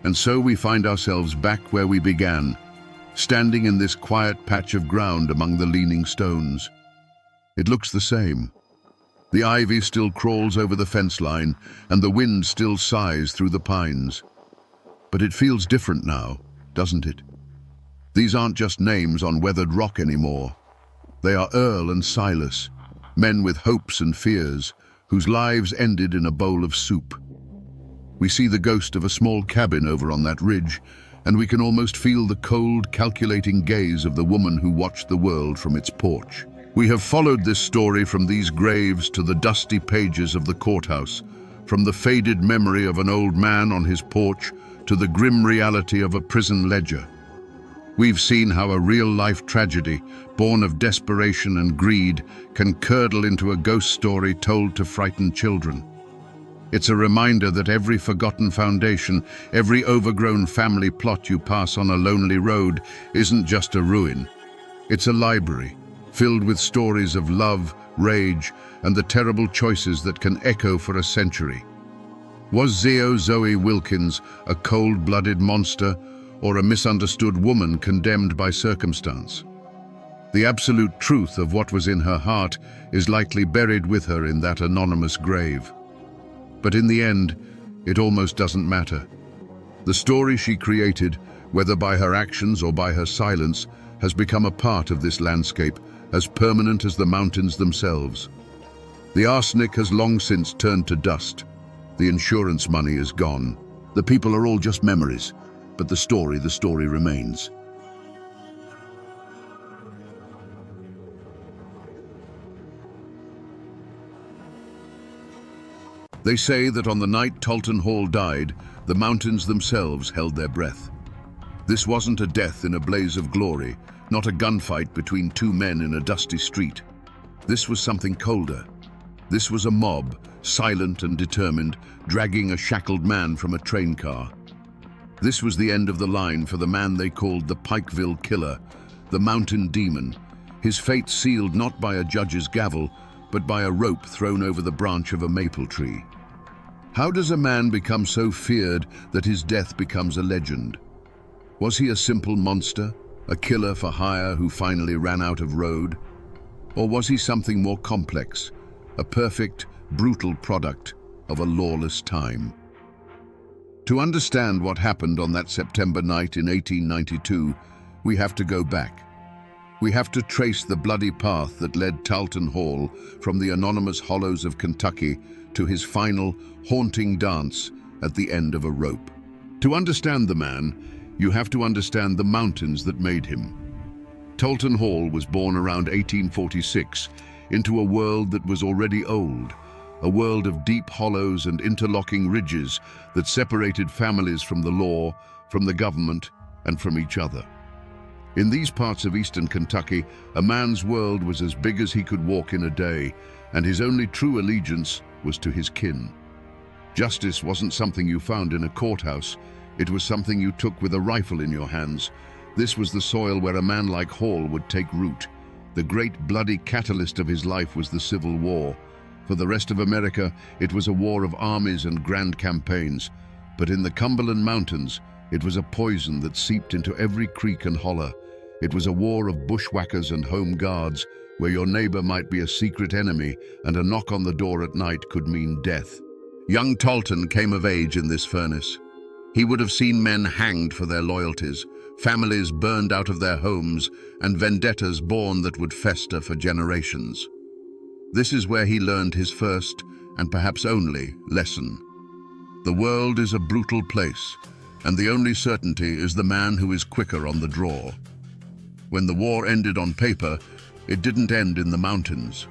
And so we find ourselves back where we began, standing in this quiet patch of ground among the leaning stones. It looks the same. The ivy still crawls over the fence line, and the wind still sighs through the pines. But it feels different now, doesn't it? These aren't just names on weathered rock anymore. They are Earl and Silas, men with hopes and fears, whose lives ended in a bowl of soup. We see the ghost of a small cabin over on that ridge, and we can almost feel the cold, calculating gaze of the woman who watched the world from its porch. We have followed this story from these graves to the dusty pages of the courthouse, from the faded memory of an old man on his porch to the grim reality of a prison ledger. We've seen how a real-life tragedy, born of desperation and greed, can curdle into a ghost story told to frighten children. It's a reminder that every forgotten foundation, every overgrown family plot you pass on a lonely road isn't just a ruin. It's a library, filled with stories of love, rage, and the terrible choices that can echo for a century. Was Zio Zoe Wilkins a cold-blooded monster or a misunderstood woman condemned by circumstance? The absolute truth of what was in her heart is likely buried with her in that anonymous grave. But in the end, it almost doesn't matter. The story she created, whether by her actions or by her silence, has become a part of this landscape, as permanent as the mountains themselves. The arsenic has long since turned to dust. The insurance money is gone. The people are all just memories, but the story remains. They say that on the night Tolton Hall died, the mountains themselves held their breath. This wasn't a death in a blaze of glory, not a gunfight between two men in a dusty street. This was something colder. This was a mob, silent and determined, dragging a shackled man from a train car. This was the end of the line for the man they called the Pikeville Killer, the Mountain Demon, his fate sealed not by a judge's gavel, but by a rope thrown over the branch of a maple tree. How does a man become so feared that his death becomes a legend? Was he a simple monster, a killer for hire who finally ran out of road? Or was he something more complex, a perfect, brutal product of a lawless time? To understand what happened on that September night in 1892, we have to go back. We have to trace the bloody path that led Talton Hall from the anonymous hollows of Kentucky to his final, haunting dance at the end of a rope. To understand the man, you have to understand the mountains that made him. Talton Hall was born around 1846 into a world that was already old, a world of deep hollows and interlocking ridges that separated families from the law, from the government, and from each other. In these parts of eastern Kentucky, a man's world was as big as he could walk in a day, and his only true allegiance was to his kin. Justice wasn't something you found in a courthouse, it was something you took with a rifle in your hands. This was the soil where a man like Hall would take root. The great bloody catalyst of his life was the Civil War. For the rest of America, it was a war of armies and grand campaigns. But in the Cumberland Mountains, it was a poison that seeped into every creek and hollow. It was a war of bushwhackers and home guards, where your neighbor might be a secret enemy and a knock on the door at night could mean death. Young Talton came of age in this furnace. He would have seen men hanged for their loyalties, families burned out of their homes, and vendettas born that would fester for generations. This is where he learned his first, and perhaps only, lesson. The world is a brutal place, and the only certainty is the man who is quicker on the draw. When the war ended on paper, it didn't end in the mountains.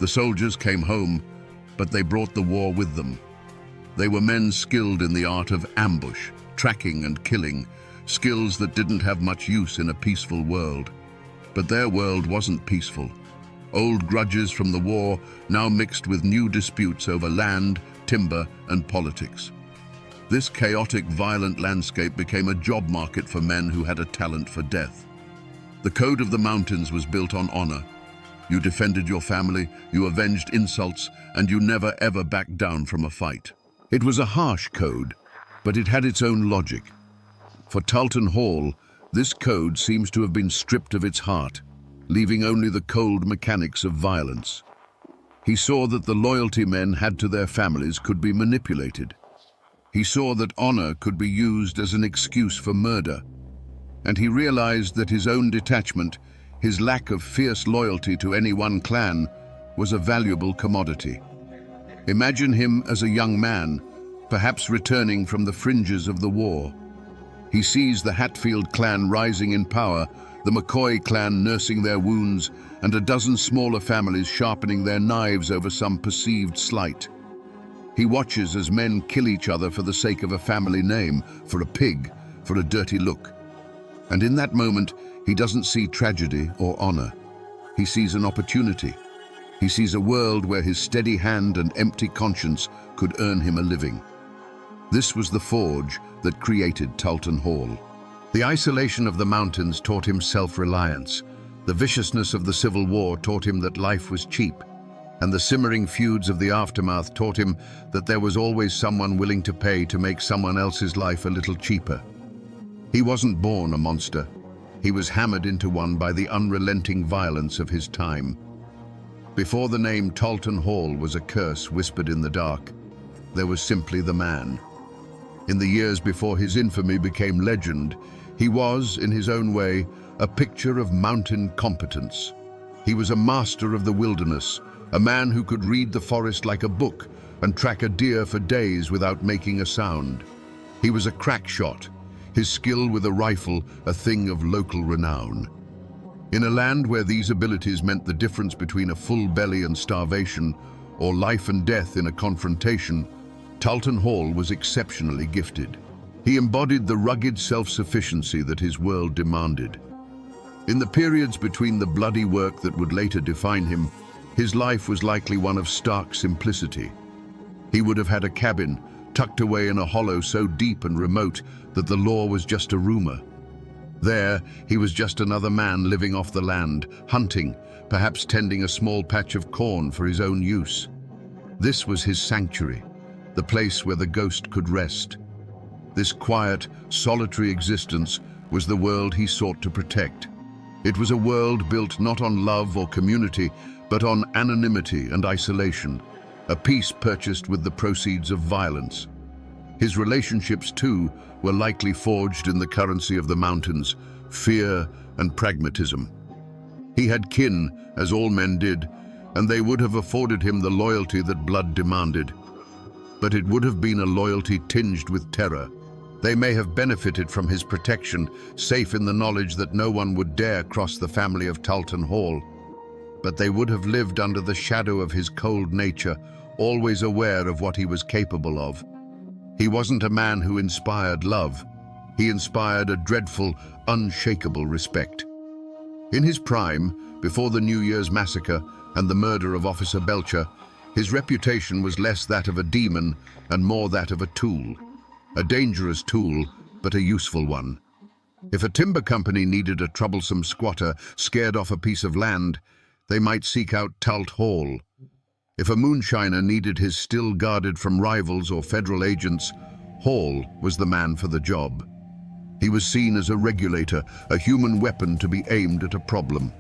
The soldiers came home, but they brought the war with them. They were men skilled in the art of ambush, tracking and killing, skills that didn't have much use in a peaceful world. But their world wasn't peaceful. Old grudges from the war now mixed with new disputes over land, timber, and politics. This chaotic, violent landscape became a job market for men who had a talent for death. The code of the mountains was built on honor. You defended your family, you avenged insults, and you never ever backed down from a fight. It was a harsh code, but it had its own logic. For Talton Hall, this code seems to have been stripped of its heart, leaving only the cold mechanics of violence. He saw that the loyalty men had to their families could be manipulated. He saw that honor could be used as an excuse for murder. And he realized that his own detachment, his lack of fierce loyalty to any one clan, was a valuable commodity. Imagine him as a young man, perhaps returning from the fringes of the war. He sees the Hatfield clan rising in power, the McCoy clan nursing their wounds, and a dozen smaller families sharpening their knives over some perceived slight. He watches as men kill each other for the sake of a family name, for a pig, for a dirty look. And in that moment, he doesn't see tragedy or honor. He sees an opportunity. He sees a world where his steady hand and empty conscience could earn him a living. This was the forge that created Talton Hall. The isolation of the mountains taught him self-reliance. The viciousness of the Civil War taught him that life was cheap. And the simmering feuds of the aftermath taught him that there was always someone willing to pay to make someone else's life a little cheaper. He wasn't born a monster. He was hammered into one by the unrelenting violence of his time. Before the name Talton Hall was a curse whispered in the dark, there was simply the man. In the years before his infamy became legend, he was, in his own way, a picture of mountain competence. He was a master of the wilderness, a man who could read the forest like a book and track a deer for days without making a sound. He was a crack shot, his skill with a rifle a thing of local renown. In a land where these abilities meant the difference between a full belly and starvation, or life and death in a confrontation, Talton Hall was exceptionally gifted. He embodied the rugged self-sufficiency that his world demanded. In the periods between the bloody work that would later define him, his life was likely one of stark simplicity. He would have had a cabin tucked away in a hollow so deep and remote that the law was just a rumor. There, he was just another man living off the land, hunting, perhaps tending a small patch of corn for his own use. This was his sanctuary, the place where the ghost could rest. This quiet, solitary existence was the world he sought to protect. It was a world built not on love or community, but on anonymity and isolation, a peace purchased with the proceeds of violence. His relationships, too, were likely forged in the currency of the mountains, fear and pragmatism. He had kin, as all men did, and they would have afforded him the loyalty that blood demanded. But it would have been a loyalty tinged with terror. They may have benefited from his protection, safe in the knowledge that no one would dare cross the family of Talton Hall. But they would have lived under the shadow of his cold nature, always aware of what he was capable of. He wasn't a man who inspired love. He inspired a dreadful, unshakable respect. In his prime, before the New Year's massacre and the murder of Officer Belcher, his reputation was less that of a demon and more that of a tool. A dangerous tool, but a useful one. If a timber company needed a troublesome squatter scared off a piece of land, they might seek out Talt Hall. If a moonshiner needed his still guarded from rivals or federal agents, Hall was the man for the job. He was seen as a regulator, a human weapon to be aimed at a problem.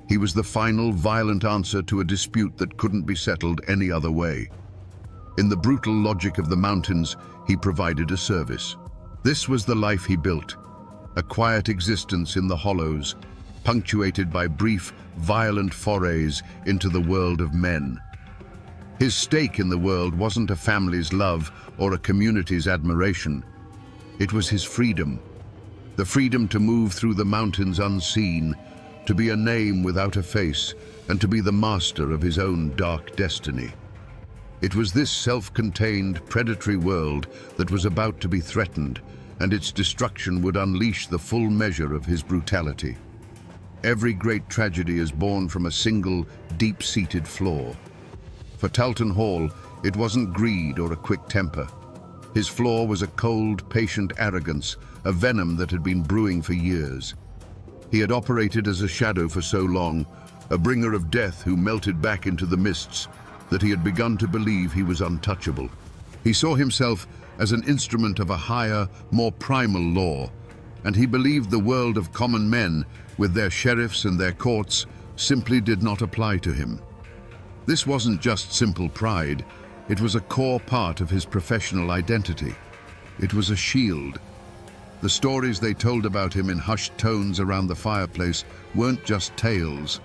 He was the final, violent answer to a dispute that couldn't be settled any other way. In the brutal logic of the mountains, he provided a service. This was the life he built, a quiet existence in the hollows, punctuated by brief, violent forays into the world of men. His stake in the world wasn't a family's love or a community's admiration. It was his freedom. The freedom to move through the mountains unseen, to be a name without a face, and to be the master of his own dark destiny. It was this self-contained, predatory world that was about to be threatened, and its destruction would unleash the full measure of his brutality. Every great tragedy is born from a single, deep-seated flaw. For Talton Hall, it wasn't greed or a quick temper. His flaw was a cold, patient arrogance, a venom that had been brewing for years. He had operated as a shadow for so long, a bringer of death who melted back into the mists, that he had begun to believe he was untouchable. He saw himself as an instrument of a higher, more primal law, and he believed the world of common men, with their sheriffs and their courts, simply did not apply to him. This wasn't just simple pride, it was a core part of his professional identity. It was a shield. The stories they told about him in hushed tones around the fireplace weren't just tales,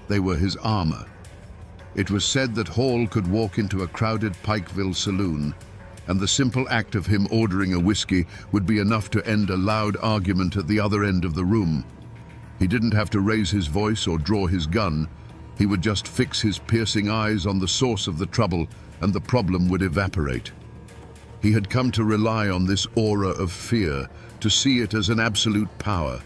they were his armor. It was said that Hall could walk into a crowded Pikeville saloon, and the simple act of him ordering a whiskey would be enough to end a loud argument at the other end of the room. He didn't have to raise his voice or draw his gun. He would just fix his piercing eyes on the source of the trouble, and the problem would evaporate. He had come to rely on this aura of fear, to see it as an absolute power.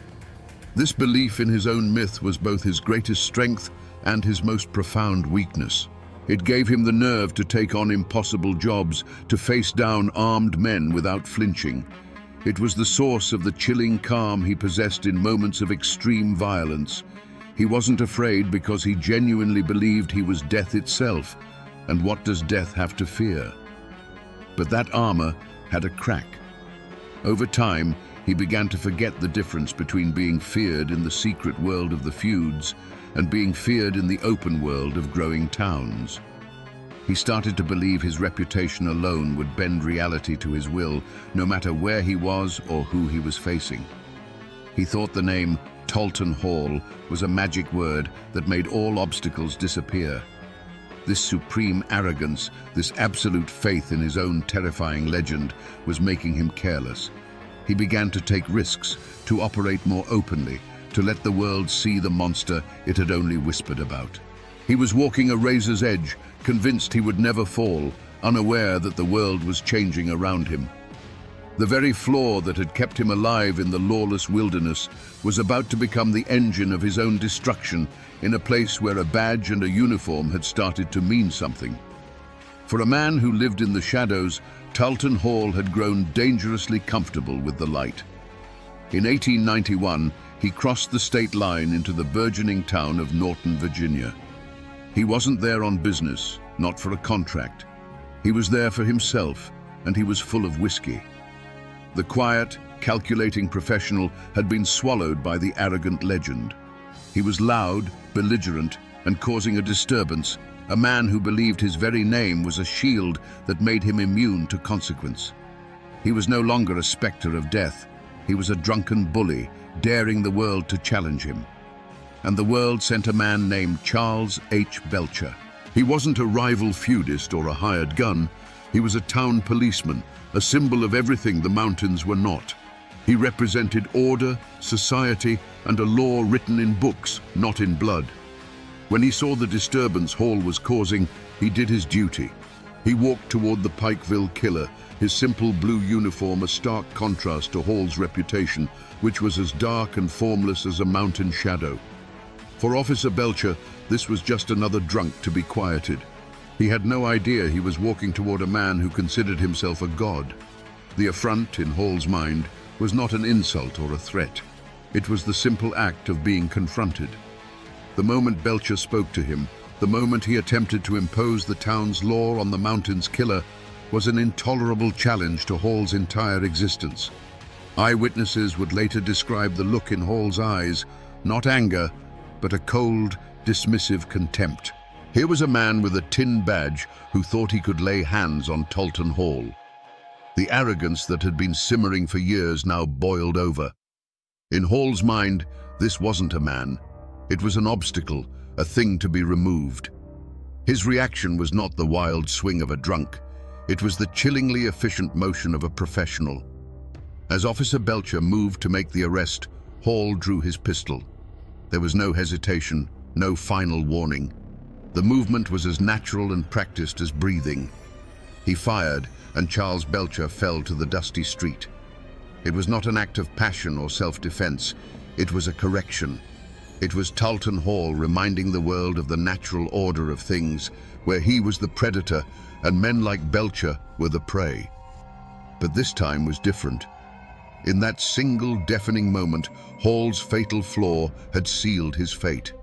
This belief in his own myth was both his greatest strength and his most profound weakness. It gave him the nerve to take on impossible jobs, to face down armed men without flinching. It was the source of the chilling calm he possessed in moments of extreme violence. He wasn't afraid because he genuinely believed he was death itself, and what does death have to fear? But that armor had a crack. Over time, he began to forget the difference between being feared in the secret world of the feuds and being feared in the open world of growing towns. He started to believe his reputation alone would bend reality to his will, no matter where he was or who he was facing. He thought the name Talton Hall was a magic word that made all obstacles disappear. This supreme arrogance, this absolute faith in his own terrifying legend, was making him careless. He began to take risks, to operate more openly, to let the world see the monster it had only whispered about. He was walking a razor's edge, convinced he would never fall, unaware that the world was changing around him. The very flaw that had kept him alive in the lawless wilderness was about to become the engine of his own destruction in a place where a badge and a uniform had started to mean something. For a man who lived in the shadows, Talton Hall had grown dangerously comfortable with the light. In 1891, he crossed the state line into the burgeoning town of Norton, Virginia. He wasn't there on business, not for a contract. He was there for himself, and he was full of whiskey. The quiet, calculating professional had been swallowed by the arrogant legend. He was loud, belligerent, and causing a disturbance, a man who believed his very name was a shield that made him immune to consequence. He was no longer a spectre of death. He was a drunken bully, daring the world to challenge him. And the world sent a man named Charles H. Belcher. He wasn't a rival feudist or a hired gun. He was a town policeman, a symbol of everything the mountains were not. He represented order, society, and a law written in books, not in blood. When he saw the disturbance Hall was causing, he did his duty. He walked toward the Pikeville killer, his simple blue uniform a stark contrast to Hall's reputation, which was as dark and formless as a mountain shadow. For Officer Belcher, this was just another drunk to be quieted. He had no idea he was walking toward a man who considered himself a god. The affront, in Hall's mind, was not an insult or a threat. It was the simple act of being confronted. The moment Belcher spoke to him, the moment he attempted to impose the town's law on the mountain's killer, was an intolerable challenge to Hall's entire existence. Eyewitnesses would later describe the look in Hall's eyes, not anger, but a cold, dismissive contempt. Here was a man with a tin badge who thought he could lay hands on Talton Hall. The arrogance that had been simmering for years now boiled over. In Hall's mind, this wasn't a man. It was an obstacle, a thing to be removed. His reaction was not the wild swing of a drunk. It was the chillingly efficient motion of a professional. As Officer Belcher moved to make the arrest, Hall drew his pistol. There was no hesitation, no final warning. The movement was as natural and practiced as breathing. He fired, and Charles Belcher fell to the dusty street. It was not an act of passion or self-defense. It was a correction. It was Talton Hall reminding the world of the natural order of things, where he was the predator and men like Belcher were the prey. But this time was different. In that single deafening moment, Hall's fatal flaw had sealed his fate.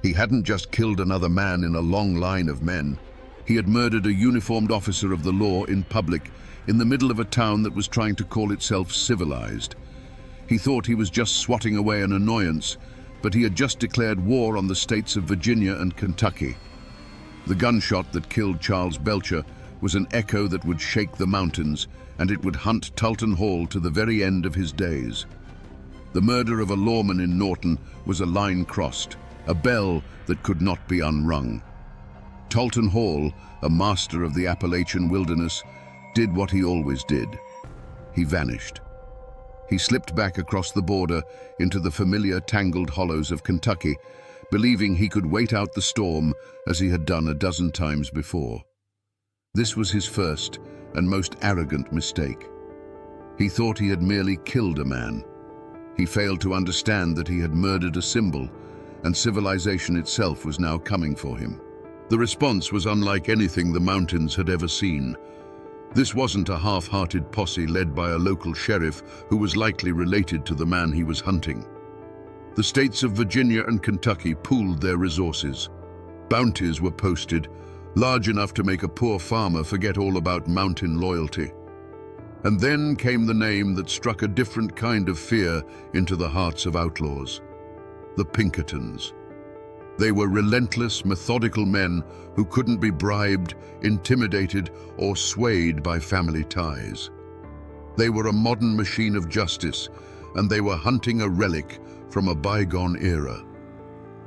He hadn't just killed another man in a long line of men. He had murdered a uniformed officer of the law in public, in the middle of a town that was trying to call itself civilized. He thought he was just swatting away an annoyance, but he had just declared war on the states of Virginia and Kentucky. The gunshot that killed Charles Belcher was an echo that would shake the mountains, and it would hunt Talton Hall to the very end of his days. The murder of a lawman in Norton was a line crossed, a bell that could not be unrung. Talton Hall, a master of the Appalachian wilderness, did what he always did. He vanished. He slipped back across the border into the familiar tangled hollows of Kentucky, believing he could wait out the storm as he had done a dozen times before. This was his first and most arrogant mistake. He thought he had merely killed a man. He failed to understand that he had murdered a symbol, and civilization itself was now coming for him. The response was unlike anything the mountains had ever seen. This wasn't a half-hearted posse led by a local sheriff who was likely related to the man he was hunting. The states of Virginia and Kentucky pooled their resources. Bounties were posted, large enough to make a poor farmer forget all about mountain loyalty. And then came the name that struck a different kind of fear into the hearts of outlaws: the Pinkertons. They were relentless, methodical men who couldn't be bribed, intimidated, or swayed by family ties. They were a modern machine of justice, and they were hunting a relic from a bygone era.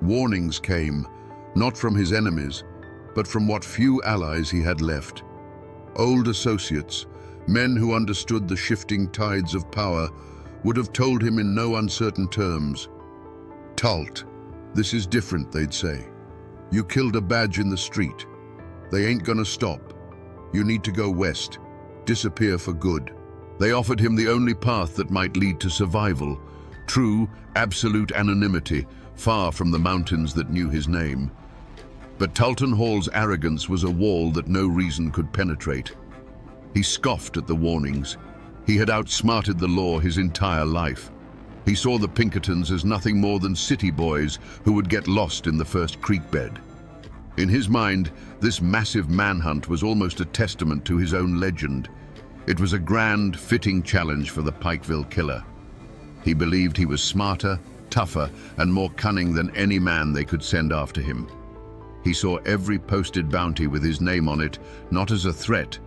Warnings came, not from his enemies, but from what few allies he had left. Old associates, men who understood the shifting tides of power, would have told him in no uncertain terms, "Talt, this is different," they'd say. "You killed a badge in the street. They ain't gonna stop. You need to go west, disappear for good." They offered him the only path that might lead to survival, true, absolute anonymity, far from the mountains that knew his name. But Talton Hall's arrogance was a wall that no reason could penetrate. He scoffed at the warnings. He had outsmarted the law his entire life. He saw the Pinkertons as nothing more than city boys who would get lost in the first creek bed. In his mind, this massive manhunt was almost a testament to his own legend. It was a grand, fitting challenge for the Pikeville killer. He believed he was smarter, tougher, and more cunning than any man they could send after him. He saw every posted bounty with his name on it, not as a threat,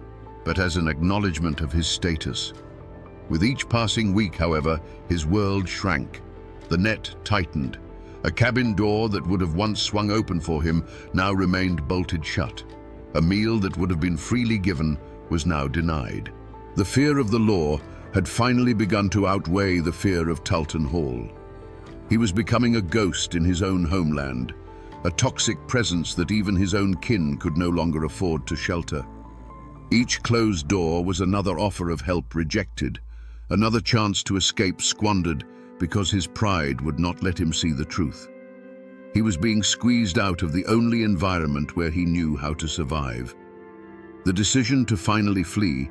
but as an acknowledgement of his status. With each passing week, however, his world shrank. The net tightened. A cabin door that would have once swung open for him now remained bolted shut. A meal that would have been freely given was now denied. The fear of the law had finally begun to outweigh the fear of Talton Hall. He was becoming a ghost in his own homeland, a toxic presence that even his own kin could no longer afford to shelter. Each closed door was another offer of help rejected, another chance to escape squandered because his pride would not let him see the truth. He was being squeezed out of the only environment where he knew how to survive. The decision to finally flee,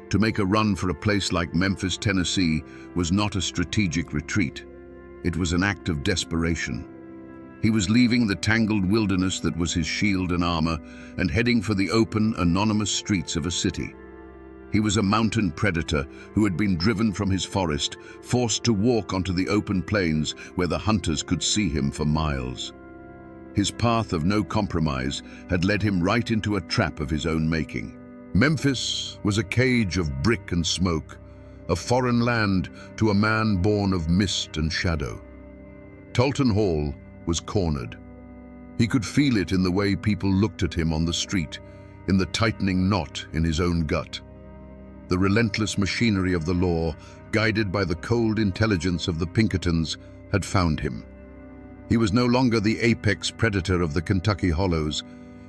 to make a run for a place like Memphis, Tennessee, was not a strategic retreat. It was an act of desperation. He was leaving the tangled wilderness that was his shield and armor and heading for the open, anonymous streets of a city. He was a mountain predator who had been driven from his forest, forced to walk onto the open plains where the hunters could see him for miles. His path of no compromise had led him right into a trap of his own making. Memphis was a cage of brick and smoke, a foreign land to a man born of mist and shadow. Talton Hall was cornered. He could feel it in the way people looked at him on the street, in the tightening knot in his own gut. The relentless machinery of the law, guided by the cold intelligence of the Pinkertons, had found him. He was no longer the apex predator of the Kentucky Hollows.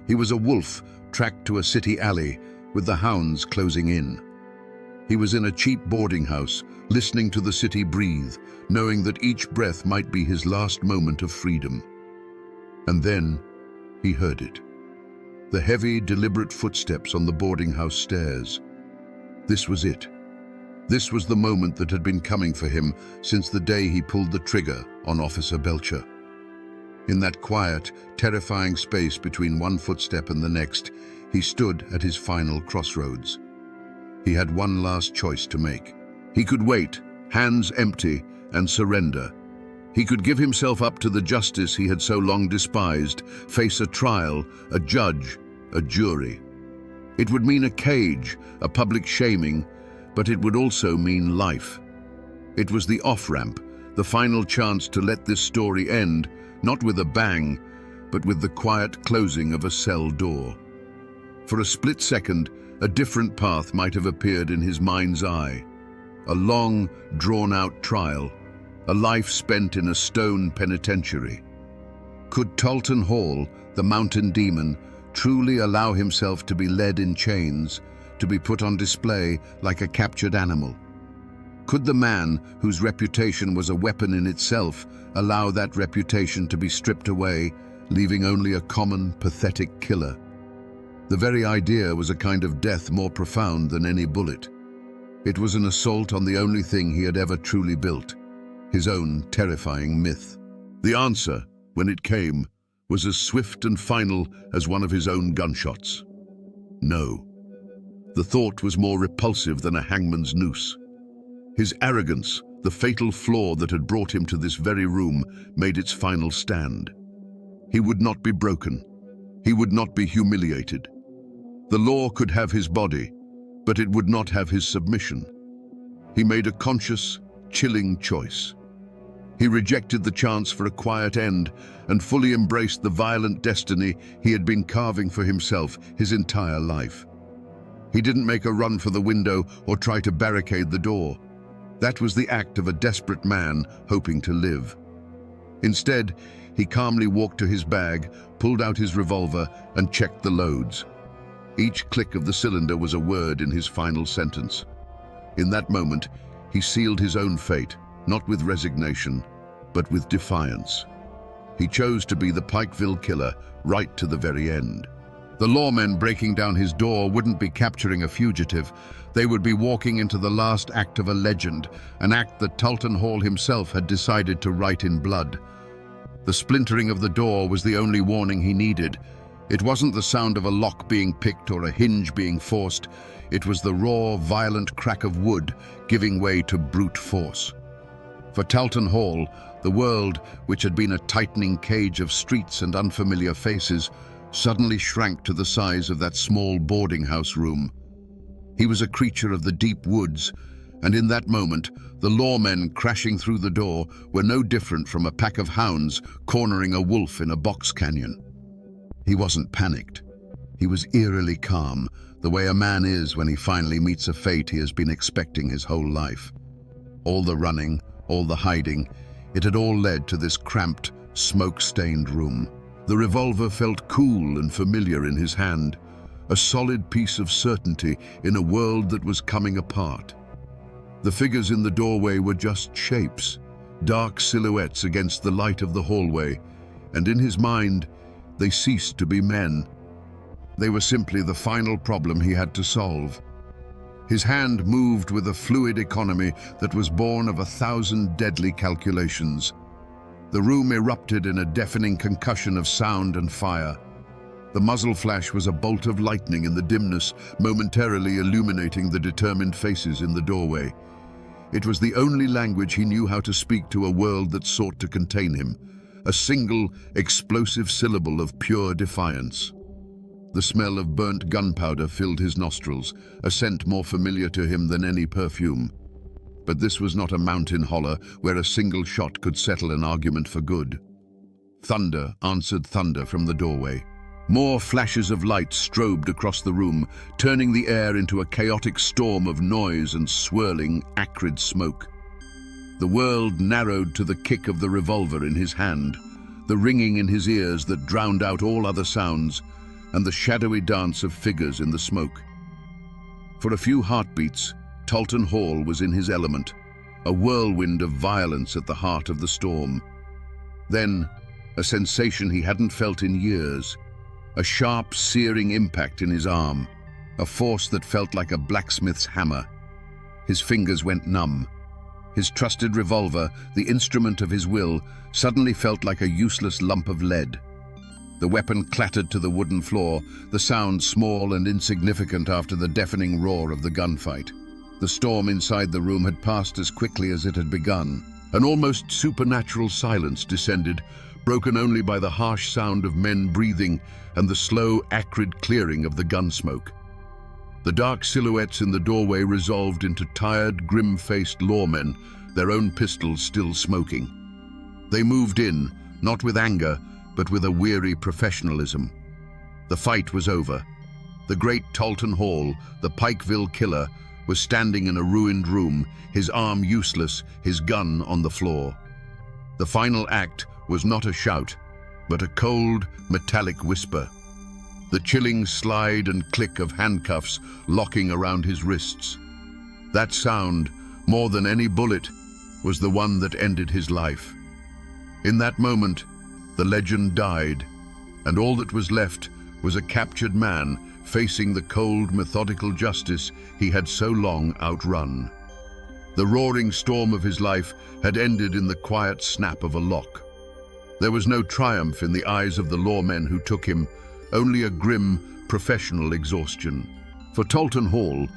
He was a wolf tracked to a city alley, with the hounds closing in. He was in a cheap boarding house, listening to the city breathe, knowing that each breath might be his last moment of freedom. And then he heard it. The heavy, deliberate footsteps on the boarding house stairs. This was it. This was the moment that had been coming for him since the day he pulled the trigger on Officer Belcher. In that quiet, terrifying space between one footstep and the next, he stood at his final crossroads. He had one last choice to make. He could wait, hands empty, and surrender. He could give himself up to the justice he had so long despised, face a trial, a judge, a jury. It would mean a cage, a public shaming, but it would also mean life. It was the off-ramp, the final chance to let this story end, not with a bang, but with the quiet closing of a cell door. For a split second, a different path might have appeared in his mind's eye. A long, drawn-out trial, a life spent in a stone penitentiary. Could Talton Hall, the mountain demon, truly allow himself to be led in chains, to be put on display like a captured animal? Could the man, whose reputation was a weapon in itself, allow that reputation to be stripped away, leaving only a common, pathetic killer? The very idea was a kind of death more profound than any bullet. It was an assault on the only thing he had ever truly built, his own terrifying myth. The answer, when it came, was as swift and final as one of his own gunshots. No. The thought was more repulsive than a hangman's noose. His arrogance, the fatal flaw that had brought him to this very room, made its final stand. He would not be broken. He would not be humiliated. The law could have his body, but it would not have his submission. He made a conscious, chilling choice. He rejected the chance for a quiet end and fully embraced the violent destiny he had been carving for himself his entire life. He didn't make a run for the window or try to barricade the door. That was the act of a desperate man hoping to live. Instead, he calmly walked to his bag, pulled out his revolver, and checked the loads. Each click of the cylinder was a word in his final sentence. In that moment, he sealed his own fate, not with resignation, but with defiance. He chose to be the Pikeville killer right to the very end. The lawmen breaking down his door wouldn't be capturing a fugitive. They would be walking into the last act of a legend, an act that Talton Hall himself had decided to write in blood. The splintering of the door was the only warning he needed. It wasn't the sound of a lock being picked or a hinge being forced. It was the raw, violent crack of wood giving way to brute force. For Talton Hall, the world, which had been a tightening cage of streets and unfamiliar faces, suddenly shrank to the size of that small boarding house room. He was a creature of the deep woods, and in that moment, the lawmen crashing through the door were no different from a pack of hounds cornering a wolf in a box canyon. He wasn't panicked. He was eerily calm, the way a man is when he finally meets a fate he has been expecting his whole life. All the running, all the hiding, it had all led to this cramped, smoke-stained room. The revolver felt cool and familiar in his hand, a solid piece of certainty in a world that was coming apart. The figures in the doorway were just shapes, dark silhouettes against the light of the hallway, and in his mind, they ceased to be men. They were simply the final problem he had to solve. His hand moved with a fluid economy that was born of 1,000 deadly calculations. The room erupted in a deafening concussion of sound and fire. The muzzle flash was a bolt of lightning in the dimness, momentarily illuminating the determined faces in the doorway. It was the only language he knew how to speak to a world that sought to contain him, a single, explosive syllable of pure defiance. The smell of burnt gunpowder filled his nostrils, a scent more familiar to him than any perfume. But this was not a mountain holler where a single shot could settle an argument for good. Thunder answered thunder from the doorway. More flashes of light strobed across the room, turning the air into a chaotic storm of noise and swirling, acrid smoke. The world narrowed to the kick of the revolver in his hand, the ringing in his ears that drowned out all other sounds, and the shadowy dance of figures in the smoke. For a few heartbeats, Talton Hall was in his element, a whirlwind of violence at the heart of the storm. Then, a sensation he hadn't felt in years, a sharp, searing impact in his arm, a force that felt like a blacksmith's hammer. His fingers went numb. His trusted revolver, the instrument of his will, suddenly felt like a useless lump of lead. The weapon clattered to the wooden floor, the sound small and insignificant after the deafening roar of the gunfight. The storm inside the room had passed as quickly as it had begun. An almost supernatural silence descended, broken only by the harsh sound of men breathing and the slow, acrid clearing of the gun smoke. The dark silhouettes in the doorway resolved into tired, grim-faced lawmen, their own pistols still smoking. They moved in, not with anger, but with a weary professionalism. The fight was over. The great Talton Hall, the Pikeville killer, was standing in a ruined room, his arm useless, his gun on the floor. The final act was not a shout, but a cold, metallic whisper. The chilling slide and click of handcuffs locking around his wrists. That sound, more than any bullet, was the one that ended his life. In that moment, the legend died, and all that was left was a captured man facing the cold, methodical justice he had so long outrun. The roaring storm of his life had ended in the quiet snap of a lock. There was no triumph in the eyes of the lawmen who took him, only a grim, professional exhaustion. For Talton Hall,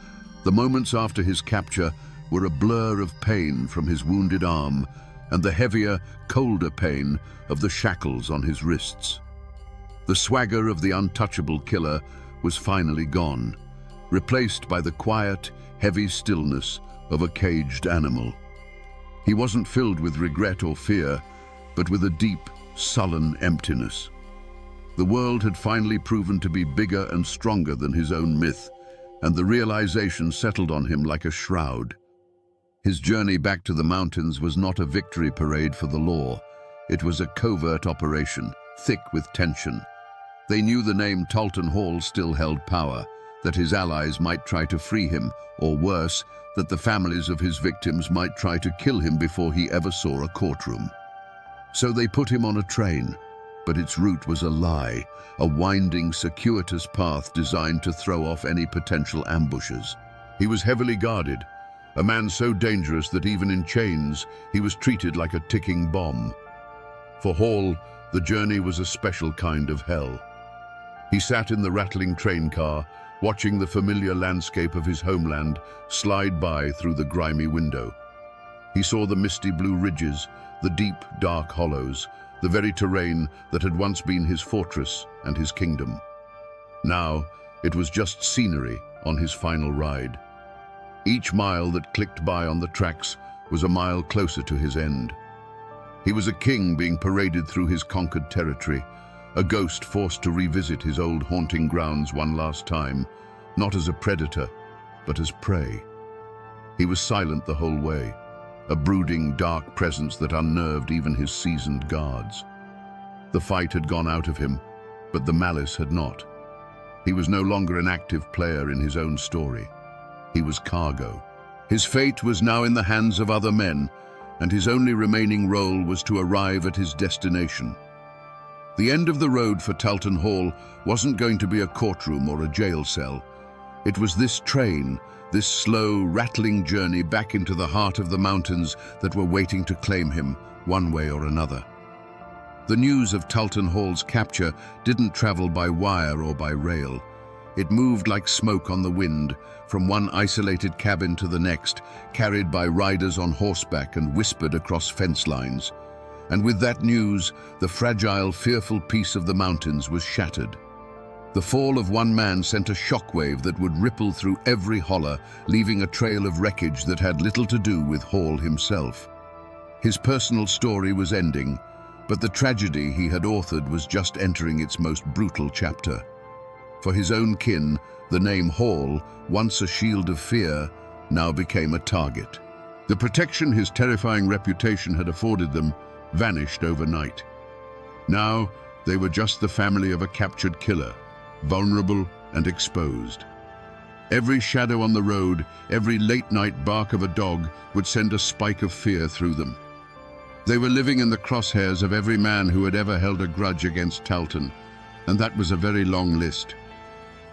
the moments after his capture were a blur of pain from his wounded arm and the heavier, colder pain of the shackles on his wrists. The swagger of the untouchable killer was finally gone, replaced by the quiet, heavy stillness of a caged animal. He wasn't filled with regret or fear, but with a deep, sullen emptiness. The world had finally proven to be bigger and stronger than his own myth, and the realization settled on him like a shroud. His journey back to the mountains was not a victory parade for the law. It was a covert operation, thick with tension. They knew the name Talton Hall still held power, that his allies might try to free him, or worse, that the families of his victims might try to kill him before he ever saw a courtroom. So they put him on a train, but its route was a lie, a winding, circuitous path designed to throw off any potential ambushes. He was heavily guarded, a man so dangerous that even in chains, he was treated like a ticking bomb. For Hall, the journey was a special kind of hell. He sat in the rattling train car, watching the familiar landscape of his homeland slide by through the grimy window. He saw the misty blue ridges, the deep, dark hollows, the very terrain that had once been his fortress and his kingdom. Now, it was just scenery on his final ride. Each mile that clicked by on the tracks was a mile closer to his end. He was a king being paraded through his conquered territory, a ghost forced to revisit his old haunting grounds one last time, not as a predator, but as prey. He was silent the whole way, a brooding, dark presence that unnerved even his seasoned guards. The fight had gone out of him, but the malice had not. He was no longer an active player in his own story. He was cargo. His fate was now in the hands of other men, and his only remaining role was to arrive at his destination. The end of the road for Talton Hall wasn't going to be a courtroom or a jail cell. It was this train, this slow, rattling journey back into the heart of the mountains that were waiting to claim him, one way or another. The news of Talton Hall's capture didn't travel by wire or by rail. It moved like smoke on the wind, from one isolated cabin to the next, carried by riders on horseback and whispered across fence lines. And with that news, the fragile, fearful peace of the mountains was shattered. The fall of one man sent a shockwave that would ripple through every holler, leaving a trail of wreckage that had little to do with Hall himself. His personal story was ending, but the tragedy he had authored was just entering its most brutal chapter. For his own kin, the name Hall, once a shield of fear, now became a target. The protection his terrifying reputation had afforded them vanished overnight. Now, they were just the family of a captured killer, vulnerable and exposed. Every shadow on the road, every late-night bark of a dog would send a spike of fear through them. They were living in the crosshairs of every man who had ever held a grudge against Talton, and that was a very long list.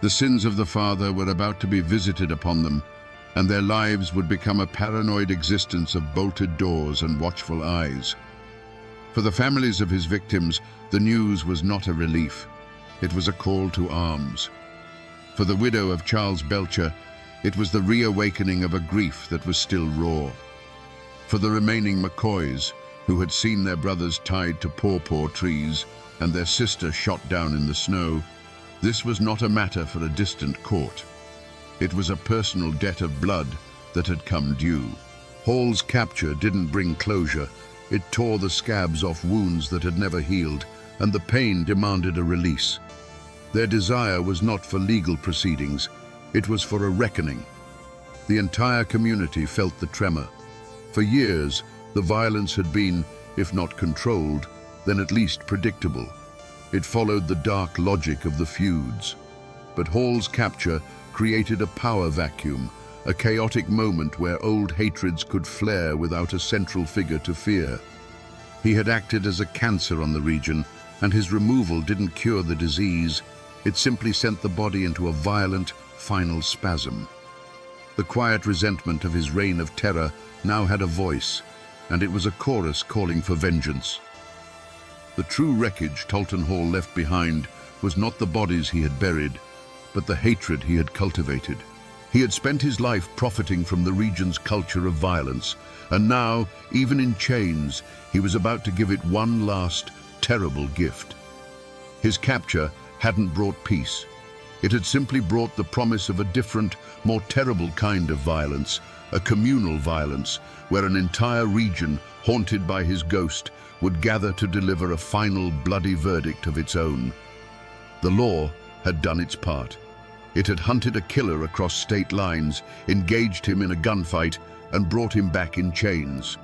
The sins of the father were about to be visited upon them, and their lives would become a paranoid existence of bolted doors and watchful eyes. For the families of his victims, the news was not a relief. It was a call to arms. For the widow of Charles Belcher, it was the reawakening of a grief that was still raw. For the remaining McCoys, who had seen their brothers tied to pawpaw trees and their sister shot down in the snow, this was not a matter for a distant court. It was a personal debt of blood that had come due. Hall's capture didn't bring closure. It tore the scabs off wounds that had never healed, and the pain demanded a release. Their desire was not for legal proceedings, it was for a reckoning. The entire community felt the tremor. For years, the violence had been, if not controlled, then at least predictable. It followed the dark logic of the feuds. But Hall's capture created a power vacuum, a chaotic moment where old hatreds could flare without a central figure to fear. He had acted as a cancer on the region, and his removal didn't cure the disease. It simply sent the body into a violent, final spasm. The quiet resentment of his reign of terror now had a voice, and it was a chorus calling for vengeance. The true wreckage Talton Hall left behind was not the bodies he had buried, but the hatred he had cultivated. He had spent his life profiting from the region's culture of violence, and now, even in chains, he was about to give it one last, terrible gift. His capture hadn't brought peace. It had simply brought the promise of a different, more terrible kind of violence, a communal violence, where an entire region, haunted by his ghost, would gather to deliver a final bloody verdict of its own. The law had done its part. It had hunted a killer across state lines, engaged him in a gunfight, and brought him back in chains.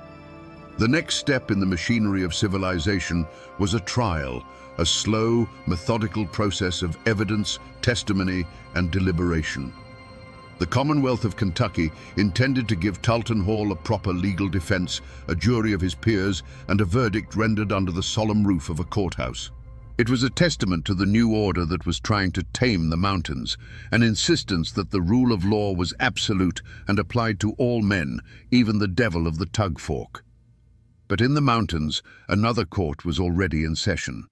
The next step in the machinery of civilization was a trial, a slow, methodical process of evidence, testimony, and deliberation. The Commonwealth of Kentucky intended to give Talton Hall a proper legal defense, a jury of his peers, and a verdict rendered under the solemn roof of a courthouse. It was a testament to the new order that was trying to tame the mountains, an insistence that the rule of law was absolute and applied to all men, even the devil of the tug fork. But in the mountains, another court was already in session.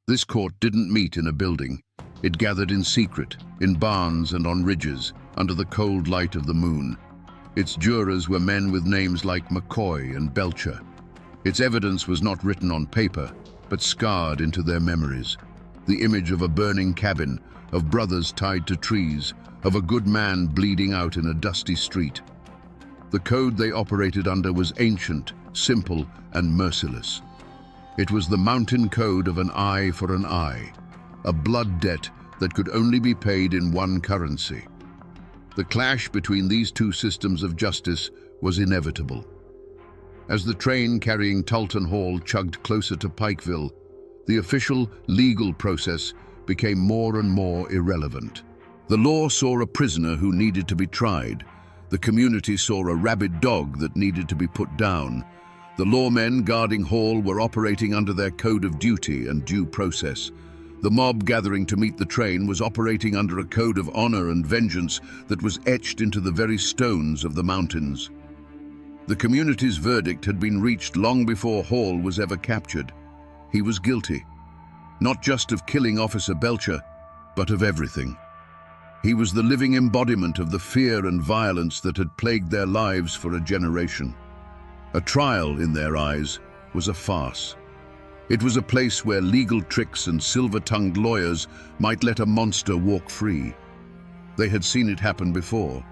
This court didn't meet in a building. It gathered in secret, in barns and on ridges, under the cold light of the moon. Its jurors were men with names like McCoy and Belcher. Its evidence was not written on paper, but scarred into their memories. The image of a burning cabin, of brothers tied to trees, of a good man bleeding out in a dusty street. The code they operated under was ancient, simple, and merciless. It was the mountain code of an eye for an eye, a blood debt that could only be paid in one currency. The clash between these two systems of justice was inevitable. As the train carrying Talton Hall chugged closer to Pikeville, the official legal process became more and more irrelevant. The law saw a prisoner who needed to be tried. The community saw a rabid dog that needed to be put down. The lawmen guarding Hall were operating under their code of duty and due process. The mob gathering to meet the train was operating under a code of honor and vengeance that was etched into the very stones of the mountains. The community's verdict had been reached long before Hall was ever captured. He was guilty, not just of killing Officer Belcher, but of everything. He was the living embodiment of the fear and violence that had plagued their lives for a generation. A trial, in their eyes, was a farce. It was a place where legal tricks and silver-tongued lawyers might let a monster walk free. They had seen it happen before.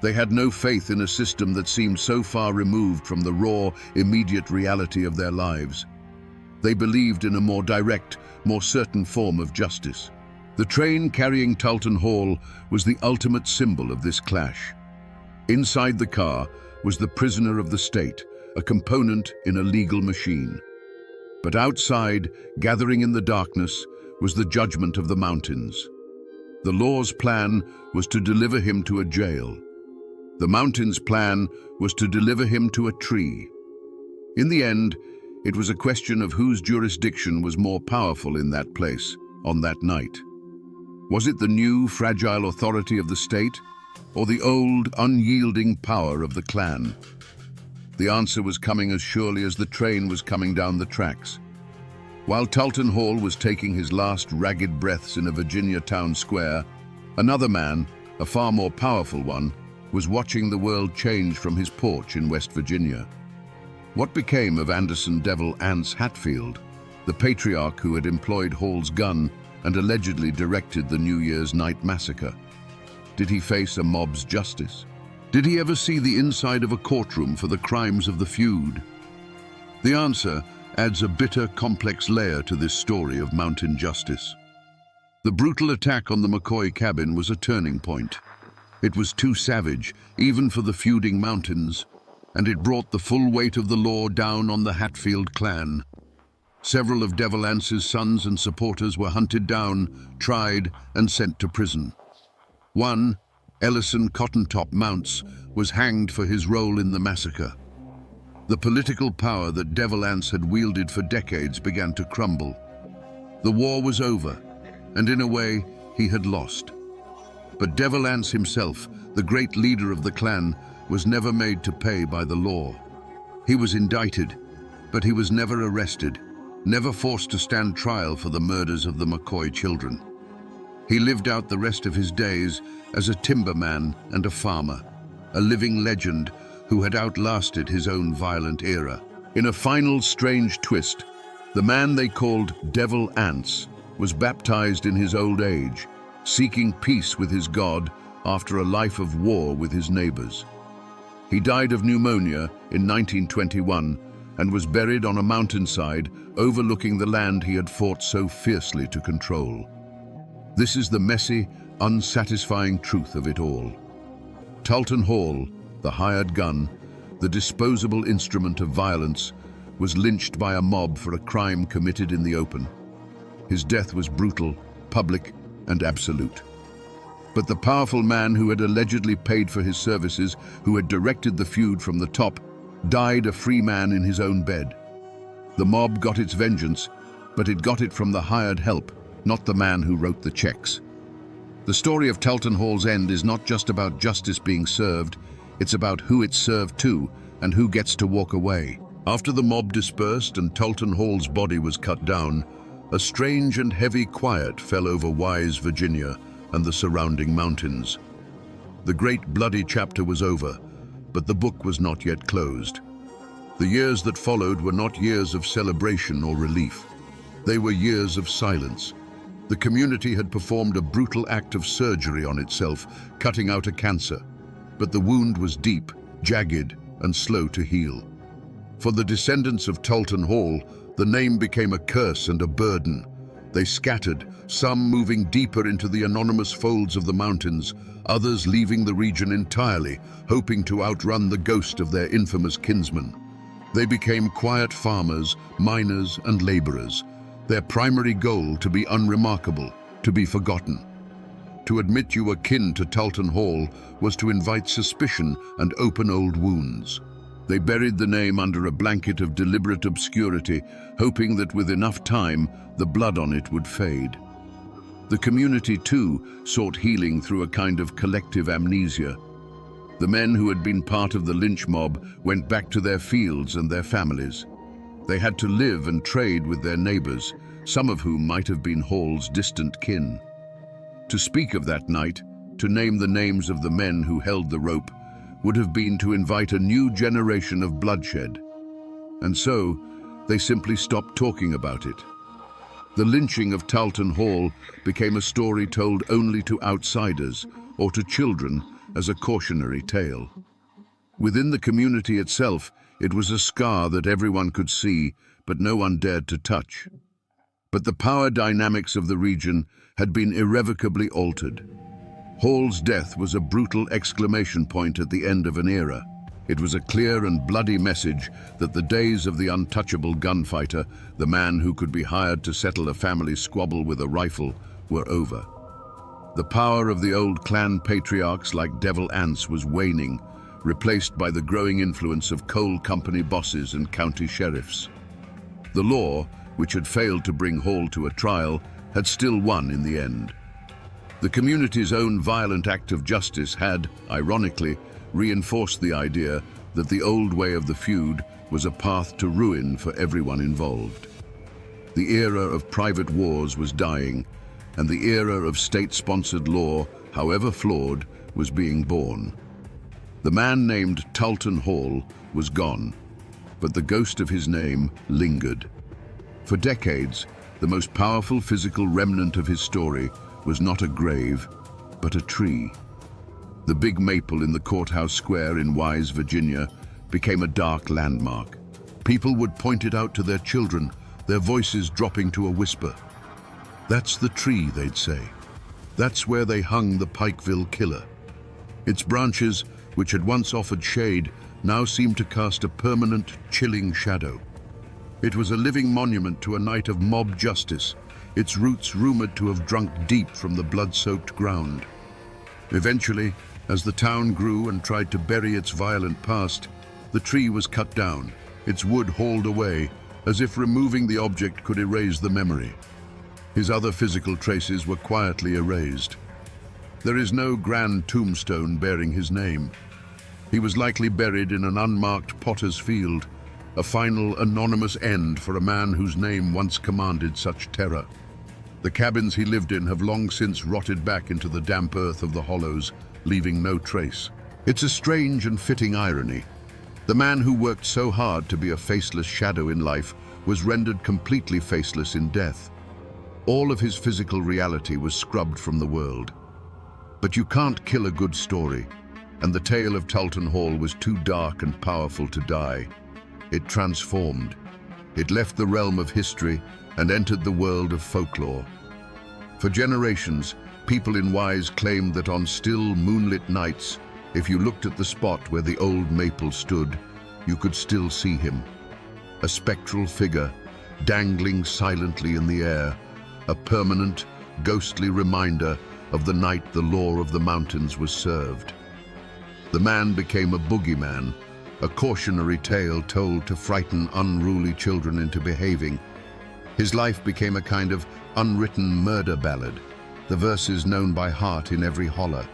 They had no faith in a system that seemed so far removed from the raw, immediate reality of their lives. They believed in a more direct, more certain form of justice. The train carrying Talton Hall was the ultimate symbol of this clash. Inside the car was the prisoner of the state, a component in a legal machine. But outside, gathering in the darkness, was the judgment of the mountains. The law's plan was to deliver him to a jail. The mountain's plan was to deliver him to a tree. In the end, it was a question of whose jurisdiction was more powerful in that place, on that night. Was it the new, fragile authority of the state, or the old, unyielding power of the clan? The answer was coming as surely as the train was coming down the tracks. While Talton Hall was taking his last ragged breaths in a Virginia town square, another man, a far more powerful one, was watching the world change from his porch in West Virginia. What became of Anderson Devil Anse Hatfield, the patriarch who had employed Hall's gun and allegedly directed the New Year's night massacre? Did he face a mob's justice? Did he ever see the inside of a courtroom for the crimes of the feud? The answer adds a bitter, complex layer to this story of mountain justice. The brutal attack on the McCoy cabin was a turning point. It was too savage, even for the feuding mountains, and it brought the full weight of the law down on the Hatfield clan. Several of Devil Anse's sons and supporters were hunted down, tried, and sent to prison. One, Ellison Cottontop Mounts, was hanged for his role in the massacre. The political power that Devil Anse had wielded for decades began to crumble. The war was over, and in a way, he had lost. But Devil Anse himself, the great leader of the clan, was never made to pay by the law. He was indicted, but he was never arrested, never forced to stand trial for the murders of the McCoy children. He lived out the rest of his days as a timberman and a farmer, a living legend who had outlasted his own violent era. In a final strange twist, the man they called Devil Anse was baptized in his old age, seeking peace with his God after a life of war with his neighbors. He died of pneumonia in 1921 and was buried on a mountainside overlooking the land he had fought so fiercely to control. This is the messy, unsatisfying truth of it all. Talton Hall, the hired gun, the disposable instrument of violence, was lynched by a mob for a crime committed in the open. His death was brutal, public, and absolute. But the powerful man who had allegedly paid for his services, who had directed the feud from the top, died a free man in his own bed. The mob got its vengeance, but it got it from the hired help, not the man who wrote the checks. The story of Talton Hall's end is not just about justice being served, it's about who it's served to and who gets to walk away. After the mob dispersed and Talton Hall's body was cut down, A strange and heavy quiet fell over Wise, Virginia, and the surrounding mountains. The great bloody chapter was over, but the book was not yet closed. The years that followed were not years of celebration or relief. They were years of silence. The community had performed a brutal act of surgery on itself, cutting out a cancer. But the wound was deep, jagged, and slow to heal. For the descendants of Talton Hall, the name became a curse and a burden. They scattered, some moving deeper into the anonymous folds of the mountains, others leaving the region entirely, hoping to outrun the ghost of their infamous kinsman. They became quiet farmers, miners, and laborers, their primary goal to be unremarkable, to be forgotten. To admit you were kin to Talton Hall was to invite suspicion and open old wounds. They buried the name under a blanket of deliberate obscurity, hoping that with enough time, the blood on it would fade. The community, too, sought healing through a kind of collective amnesia. The men who had been part of the lynch mob went back to their fields and their families. They had to live and trade with their neighbors, some of whom might have been Hall's distant kin. To speak of that night, to name the names of the men who held the rope, would have been to invite a new generation of bloodshed. And so, they simply stopped talking about it. The lynching of Talton Hall became a story told only to outsiders or to children as a cautionary tale. Within the community itself, it was a scar that everyone could see, but no one dared to touch. But the power dynamics of the region had been irrevocably altered. Hall's death was a brutal exclamation point at the end of an era. It was a clear and bloody message that the days of the untouchable gunfighter, the man who could be hired to settle a family squabble with a rifle, were over. The power of the old clan patriarchs like devil ants was waning, replaced by the growing influence of coal company bosses and county sheriffs. The law, which had failed to bring Hall to a trial, had still won in the end. The community's own violent act of justice had, ironically, reinforced the idea that the old way of the feud was a path to ruin for everyone involved. The era of private wars was dying, and the era of state-sponsored law, however flawed, was being born. The man named Talton Hall was gone, but the ghost of his name lingered. For decades, the most powerful physical remnant of his story was not a grave, but a tree. The big maple in the courthouse square in Wise, Virginia, became a dark landmark. People would point it out to their children, their voices dropping to a whisper. "That's the tree," they'd say. "That's where they hung the Pikeville killer." Its branches, which had once offered shade, now seemed to cast a permanent, chilling shadow. It was a living monument to a night of mob justice, its roots rumored to have drunk deep from the blood-soaked ground. Eventually, as the town grew and tried to bury its violent past, the tree was cut down, its wood hauled away, as if removing the object could erase the memory. His other physical traces were quietly erased. There is no grand tombstone bearing his name. He was likely buried in an unmarked potter's field, a final anonymous end for a man whose name once commanded such terror. The cabins he lived in have long since rotted back into the damp earth of the hollows, leaving no trace. It's a strange and fitting irony. The man who worked so hard to be a faceless shadow in life was rendered completely faceless in death. All of his physical reality was scrubbed from the world. But you can't kill a good story, and the tale of Talton Hall was too dark and powerful to die. It transformed. It left the realm of history and entered the world of folklore. For generations, people in Wise claimed that on still, moonlit nights, if you looked at the spot where the old maple stood, you could still see him. A spectral figure, dangling silently in the air, a permanent, ghostly reminder of the night the law of the mountains was served. The man became a boogeyman, a cautionary tale told to frighten unruly children into behaving. His life became a kind of unwritten murder ballad, the verses known by heart in every holler.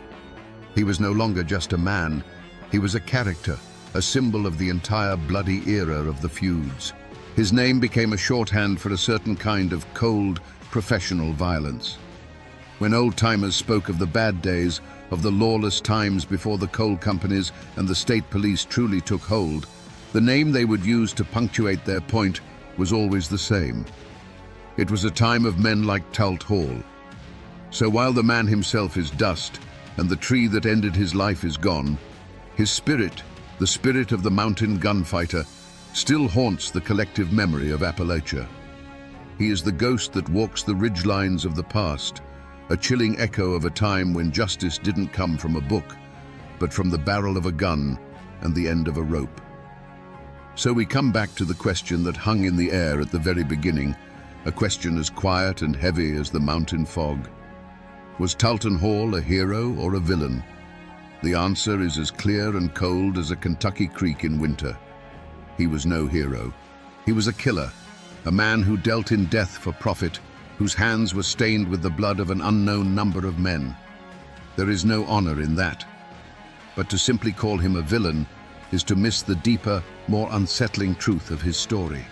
He was no longer just a man, he was a character, a symbol of the entire bloody era of the feuds. His name became a shorthand for a certain kind of cold, professional violence. When old-timers spoke of the bad days, of the lawless times before the coal companies and the state police truly took hold, the name they would use to punctuate their point was always the same. It was a time of men like Talt Hall. So while the man himself is dust, and the tree that ended his life is gone, his spirit, the spirit of the mountain gunfighter, still haunts the collective memory of Appalachia. He is the ghost that walks the ridgelines of the past, a chilling echo of a time when justice didn't come from a book, but from the barrel of a gun and the end of a rope. So we come back to the question that hung in the air at the very beginning, a question as quiet and heavy as the mountain fog. Was Talton Hall a hero or a villain? The answer is as clear and cold as a Kentucky creek in winter. He was no hero. He was a killer, a man who dealt in death for profit, whose hands were stained with the blood of an unknown number of men. There is no honor in that. But to simply call him a villain is to miss the deeper, more unsettling truth of his story.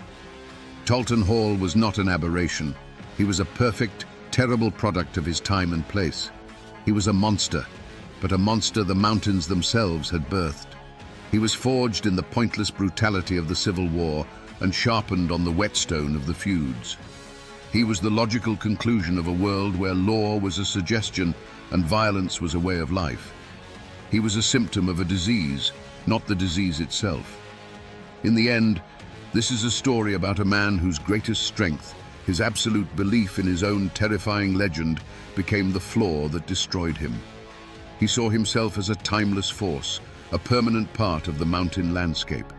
Talton Hall was not an aberration. He was a perfect, terrible product of his time and place. He was a monster, but a monster the mountains themselves had birthed. He was forged in the pointless brutality of the Civil War and sharpened on the whetstone of the feuds. He was the logical conclusion of a world where law was a suggestion and violence was a way of life. He was a symptom of a disease, not the disease itself. In the end, this is a story about a man whose greatest strength, his absolute belief in his own terrifying legend, became the flaw that destroyed him. He saw himself as a timeless force, a permanent part of the mountain landscape.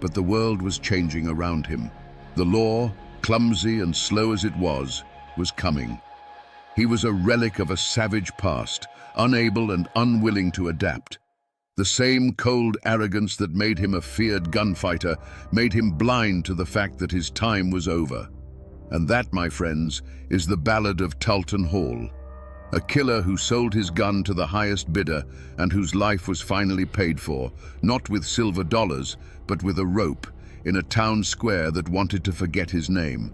But the world was changing around him. The law, clumsy and slow as it was coming. He was a relic of a savage past, unable and unwilling to adapt. The same cold arrogance that made him a feared gunfighter made him blind to the fact that his time was over. And that, my friends, is the ballad of Talton Hall. A killer who sold his gun to the highest bidder and whose life was finally paid for, not with silver dollars, but with a rope, in a town square that wanted to forget his name.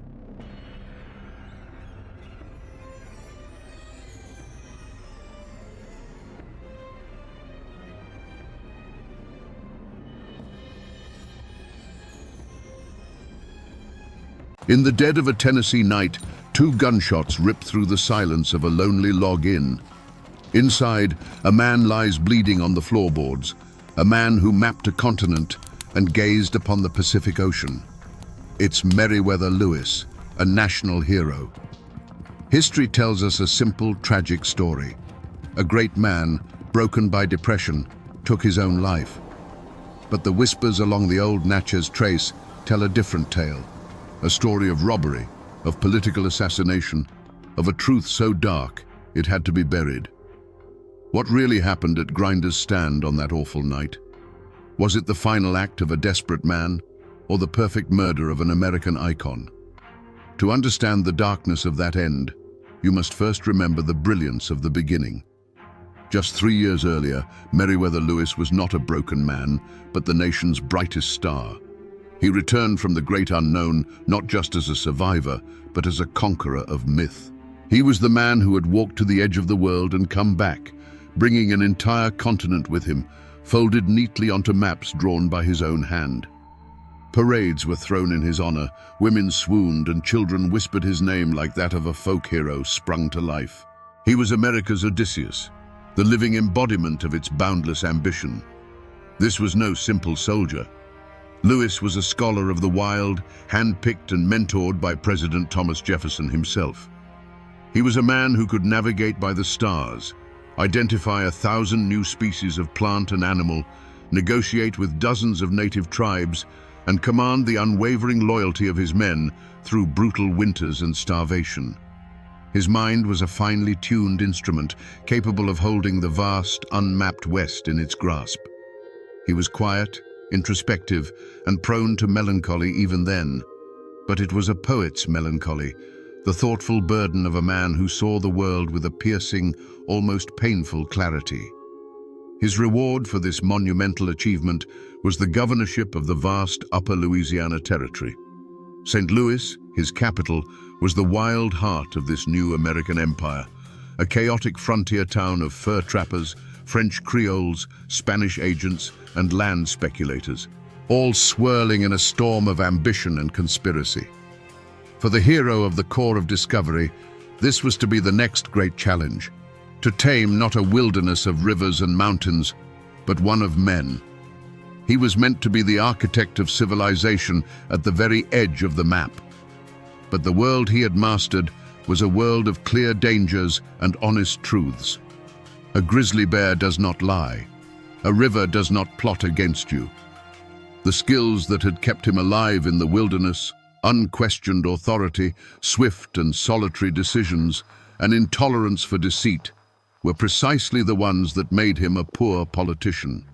In the dead of a Tennessee night, 2 gunshots rip through the silence of a lonely log inn. Inside, a man lies bleeding on the floorboards, a man who mapped a continent and gazed upon the Pacific Ocean. It's Meriwether Lewis, a national hero. History tells us a simple, tragic story. A great man, broken by depression, took his own life. But the whispers along the old Natchez Trace tell a different tale. A story of robbery, of political assassination, of a truth so dark it had to be buried. What really happened at Grinder's Stand on that awful night? Was it the final act of a desperate man, or the perfect murder of an American icon? To understand the darkness of that end, you must first remember the brilliance of the beginning. Just 3 years earlier, Meriwether Lewis was not a broken man, but the nation's brightest star. He returned from the great unknown not just as a survivor, but as a conqueror of myth. He was the man who had walked to the edge of the world and come back, bringing an entire continent with him, folded neatly onto maps drawn by his own hand. Parades were thrown in his honor, women swooned, and children whispered his name like that of a folk hero sprung to life. He was America's Odysseus, the living embodiment of its boundless ambition. This was no simple soldier. Lewis was a scholar of the wild, hand-picked and mentored by President Thomas Jefferson himself. He was a man who could navigate by the stars, identify 1,000 new species of plant and animal, negotiate with dozens of native tribes, and command the unwavering loyalty of his men through brutal winters and starvation. His mind was a finely tuned instrument capable of holding the vast, unmapped West in its grasp. He was quiet, introspective, and prone to melancholy even then. But it was a poet's melancholy, the thoughtful burden of a man who saw the world with a piercing, almost painful clarity. His reward for this monumental achievement was the governorship of the vast Upper Louisiana Territory. St. Louis, his capital, was the wild heart of this new American empire, a chaotic frontier town of fur trappers, French Creoles, Spanish agents, and land speculators, all swirling in a storm of ambition and conspiracy. For the hero of the Corps of Discovery, this was to be the next great challenge, to tame not a wilderness of rivers and mountains, but one of men. He was meant to be the architect of civilization at the very edge of the map. But the world he had mastered was a world of clear dangers and honest truths. A grizzly bear does not lie. A river does not plot against you. The skills that had kept him alive in the wilderness, unquestioned authority, swift and solitary decisions, and intolerance for deceit, were precisely the ones that made him a poor politician.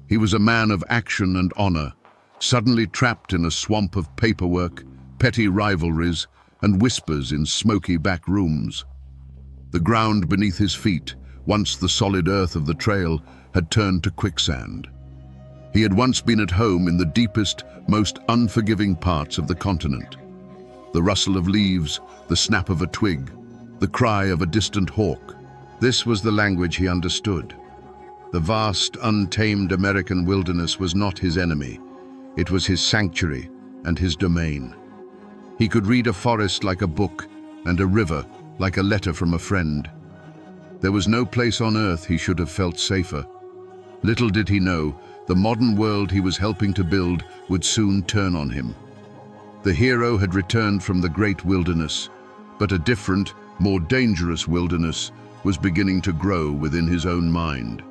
He was a man of action and honor, suddenly trapped in a swamp of paperwork, petty rivalries, and whispers in smoky back rooms. The ground beneath his feet, once the solid earth of the trail, had turned to quicksand. He had once been at home in the deepest, most unforgiving parts of the continent. The rustle of leaves, the snap of a twig, the cry of a distant hawk. This was the language he understood. The vast, untamed American wilderness was not his enemy. It was his sanctuary and his domain. He could read a forest like a book and a river like a letter from a friend. There was no place on earth he should have felt safer. Little did he know, the modern world he was helping to build would soon turn on him. The hero had returned from the great wilderness, but a different, more dangerous wilderness was beginning to grow within his own mind.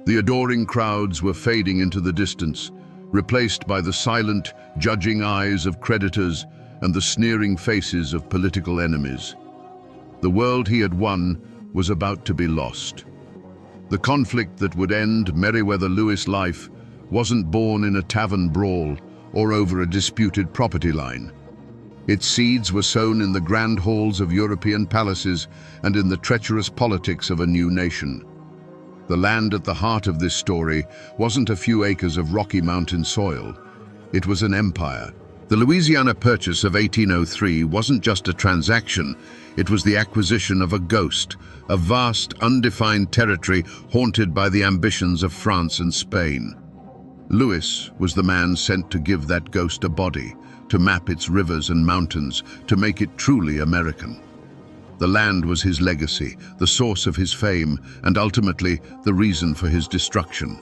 The adoring crowds were fading into the distance, replaced by the silent, judging eyes of creditors and the sneering faces of political enemies. The world he had won was about to be lost. The conflict that would end Meriwether Lewis' life wasn't born in a tavern brawl or over a disputed property line. Its seeds were sown in the grand halls of European palaces and in the treacherous politics of a new nation. The land at the heart of this story wasn't a few acres of Rocky Mountain soil. It was an empire. The Louisiana Purchase of 1803 wasn't just a transaction, it was the acquisition of a ghost, a vast, undefined territory haunted by the ambitions of France and Spain. Lewis was the man sent to give that ghost a body, to map its rivers and mountains, to make it truly American. The land was his legacy, the source of his fame, and ultimately the reason for his destruction.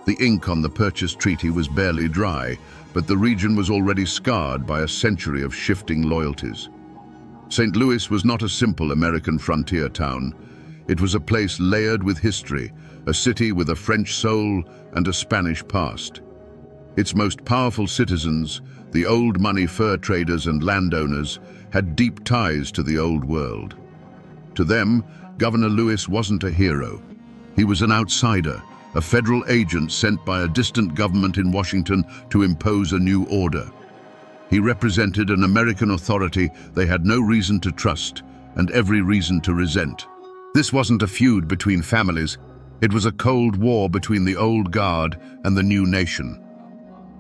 The ink on the Purchase Treaty was barely dry, but the region was already scarred by a century of shifting loyalties. St. Louis was not a simple American frontier town. It was a place layered with history, a city with a French soul and a Spanish past. Its most powerful citizens, the old money fur traders and landowners, had deep ties to the old world. To them, Governor Lewis wasn't a hero. He was an outsider, a federal agent sent by a distant government in Washington to impose a new order. He represented an American authority they had no reason to trust and every reason to resent. This wasn't a feud between families, it was a cold war between the old guard and the new nation.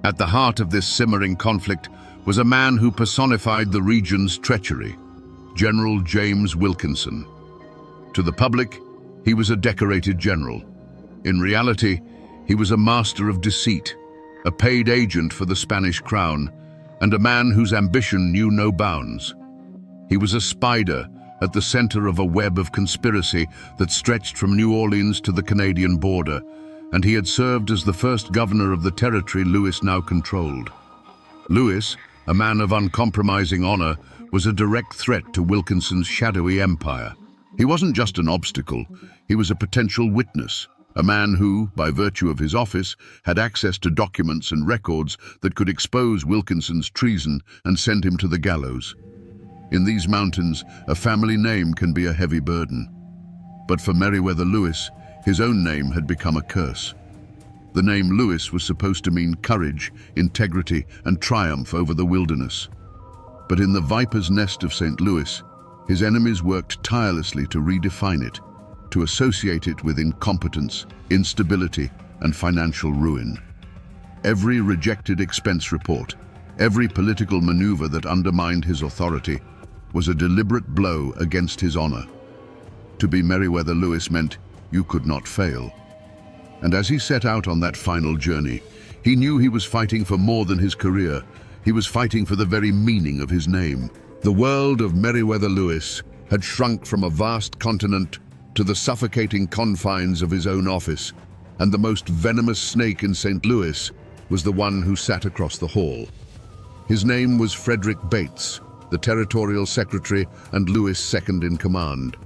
At the heart of this simmering conflict was a man who personified the region's treachery, General James Wilkinson. To the public, he was a decorated general. In reality, he was a master of deceit, a paid agent for the Spanish crown, and a man whose ambition knew no bounds. He was a spider at the center of a web of conspiracy that stretched from New Orleans to the Canadian border, and he had served as the first governor of the territory Lewis now controlled. Lewis, a man of uncompromising honor, was a direct threat to Wilkinson's shadowy empire. He wasn't just an obstacle, he was a potential witness, a man who, by virtue of his office, had access to documents and records that could expose Wilkinson's treason and send him to the gallows. In these mountains, a family name can be a heavy burden. But for Meriwether Lewis, his own name had become a curse. The name Lewis was supposed to mean courage, integrity, and triumph over the wilderness. But in the viper's nest of St. Louis, his enemies worked tirelessly to redefine it, to associate it with incompetence, instability, and financial ruin. Every rejected expense report, Every political maneuver that undermined his authority was a deliberate blow against his honor. To be Meriwether Lewis meant you could not fail. And as he set out on that final journey, he knew he was fighting for more than his career. He was fighting for the very meaning of his name. The world of Meriwether Lewis had shrunk from a vast continent to the suffocating confines of his own office, and the most venomous snake in St. Louis was the one who sat across the hall. His name was Frederick Bates, the territorial secretary and Lewis' second in command.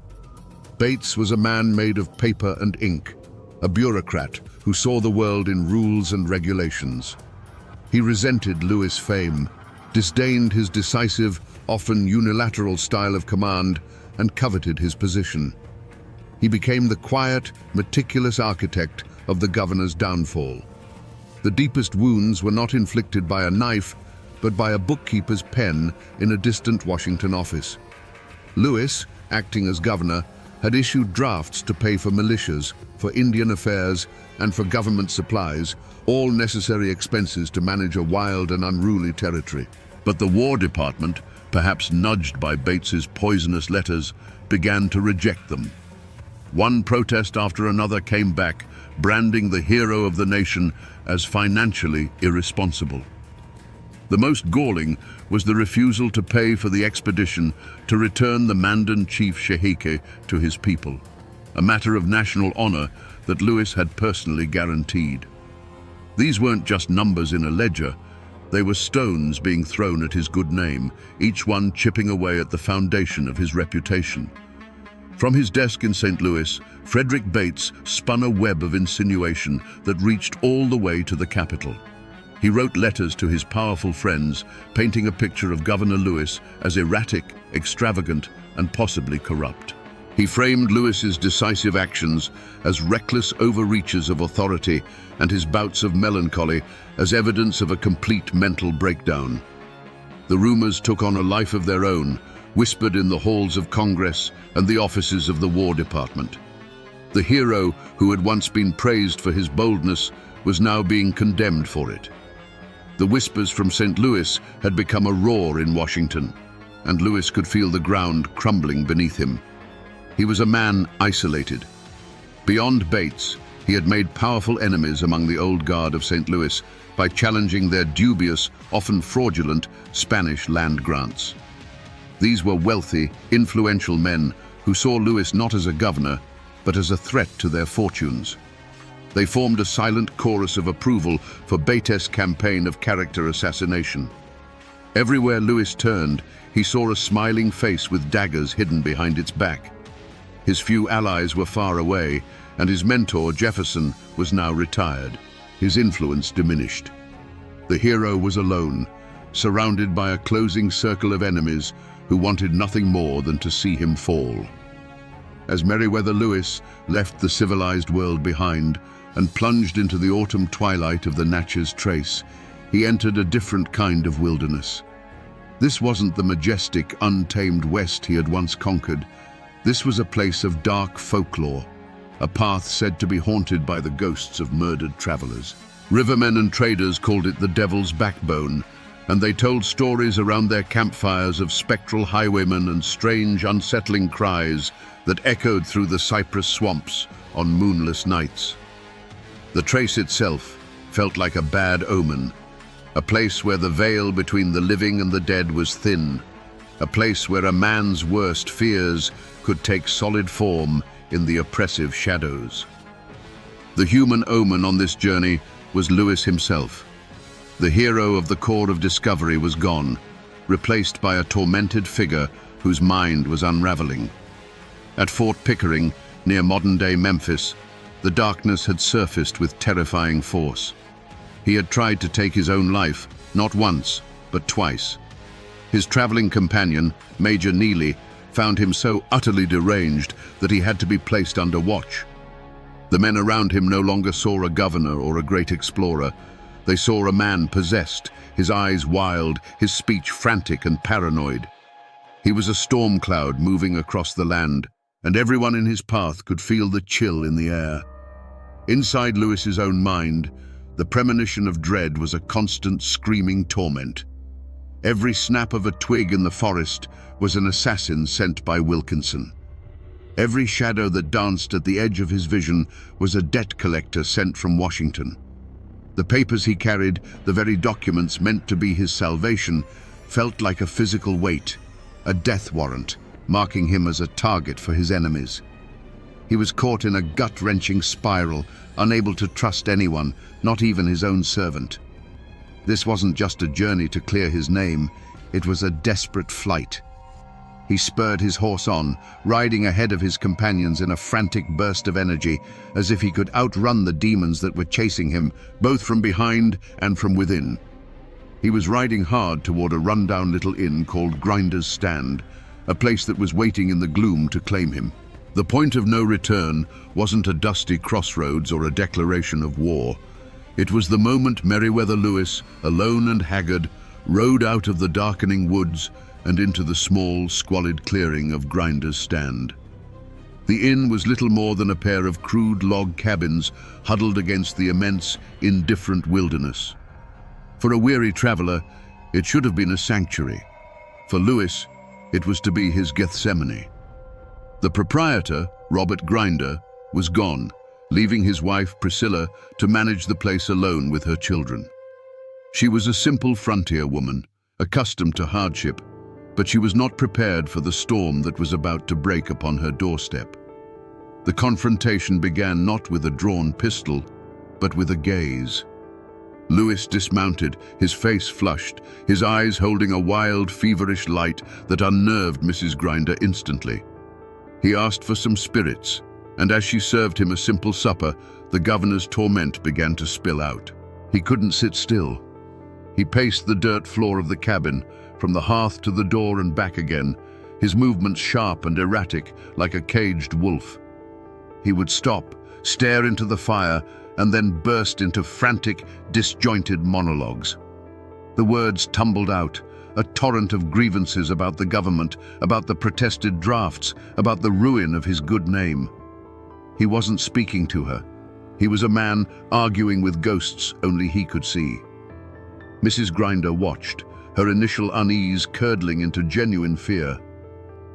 Bates was a man made of paper and ink, a bureaucrat who saw the world in rules and regulations. He resented Lewis' fame, disdained his decisive, often unilateral style of command, and coveted his position. He became the quiet, meticulous architect of the governor's downfall. The deepest wounds were not inflicted by a knife, but by a bookkeeper's pen in a distant Washington office. Lewis, acting as governor, had issued drafts to pay for militias, for Indian affairs, and for government supplies, all necessary expenses to manage a wild and unruly territory. But the War Department, perhaps nudged by Bates's poisonous letters, began to reject them. One protest after another came back, branding the hero of the nation as financially irresponsible. The most galling was the refusal to pay for the expedition to return the Mandan chief Sheheke to his people, a matter of national honor that Lewis had personally guaranteed. These weren't just numbers in a ledger, they were stones being thrown at his good name, each one chipping away at the foundation of his reputation. From his desk in St. Louis, Frederick Bates spun a web of insinuation that reached all the way to the Capitol. He wrote letters to his powerful friends, painting a picture of Governor Lewis as erratic, extravagant, and possibly corrupt. He framed Lewis's decisive actions as reckless overreaches of authority and his bouts of melancholy as evidence of a complete mental breakdown. The rumors took on a life of their own, whispered in the halls of Congress and the offices of the War Department. The hero who had once been praised for his boldness was now being condemned for it. The whispers from St. Louis had become a roar in Washington, and Lewis could feel the ground crumbling beneath him. He was a man isolated. Beyond Bates, he had made powerful enemies among the old guard of St. Louis by challenging their dubious, often fraudulent, Spanish land grants. These were wealthy, influential men who saw Lewis not as a governor, but as a threat to their fortunes. They formed a silent chorus of approval for Bates' campaign of character assassination. Everywhere Lewis turned, he saw a smiling face with daggers hidden behind its back. His few allies were far away, and his mentor, Jefferson, was now retired. His influence diminished. The hero was alone, surrounded by a closing circle of enemies who wanted nothing more than to see him fall. As Meriwether Lewis left the civilized world behind and plunged into the autumn twilight of the Natchez Trace, he entered a different kind of wilderness. This wasn't the majestic, untamed West he had once conquered. This was a place of dark folklore, a path said to be haunted by the ghosts of murdered travelers. Rivermen and traders called it the Devil's Backbone, and they told stories around their campfires of spectral highwaymen and strange, unsettling cries that echoed through the cypress swamps on moonless nights. The trace itself felt like a bad omen, a place where the veil between the living and the dead was thin, a place where a man's worst fears could take solid form in the oppressive shadows. The human omen on this journey was Lewis himself. The hero of the Corps of Discovery was gone, replaced by a tormented figure whose mind was unraveling. At Fort Pickering, near modern-day Memphis, the darkness had surfaced with terrifying force. He had tried to take his own life, not once, but twice. His traveling companion, Major Neely, found him so utterly deranged that he had to be placed under watch. The men around him no longer saw a governor or a great explorer. They saw a man possessed, his eyes wild, his speech frantic and paranoid. He was a storm cloud moving across the land, and everyone in his path could feel the chill in the air. Inside Lewis's own mind, the premonition of dread was a constant screaming torment. Every snap of a twig in the forest was an assassin sent by Wilkinson. Every shadow that danced at the edge of his vision was a debt collector sent from Washington. The papers he carried, the very documents meant to be his salvation, felt like a physical weight, a death warrant, marking him as a target for his enemies. He was caught in a gut-wrenching spiral, unable to trust anyone, not even his own servant. This wasn't just a journey to clear his name, it was a desperate flight. He spurred his horse on, riding ahead of his companions in a frantic burst of energy, as if he could outrun the demons that were chasing him, both from behind and from within. He was riding hard toward a rundown little inn called Grinder's Stand, a place that was waiting in the gloom to claim him. The point of no return wasn't a dusty crossroads or a declaration of war. It was the moment Meriwether Lewis, alone and haggard, rode out of the darkening woods and into the small, squalid clearing of Grinder's Stand. The inn was little more than a pair of crude log cabins huddled against the immense, indifferent wilderness. For a weary traveler, it should have been a sanctuary. For Lewis, it was to be his Gethsemane. The proprietor, Robert Grinder, was gone, leaving his wife, Priscilla, to manage the place alone with her children. She was a simple frontier woman, accustomed to hardship, but she was not prepared for the storm that was about to break upon her doorstep. The confrontation began not with a drawn pistol, but with a gaze. Lewis dismounted, his face flushed, his eyes holding a wild, feverish light that unnerved Mrs. Grinder instantly. He asked for some spirits, and as she served him a simple supper, the governor's torment began to spill out. He couldn't sit still. He paced the dirt floor of the cabin, from the hearth to the door and back again, his movements sharp and erratic like a caged wolf. He would stop, stare into the fire, and then burst into frantic, disjointed monologues. The words tumbled out, a torrent of grievances about the government, about the protested drafts, about the ruin of his good name. He wasn't speaking to her. He was a man arguing with ghosts only he could see. Mrs. Grinder watched, her initial unease curdling into genuine fear.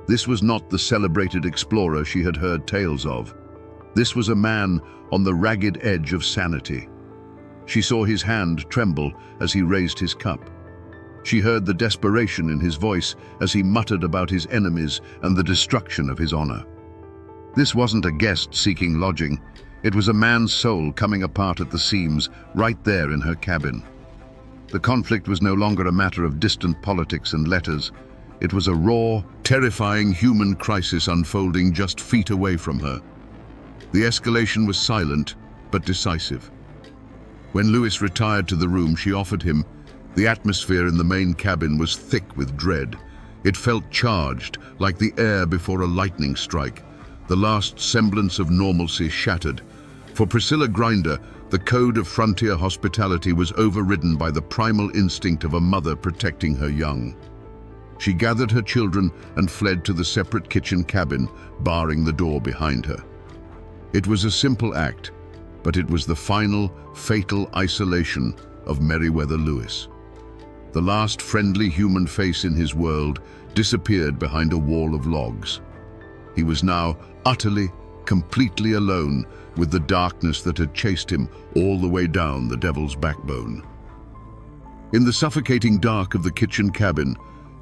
This was not the celebrated explorer she had heard tales of. This was a man on the ragged edge of sanity. She saw his hand tremble as he raised his cup. She heard the desperation in his voice as he muttered about his enemies and the destruction of his honor. This wasn't a guest seeking lodging. It was a man's soul coming apart at the seams, right there in her cabin. The conflict was no longer a matter of distant politics and letters. It was a raw, terrifying human crisis unfolding just feet away from her. The escalation was silent, but decisive. When Lewis retired to the room she offered him, the atmosphere in the main cabin was thick with dread. It felt charged, like the air before a lightning strike. The last semblance of normalcy shattered. For Priscilla Grinder, the code of frontier hospitality was overridden by the primal instinct of a mother protecting her young. She gathered her children and fled to the separate kitchen cabin, barring the door behind her. It was a simple act, but it was the final, fatal isolation of Meriwether Lewis. The last friendly human face in his world disappeared behind a wall of logs. He was now utterly, completely alone with the darkness that had chased him all the way down the devil's backbone. In the suffocating dark of the kitchen cabin,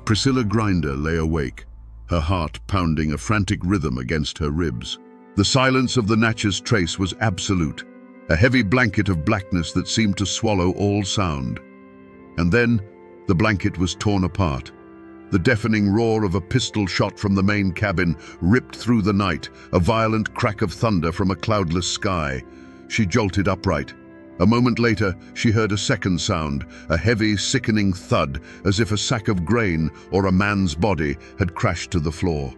Priscilla Grinder lay awake, her heart pounding a frantic rhythm against her ribs. The silence of the Natchez Trace was absolute, a heavy blanket of blackness that seemed to swallow all sound. And then, the blanket was torn apart. The deafening roar of a pistol shot from the main cabin ripped through the night, a violent crack of thunder from a cloudless sky. She jolted upright. A moment later, she heard a second sound, a heavy, sickening thud, as if a sack of grain or a man's body had crashed to the floor.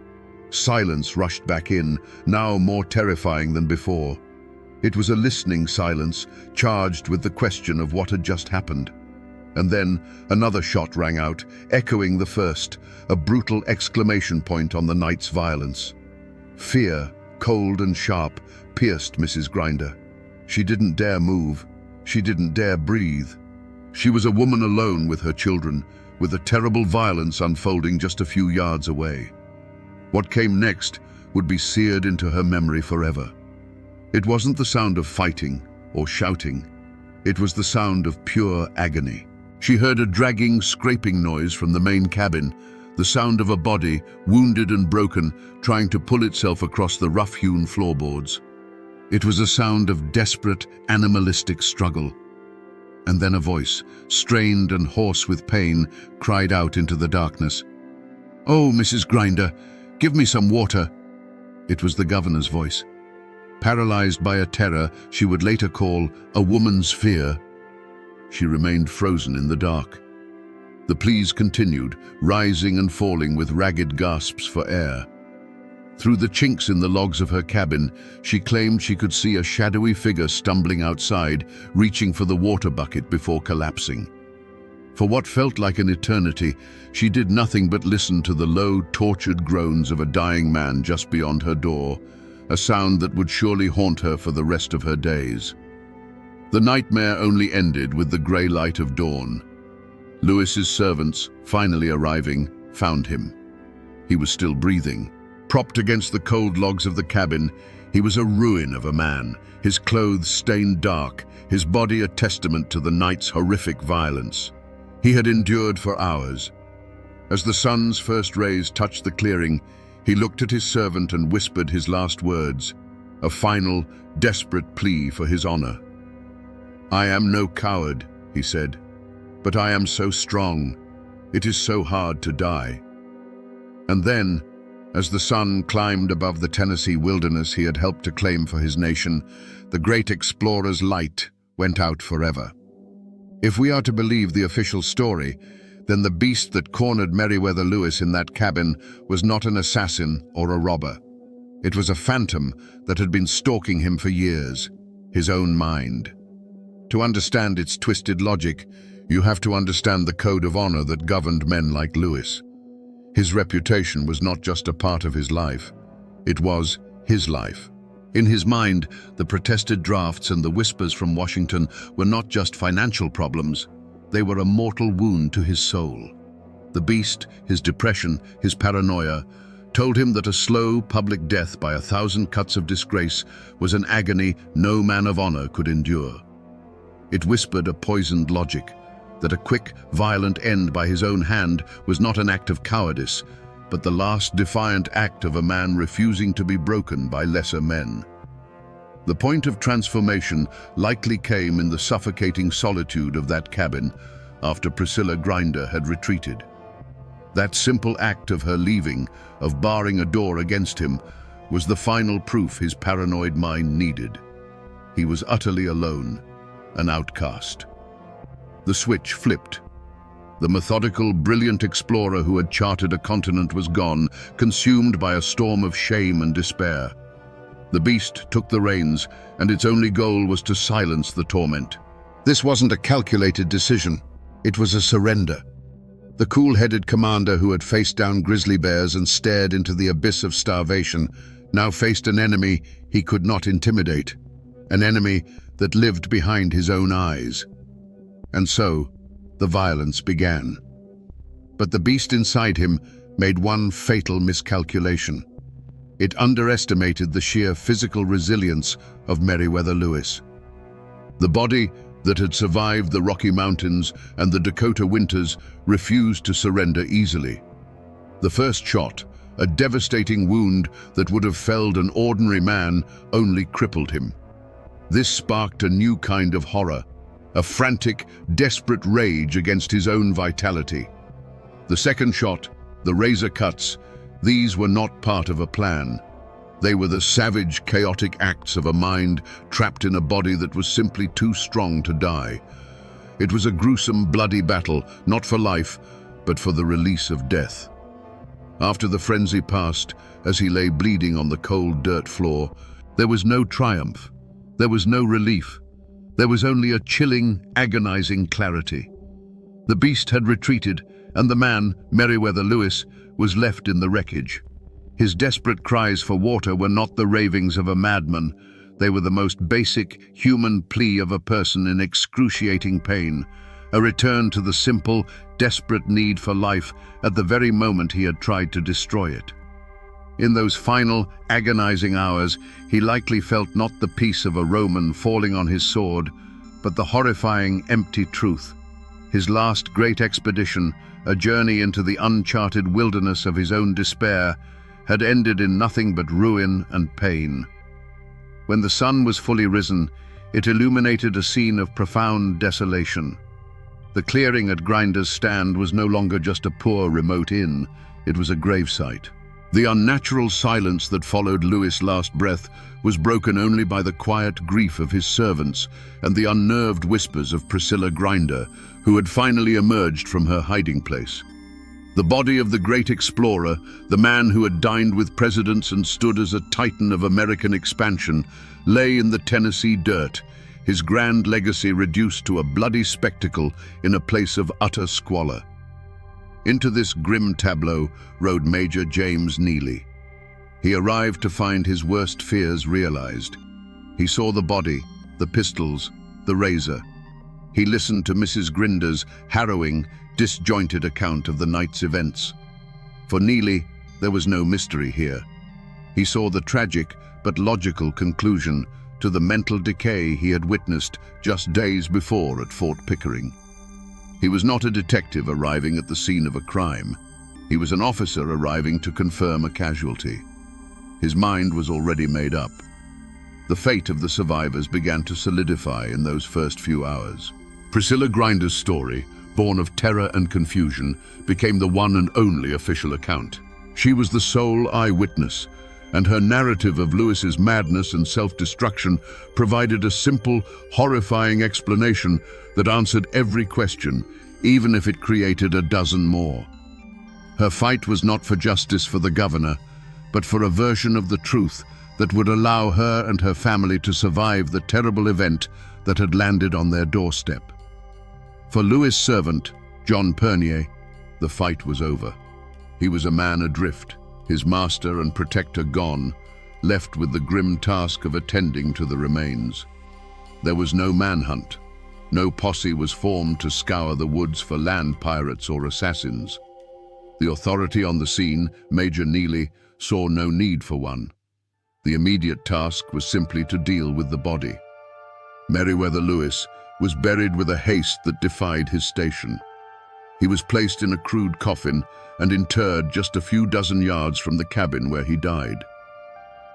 Silence rushed back in, now more terrifying than before. It was a listening silence, charged with the question of what had just happened. And then another shot rang out, echoing the first, a brutal exclamation point on the night's violence. Fear, cold and sharp, pierced Mrs. Grinder. She didn't dare move. She didn't dare breathe. She was a woman alone with her children, with a terrible violence unfolding just a few yards away. What came next would be seared into her memory forever. It wasn't the sound of fighting or shouting. It was the sound of pure agony. She heard a dragging, scraping noise from the main cabin, the sound of a body, wounded and broken, trying to pull itself across the rough-hewn floorboards. It was a sound of desperate, animalistic struggle. And then a voice, strained and hoarse with pain, cried out into the darkness. "Oh, Mrs. Grinder, give me some water." It was the governor's voice. Paralyzed by a terror she would later call a woman's fear, she remained frozen in the dark. The pleas continued, rising and falling with ragged gasps for air. Through the chinks in the logs of her cabin, she claimed she could see a shadowy figure stumbling outside, reaching for the water bucket before collapsing. For what felt like an eternity, she did nothing but listen to the low, tortured groans of a dying man just beyond her door, a sound that would surely haunt her for the rest of her days. The nightmare only ended with the grey light of dawn. Lewis's servants, finally arriving, found him. He was still breathing. Propped against the cold logs of the cabin, he was a ruin of a man, his clothes stained dark, his body a testament to the night's horrific violence. He had endured for hours. As the sun's first rays touched the clearing, he looked at his servant and whispered his last words, a final, desperate plea for his honor. "I am no coward," he said, "but I am so strong. It is so hard to die." And then, as the sun climbed above the Tennessee wilderness he had helped to claim for his nation, the great explorer's light went out forever. If we are to believe the official story, then the beast that cornered Meriwether Lewis in that cabin was not an assassin or a robber. It was a phantom that had been stalking him for years, his own mind. To understand its twisted logic, you have to understand the code of honor that governed men like Lewis. His reputation was not just a part of his life, it was his life. In his mind, the protested drafts and the whispers from Washington were not just financial problems, they were a mortal wound to his soul. The beast, his depression, his paranoia, told him that a slow public death by 1,000 cuts of disgrace was an agony no man of honor could endure. It whispered a poisoned logic, that a quick, violent end by his own hand was not an act of cowardice, but the last defiant act of a man refusing to be broken by lesser men. The point of transformation likely came in the suffocating solitude of that cabin after Priscilla Grinder had retreated. That simple act of her leaving, of barring a door against him, was the final proof his paranoid mind needed. He was utterly alone, an outcast. The switch flipped. The methodical, brilliant explorer who had charted a continent was gone, consumed by a storm of shame and despair. The beast took the reins, and its only goal was to silence the torment. This wasn't a calculated decision. It was a surrender. The cool-headed commander who had faced down grizzly bears and stared into the abyss of starvation now faced an enemy he could not intimidate, an enemy that lived behind his own eyes. And so, the violence began. But the beast inside him made one fatal miscalculation. It underestimated the sheer physical resilience of Meriwether Lewis. The body that had survived the Rocky Mountains and the Dakota winters refused to surrender easily. The first shot, a devastating wound that would have felled an ordinary man, only crippled him. This sparked a new kind of horror, a frantic, desperate rage against his own vitality. The second shot, the razor cuts, these were not part of a plan. They were the savage, chaotic acts of a mind trapped in a body that was simply too strong to die. It was a gruesome, bloody battle, not for life, but for the release of death. After the frenzy passed, as he lay bleeding on the cold dirt floor, there was no triumph. There was no relief. There was only a chilling, agonizing clarity. The beast had retreated, and the man, Meriwether Lewis, was left in the wreckage. His desperate cries for water were not the ravings of a madman. They were the most basic, human plea of a person in excruciating pain, a return to the simple, desperate need for life at the very moment he had tried to destroy it. In those final, agonizing hours, he likely felt not the peace of a Roman falling on his sword, but the horrifying, empty truth. His last great expedition, a journey into the uncharted wilderness of his own despair, had ended in nothing but ruin and pain. When the sun was fully risen, it illuminated a scene of profound desolation. The clearing at Grinder's Stand was no longer just a poor, remote inn, it was a gravesite. The unnatural silence that followed Lewis' last breath was broken only by the quiet grief of his servants and the unnerved whispers of Priscilla Grinder, who had finally emerged from her hiding place. The body of the great explorer, the man who had dined with presidents and stood as a titan of American expansion, lay in the Tennessee dirt, his grand legacy reduced to a bloody spectacle in a place of utter squalor. Into this grim tableau rode Major James Neely. He arrived to find his worst fears realized. He saw the body, the pistols, the razor. He listened to Mrs. Grinder's harrowing, disjointed account of the night's events. For Neely, there was no mystery here. He saw the tragic but logical conclusion to the mental decay he had witnessed just days before at Fort Pickering. He was not a detective arriving at the scene of a crime. He was an officer arriving to confirm a casualty. His mind was already made up. The fate of the survivors began to solidify in those first few hours. Priscilla Grinder's story, born of terror and confusion, became the one and only official account. She was the sole eyewitness, and her narrative of Lewis's madness and self-destruction provided a simple, horrifying explanation that answered every question, even if it created a dozen more. Her fight was not for justice for the governor, but for a version of the truth that would allow her and her family to survive the terrible event that had landed on their doorstep. For Lewis' servant, John Pernier, the fight was over. He was a man adrift, his master and protector gone, left with the grim task of attending to the remains. There was no manhunt. No posse was formed to scour the woods for land pirates or assassins. The authority on the scene, Major Neely, saw no need for one. The immediate task was simply to deal with the body. Meriwether Lewis was buried with a haste that defied his station. He was placed in a crude coffin and interred just a few dozen yards from the cabin where he died.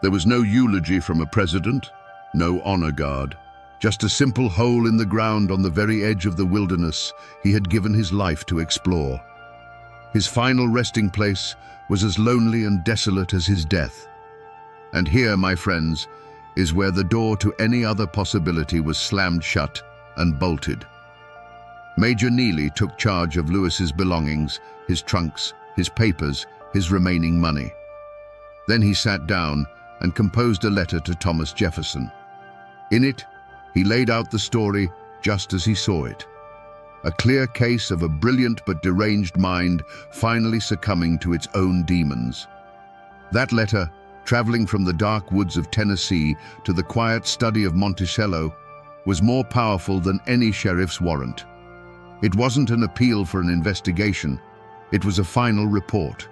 There was no eulogy from a president, no honor guard, just a simple hole in the ground on the very edge of the wilderness he had given his life to explore. His final resting place was as lonely and desolate as his death. And here, my friends, is where the door to any other possibility was slammed shut and bolted. Major Neely took charge of Lewis's belongings, his trunks, his papers, his remaining money. Then he sat down and composed a letter to Thomas Jefferson. In it, he laid out the story just as he saw it. A clear case of a brilliant but deranged mind finally succumbing to its own demons. That letter, traveling from the dark woods of Tennessee to the quiet study of Monticello, was more powerful than any sheriff's warrant. It wasn't an appeal for an investigation, it was a final report.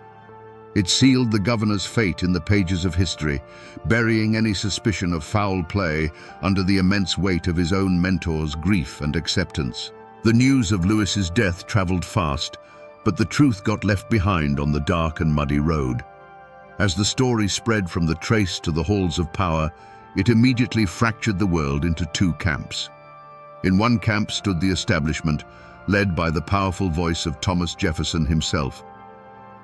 It sealed the governor's fate in the pages of history, burying any suspicion of foul play under the immense weight of his own mentor's grief and acceptance. The news of Lewis's death traveled fast, but the truth got left behind on the dark and muddy road. As the story spread from the trace to the halls of power, it immediately fractured the world into two camps. In one camp stood the establishment, led by the powerful voice of Thomas Jefferson himself.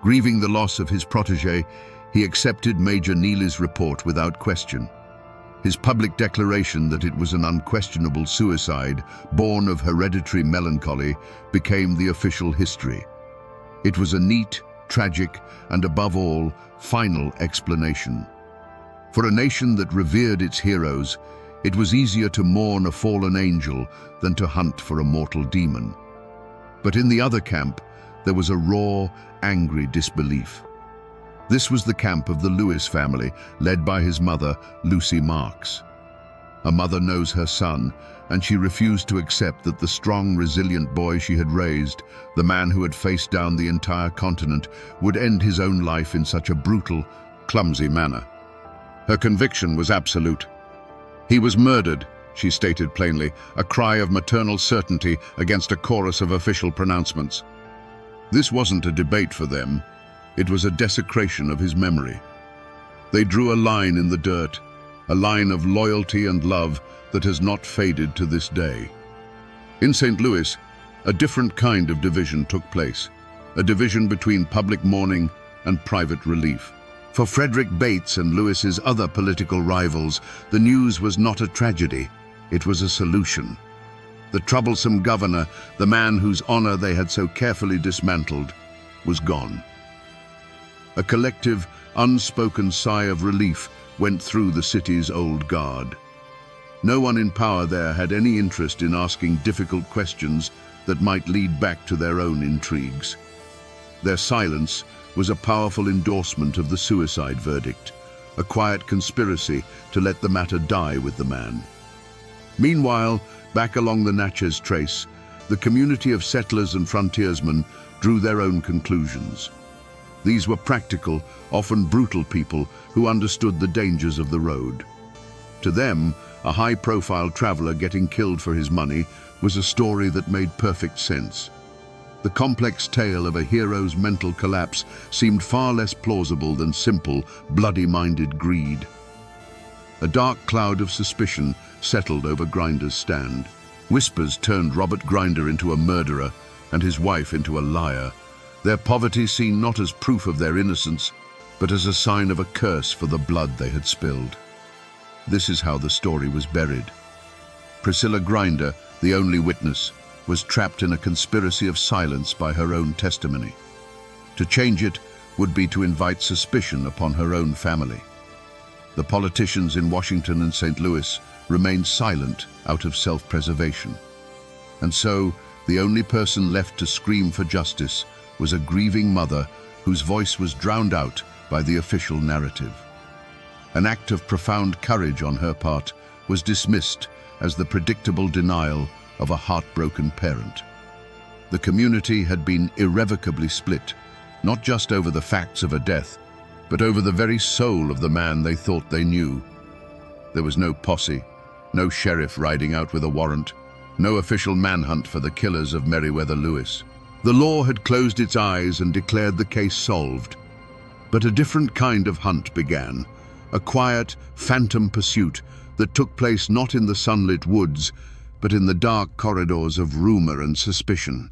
Grieving the loss of his protege, he accepted Major Neely's report without question. His public declaration that it was an unquestionable suicide, born of hereditary melancholy, became the official history. It was a neat, tragic, and above all, final explanation. For a nation that revered its heroes, it was easier to mourn a fallen angel than to hunt for a mortal demon. But in the other camp, there was a raw, angry disbelief. This was the camp of the Lewis family, led by his mother, Lucy Marks. A mother knows her son, and she refused to accept that the strong, resilient boy she had raised, the man who had faced down the entire continent, would end his own life in such a brutal, clumsy manner. Her conviction was absolute. He was murdered, she stated plainly, a cry of maternal certainty against a chorus of official pronouncements. This wasn't a debate for them. It was a desecration of his memory. They drew a line in the dirt, a line of loyalty and love that has not faded to this day. In St. Louis, a different kind of division took place, a division between public mourning and private relief. For Frederick Bates and Lewis's other political rivals, the news was not a tragedy, it was a solution. The troublesome governor, the man whose honor they had so carefully dismantled, was gone. A collective, unspoken sigh of relief went through the city's old guard. No one in power there had any interest in asking difficult questions that might lead back to their own intrigues. Their silence was a powerful endorsement of the suicide verdict, a quiet conspiracy to let the matter die with the man. Meanwhile, back along the Natchez Trace, the community of settlers and frontiersmen drew their own conclusions. These were practical, often brutal people who understood the dangers of the road. To them, a high-profile traveler getting killed for his money was a story that made perfect sense. The complex tale of a hero's mental collapse seemed far less plausible than simple, bloody-minded greed. A dark cloud of suspicion settled over Grinder's stand. Whispers turned Robert Grinder into a murderer and his wife into a liar, their poverty seen not as proof of their innocence, but as a sign of a curse for the blood they had spilled. This is how the story was buried. Priscilla Grinder, the only witness, was trapped in a conspiracy of silence by her own testimony. To change it would be to invite suspicion upon her own family. The politicians in Washington and St. Louis remained silent out of self-preservation. And so, the only person left to scream for justice was a grieving mother whose voice was drowned out by the official narrative. An act of profound courage on her part was dismissed as the predictable denial of a heartbroken parent. The community had been irrevocably split, not just over the facts of a death, but over the very soul of the man they thought they knew. There was no posse, no sheriff riding out with a warrant, no official manhunt for the killers of Meriwether Lewis. The law had closed its eyes and declared the case solved. But a different kind of hunt began, a quiet, phantom pursuit that took place not in the sunlit woods, but in the dark corridors of rumor and suspicion.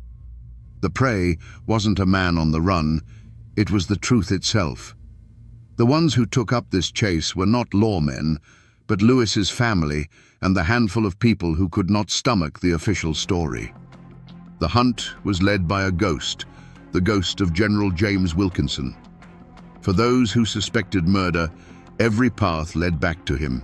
The prey wasn't a man on the run, it was the truth itself. The ones who took up this chase were not lawmen, but Lewis's family and the handful of people who could not stomach the official story. The hunt was led by a ghost, the ghost of General James Wilkinson. For those who suspected murder, every path led back to him.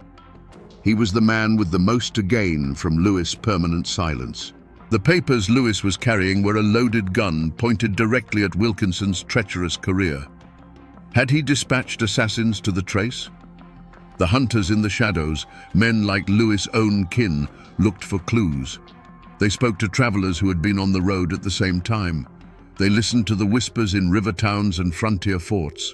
He was the man with the most to gain from Lewis' permanent silence. The papers Lewis was carrying were a loaded gun pointed directly at Wilkinson's treacherous career. Had he dispatched assassins to the trace? The hunters in the shadows, men like Lewis' own kin, looked for clues. They spoke to travelers who had been on the road at the same time. They listened to the whispers in river towns and frontier forts.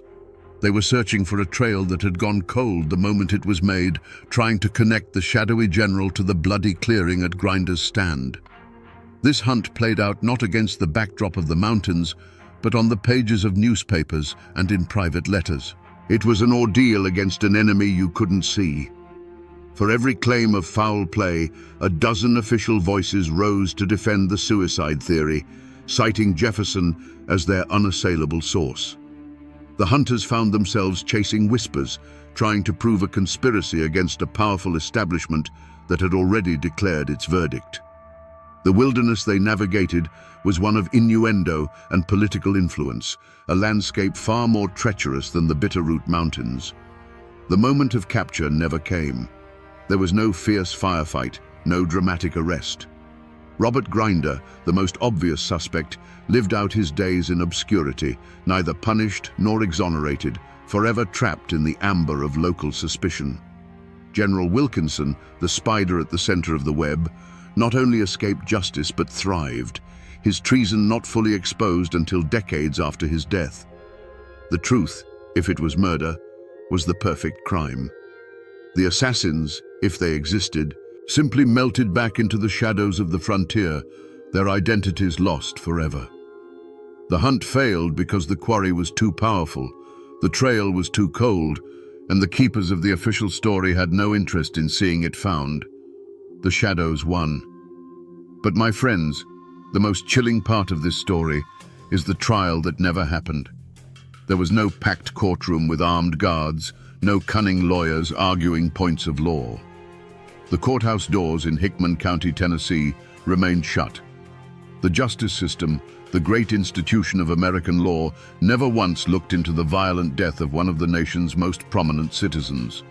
They were searching for a trail that had gone cold the moment it was made, trying to connect the shadowy general to the bloody clearing at Grinder's stand. This hunt played out not against the backdrop of the mountains, but on the pages of newspapers and in private letters. It was an ordeal against an enemy you couldn't see. For every claim of foul play, a dozen official voices rose to defend the suicide theory, citing Jefferson as their unassailable source. The hunters found themselves chasing whispers, trying to prove a conspiracy against a powerful establishment that had already declared its verdict. The wilderness they navigated was one of innuendo and political influence, a landscape far more treacherous than the Bitterroot Mountains. The moment of capture never came. There was no fierce firefight, no dramatic arrest. Robert Grinder, the most obvious suspect, lived out his days in obscurity, neither punished nor exonerated, forever trapped in the amber of local suspicion. General Wilkinson, the spider at the center of the web, not only escaped justice but thrived, his treason not fully exposed until decades after his death. The truth, if it was murder, was the perfect crime. The assassins, if they existed, simply melted back into the shadows of the frontier, their identities lost forever. The hunt failed because the quarry was too powerful, the trail was too cold, and the keepers of the official story had no interest in seeing it found. The shadows won. But my friends, the most chilling part of this story is the trial that never happened. There was no packed courtroom with armed guards, no cunning lawyers arguing points of law. The courthouse doors in Hickman County, Tennessee, remained shut. The justice system, the great institution of American law, never once looked into the violent death of one of the nation's most prominent citizens.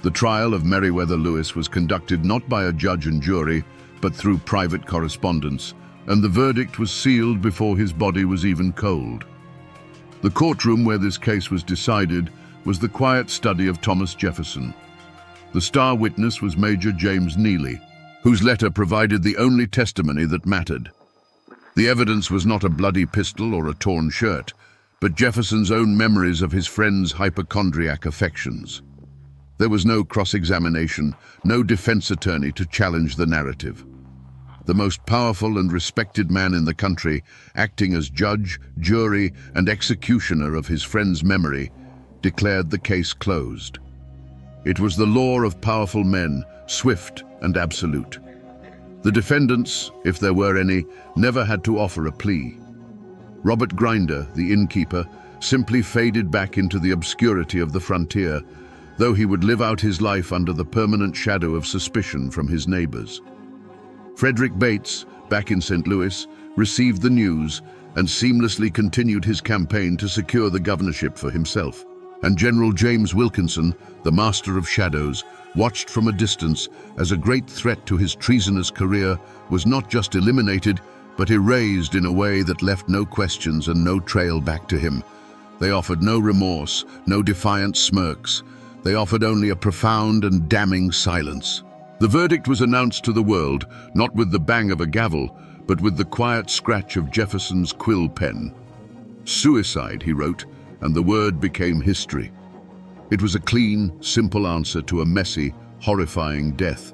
The trial of Meriwether Lewis was conducted not by a judge and jury, but through private correspondence, and the verdict was sealed before his body was even cold. The courtroom where this case was decided was the quiet study of Thomas Jefferson. The star witness was Major James Neely, whose letter provided the only testimony that mattered. The evidence was not a bloody pistol or a torn shirt, but Jefferson's own memories of his friend's hypochondriac affections. There was no cross-examination, no defense attorney to challenge the narrative. The most powerful and respected man in the country, acting as judge, jury, and executioner of his friend's memory, declared the case closed. It was the law of powerful men, swift and absolute. The defendants, if there were any, never had to offer a plea. Robert Grinder, the innkeeper, simply faded back into the obscurity of the frontier, though he would live out his life under the permanent shadow of suspicion from his neighbors. Frederick Bates, back in St. Louis, received the news and seamlessly continued his campaign to secure the governorship for himself. And General James Wilkinson, the master of shadows, watched from a distance as a great threat to his treasonous career was not just eliminated, but erased in a way that left no questions and no trail back to him. They offered no remorse, no defiant smirks. They offered only a profound and damning silence. The verdict was announced to the world, not with the bang of a gavel, but with the quiet scratch of Jefferson's quill pen. Suicide, he wrote, and the word became history. It was a clean, simple answer to a messy, horrifying death.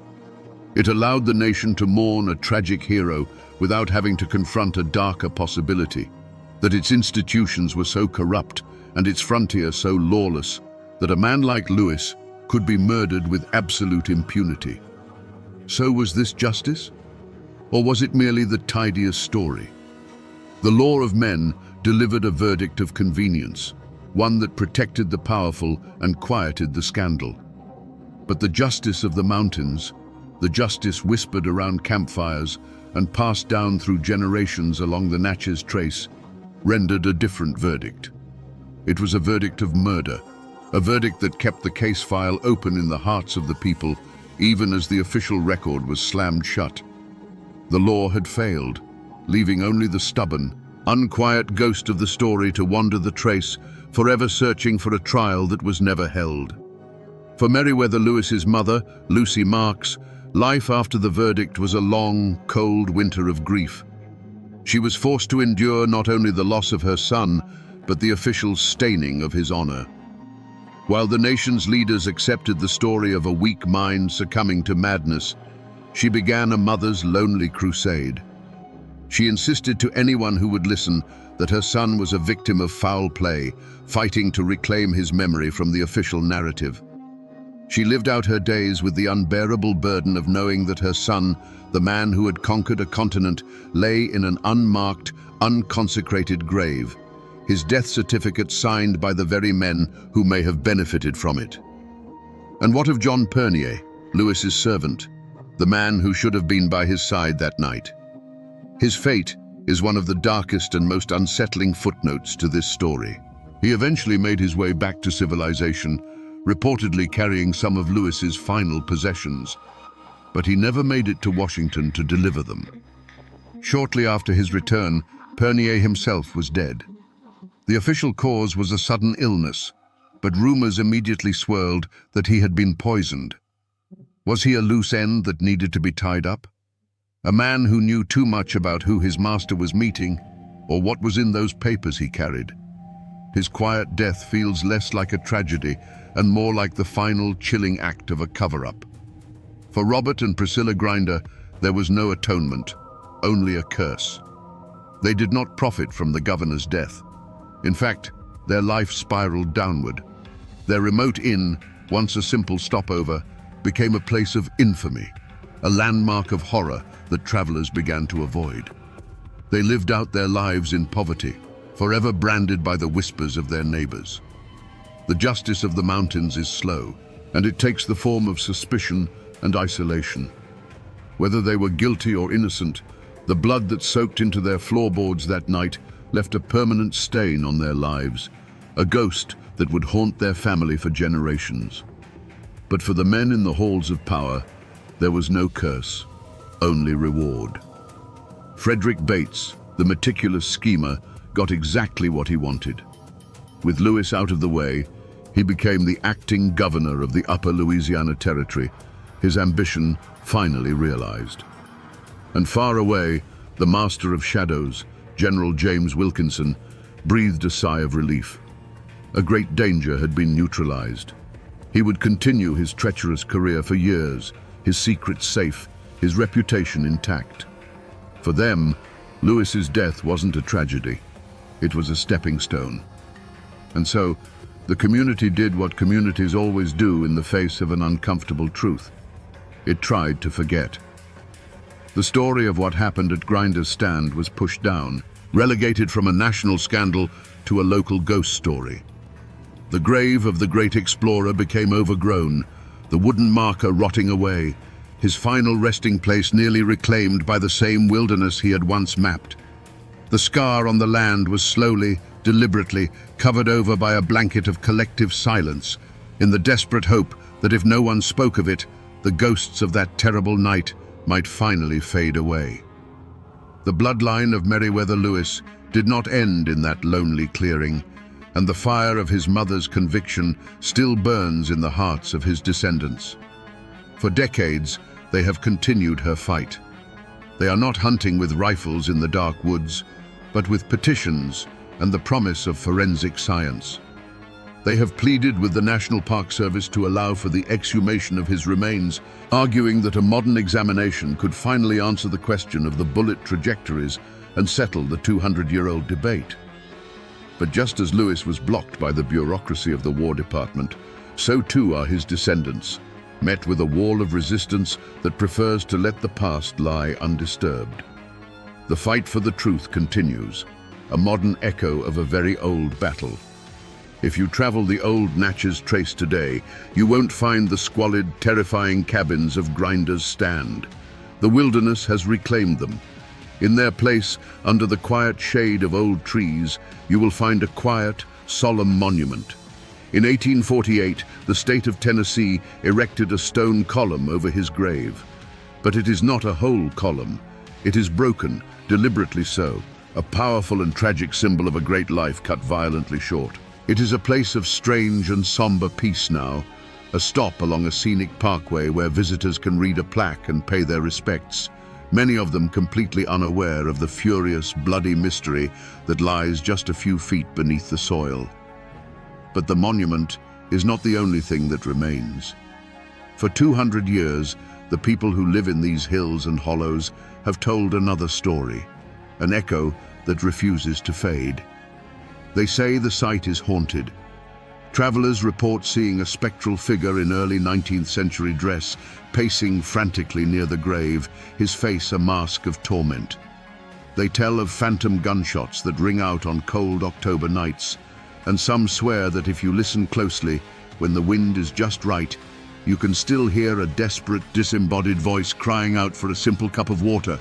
It allowed the nation to mourn a tragic hero without having to confront a darker possibility, that its institutions were so corrupt and its frontier so lawless that a man like Lewis could be murdered with absolute impunity. So was this justice? Or was it merely the tidiest story? The law of men delivered a verdict of convenience, one that protected the powerful and quieted the scandal. But the justice of the mountains, the justice whispered around campfires and passed down through generations along the Natchez Trace, rendered a different verdict. It was a verdict of murder, a verdict that kept the case file open in the hearts of the people, even as the official record was slammed shut. The law had failed, leaving only the stubborn, unquiet ghost of the story to wander the trace, forever searching for a trial that was never held. For Meriwether Lewis's mother, Lucy Marks, life after the verdict was a long, cold winter of grief. She was forced to endure not only the loss of her son, but the official staining of his honor. While the nation's leaders accepted the story of a weak mind succumbing to madness, she began a mother's lonely crusade. She insisted to anyone who would listen that her son was a victim of foul play, fighting to reclaim his memory from the official narrative. She lived out her days with the unbearable burden of knowing that her son, the man who had conquered a continent, lay in an unmarked, unconsecrated grave, his death certificate signed by the very men who may have benefited from it. And what of John Pernier, Lewis's servant, the man who should have been by his side that night? His fate is one of the darkest and most unsettling footnotes to this story. He eventually made his way back to civilization, reportedly carrying some of Lewis's final possessions, but he never made it to Washington to deliver them. Shortly after his return, Pernier himself was dead. The official cause was a sudden illness, but rumors immediately swirled that he had been poisoned. Was he a loose end that needed to be tied up? A man who knew too much about who his master was meeting, or what was in those papers he carried? His quiet death feels less like a tragedy and more like the final chilling act of a cover-up. For Robert and Priscilla Grinder, there was no atonement, only a curse. They did not profit from the governor's death. In fact, their life spiraled downward. Their remote inn, once a simple stopover, became a place of infamy, a landmark of horror that travelers began to avoid. They lived out their lives in poverty, forever branded by the whispers of their neighbors. The justice of the mountains is slow, and it takes the form of suspicion and isolation. Whether they were guilty or innocent, the blood that soaked into their floorboards that night left a permanent stain on their lives, a ghost that would haunt their family for generations. But for the men in the halls of power, there was no curse, only reward. Frederick Bates, the meticulous schemer, got exactly what he wanted. With Lewis out of the way, he became the acting governor of the Upper Louisiana Territory, his ambition finally realized. And far away, the master of shadows, General James Wilkinson, breathed a sigh of relief. A great danger had been neutralized. He would continue his treacherous career for years, his secrets safe, his reputation intact. For them, Lewis's death wasn't a tragedy. It was a stepping stone. And so, the community did what communities always do in the face of an uncomfortable truth. It tried to forget. The story of what happened at Grinder's stand was pushed down, relegated from a national scandal to a local ghost story. The grave of the great explorer became overgrown, the wooden marker rotting away, his final resting place nearly reclaimed by the same wilderness he had once mapped. The scar on the land was slowly, deliberately covered over by a blanket of collective silence, in the desperate hope that if no one spoke of it, the ghosts of that terrible night might finally fade away. The bloodline of Meriwether Lewis did not end in that lonely clearing, and the fire of his mother's conviction still burns in the hearts of his descendants. For decades, they have continued her fight. They are not hunting with rifles in the dark woods, but with petitions and the promise of forensic science. They have pleaded with the National Park Service to allow for the exhumation of his remains, arguing that a modern examination could finally answer the question of the bullet trajectories and settle the 200-year-old debate. But just as Lewis was blocked by the bureaucracy of the War Department, so too are his descendants, met with a wall of resistance that prefers to let the past lie undisturbed. The fight for the truth continues, a modern echo of a very old battle. If you travel the old Natchez Trace today, you won't find the squalid, terrifying cabins of Grinder's stand. The wilderness has reclaimed them. In their place, under the quiet shade of old trees, you will find a quiet, solemn monument. In 1848, the state of Tennessee erected a stone column over his grave. But it is not a whole column. It is broken, deliberately so, a powerful and tragic symbol of a great life cut violently short. It is a place of strange and somber peace now, a stop along a scenic parkway where visitors can read a plaque and pay their respects, many of them completely unaware of the furious, bloody mystery that lies just a few feet beneath the soil. But the monument is not the only thing that remains. For 200 years, the people who live in these hills and hollows have told another story, an echo that refuses to fade. They say the site is haunted. Travelers report seeing a spectral figure in early 19th century dress, pacing frantically near the grave, his face a mask of torment. They tell of phantom gunshots that ring out on cold October nights, and some swear that if you listen closely, when the wind is just right, you can still hear a desperate, disembodied voice crying out for a simple cup of water.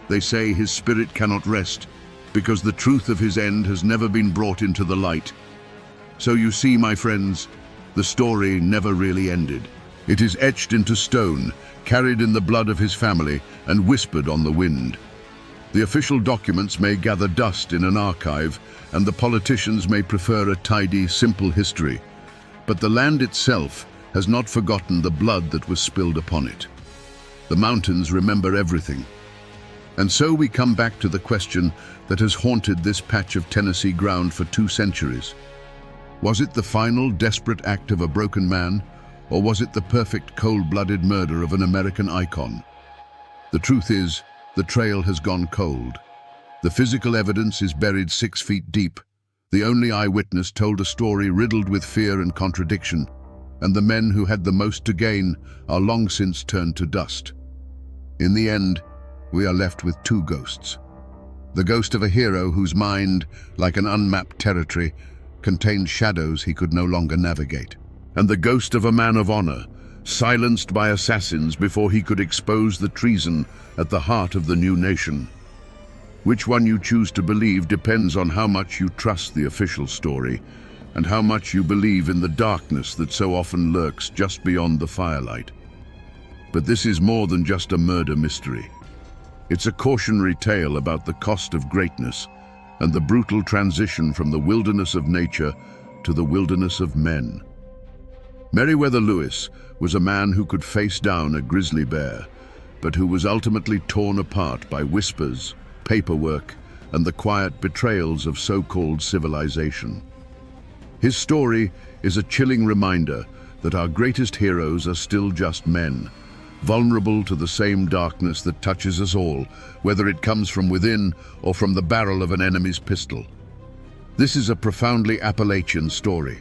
They say his spirit cannot rest, because the truth of his end has never been brought into the light. So you see, my friends, the story never really ended. It is etched into stone, carried in the blood of his family, and whispered on the wind. The official documents may gather dust in an archive, and the politicians may prefer a tidy, simple history. But the land itself, has not forgotten the blood that was spilled upon it. The mountains remember everything. And so we come back to the question that has haunted this patch of Tennessee ground for 2 centuries. Was it the final, desperate act of a broken man, or was it the perfect, cold-blooded murder of an American icon? The truth is, the trail has gone cold. The physical evidence is buried 6 feet deep. The only eyewitness told a story riddled with fear and contradiction, and the men who had the most to gain are long since turned to dust. In the end, we are left with 2 ghosts. The ghost of a hero whose mind, like an unmapped territory, contained shadows he could no longer navigate. And the ghost of a man of honor, silenced by assassins before he could expose the treason at the heart of the new nation. Which one you choose to believe depends on how much you trust the official story and how much you believe in the darkness that so often lurks just beyond the firelight. But this is more than just a murder mystery. It's a cautionary tale about the cost of greatness and the brutal transition from the wilderness of nature to the wilderness of men. Meriwether Lewis was a man who could face down a grizzly bear, but who was ultimately torn apart by whispers, paperwork, and the quiet betrayals of so-called civilization. His story is a chilling reminder that our greatest heroes are still just men, vulnerable to the same darkness that touches us all, whether it comes from within or from the barrel of an enemy's pistol. This is a profoundly Appalachian story.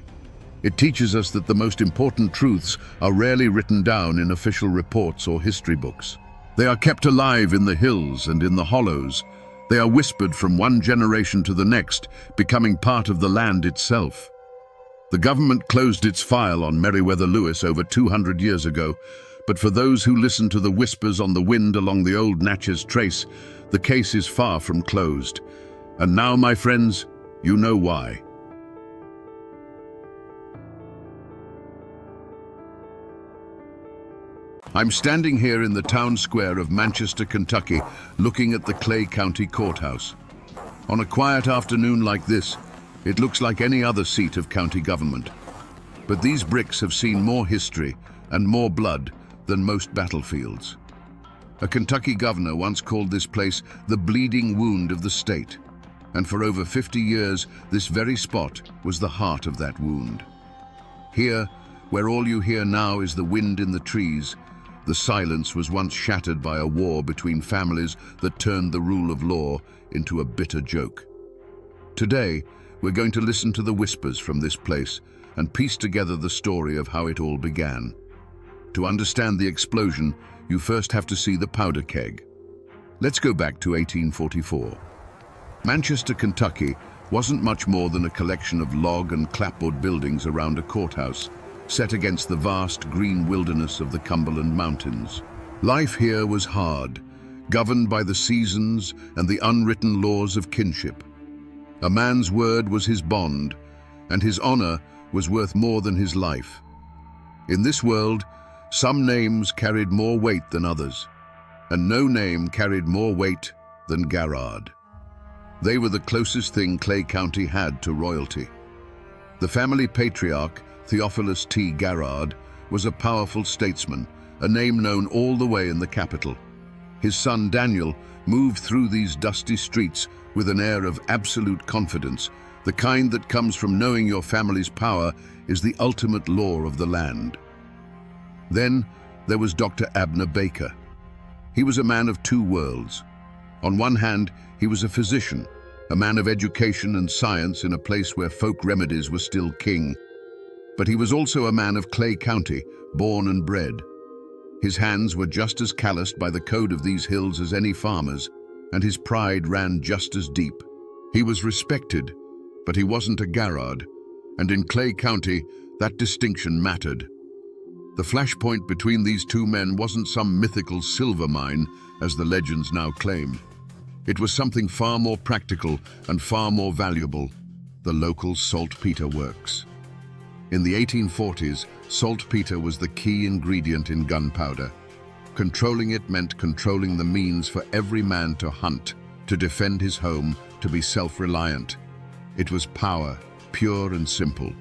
It teaches us that the most important truths are rarely written down in official reports or history books. They are kept alive in the hills and in the hollows. They are whispered from one generation to the next, becoming part of the land itself. The government closed its file on Meriwether Lewis over 200 years ago, but for those who listen to the whispers on the wind along the old Natchez Trace, the case is far from closed. And now, my friends, you know why. I'm standing here in the town square of Manchester, Kentucky, looking at the Clay County Courthouse. On a quiet afternoon like this, it looks like any other seat of county government. But these bricks have seen more history and more blood than most battlefields. A Kentucky governor once called this place the bleeding wound of the state. And for over 50 years, this very spot was the heart of that wound. Here, where all you hear now is the wind in the trees, the silence was once shattered by a war between families that turned the rule of law into a bitter joke. Today, we're going to listen to the whispers from this place and piece together the story of how it all began. To understand the explosion, you first have to see the powder keg. Let's go back to 1844. Manchester, Kentucky wasn't much more than a collection of log and clapboard buildings around a courthouse, set against the vast green wilderness of the Cumberland Mountains. Life here was hard, governed by the seasons and the unwritten laws of kinship. A man's word was his bond, and his honor was worth more than his life. In this world, some names carried more weight than others, and no name carried more weight than Garrard. They were the closest thing Clay County had to royalty. The family patriarch, Theophilus T. Garrard, was a powerful statesman, a name known all the way in the capital. His son Daniel moved through these dusty streets with an air of absolute confidence, the kind that comes from knowing your family's power is the ultimate law of the land. Then there was Dr. Abner Baker. He was a man of 2 worlds. On one hand, he was a physician, a man of education and science in a place where folk remedies were still king. But he was also a man of Clay County, born and bred. His hands were just as calloused by the code of these hills as any farmer's, and his pride ran just as deep. He was respected, but he wasn't a Garrard, and in Clay County, that distinction mattered. The flashpoint between these 2 men wasn't some mythical silver mine, as the legends now claim. It was something far more practical and far more valuable, the local saltpeter works. In the 1840s, saltpeter was the key ingredient in gunpowder. Controlling it meant controlling the means for every man to hunt, to defend his home, to be self-reliant. It was power, pure and simple.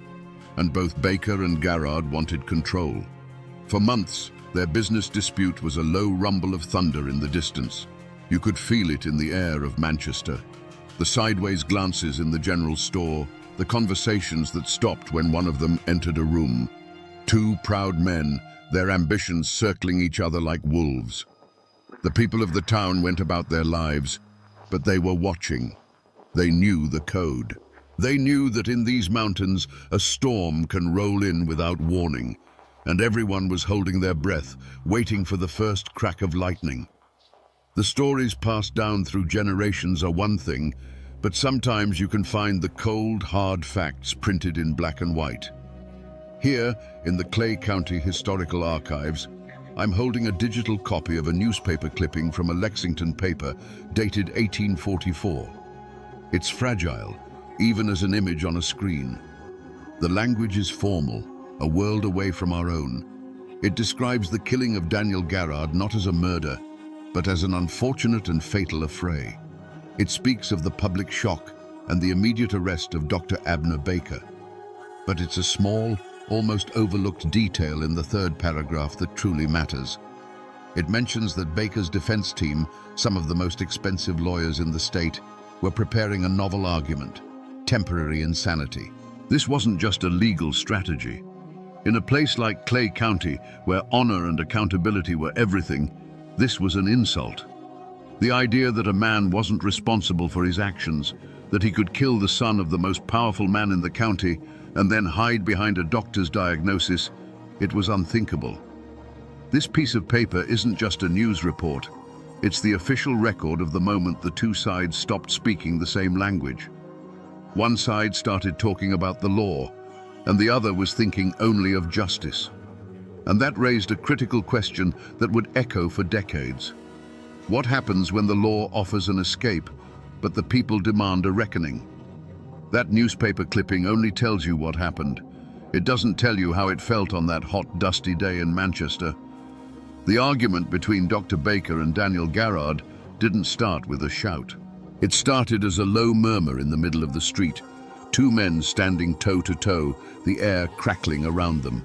and both Baker and Garrard wanted control. For months, their business dispute was a low rumble of thunder in the distance. You could feel it in the air of Manchester. The sideways glances in the general store, the conversations that stopped when one of them entered a room. Two proud men, their ambitions circling each other like wolves. The people of the town went about their lives, but they were watching. They knew the code. They knew that in these mountains a storm can roll in without warning, and everyone was holding their breath, waiting for the first crack of lightning. The stories passed down through generations are one thing, but sometimes you can find the cold, hard facts printed in black and white. Here, in the Clay County Historical Archives, I'm holding a digital copy of a newspaper clipping from a Lexington paper dated 1844. It's fragile, even as an image on a screen. The language is formal, a world away from our own. It describes the killing of Daniel Garrard not as a murder, but as an unfortunate and fatal affray. It speaks of the public shock and the immediate arrest of Dr. Abner Baker. But it's a small, almost overlooked detail in the third paragraph that truly matters. It mentions that Baker's defense team, some of the most expensive lawyers in the state, were preparing a novel argument: temporary insanity. This wasn't just a legal strategy. In a place like Clay County, where honor and accountability were everything, this was an insult. The idea that a man wasn't responsible for his actions, that he could kill the son of the most powerful man in the county and then hide behind a doctor's diagnosis, it was unthinkable. This piece of paper isn't just a news report. It's the official record of the moment the two sides stopped speaking the same language. One side started talking about the law, and the other was thinking only of justice. And that raised a critical question that would echo for decades. What happens when the law offers an escape, but the people demand a reckoning? That newspaper clipping only tells you what happened. It doesn't tell you how it felt on that hot, dusty day in Manchester. The argument between Dr. Baker and Daniel Garrard didn't start with a shout. It started as a low murmur in the middle of the street, two men standing toe to toe, the air crackling around them.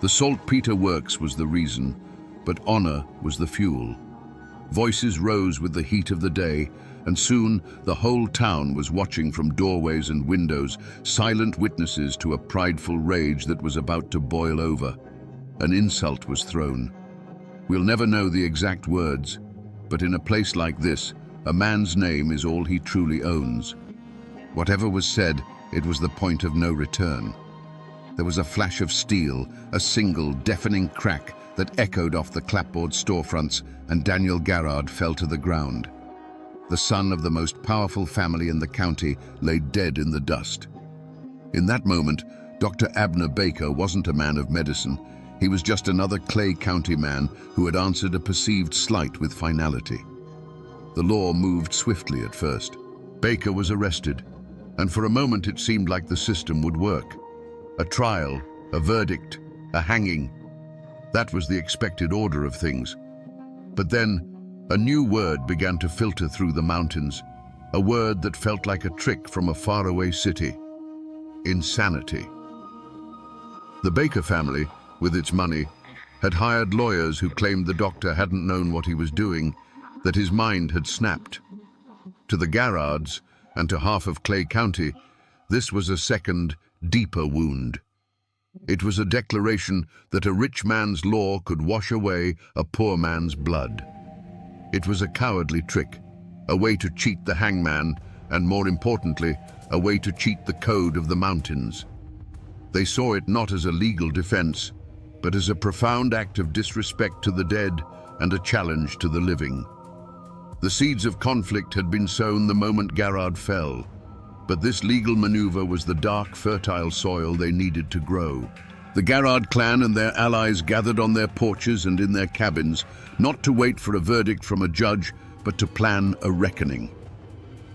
The saltpeter works was the reason, but honor was the fuel. Voices rose with the heat of the day, and soon the whole town was watching from doorways and windows, silent witnesses to a prideful rage that was about to boil over. An insult was thrown. We'll never know the exact words, but in a place like this, a man's name is all he truly owns. Whatever was said, it was the point of no return. There was a flash of steel, a single, deafening crack that echoed off the clapboard storefronts, and Daniel Garrard fell to the ground. The son of the most powerful family in the county lay dead in the dust. In that moment, Dr. Abner Baker wasn't a man of medicine. He was just another Clay County man who had answered a perceived slight with finality. The law moved swiftly at first. Baker was arrested, and for a moment it seemed like the system would work. A trial, a verdict, a hanging. That was the expected order of things. But then, a new word began to filter through the mountains, a word that felt like a trick from a faraway city: insanity. The Baker family, with its money, had hired lawyers who claimed the doctor hadn't known what he was doing, that his mind had snapped. To the Garrards, and to half of Clay County, this was a second, deeper wound. It was a declaration that a rich man's law could wash away a poor man's blood. It was a cowardly trick, a way to cheat the hangman, and more importantly, a way to cheat the code of the mountains. They saw it not as a legal defense, but as a profound act of disrespect to the dead and a challenge to the living. The seeds of conflict had been sown the moment Garrard fell, but this legal maneuver was the dark, fertile soil they needed to grow. The Garrard clan and their allies gathered on their porches and in their cabins, not to wait for a verdict from a judge, but to plan a reckoning.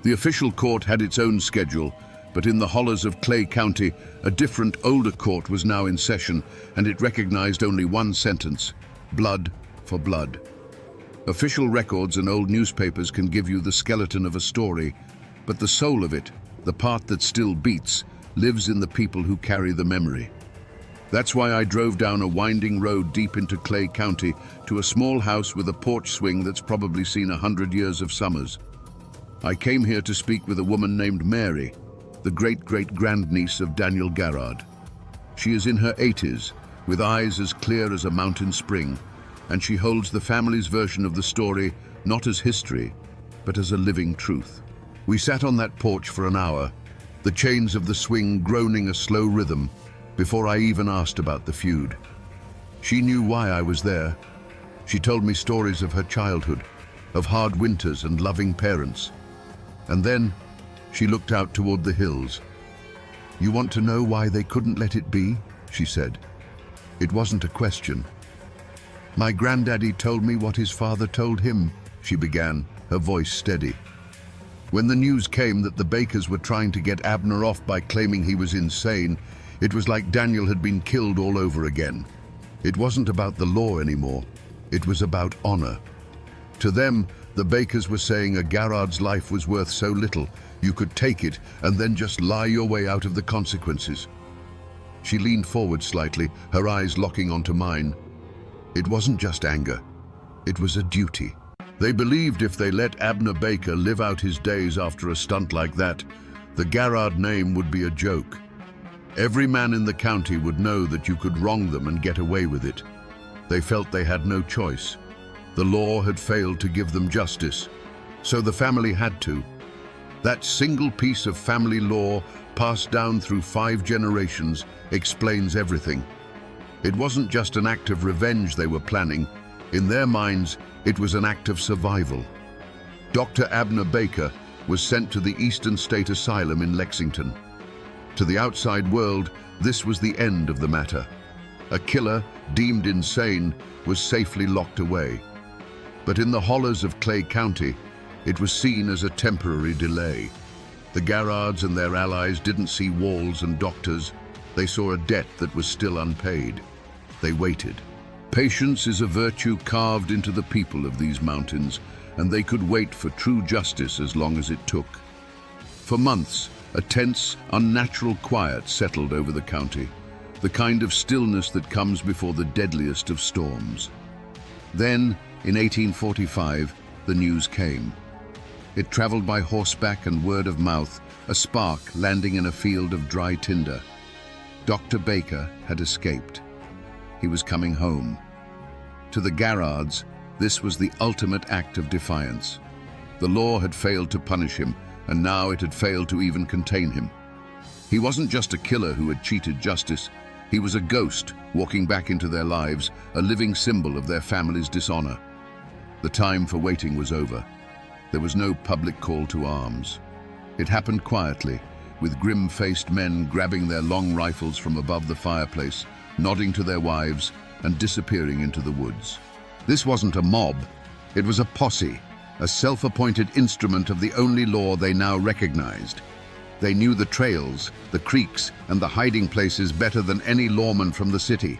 The official court had its own schedule, but in the hollows of Clay County, a different, older court was now in session, and it recognized only one sentence: blood for blood. Official records and old newspapers can give you the skeleton of a story, but the soul of it, the part that still beats, lives in the people who carry the memory. That's why I drove down a winding road deep into Clay County to a small house with a porch swing that's probably seen 100 years of summers. I came here to speak with a woman named Mary, the great-great-grandniece of Daniel Garrard. She is in her 80s, with eyes as clear as a mountain spring, and she holds the family's version of the story not as history, but as a living truth. We sat on that porch for an hour, the chains of the swing groaning a slow rhythm, before I even asked about the feud. She knew why I was there. She told me stories of her childhood, of hard winters and loving parents. And then she looked out toward the hills. "You want to know why they couldn't let it be?" she said. It wasn't a question. "My granddaddy told me what his father told him," she began, her voice steady. "When the news came that the Bakers were trying to get Abner off by claiming he was insane, it was like Daniel had been killed all over again. It wasn't about the law anymore. It was about honor. To them, the Bakers were saying a Garrard's life was worth so little, you could take it and then just lie your way out of the consequences." She leaned forward slightly, her eyes locking onto mine. It wasn't just anger. It was a duty. They believed if they let Abner Baker live out his days after a stunt like that, the Garrard name would be a joke. Every man in the county would know that you could wrong them and get away with it. They felt they had no choice. The law had failed to give them justice, so the family had to. That single piece of family law, passed down through 5 generations, explains everything. It wasn't just an act of revenge they were planning. In their minds, it was an act of survival. Dr. Abner Baker was sent to the Eastern State Asylum in Lexington. To the outside world, this was the end of the matter. A killer, deemed insane, was safely locked away. But in the hollows of Clay County, it was seen as a temporary delay. The Garrards and their allies didn't see walls and doctors. They saw a debt that was still unpaid. They waited. Patience is a virtue carved into the people of these mountains, and they could wait for true justice as long as it took. For months, a tense, unnatural quiet settled over the county, the kind of stillness that comes before the deadliest of storms. Then, in 1845, the news came. It traveled by horseback and word of mouth, a spark landing in a field of dry tinder. Dr. Baker had escaped. He was coming home. To the Garrards, this was the ultimate act of defiance. The law had failed to punish him, and now it had failed to even contain him. He wasn't just a killer who had cheated justice. He was a ghost walking back into their lives, a living symbol of their family's dishonor. The time for waiting was over. There was no public call to arms. It happened quietly, with grim-faced men grabbing their long rifles from above the fireplace, nodding to their wives, and disappearing into the woods. This wasn't a mob. It was a posse, a self-appointed instrument of the only law they now recognized. They knew the trails, the creeks, and the hiding places better than any lawman from the city.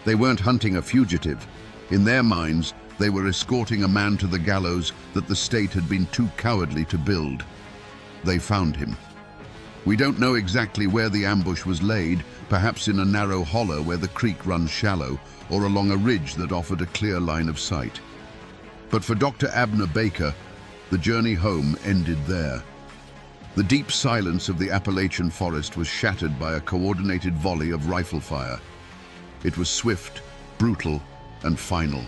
They weren't hunting a fugitive. In their minds, they were escorting a man to the gallows that the state had been too cowardly to build. They found him. We don't know exactly where the ambush was laid, perhaps in a narrow hollow where the creek runs shallow, or along a ridge that offered a clear line of sight. But for Dr. Abner Baker, the journey home ended there. The deep silence of the Appalachian forest was shattered by a coordinated volley of rifle fire. It was swift, brutal, and final.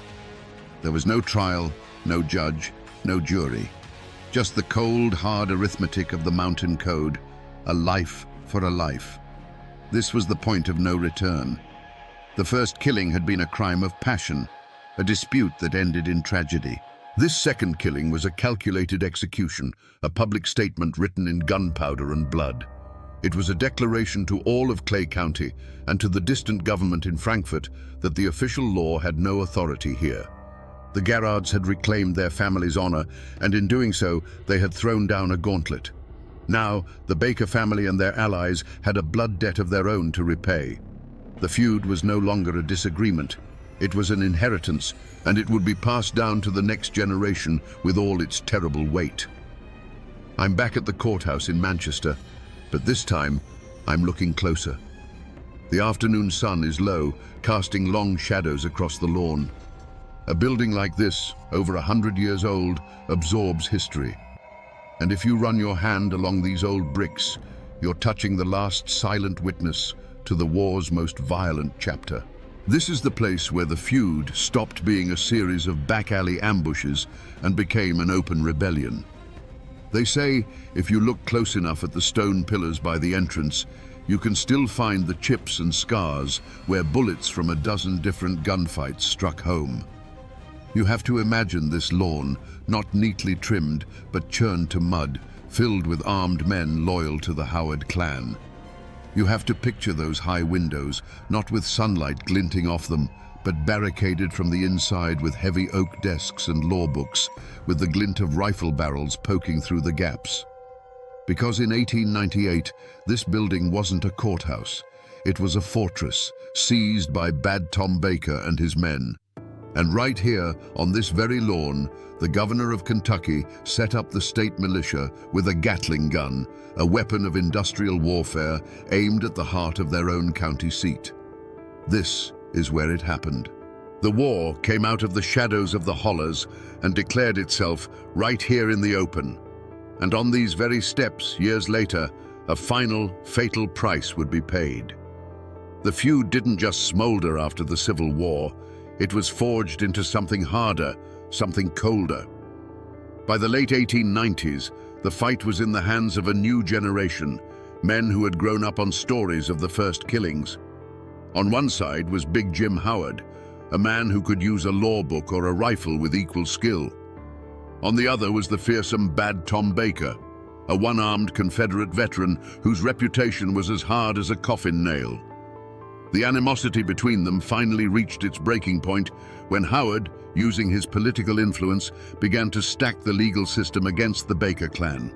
There was no trial, no judge, no jury. Just the cold, hard arithmetic of the mountain code, a life for a life. This was the point of no return. The first killing had been a crime of passion, a dispute that ended in tragedy. This second killing was a calculated execution, a public statement written in gunpowder and blood. It was a declaration to all of Clay County and to the distant government in Frankfort that the official law had no authority here. The Garrards had reclaimed their family's honor, and in doing so, they had thrown down a gauntlet. Now, the Baker family and their allies had a blood debt of their own to repay. The feud was no longer a disagreement. It was an inheritance, and it would be passed down to the next generation with all its terrible weight. I'm back at the courthouse in Manchester, but this time, I'm looking closer. The afternoon sun is low, casting long shadows across the lawn. A building like this, over 100 years old, absorbs history. And if you run your hand along these old bricks, you're touching the last silent witness to the war's most violent chapter. This is the place where the feud stopped being a series of back-alley ambushes and became an open rebellion. They say if you look close enough at the stone pillars by the entrance, you can still find the chips and scars where bullets from a dozen different gunfights struck home. You have to imagine this lawn, not neatly trimmed, but churned to mud, filled with armed men loyal to the Howard clan. You have to picture those high windows, not with sunlight glinting off them, but barricaded from the inside with heavy oak desks and law books, with the glint of rifle barrels poking through the gaps. Because in 1898, this building wasn't a courthouse. It was a fortress, seized by Bad Tom Baker and his men. And right here, on this very lawn, the governor of Kentucky set up the state militia with a Gatling gun, a weapon of industrial warfare aimed at the heart of their own county seat. This is where it happened. The war came out of the shadows of the hollers and declared itself right here in the open. And on these very steps, years later, a final, fatal price would be paid. The feud didn't just smolder after the Civil War. It was forged into something harder, something colder. By the late 1890s, the fight was in the hands of a new generation, men who had grown up on stories of the first killings. On one side was Big Jim Howard, a man who could use a law book or a rifle with equal skill. On the other was the fearsome Bad Tom Baker, a one-armed Confederate veteran whose reputation was as hard as a coffin nail. The animosity between them finally reached its breaking point when Howard, using his political influence, began to stack the legal system against the Baker clan.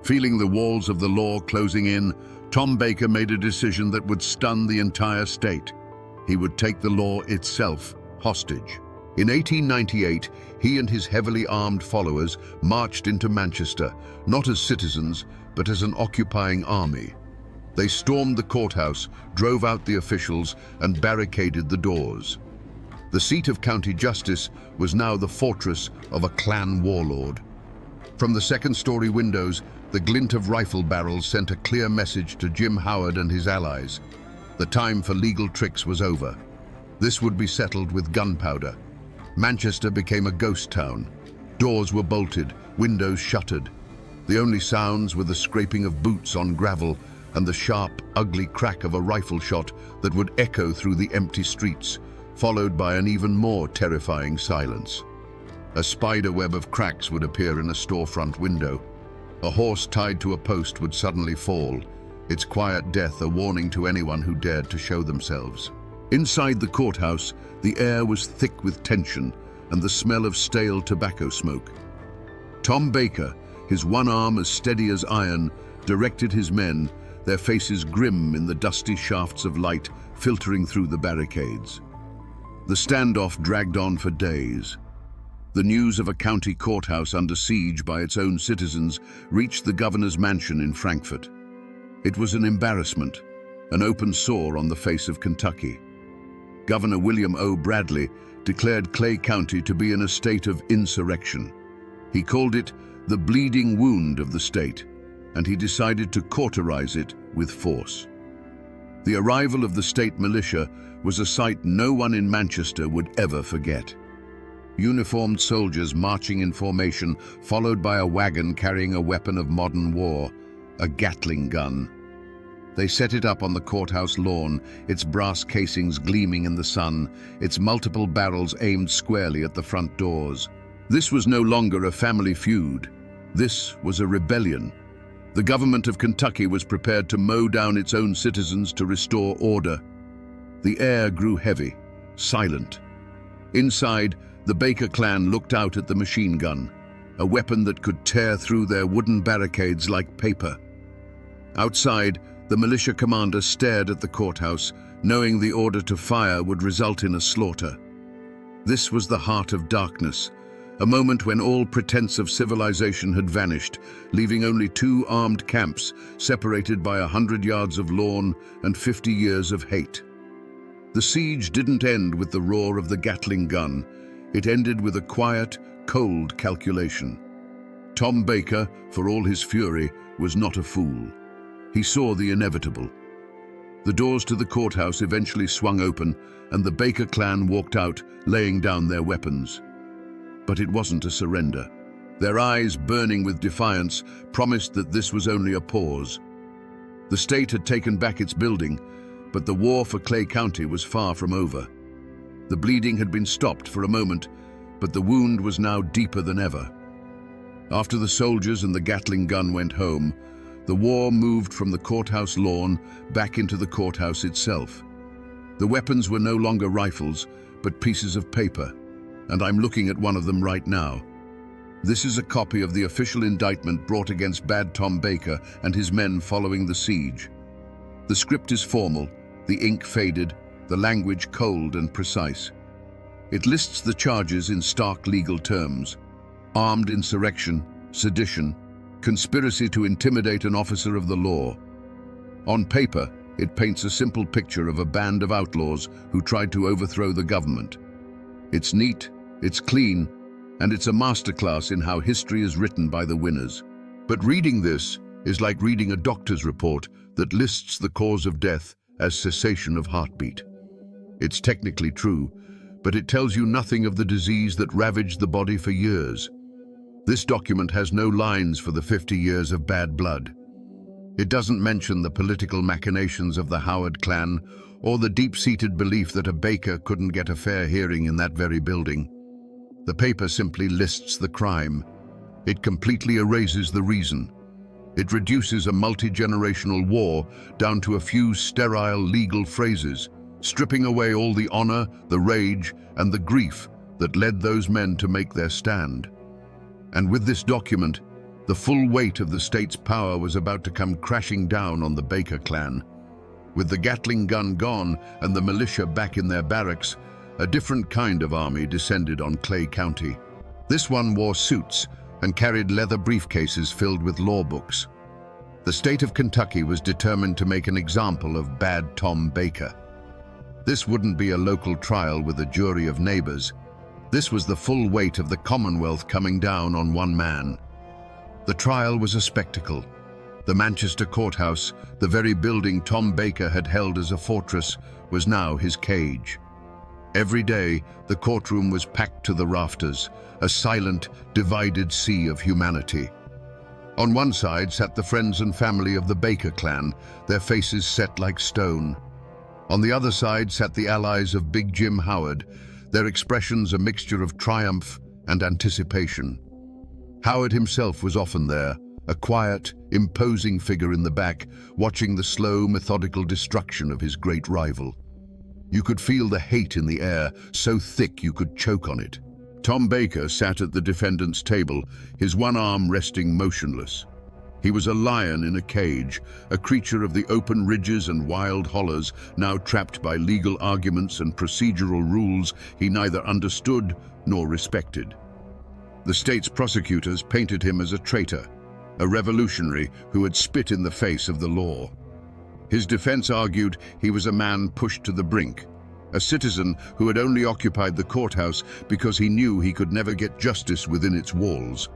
Feeling the walls of the law closing in, Tom Baker made a decision that would stun the entire state. He would take the law itself hostage. In 1898, he and his heavily armed followers marched into Manchester, not as citizens, but as an occupying army. They stormed the courthouse, drove out the officials, and barricaded the doors. The seat of county justice was now the fortress of a clan warlord. From the second-story windows, the glint of rifle barrels sent a clear message to Jim Howard and his allies. The time for legal tricks was over. This would be settled with gunpowder. Manchester became a ghost town. Doors were bolted, windows shuttered. The only sounds were the scraping of boots on gravel and the sharp, ugly crack of a rifle shot that would echo through the empty streets, followed by an even more terrifying silence. A spider web of cracks would appear in a storefront window. A horse tied to a post would suddenly fall, its quiet death a warning to anyone who dared to show themselves. Inside the courthouse, the air was thick with tension and the smell of stale tobacco smoke. Tom Baker, his one arm as steady as iron, directed his men, their faces grim in the dusty shafts of light filtering through the barricades. The standoff dragged on for days. The news of a county courthouse under siege by its own citizens reached the governor's mansion in Frankfort. It was an embarrassment, an open sore on the face of Kentucky. Governor William O. Bradley declared Clay County to be in a state of insurrection. He called it the bleeding wound of the state, and he decided to cauterize it with force. The arrival of the state militia was a sight no one in Manchester would ever forget. Uniformed soldiers marching in formation, followed by a wagon carrying a weapon of modern war, a Gatling gun. They set it up on the courthouse lawn, its brass casings gleaming in the sun, its multiple barrels aimed squarely at the front doors. This was no longer a family feud. This was a rebellion. The government of Kentucky was prepared to mow down its own citizens to restore order. The air grew heavy, silent. Inside, the Baker clan looked out at the machine gun, a weapon that could tear through their wooden barricades like paper. Outside, the militia commander stared at the courthouse, knowing the order to fire would result in a slaughter. This was the heart of darkness, a moment when all pretense of civilization had vanished, leaving only 2 armed camps separated by 100 yards of lawn and 50 years of hate. The siege didn't end with the roar of the Gatling gun. It ended with a quiet, cold calculation. Tom Baker, for all his fury, was not a fool. He saw the inevitable. The doors to the courthouse eventually swung open, and the Baker clan walked out, laying down their weapons. But it wasn't a surrender. Their eyes, burning with defiance, promised that this was only a pause. The state had taken back its building, but the war for Clay County was far from over. The bleeding had been stopped for a moment, but the wound was now deeper than ever. After the soldiers and the Gatling gun went home, the war moved from the courthouse lawn back into the courthouse itself. The weapons were no longer rifles, but pieces of paper, and I'm looking at one of them right now. This is a copy of the official indictment brought against Bad Tom Baker and his men following the siege. The script is formal, the ink faded, the language cold and precise. It lists the charges in stark legal terms: armed insurrection, sedition, conspiracy to intimidate an officer of the law. On paper, it paints a simple picture of a band of outlaws who tried to overthrow the government. It's neat, it's clean, and it's a masterclass in how history is written by the winners. But reading this is like reading a doctor's report that lists the cause of death as cessation of heartbeat. It's technically true, but it tells you nothing of the disease that ravaged the body for years. This document has no lines for the 50 years of bad blood. It doesn't mention the political machinations of the Howard clan or the deep-seated belief that a Baker couldn't get a fair hearing in that very building. The paper simply lists the crime. It completely erases the reason. It reduces a multi-generational war down to a few sterile legal phrases, stripping away all the honor, the rage, and the grief that led those men to make their stand. And with this document, the full weight of the state's power was about to come crashing down on the Baker clan. With the Gatling gun gone and the militia back in their barracks, a different kind of army descended on Clay County. This one wore suits and carried leather briefcases filled with law books. The state of Kentucky was determined to make an example of Bad Tom Baker. This wouldn't be a local trial with a jury of neighbors. This was the full weight of the Commonwealth coming down on one man. The trial was a spectacle. The Manchester courthouse, the very building Tom Baker had held as a fortress, was now his cage. Every day, the courtroom was packed to the rafters, a silent, divided sea of humanity. On one side sat the friends and family of the Baker clan, their faces set like stone. On the other side sat the allies of Big Jim Howard, their expressions a mixture of triumph and anticipation. Howard himself was often there, a quiet, imposing figure in the back, watching the slow, methodical destruction of his great rival. You could feel the hate in the air, so thick you could choke on it. Tom Baker sat at the defendant's table, his one arm resting motionless. He was a lion in a cage, a creature of the open ridges and wild hollows, now trapped by legal arguments and procedural rules he neither understood nor respected. The state's prosecutors painted him as a traitor, a revolutionary who had spit in the face of the law. His defense argued he was a man pushed to the brink, a citizen who had only occupied the courthouse because he knew he could never get justice within its walls.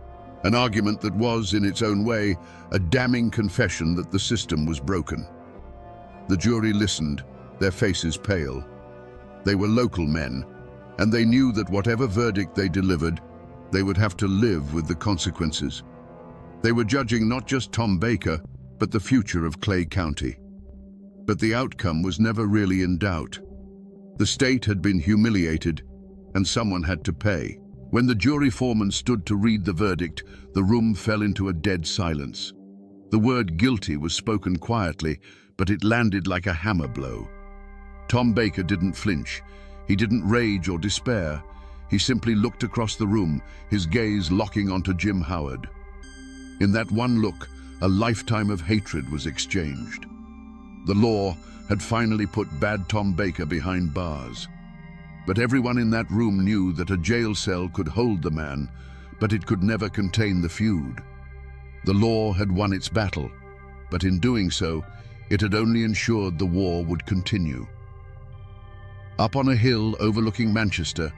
An argument that was, in its own way, a damning confession that the system was broken. The jury listened, their faces pale. They were local men, and they knew that whatever verdict they delivered, they would have to live with the consequences. They were judging not just Tom Baker, but the future of Clay County. But the outcome was never really in doubt. The state had been humiliated, and someone had to pay. When the jury foreman stood to read the verdict, the room fell into a dead silence. The word guilty was spoken quietly, but it landed like a hammer blow. Tom Baker didn't flinch. He didn't rage or despair. He simply looked across the room, his gaze locking onto Jim Howard. In that one look, a lifetime of hatred was exchanged. The law had finally put Bad Tom Baker behind bars. But everyone in that room knew that a jail cell could hold the man, but it could never contain the feud. The law had won its battle, but in doing so, it had only ensured the war would continue. Up on a hill overlooking Manchester,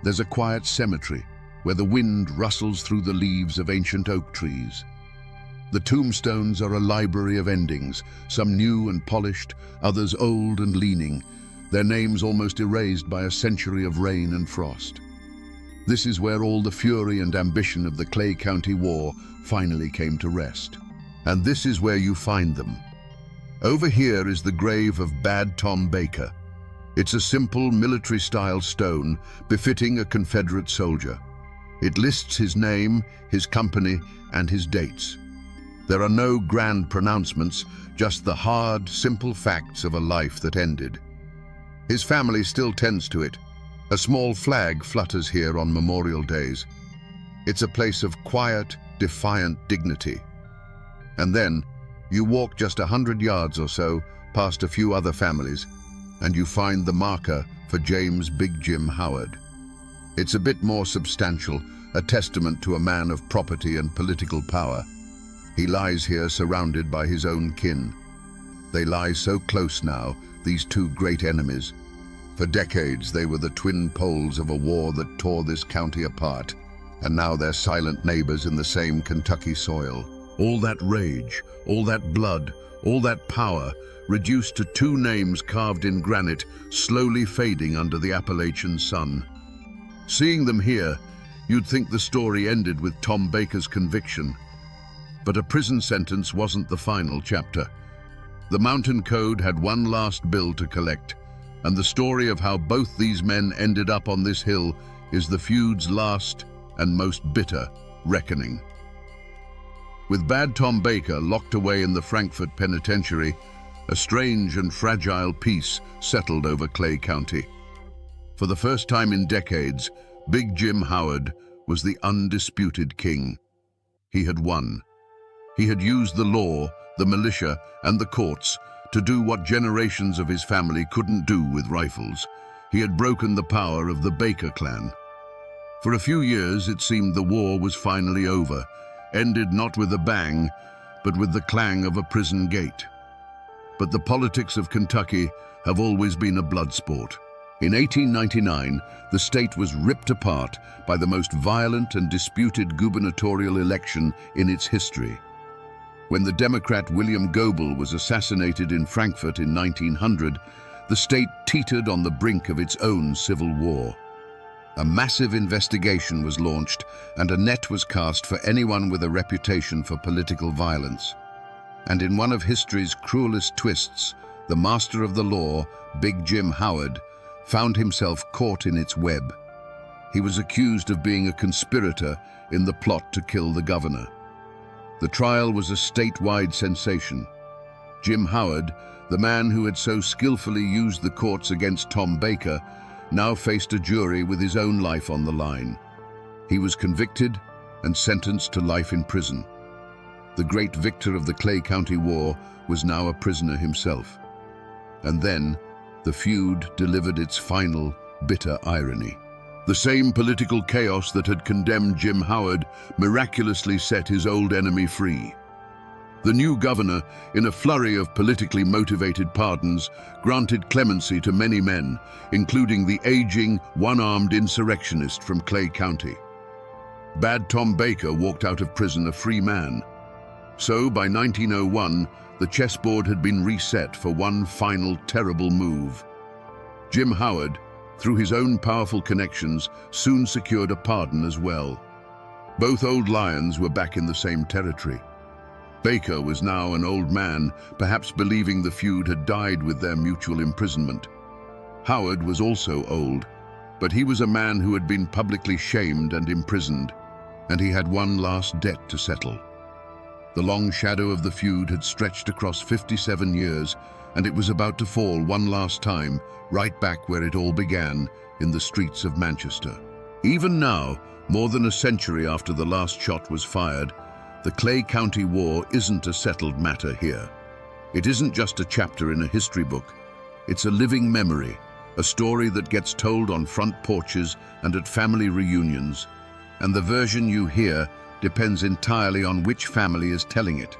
there's a quiet cemetery where the wind rustles through the leaves of ancient oak trees. The tombstones are a library of endings, some new and polished, others old and leaning, their names almost erased by a century of rain and frost. This is where all the fury and ambition of the Clay County War finally came to rest. And this is where you find them. Over here is the grave of Bad Tom Baker. It's a simple military-style stone befitting a Confederate soldier. It lists his name, his company, and his dates. There are no grand pronouncements, just the hard, simple facts of a life that ended. His family still tends to it. A small flag flutters here on Memorial Days. It's a place of quiet, defiant dignity. And then, you walk just 100 yards or so past a few other families, and you find the marker for James Big Jim Howard. It's a bit more substantial, a testament to a man of property and political power. He lies here surrounded by his own kin. They lie so close now, these two great enemies. For decades they were the twin poles of a war that tore this county apart, and now they're silent neighbors in the same Kentucky soil. All that rage, all that blood, all that power, reduced to two names carved in granite, slowly fading under the Appalachian sun. Seeing them here, you'd think the story ended with Tom Baker's conviction. But a prison sentence wasn't the final chapter. The Mountain Code had one last bill to collect, and the story of how both these men ended up on this hill is the feud's last and most bitter reckoning. With Bad Tom Baker locked away in the Frankfort Penitentiary, a strange and fragile peace settled over Clay County. For the first time in decades, Big Jim Howard was the undisputed king. He had won. He had used the law, the militia, and the courts to do what generations of his family couldn't do with rifles. He had broken the power of the Baker clan. For a few years, it seemed the war was finally over, ended not with a bang, but with the clang of a prison gate. But the politics of Kentucky have always been a blood sport. In 1899, the state was ripped apart by the most violent and disputed gubernatorial election in its history. When the Democrat William Goebel was assassinated in Frankfort in 1900, the state teetered on the brink of its own civil war. A massive investigation was launched, and a net was cast for anyone with a reputation for political violence. And in one of history's cruelest twists, the master of the law, Big Jim Howard, found himself caught in its web. He was accused of being a conspirator in the plot to kill the governor. The trial was a statewide sensation. Jim Howard, the man who had so skillfully used the courts against Tom Baker, now faced a jury with his own life on the line. He was convicted and sentenced to life in prison. The great victor of the Clay County War was now a prisoner himself. And then, the feud delivered its final, bitter irony. The same political chaos that had condemned Jim Howard miraculously set his old enemy free. The new governor, in a flurry of politically motivated pardons, granted clemency to many men, including the aging, one-armed insurrectionist from Clay County. Bad Tom Baker walked out of prison a free man. So, by 1901, the chessboard had been reset for one final terrible move. Jim Howard, through his own powerful connections, soon secured a pardon as well. Both old lions were back in the same territory. Baker was now an old man, perhaps believing the feud had died with their mutual imprisonment. Howard was also old, but he was a man who had been publicly shamed and imprisoned, and he had one last debt to settle. The long shadow of the feud had stretched across 57 years, and it was about to fall one last time, right back where it all began, in the streets of Manchester. Even now, more than a century after the last shot was fired, the Clay County War isn't a settled matter here. It isn't just a chapter in a history book. It's a living memory, a story that gets told on front porches and at family reunions, and the version you hear depends entirely on which family is telling it.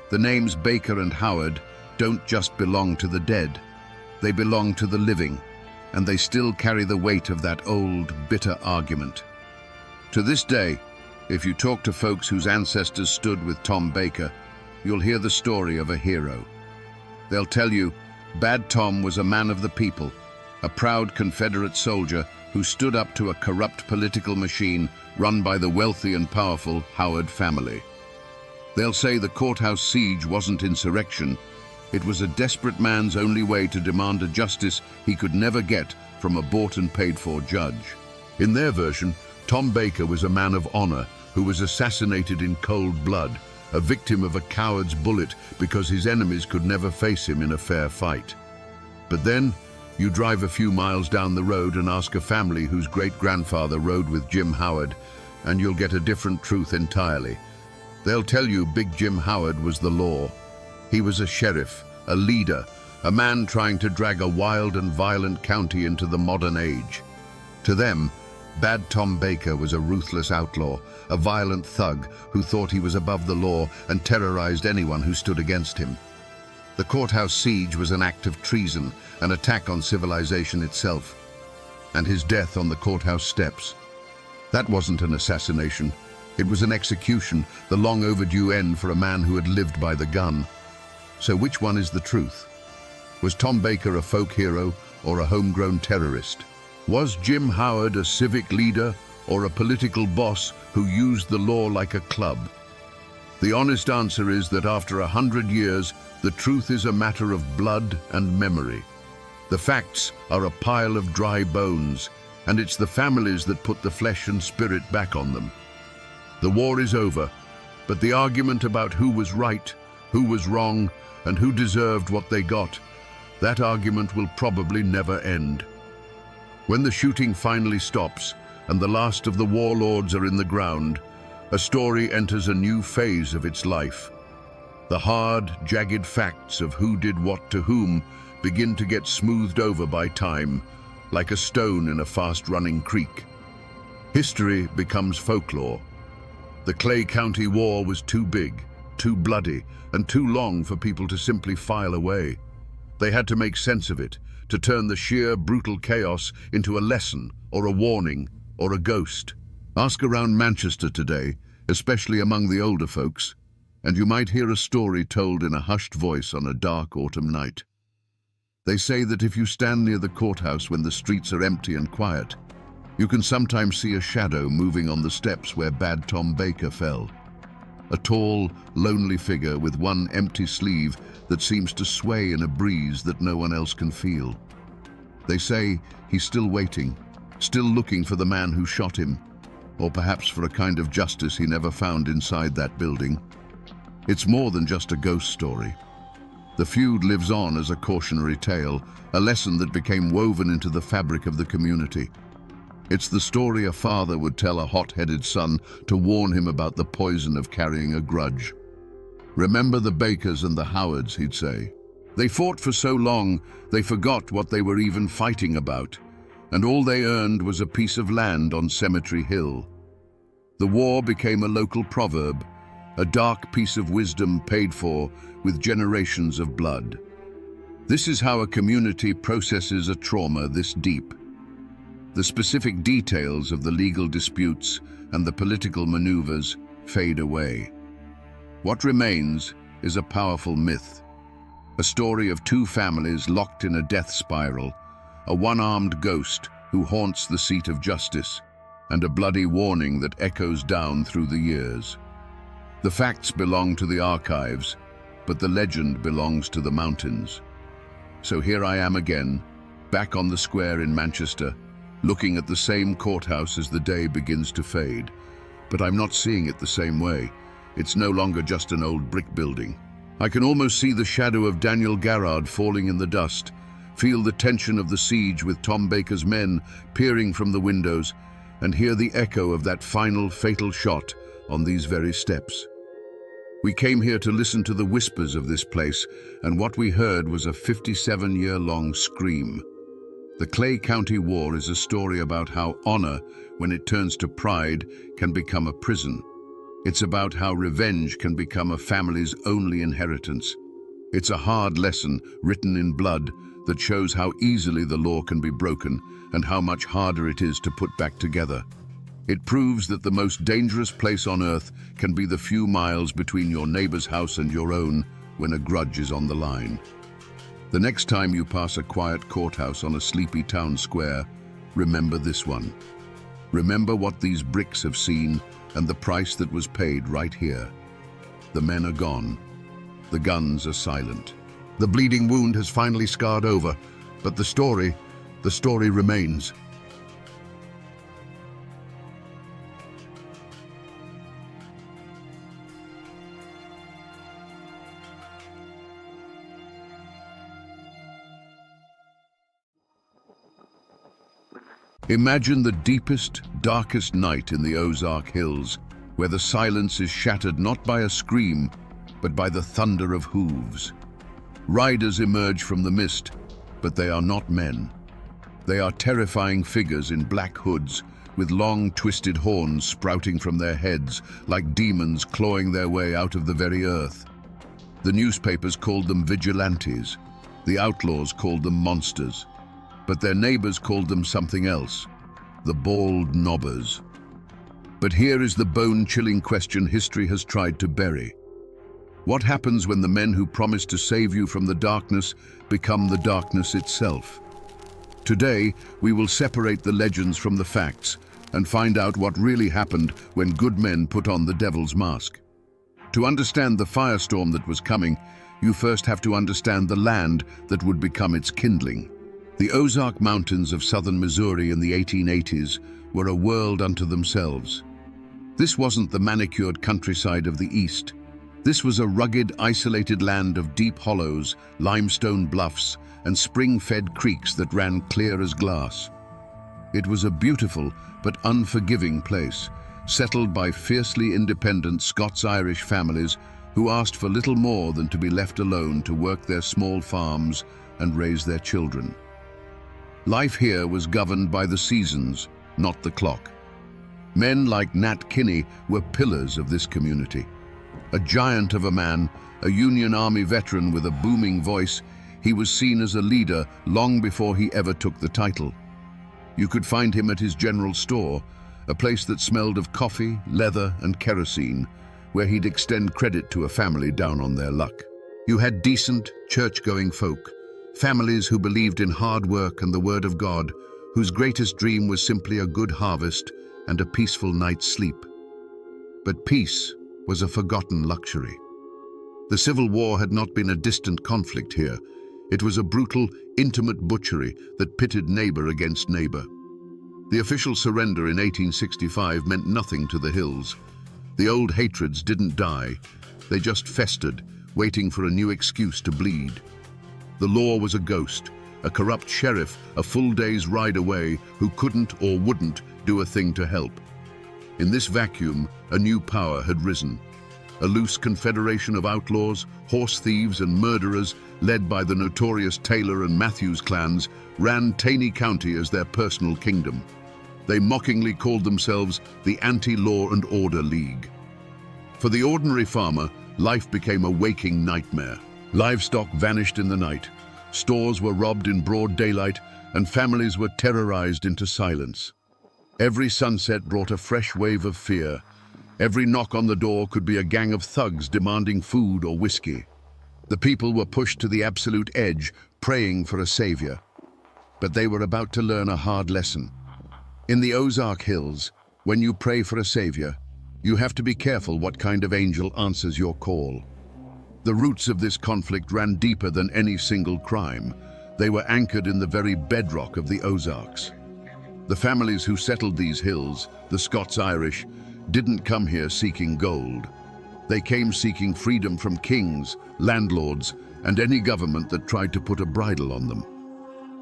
The names Baker and Howard don't just belong to the dead, they belong to the living, and they still carry the weight of that old, bitter argument. To this day, if you talk to folks whose ancestors stood with Tom Baker, you'll hear the story of a hero. They'll tell you, Bad Tom was a man of the people, a proud Confederate soldier who stood up to a corrupt political machine run by the wealthy and powerful Howard family. They'll say the courthouse siege wasn't insurrection, it was a desperate man's only way to demand a justice he could never get from a bought and paid for judge. In their version, Tom Baker was a man of honor who was assassinated in cold blood, a victim of a coward's bullet because his enemies could never face him in a fair fight. But then, you drive a few miles down the road and ask a family whose great-grandfather rode with Jim Howard, and you'll get a different truth entirely. They'll tell you Big Jim Howard was the law. He was a sheriff, a leader, a man trying to drag a wild and violent county into the modern age. To them, Bad Tom Baker was a ruthless outlaw, a violent thug who thought he was above the law and terrorized anyone who stood against him. The courthouse siege was an act of treason, an attack on civilization itself. And his death on the courthouse steps, that wasn't an assassination. It was an execution, the long overdue end for a man who had lived by the gun. So which one is the truth? Was Tom Baker a folk hero or a homegrown terrorist? Was Jim Howard a civic leader or a political boss who used the law like a club? The honest answer is that after 100 years, the truth is a matter of blood and memory. The facts are a pile of dry bones, and it's the families that put the flesh and spirit back on them. The war is over, but the argument about who was right, who was wrong, and who deserved what they got, that argument will probably never end. When the shooting finally stops and the last of the warlords are in the ground, a story enters a new phase of its life. The hard, jagged facts of who did what to whom begin to get smoothed over by time, like a stone in a fast-running creek. History becomes folklore. The Clay County War was too big, too bloody, and too long for people to simply file away. They had to make sense of it, to turn the sheer, brutal chaos into a lesson, or a warning, or a ghost. Ask around Manchester today, especially among the older folks, and you might hear a story told in a hushed voice on a dark autumn night. They say that if you stand near the courthouse when the streets are empty and quiet, you can sometimes see a shadow moving on the steps where Bad Tom Baker fell. A tall, lonely figure with one empty sleeve that seems to sway in a breeze that no one else can feel. They say he's still waiting, still looking for the man who shot him, or perhaps for a kind of justice he never found inside that building. It's more than just a ghost story. The feud lives on as a cautionary tale, a lesson that became woven into the fabric of the community. It's the story a father would tell a hot-headed son to warn him about the poison of carrying a grudge. Remember the Bakers and the Howards, he'd say. They fought for so long, they forgot what they were even fighting about, and all they earned was a piece of land on Cemetery Hill. The war became a local proverb, a dark piece of wisdom paid for with generations of blood. This is how a community processes a trauma this deep. The specific details of the legal disputes and the political maneuvers fade away. What remains is a powerful myth, a story of two families locked in a death spiral, a one-armed ghost who haunts the seat of justice, and a bloody warning that echoes down through the years. The facts belong to the archives, but the legend belongs to the mountains. So here I am again, back on the square in Manchester, looking at the same courthouse as the day begins to fade. But I'm not seeing it the same way. It's no longer just an old brick building. I can almost see the shadow of Daniel Garrard falling in the dust, feel the tension of the siege with Tom Baker's men peering from the windows, and hear the echo of that final fatal shot on these very steps. We came here to listen to the whispers of this place, and what we heard was a 57-year-long scream. The Clay County War is a story about how honor, when it turns to pride, can become a prison. It's about how revenge can become a family's only inheritance. It's a hard lesson written in blood that shows how easily the law can be broken and how much harder it is to put back together. It proves that the most dangerous place on earth can be the few miles between your neighbor's house and your own when a grudge is on the line. The next time you pass a quiet courthouse on a sleepy town square, remember this one. Remember what these bricks have seen and the price that was paid right here. The men are gone. The guns are silent. The bleeding wound has finally scarred over, but the story remains. Imagine the deepest, darkest night in the Ozark Hills, where the silence is shattered not by a scream, but by the thunder of hooves. Riders emerge from the mist, but they are not men. They are terrifying figures in black hoods, with long, twisted horns sprouting from their heads, like demons clawing their way out of the very earth. The newspapers called them vigilantes. The outlaws called them monsters. But their neighbors called them something else, the bald knobbers. But here is the bone-chilling question history has tried to bury. What happens when the men who promised to save you from the darkness become the darkness itself? Today, we will separate the legends from the facts and find out what really happened when good men put on the devil's mask. To understand the firestorm that was coming, you first have to understand the land that would become its kindling. The Ozark Mountains of southern Missouri in the 1880s were a world unto themselves. This wasn't the manicured countryside of the East. This was a rugged, isolated land of deep hollows, limestone bluffs, and spring-fed creeks that ran clear as glass. It was a beautiful but unforgiving place, settled by fiercely independent Scots-Irish families who asked for little more than to be left alone to work their small farms and raise their children. Life here was governed by the seasons, not the clock. Men like Nat Kinney were pillars of this community. A giant of a man, a Union Army veteran with a booming voice, he was seen as a leader long before he ever took the title. You could find him at his general store, a place that smelled of coffee, leather, and kerosene, where he'd extend credit to a family down on their luck. You had decent, church-going folk, families who believed in hard work and the word of God, whose greatest dream was simply a good harvest and a peaceful night's sleep. But peace was a forgotten luxury. The Civil War had not been a distant conflict here. It was a brutal, intimate butchery that pitted neighbor against neighbor. The official surrender in 1865 meant nothing to the hills. The old hatreds didn't die. They just festered, waiting for a new excuse to bleed. The law was a ghost, a corrupt sheriff a full day's ride away who couldn't or wouldn't do a thing to help. In this vacuum, a new power had risen. A loose confederation of outlaws, horse thieves, and murderers, led by the notorious Taylor and Matthews clans, ran Taney County as their personal kingdom. They mockingly called themselves the Anti-Law and Order League. For the ordinary farmer, life became a waking nightmare. Livestock vanished in the night, stores were robbed in broad daylight, and families were terrorized into silence. Every sunset brought a fresh wave of fear. Every knock on the door could be a gang of thugs demanding food or whiskey. The people were pushed to the absolute edge, praying for a savior. But they were about to learn a hard lesson. In the Ozark Hills, when you pray for a savior, you have to be careful what kind of angel answers your call. The roots of this conflict ran deeper than any single crime. They were anchored in the very bedrock of the Ozarks. The families who settled these hills, the Scots-Irish, didn't come here seeking gold. They came seeking freedom from kings, landlords, and any government that tried to put a bridle on them.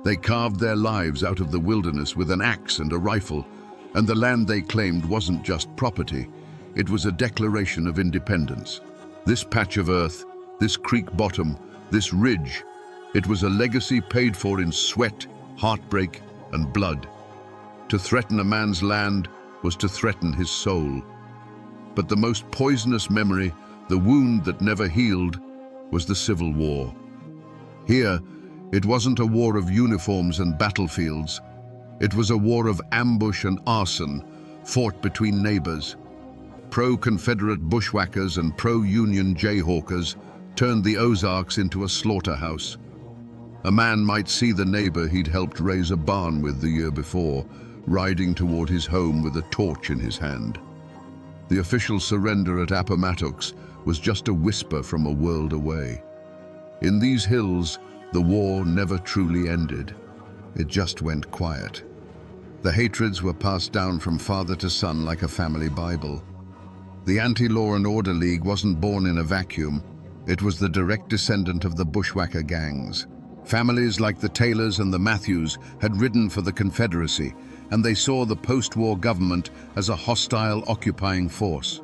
They carved their lives out of the wilderness with an axe and a rifle, and the land they claimed wasn't just property, it was a declaration of independence. This patch of earth, this creek bottom, this ridge, it was a legacy paid for in sweat, heartbreak, and blood. To threaten a man's land was to threaten his soul. But the most poisonous memory, the wound that never healed, was the Civil War. Here, it wasn't a war of uniforms and battlefields. It was a war of ambush and arson, fought between neighbors. Pro-Confederate bushwhackers and pro-Union jayhawkers turned the Ozarks into a slaughterhouse. A man might see the neighbor he'd helped raise a barn with the year before, riding toward his home with a torch in his hand. The official surrender at Appomattox was just a whisper from a world away. In these hills, the war never truly ended. It just went quiet. The hatreds were passed down from father to son like a family Bible. The Anti-Law and Order League wasn't born in a vacuum. It was the direct descendant of the bushwhacker gangs. Families like the Taylors and the Matthews had ridden for the Confederacy, and they saw the post-war government as a hostile, occupying force.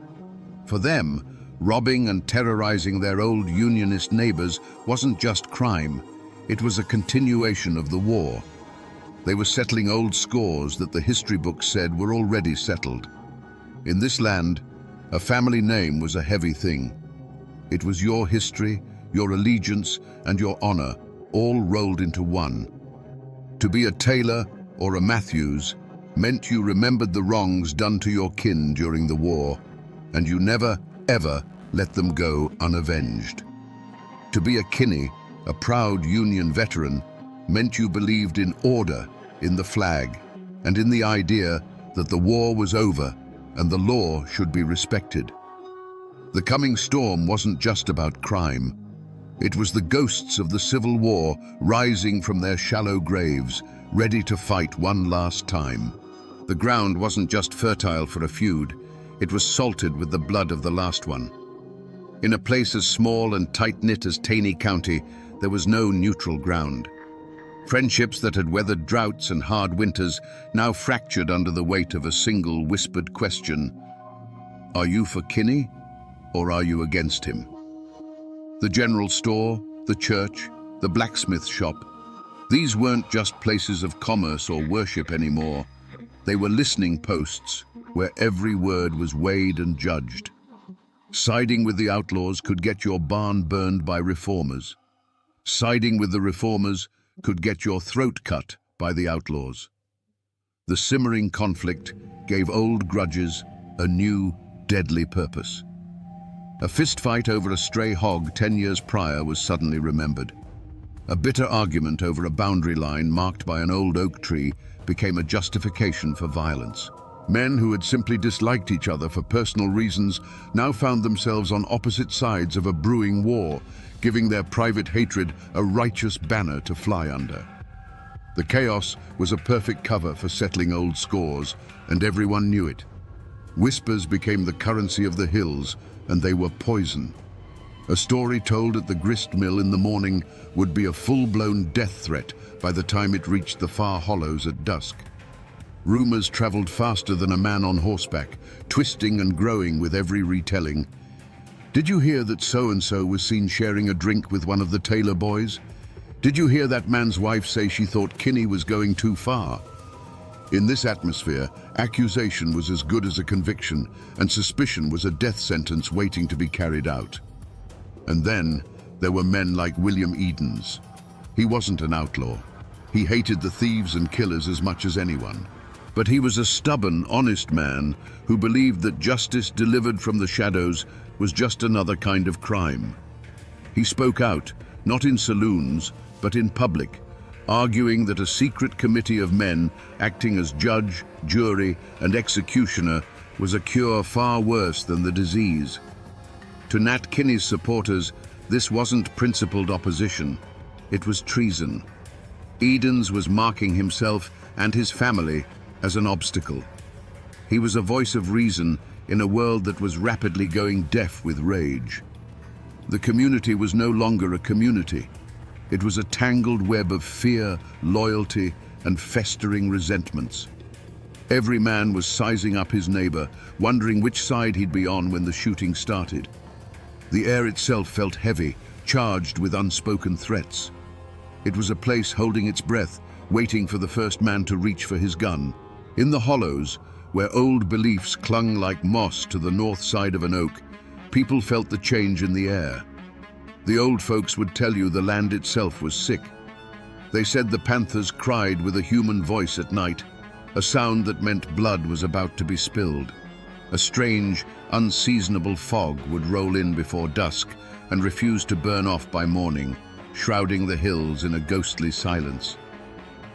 For them, robbing and terrorizing their old Unionist neighbors wasn't just crime. It was a continuation of the war. They were settling old scores that the history books said were already settled. In this land, a family name was a heavy thing. It was your history, your allegiance, and your honor, all rolled into one. To be a Taylor or a Matthews meant you remembered the wrongs done to your kin during the war, and you never, ever let them go unavenged. To be a Kinney, a proud Union veteran, meant you believed in order, in the flag, and in the idea that the war was over and the law should be respected. The coming storm wasn't just about crime. It was the ghosts of the Civil War rising from their shallow graves, ready to fight one last time. The ground wasn't just fertile for a feud, it was salted with the blood of the last one. In a place as small and tight-knit as Taney County, there was no neutral ground. Friendships that had weathered droughts and hard winters now fractured under the weight of a single whispered question: are you for Kinney, or are you against him? The general store, the church, the blacksmith shop, these weren't just places of commerce or worship anymore. They were listening posts where every word was weighed and judged. Siding with the outlaws could get your barn burned by reformers. Siding with the reformers could get your throat cut by the outlaws. The simmering conflict gave old grudges a new, deadly purpose. A fistfight over a stray hog 10 years prior was suddenly remembered. A bitter argument over a boundary line marked by an old oak tree became a justification for violence. Men who had simply disliked each other for personal reasons now found themselves on opposite sides of a brewing war, giving their private hatred a righteous banner to fly under. The chaos was a perfect cover for settling old scores, and everyone knew it. Whispers became the currency of the hills, and they were poison. A story told at the grist mill in the morning would be a full-blown death threat by the time it reached the far hollows at dusk. Rumors traveled faster than a man on horseback, twisting and growing with every retelling. Did you hear that so-and-so was seen sharing a drink with one of the Taylor boys? Did you hear that man's wife say she thought Kinney was going too far? In this atmosphere, accusation was as good as a conviction, and suspicion was a death sentence waiting to be carried out. And then there were men like William Edens. He wasn't an outlaw. He hated the thieves and killers as much as anyone. But he was a stubborn, honest man who believed that justice delivered from the shadows was just another kind of crime. He spoke out, not in saloons, but in public, arguing that a secret committee of men acting as judge, jury, and executioner was a cure far worse than the disease. To Nat Kinney's supporters, this wasn't principled opposition, it was treason. Edens was marking himself and his family as an obstacle. He was a voice of reason in a world that was rapidly going deaf with rage. The community was no longer a community. It was a tangled web of fear, loyalty, and festering resentments. Every man was sizing up his neighbor, wondering which side he'd be on when the shooting started. The air itself felt heavy, charged with unspoken threats. It was a place holding its breath, waiting for the first man to reach for his gun. In the hollows, where old beliefs clung like moss to the north side of an oak, people felt the change in the air. The old folks would tell you the land itself was sick. They said the panthers cried with a human voice at night, a sound that meant blood was about to be spilled. A strange, unseasonable fog would roll in before dusk and refuse to burn off by morning, shrouding the hills in a ghostly silence.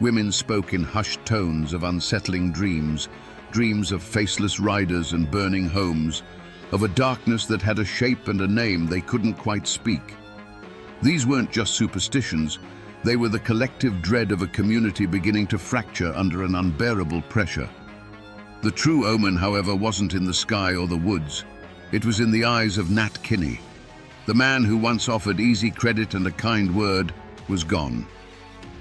Women spoke in hushed tones of unsettling dreams, dreams of faceless riders and burning homes, of a darkness that had a shape and a name they couldn't quite speak. These weren't just superstitions, they were the collective dread of a community beginning to fracture under an unbearable pressure. The true omen, however, wasn't in the sky or the woods. It was in the eyes of Nat Kinney. The man who once offered easy credit and a kind word was gone.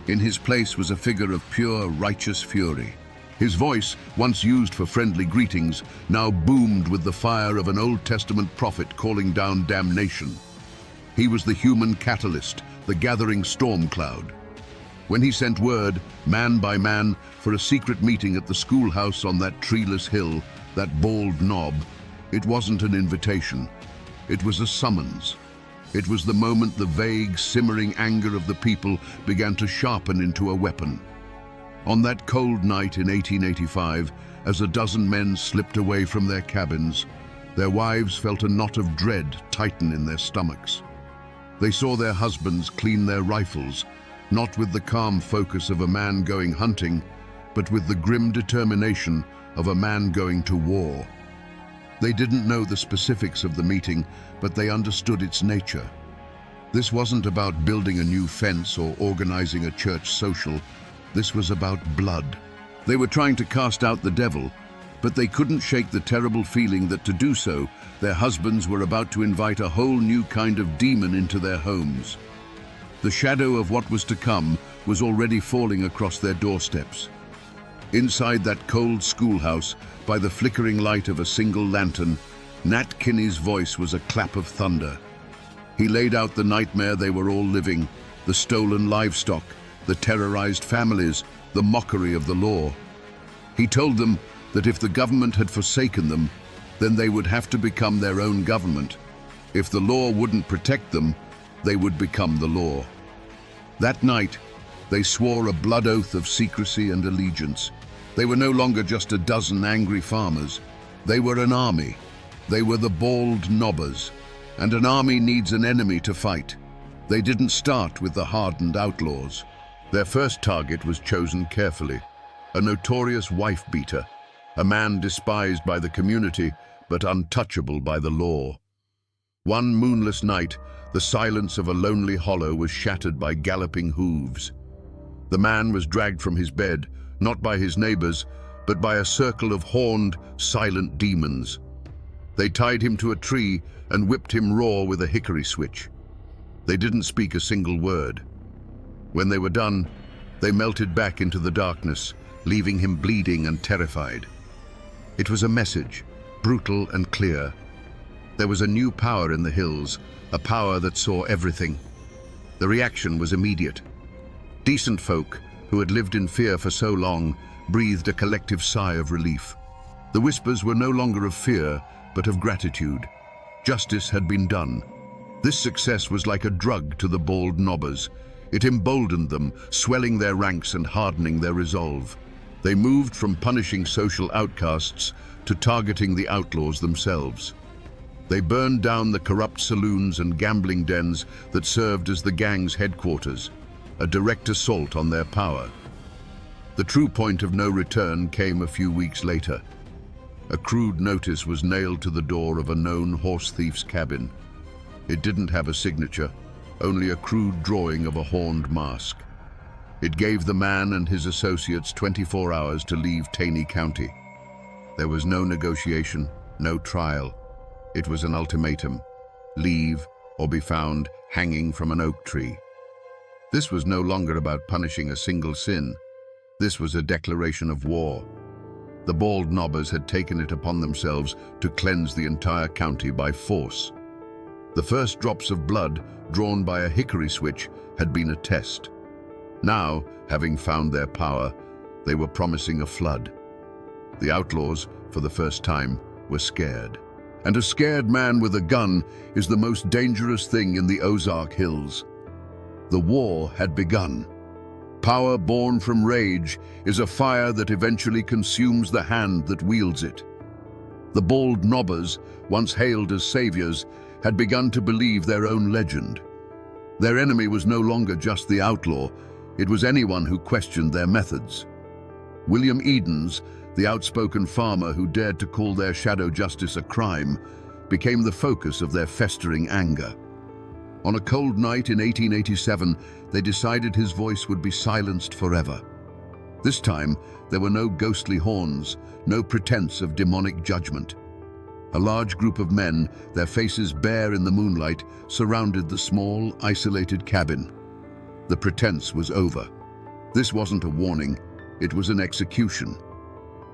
In his place was a figure of pure, righteous fury. His voice, once used for friendly greetings, now boomed with the fire of an Old Testament prophet calling down damnation. He was the human catalyst, the gathering storm cloud. When he sent word, man by man, for a secret meeting at the schoolhouse on that treeless hill, that bald knob, it wasn't an invitation. It was a summons. It was the moment the vague, simmering anger of the people began to sharpen into a weapon. On that cold night in 1885, as a dozen men slipped away from their cabins, their wives felt a knot of dread tighten in their stomachs. They saw their husbands clean their rifles, not with the calm focus of a man going hunting, but with the grim determination of a man going to war. They didn't know the specifics of the meeting, but they understood its nature. This wasn't about building a new fence or organizing a church social. This was about blood. They were trying to cast out the devil, but they couldn't shake the terrible feeling that to do so, their husbands were about to invite a whole new kind of demon into their homes. The shadow of what was to come was already falling across their doorsteps. Inside that cold schoolhouse, by the flickering light of a single lantern, Nat Kinney's voice was a clap of thunder. He laid out the nightmare they were all living, the stolen livestock, the terrorized families, the mockery of the law. He told them that if the government had forsaken them, then they would have to become their own government. If the law wouldn't protect them, they would become the law. That night, they swore a blood oath of secrecy and allegiance. They were no longer just a dozen angry farmers. They were an army. They were the bald knobbers. And an army needs an enemy to fight. They didn't start with the hardened outlaws. Their first target was chosen carefully, a notorious wife-beater, a man despised by the community but untouchable by the law. One moonless night, the silence of a lonely hollow was shattered by galloping hooves. The man was dragged from his bed, not by his neighbors, but by a circle of horned, silent demons. They tied him to a tree and whipped him raw with a hickory switch. They didn't speak a single word. When they were done, they melted back into the darkness, leaving him bleeding and terrified. It was a message, brutal and clear. There was a new power in the hills, a power that saw everything. The reaction was immediate. Decent folk, who had lived in fear for so long, breathed a collective sigh of relief. The whispers were no longer of fear, but of gratitude. Justice had been done. This success was like a drug to the bald knobbers. It emboldened them, swelling their ranks and hardening their resolve. They moved from punishing social outcasts to targeting the outlaws themselves. They burned down the corrupt saloons and gambling dens that served as the gang's headquarters, a direct assault on their power. The true point of no return came a few weeks later. A crude notice was nailed to the door of a known horse thief's cabin. It didn't have a signature, only a crude drawing of a horned mask. It gave the man and his associates 24 hours to leave Taney County. There was no negotiation, no trial. It was an ultimatum: leave or be found hanging from an oak tree. This was no longer about punishing a single sin. This was a declaration of war. The bald knobbers had taken it upon themselves to cleanse the entire county by force. The first drops of blood, drawn by a hickory switch, had been a test. Now, having found their power, they were promising a flood. The outlaws, for the first time, were scared. And a scared man with a gun is the most dangerous thing in the Ozark Hills. The war had begun. Power born from rage is a fire that eventually consumes the hand that wields it. The bald nobbers, once hailed as saviors, had begun to believe their own legend. Their enemy was no longer just the outlaw, it was anyone who questioned their methods. William Edens, the outspoken farmer who dared to call their shadow justice a crime, became the focus of their festering anger. On a cold night in 1887, they decided his voice would be silenced forever. This time, there were no ghostly horns, no pretense of demonic judgment. A large group of men, their faces bare in the moonlight, surrounded the small, isolated cabin. The pretense was over. This wasn't a warning, it was an execution.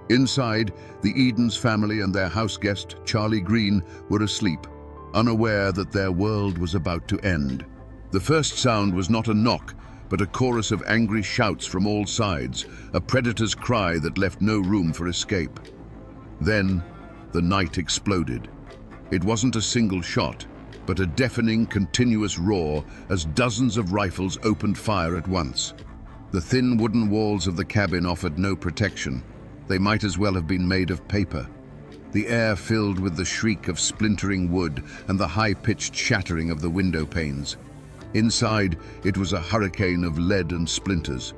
Inside, the Edens family and their house guest, Charlie Green, were asleep, unaware that their world was about to end. The first sound was not a knock, but a chorus of angry shouts from all sides, a predator's cry that left no room for escape. Then, the night exploded. It wasn't a single shot, but a deafening, continuous roar as dozens of rifles opened fire at once. The thin wooden walls of the cabin offered no protection. They might as well have been made of paper. The air filled with the shriek of splintering wood and the high-pitched shattering of the window panes. Inside, it was a hurricane of lead and splinters.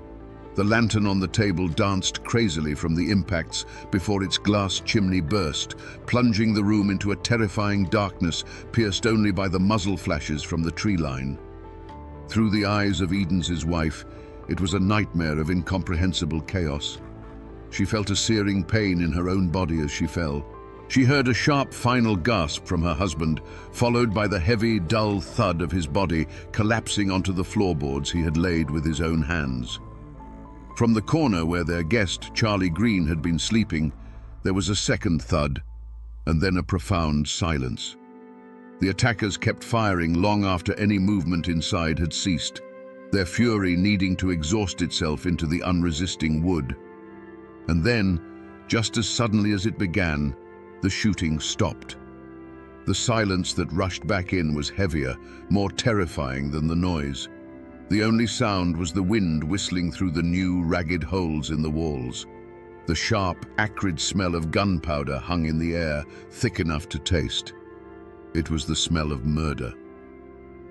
The lantern on the table danced crazily from the impacts before its glass chimney burst, plunging the room into a terrifying darkness pierced only by the muzzle flashes from the tree line. Through the eyes of Edens' wife, it was a nightmare of incomprehensible chaos. She felt a searing pain in her own body as she fell. She heard a sharp final gasp from her husband, followed by the heavy, dull thud of his body collapsing onto the floorboards he had laid with his own hands. From the corner where their guest, Charlie Green, had been sleeping, there was a second thud, and then a profound silence. The attackers kept firing long after any movement inside had ceased, their fury needing to exhaust itself into the unresisting wood. And then, just as suddenly as it began, the shooting stopped. The silence that rushed back in was heavier, more terrifying than the noise. The only sound was the wind whistling through the new, ragged holes in the walls. The sharp, acrid smell of gunpowder hung in the air, thick enough to taste. It was the smell of murder.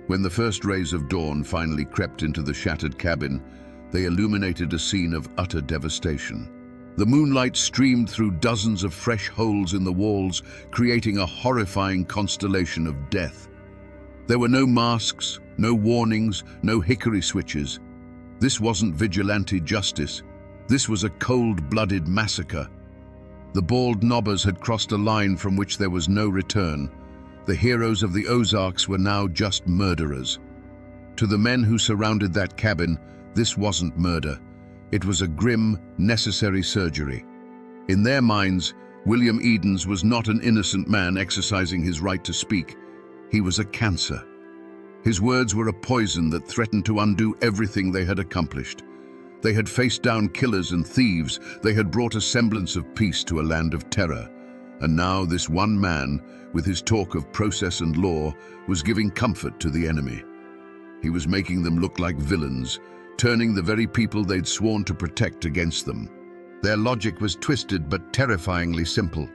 When the first rays of dawn finally crept into the shattered cabin, they illuminated a scene of utter devastation. The moonlight streamed through dozens of fresh holes in the walls, creating a horrifying constellation of death. There were no masks, no warnings, no hickory switches. This wasn't vigilante justice. This was a cold-blooded massacre. The bald nobbers had crossed a line from which there was no return. The heroes of the Ozarks were now just murderers. To the men who surrounded that cabin, this wasn't murder. It was a grim, necessary surgery. In their minds, William Edens was not an innocent man exercising his right to speak. He was a cancer. His words were a poison that threatened to undo everything they had accomplished. They had faced down killers and thieves. They had brought a semblance of peace to a land of terror. And now this one man, with his talk of process and law, was giving comfort to the enemy. He was making them look like villains, turning the very people they'd sworn to protect against them. Their logic was twisted but terrifyingly simple.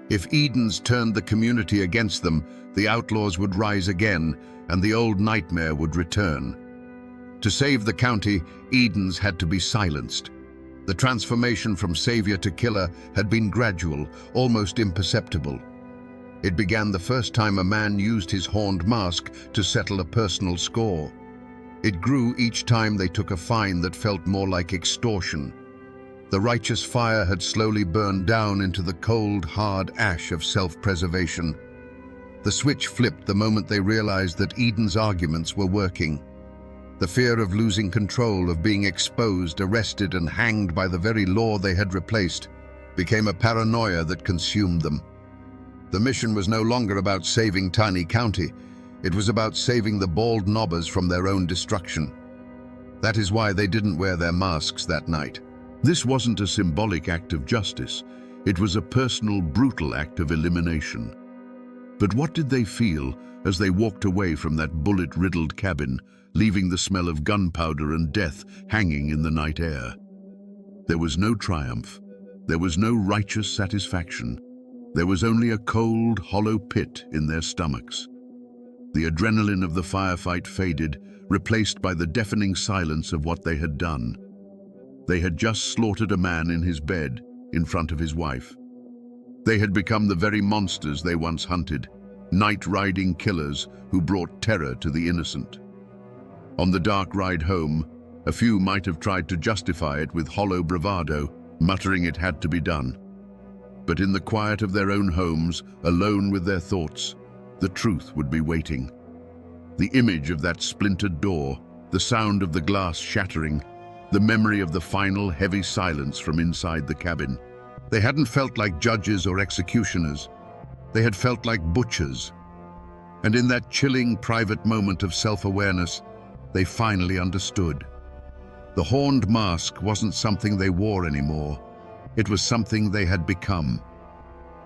If Edens turned the community against them, the outlaws would rise again, and the old nightmare would return. To save the county, Edens had to be silenced. The transformation from savior to killer had been gradual, almost imperceptible. It began the first time a man used his horned mask to settle a personal score. It grew each time they took a fine that felt more like extortion. The righteous fire had slowly burned down into the cold, hard ash of self-preservation. The switch flipped the moment they realized that Edens' arguments were working. The fear of losing control, of being exposed, arrested, and hanged by the very law they had replaced, became a paranoia that consumed them. The mission was no longer about saving Tiny County. It was about saving the bald nobbers from their own destruction. That is why they didn't wear their masks that night. This wasn't a symbolic act of justice. It was a personal, brutal act of elimination. But what did they feel as they walked away from that bullet-riddled cabin, leaving the smell of gunpowder and death hanging in the night air? There was no triumph. There was no righteous satisfaction. There was only a cold, hollow pit in their stomachs. The adrenaline of the firefight faded, replaced by the deafening silence of what they had done. They had just slaughtered a man in his bed, in front of his wife. They had become the very monsters they once hunted, night-riding killers who brought terror to the innocent. On the dark ride home, a few might have tried to justify it with hollow bravado, muttering it had to be done. But in the quiet of their own homes, alone with their thoughts, the truth would be waiting. The image of that splintered door, the sound of the glass shattering, the memory of the final heavy silence from inside the cabin. They hadn't felt like judges or executioners. They had felt like butchers. And in that chilling private moment of self-awareness, they finally understood. The horned mask wasn't something they wore anymore. It was something they had become.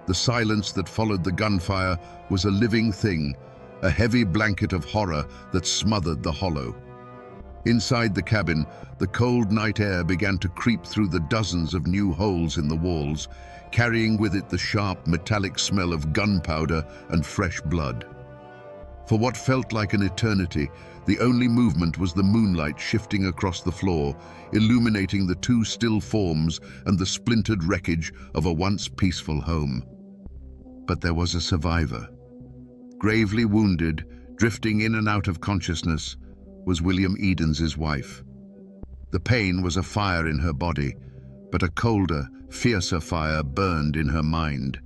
The silence that followed the gunfire was a living thing, a heavy blanket of horror that smothered the hollow. Inside the cabin, the cold night air began to creep through the dozens of new holes in the walls, carrying with it the sharp, metallic smell of gunpowder and fresh blood. For what felt like an eternity, the only movement was the moonlight shifting across the floor, illuminating the two still forms and the splintered wreckage of a once peaceful home. But there was a survivor. Gravely wounded, drifting in and out of consciousness, was William Edens's wife. The pain was a fire in her body, but a colder, fiercer fire burned in her mind.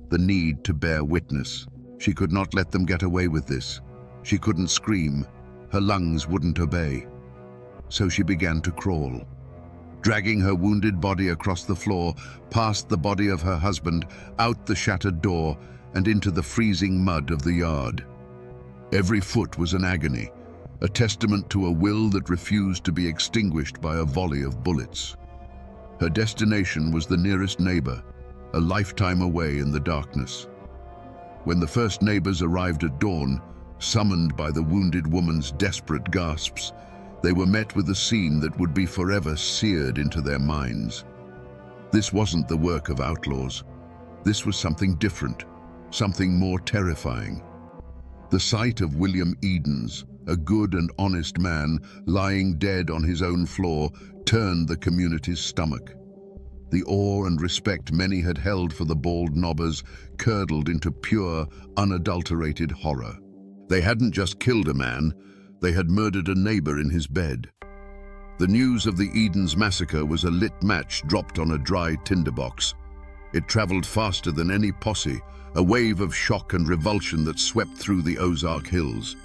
The need to bear witness. She could not let them get away with this. She couldn't scream. Her lungs wouldn't obey. So she began to crawl, dragging her wounded body across the floor, past the body of her husband, out the shattered door, and into the freezing mud of the yard. Every foot was an agony, a testament to a will that refused to be extinguished by a volley of bullets. Her destination was the nearest neighbor, a lifetime away in the darkness. When the first neighbors arrived at dawn, summoned by the wounded woman's desperate gasps, they were met with a scene that would be forever seared into their minds. This wasn't the work of outlaws. This was something different, something more terrifying. The sight of William Edens, a good and honest man, lying dead on his own floor, turned the community's stomach. The awe and respect many had held for the bald nobbers curdled into pure, unadulterated horror. They hadn't just killed a man, they had murdered a neighbor in his bed. The news of the Edens massacre was a lit match dropped on a dry tinderbox. It traveled faster than any posse, a wave of shock and revulsion that swept through the Ozark Hills.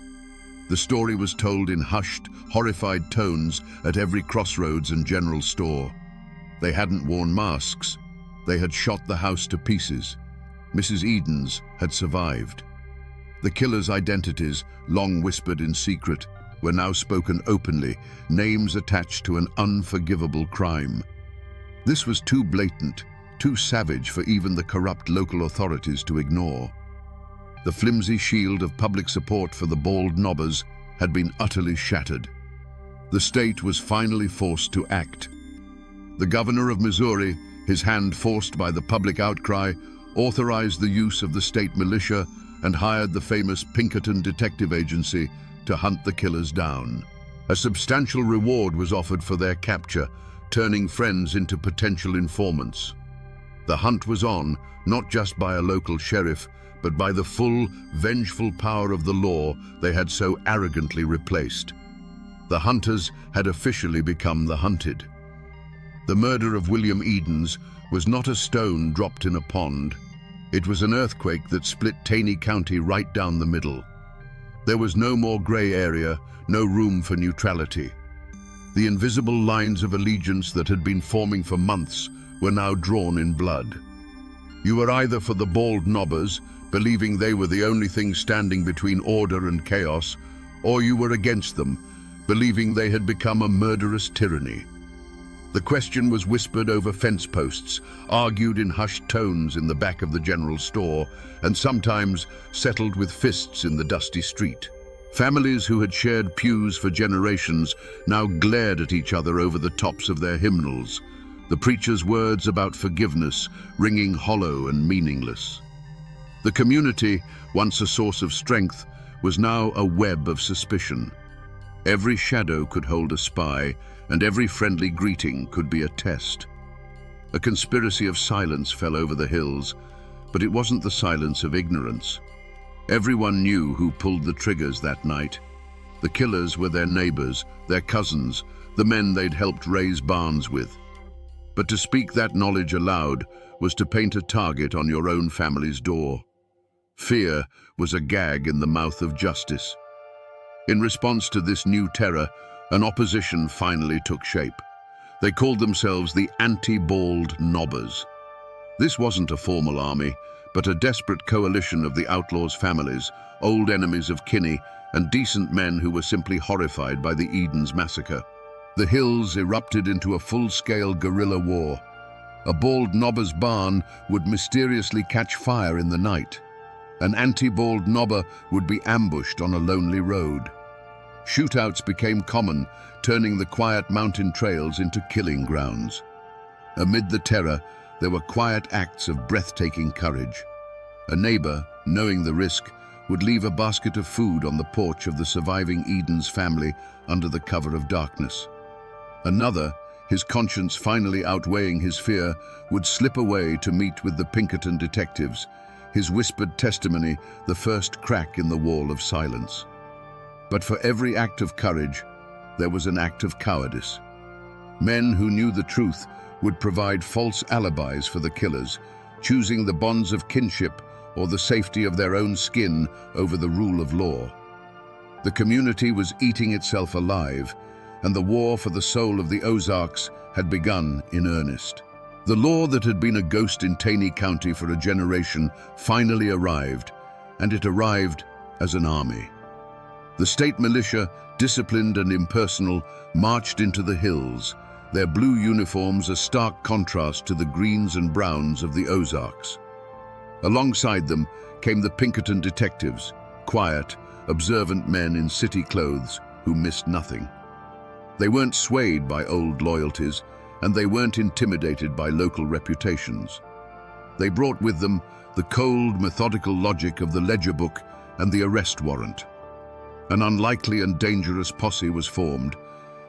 The story was told in hushed, horrified tones at every crossroads and general store. They hadn't worn masks. They had shot the house to pieces. Mrs. Edens had survived. The killers' identities, long whispered in secret, were now spoken openly, names attached to an unforgivable crime. This was too blatant, too savage for even the corrupt local authorities to ignore. The flimsy shield of public support for the bald nobbers had been utterly shattered. The state was finally forced to act. The governor of Missouri, his hand forced by the public outcry, authorized the use of the state militia and hired the famous Pinkerton Detective Agency to hunt the killers down. A substantial reward was offered for their capture, turning friends into potential informants. The hunt was on, not just by a local sheriff, but by the full, vengeful power of the law they had so arrogantly replaced. The hunters had officially become the hunted. The murder of William Edens was not a stone dropped in a pond. It was an earthquake that split Taney County right down the middle. There was no more gray area, no room for neutrality. The invisible lines of allegiance that had been forming for months were now drawn in blood. You were either for the bald nobbers, believing they were the only thing standing between order and chaos, or you were against them, believing they had become a murderous tyranny. The question was whispered over fence posts, argued in hushed tones in the back of the general store, and sometimes settled with fists in the dusty street. Families who had shared pews for generations now glared at each other over the tops of their hymnals, the preacher's words about forgiveness ringing hollow and meaningless. The community, once a source of strength, was now a web of suspicion. Every shadow could hold a spy, and every friendly greeting could be a test. A conspiracy of silence fell over the hills, but it wasn't the silence of ignorance. Everyone knew who pulled the triggers that night. The killers were their neighbors, their cousins, the men they'd helped raise barns with. But to speak that knowledge aloud was to paint a target on your own family's door. Fear was a gag in the mouth of justice. In response to this new terror, an opposition finally took shape. They called themselves the Anti-Bald Nobbers. This wasn't a formal army, but a desperate coalition of the outlaws' families, old enemies of Kinney, and decent men who were simply horrified by the Edens massacre. The hills erupted into a full-scale guerrilla war. A bald nobber's barn would mysteriously catch fire in the night. An anti-bald nobber would be ambushed on a lonely road. Shootouts became common, turning the quiet mountain trails into killing grounds. Amid the terror, there were quiet acts of breathtaking courage. A neighbor, knowing the risk, would leave a basket of food on the porch of the surviving Edens family under the cover of darkness. Another, his conscience finally outweighing his fear, would slip away to meet with the Pinkerton detectives, his whispered testimony the first crack in the wall of silence. But for every act of courage, there was an act of cowardice. Men who knew the truth would provide false alibis for the killers, choosing the bonds of kinship or the safety of their own skin over the rule of law. The community was eating itself alive, and the war for the soul of the Ozarks had begun in earnest. The law that had been a ghost in Taney County for a generation finally arrived, and it arrived as an army. The state militia, disciplined and impersonal, marched into the hills, their blue uniforms a stark contrast to the greens and browns of the Ozarks. Alongside them came the Pinkerton detectives, quiet, observant men in city clothes who missed nothing. They weren't swayed by old loyalties, and they weren't intimidated by local reputations. They brought with them the cold, methodical logic of the ledger book and the arrest warrant. An unlikely and dangerous posse was formed.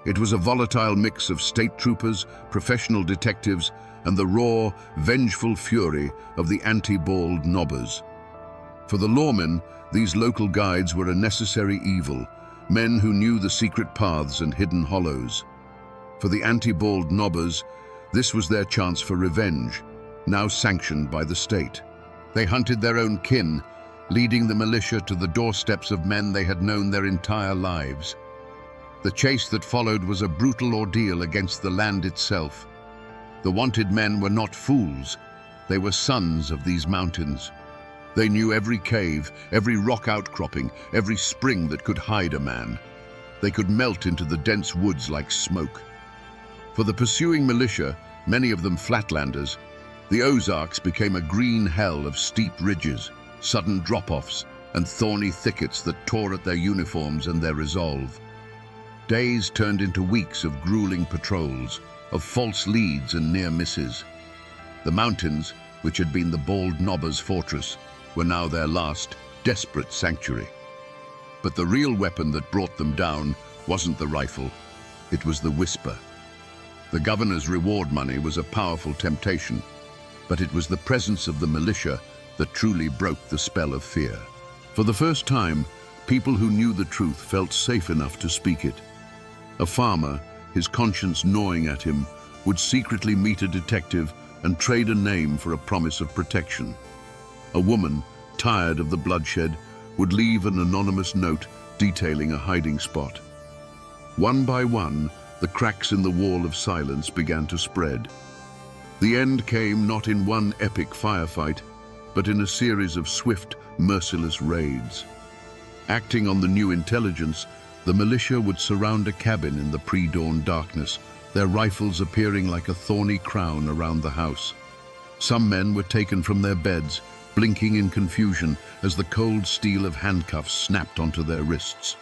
It was a volatile mix of state troopers, professional detectives, and the raw, vengeful fury of the anti-bald nobbers. For the lawmen, these local guides were a necessary evil, men who knew the secret paths and hidden hollows. For the anti-bald nobbers, this was their chance for revenge, now sanctioned by the state. They hunted their own kin, leading the militia to the doorsteps of men they had known their entire lives. The chase that followed was a brutal ordeal against the land itself. The wanted men were not fools. They were sons of these mountains. They knew every cave, every rock outcropping, every spring that could hide a man. They could melt into the dense woods like smoke. For the pursuing militia, many of them flatlanders, the Ozarks became a green hell of steep ridges, sudden drop-offs, and thorny thickets that tore at their uniforms and their resolve. Days turned into weeks of grueling patrols, of false leads and near misses. The mountains, which had been the bald nobbers' fortress, were now their last, desperate sanctuary. But the real weapon that brought them down wasn't the rifle, it was the whisper. The governor's reward money was a powerful temptation, but it was the presence of the militia that truly broke the spell of fear. For the first time, people who knew the truth felt safe enough to speak it. A farmer, his conscience gnawing at him, would secretly meet a detective and trade a name for a promise of protection. A woman, tired of the bloodshed, would leave an anonymous note detailing a hiding spot. One by one, the cracks in the wall of silence began to spread. The end came not in one epic firefight, but in a series of swift, merciless raids. Acting on the new intelligence, The militia would surround a cabin in the pre-dawn darkness, their rifles appearing like a thorny crown around the house. Some men were taken from their beds, blinking in confusion as the cold steel of handcuffs snapped onto their wrists.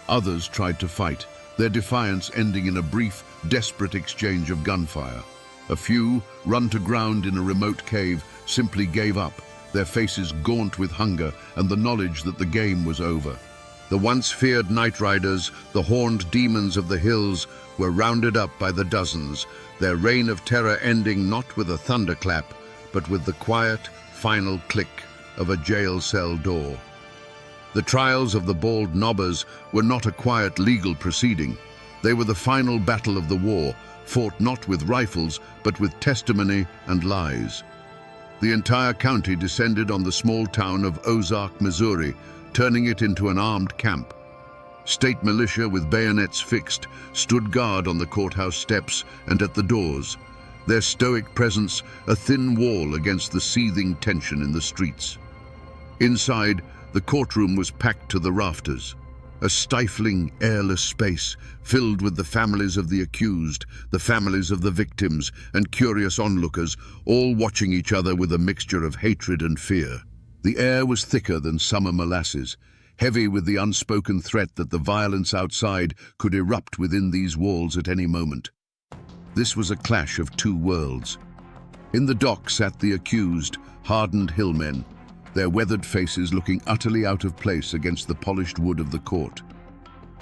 Others tried to fight, their defiance ending in a brief, desperate exchange of gunfire. A few, run to ground in a remote cave, simply gave up, their faces gaunt with hunger and the knowledge that the game was over. The once feared night riders, the horned demons of the hills, were rounded up by the dozens, their reign of terror ending not with a thunderclap, but with the quiet, final click of a jail cell door. The trials of the bald nobbers were not a quiet legal proceeding. They were the final battle of the war, fought not with rifles, but with testimony and lies. The entire county descended on the small town of Ozark, Missouri, turning it into an armed camp. State militia with bayonets fixed stood guard on the courthouse steps and at the doors, their stoic presence a thin wall against the seething tension in the streets. Inside, the courtroom was packed to the rafters, a stifling, airless space filled with the families of the accused, the families of the victims, and curious onlookers, all watching each other with a mixture of hatred and fear. The air was thicker than summer molasses, heavy with the unspoken threat that the violence outside could erupt within these walls at any moment. This was a clash of two worlds. In the dock sat the accused, hardened hillmen, their weathered faces looking utterly out of place against the polished wood of the court.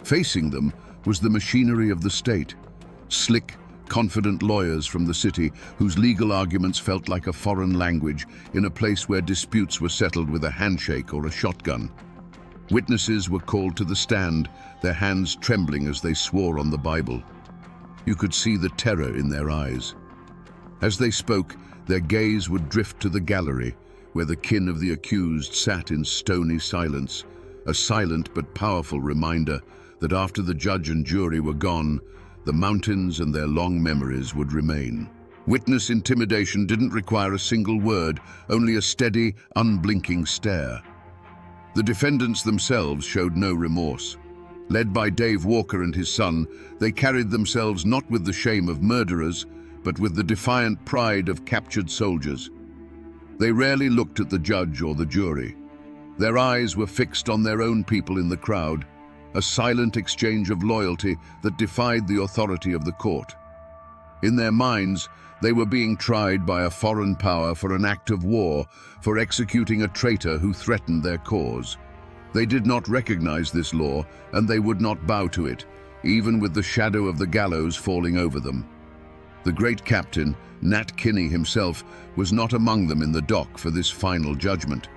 Facing them was the machinery of the state, slick, confident lawyers from the city whose legal arguments felt like a foreign language in a place where disputes were settled with a handshake or a shotgun. Witnesses were called to the stand, their hands trembling as they swore on the Bible. You could see the terror in their eyes. As they spoke, their gaze would drift to the gallery, where the kin of the accused sat in stony silence, a silent but powerful reminder that after the judge and jury were gone, the mountains and their long memories would remain. Witness intimidation didn't require a single word, only a steady, unblinking stare. The defendants themselves showed no remorse. Led by Dave Walker and his son, they carried themselves not with the shame of murderers, but with the defiant pride of captured soldiers. They rarely looked at the judge or the jury. Their eyes were fixed on their own people in the crowd, a silent exchange of loyalty that defied the authority of the court. In their minds, they were being tried by a foreign power for an act of war, for executing a traitor who threatened their cause. They did not recognize this law, and they would not bow to it, even with the shadow of the gallows falling over them. The great captain, Nat Kinney himself, was not among them in the dock for this final judgment.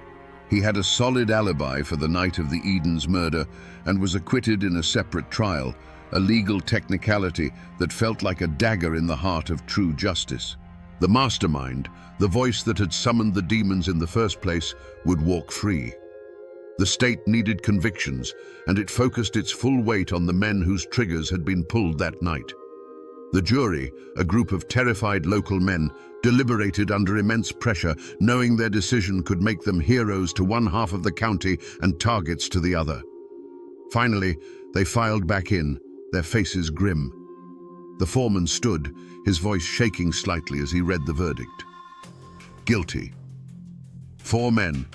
He had a solid alibi for the night of the Eden's murder and was acquitted in a separate trial, a legal technicality that felt like a dagger in the heart of true justice. The mastermind, the voice that had summoned the demons in the first place, would walk free. The state needed convictions, and it focused its full weight on the men whose triggers had been pulled that night. The jury, a group of terrified local men, deliberated under immense pressure, knowing their decision could make them heroes to one half of the county and targets to the other. Finally, they filed back in, their faces grim. The foreman stood, his voice shaking slightly as he read the verdict. Guilty. 4 men,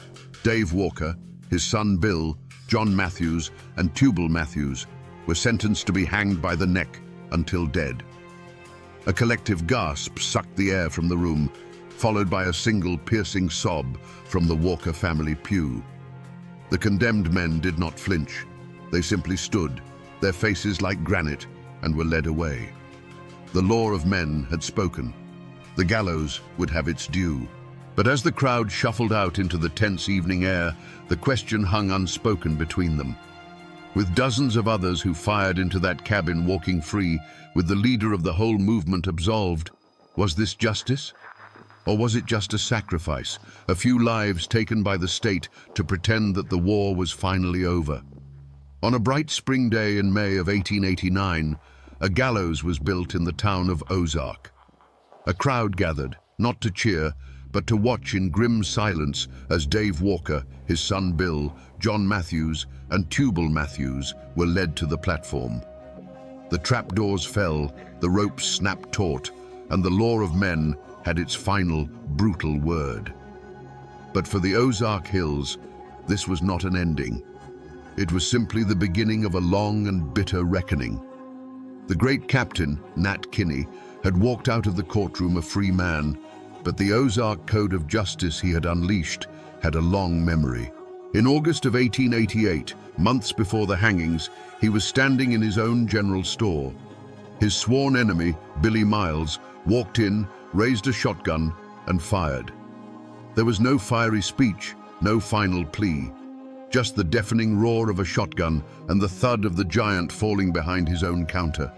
Dave Walker, his son Bill, John Matthews, and Tubal Matthews, were sentenced to be hanged by the neck until dead. A collective gasp sucked the air from the room, followed by a single piercing sob from the Walker family pew. The condemned men did not flinch. They simply stood, their faces like granite, and were led away. The law of men had spoken. The gallows would have its due. But as the crowd shuffled out into the tense evening air, the question hung unspoken between them. With dozens of others who fired into that cabin walking free, with the leader of the whole movement absolved, was this justice? Or was it just a sacrifice, a few lives taken by the state to pretend that the war was finally over? On a bright spring day in May of 1889, a gallows was built in the town of Ozark. A crowd gathered, not to cheer, but to watch in grim silence as Dave Walker, his son Bill, John Matthews, and Tubal Matthews were led to the platform. The trapdoors fell, the ropes snapped taut, and the law of men had its final, brutal word. But for the Ozark Hills, this was not an ending. It was simply the beginning of a long and bitter reckoning. The great captain, Nat Kinney, had walked out of the courtroom a free man, but the Ozark Code of Justice he had unleashed had a long memory. In August of 1888, months before the hangings, he was standing in his own general store. His sworn enemy, Billy Miles, walked in, raised a shotgun, and fired. There was no fiery speech, no final plea, just the deafening roar of a shotgun and the thud of the giant falling behind his own counter.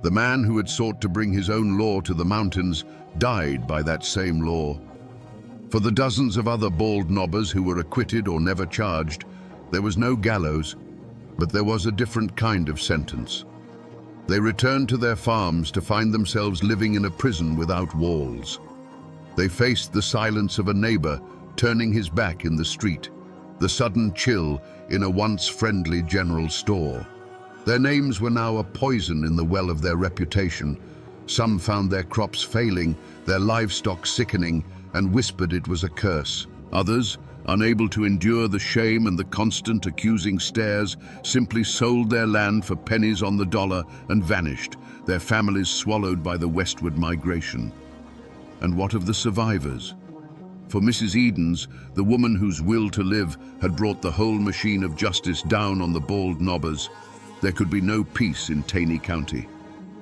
The man who had sought to bring his own law to the mountains died by that same law. For the dozens of other bald knobbers who were acquitted or never charged, there was no gallows, but there was a different kind of sentence. They returned to their farms to find themselves living in a prison without walls. They faced the silence of a neighbor turning his back in the street, the sudden chill in a once friendly general store. Their names were now a poison in the well of their reputation. Some found their crops failing, their livestock sickening, and whispered it was a curse. Others, unable to endure the shame and the constant accusing stares, simply sold their land for pennies on the dollar and vanished, their families swallowed by the westward migration. And what of the survivors? For Mrs. Edens, the woman whose will to live had brought the whole machine of justice down on the bald knobbers, there could be no peace in Taney County.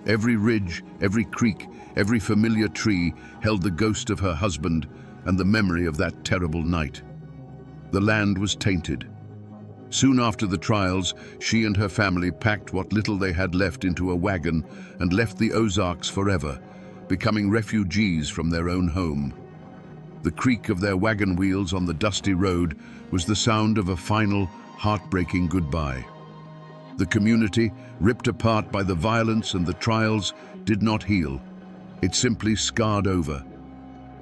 Every ridge, every creek, every familiar tree held the ghost of her husband and the memory of that terrible night. The land was tainted. Soon after the trials, she and her family packed what little they had left into a wagon and left the Ozarks forever, becoming refugees from their own home. The creak of their wagon wheels on the dusty road was the sound of a final, heartbreaking goodbye. The community, ripped apart by the violence and the trials, did not heal. It simply scarred over.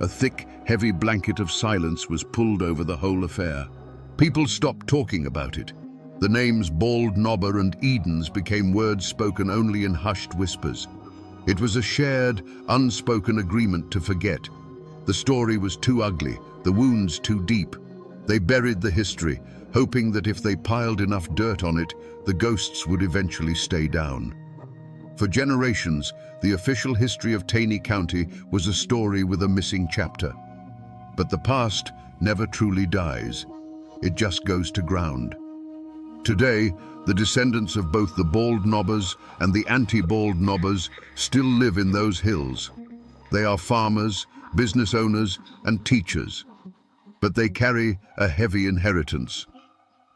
A thick, heavy blanket of silence was pulled over the whole affair. People stopped talking about it. The names Bald Knobber and Edens became words spoken only in hushed whispers. It was a shared, unspoken agreement to forget. The story was too ugly, the wounds too deep. They buried the history, hoping that if they piled enough dirt on it, the ghosts would eventually stay down. For generations, the official history of Taney County was a story with a missing chapter. But the past never truly dies. It just goes to ground. Today, the descendants of both the Bald Knobbers and the anti-Bald Knobbers still live in those hills. They are farmers, business owners, and teachers. But they carry a heavy inheritance.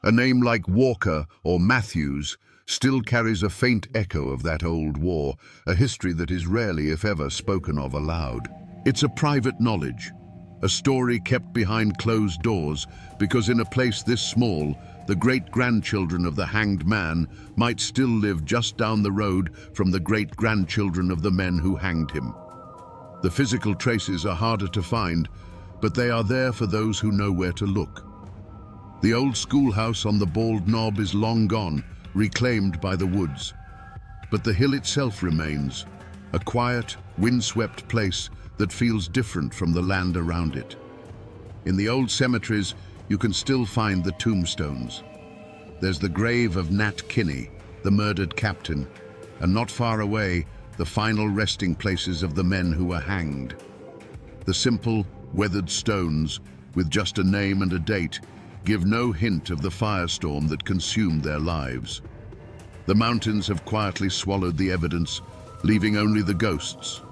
A name like Walker or Matthews still carries a faint echo of that old war, a history that is rarely, if ever, spoken of aloud. It's a private knowledge, a story kept behind closed doors, because in a place this small, the great-grandchildren of the hanged man might still live just down the road from the great-grandchildren of the men who hanged him. The physical traces are harder to find, but they are there for those who know where to look. The old schoolhouse on the Bald Knob is long gone, reclaimed by the woods. But the hill itself remains, a quiet, windswept place that feels different from the land around it. In the old cemeteries, you can still find the tombstones. There's the grave of Nat Kinney, the murdered captain, and not far away, the final resting places of the men who were hanged. The simple, weathered stones, with just a name and a date, give no hint of the firestorm that consumed their lives. The mountains have quietly swallowed the evidence, leaving only the ghosts.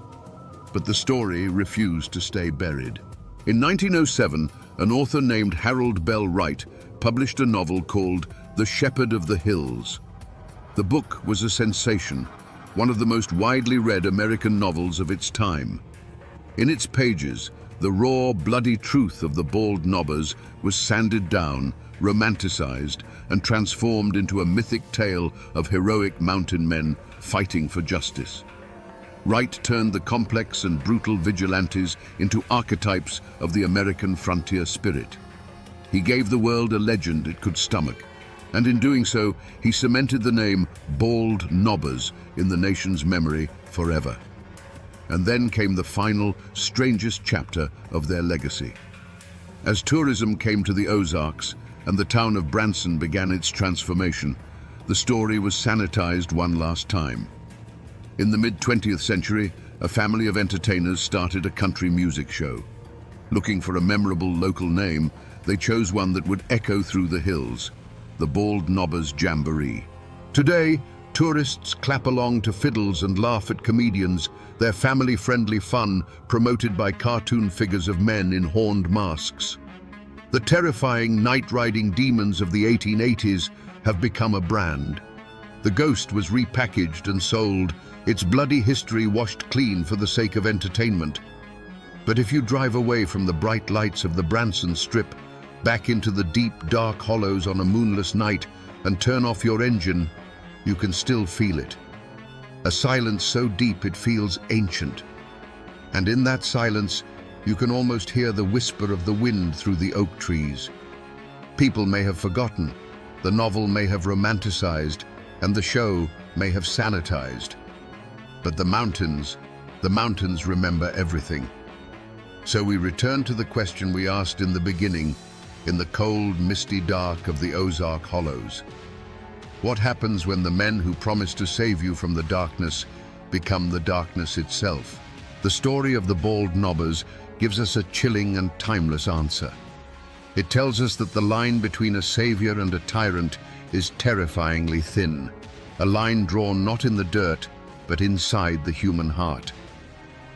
But the story refused to stay buried. In 1907, an author named Harold Bell Wright published a novel called The Shepherd of the Hills. The book was a sensation, one of the most widely read American novels of its time. In its pages, the raw, bloody truth of the Bald Knobbers was sanded down, romanticized, and transformed into a mythic tale of heroic mountain men fighting for justice. Wright turned the complex and brutal vigilantes into archetypes of the American frontier spirit. He gave the world a legend it could stomach, and in doing so, he cemented the name Bald Knobbers in the nation's memory forever. And then came the final, strangest chapter of their legacy. As tourism came to the Ozarks and the town of Branson began its transformation, the story was sanitized one last time. In the mid-20th century, a family of entertainers started a country music show. Looking for a memorable local name, they chose one that would echo through the hills, the Bald Knobbers Jamboree. Today, tourists clap along to fiddles and laugh at comedians, their family-friendly fun promoted by cartoon figures of men in horned masks. The terrifying night-riding demons of the 1880s have become a brand. The ghost was repackaged and sold, its bloody history washed clean for the sake of entertainment. But if you drive away from the bright lights of the Branson Strip, back into the deep, dark hollows on a moonless night, and turn off your engine, you can still feel it. A silence so deep it feels ancient. And in that silence, you can almost hear the whisper of the wind through the oak trees. People may have forgotten, the novel may have romanticized, and the show may have sanitized. But the mountains remember everything. So we return to the question we asked in the beginning, in the cold, misty dark of the Ozark Hollows. What happens when the men who promise to save you from the darkness become the darkness itself? The story of the Bald Knobbers gives us a chilling and timeless answer. It tells us that the line between a savior and a tyrant is terrifyingly thin, a line drawn not in the dirt, but inside the human heart.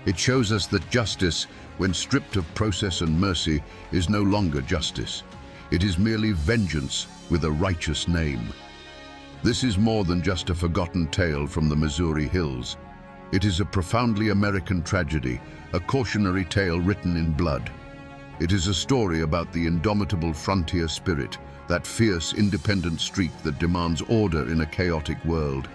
It shows us that justice, when stripped of process and mercy, is no longer justice. It is merely vengeance with a righteous name. This is more than just a forgotten tale from the Missouri hills. It is a profoundly American tragedy, a cautionary tale written in blood. It is a story about the indomitable frontier spirit, that fierce, independent streak that demands order in a chaotic world.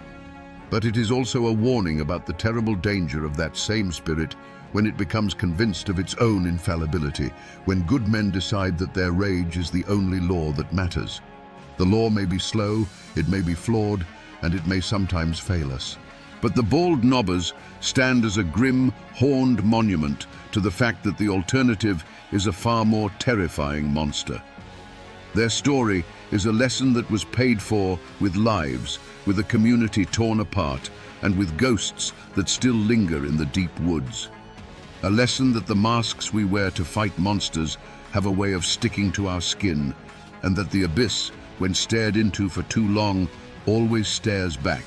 But it is also a warning about the terrible danger of that same spirit when it becomes convinced of its own infallibility, when good men decide that their rage is the only law that matters. The law may be slow, it may be flawed, and it may sometimes fail us. But the Bald Knobbers stand as a grim, horned monument to the fact that the alternative is a far more terrifying monster. Their story is a lesson that was paid for with lives, with a community torn apart, and with ghosts that still linger in the deep woods. A lesson that the masks we wear to fight monsters have a way of sticking to our skin, and that the abyss, when stared into for too long, always stares back.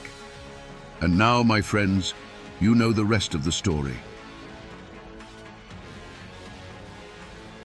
And now, my friends, you know the rest of the story.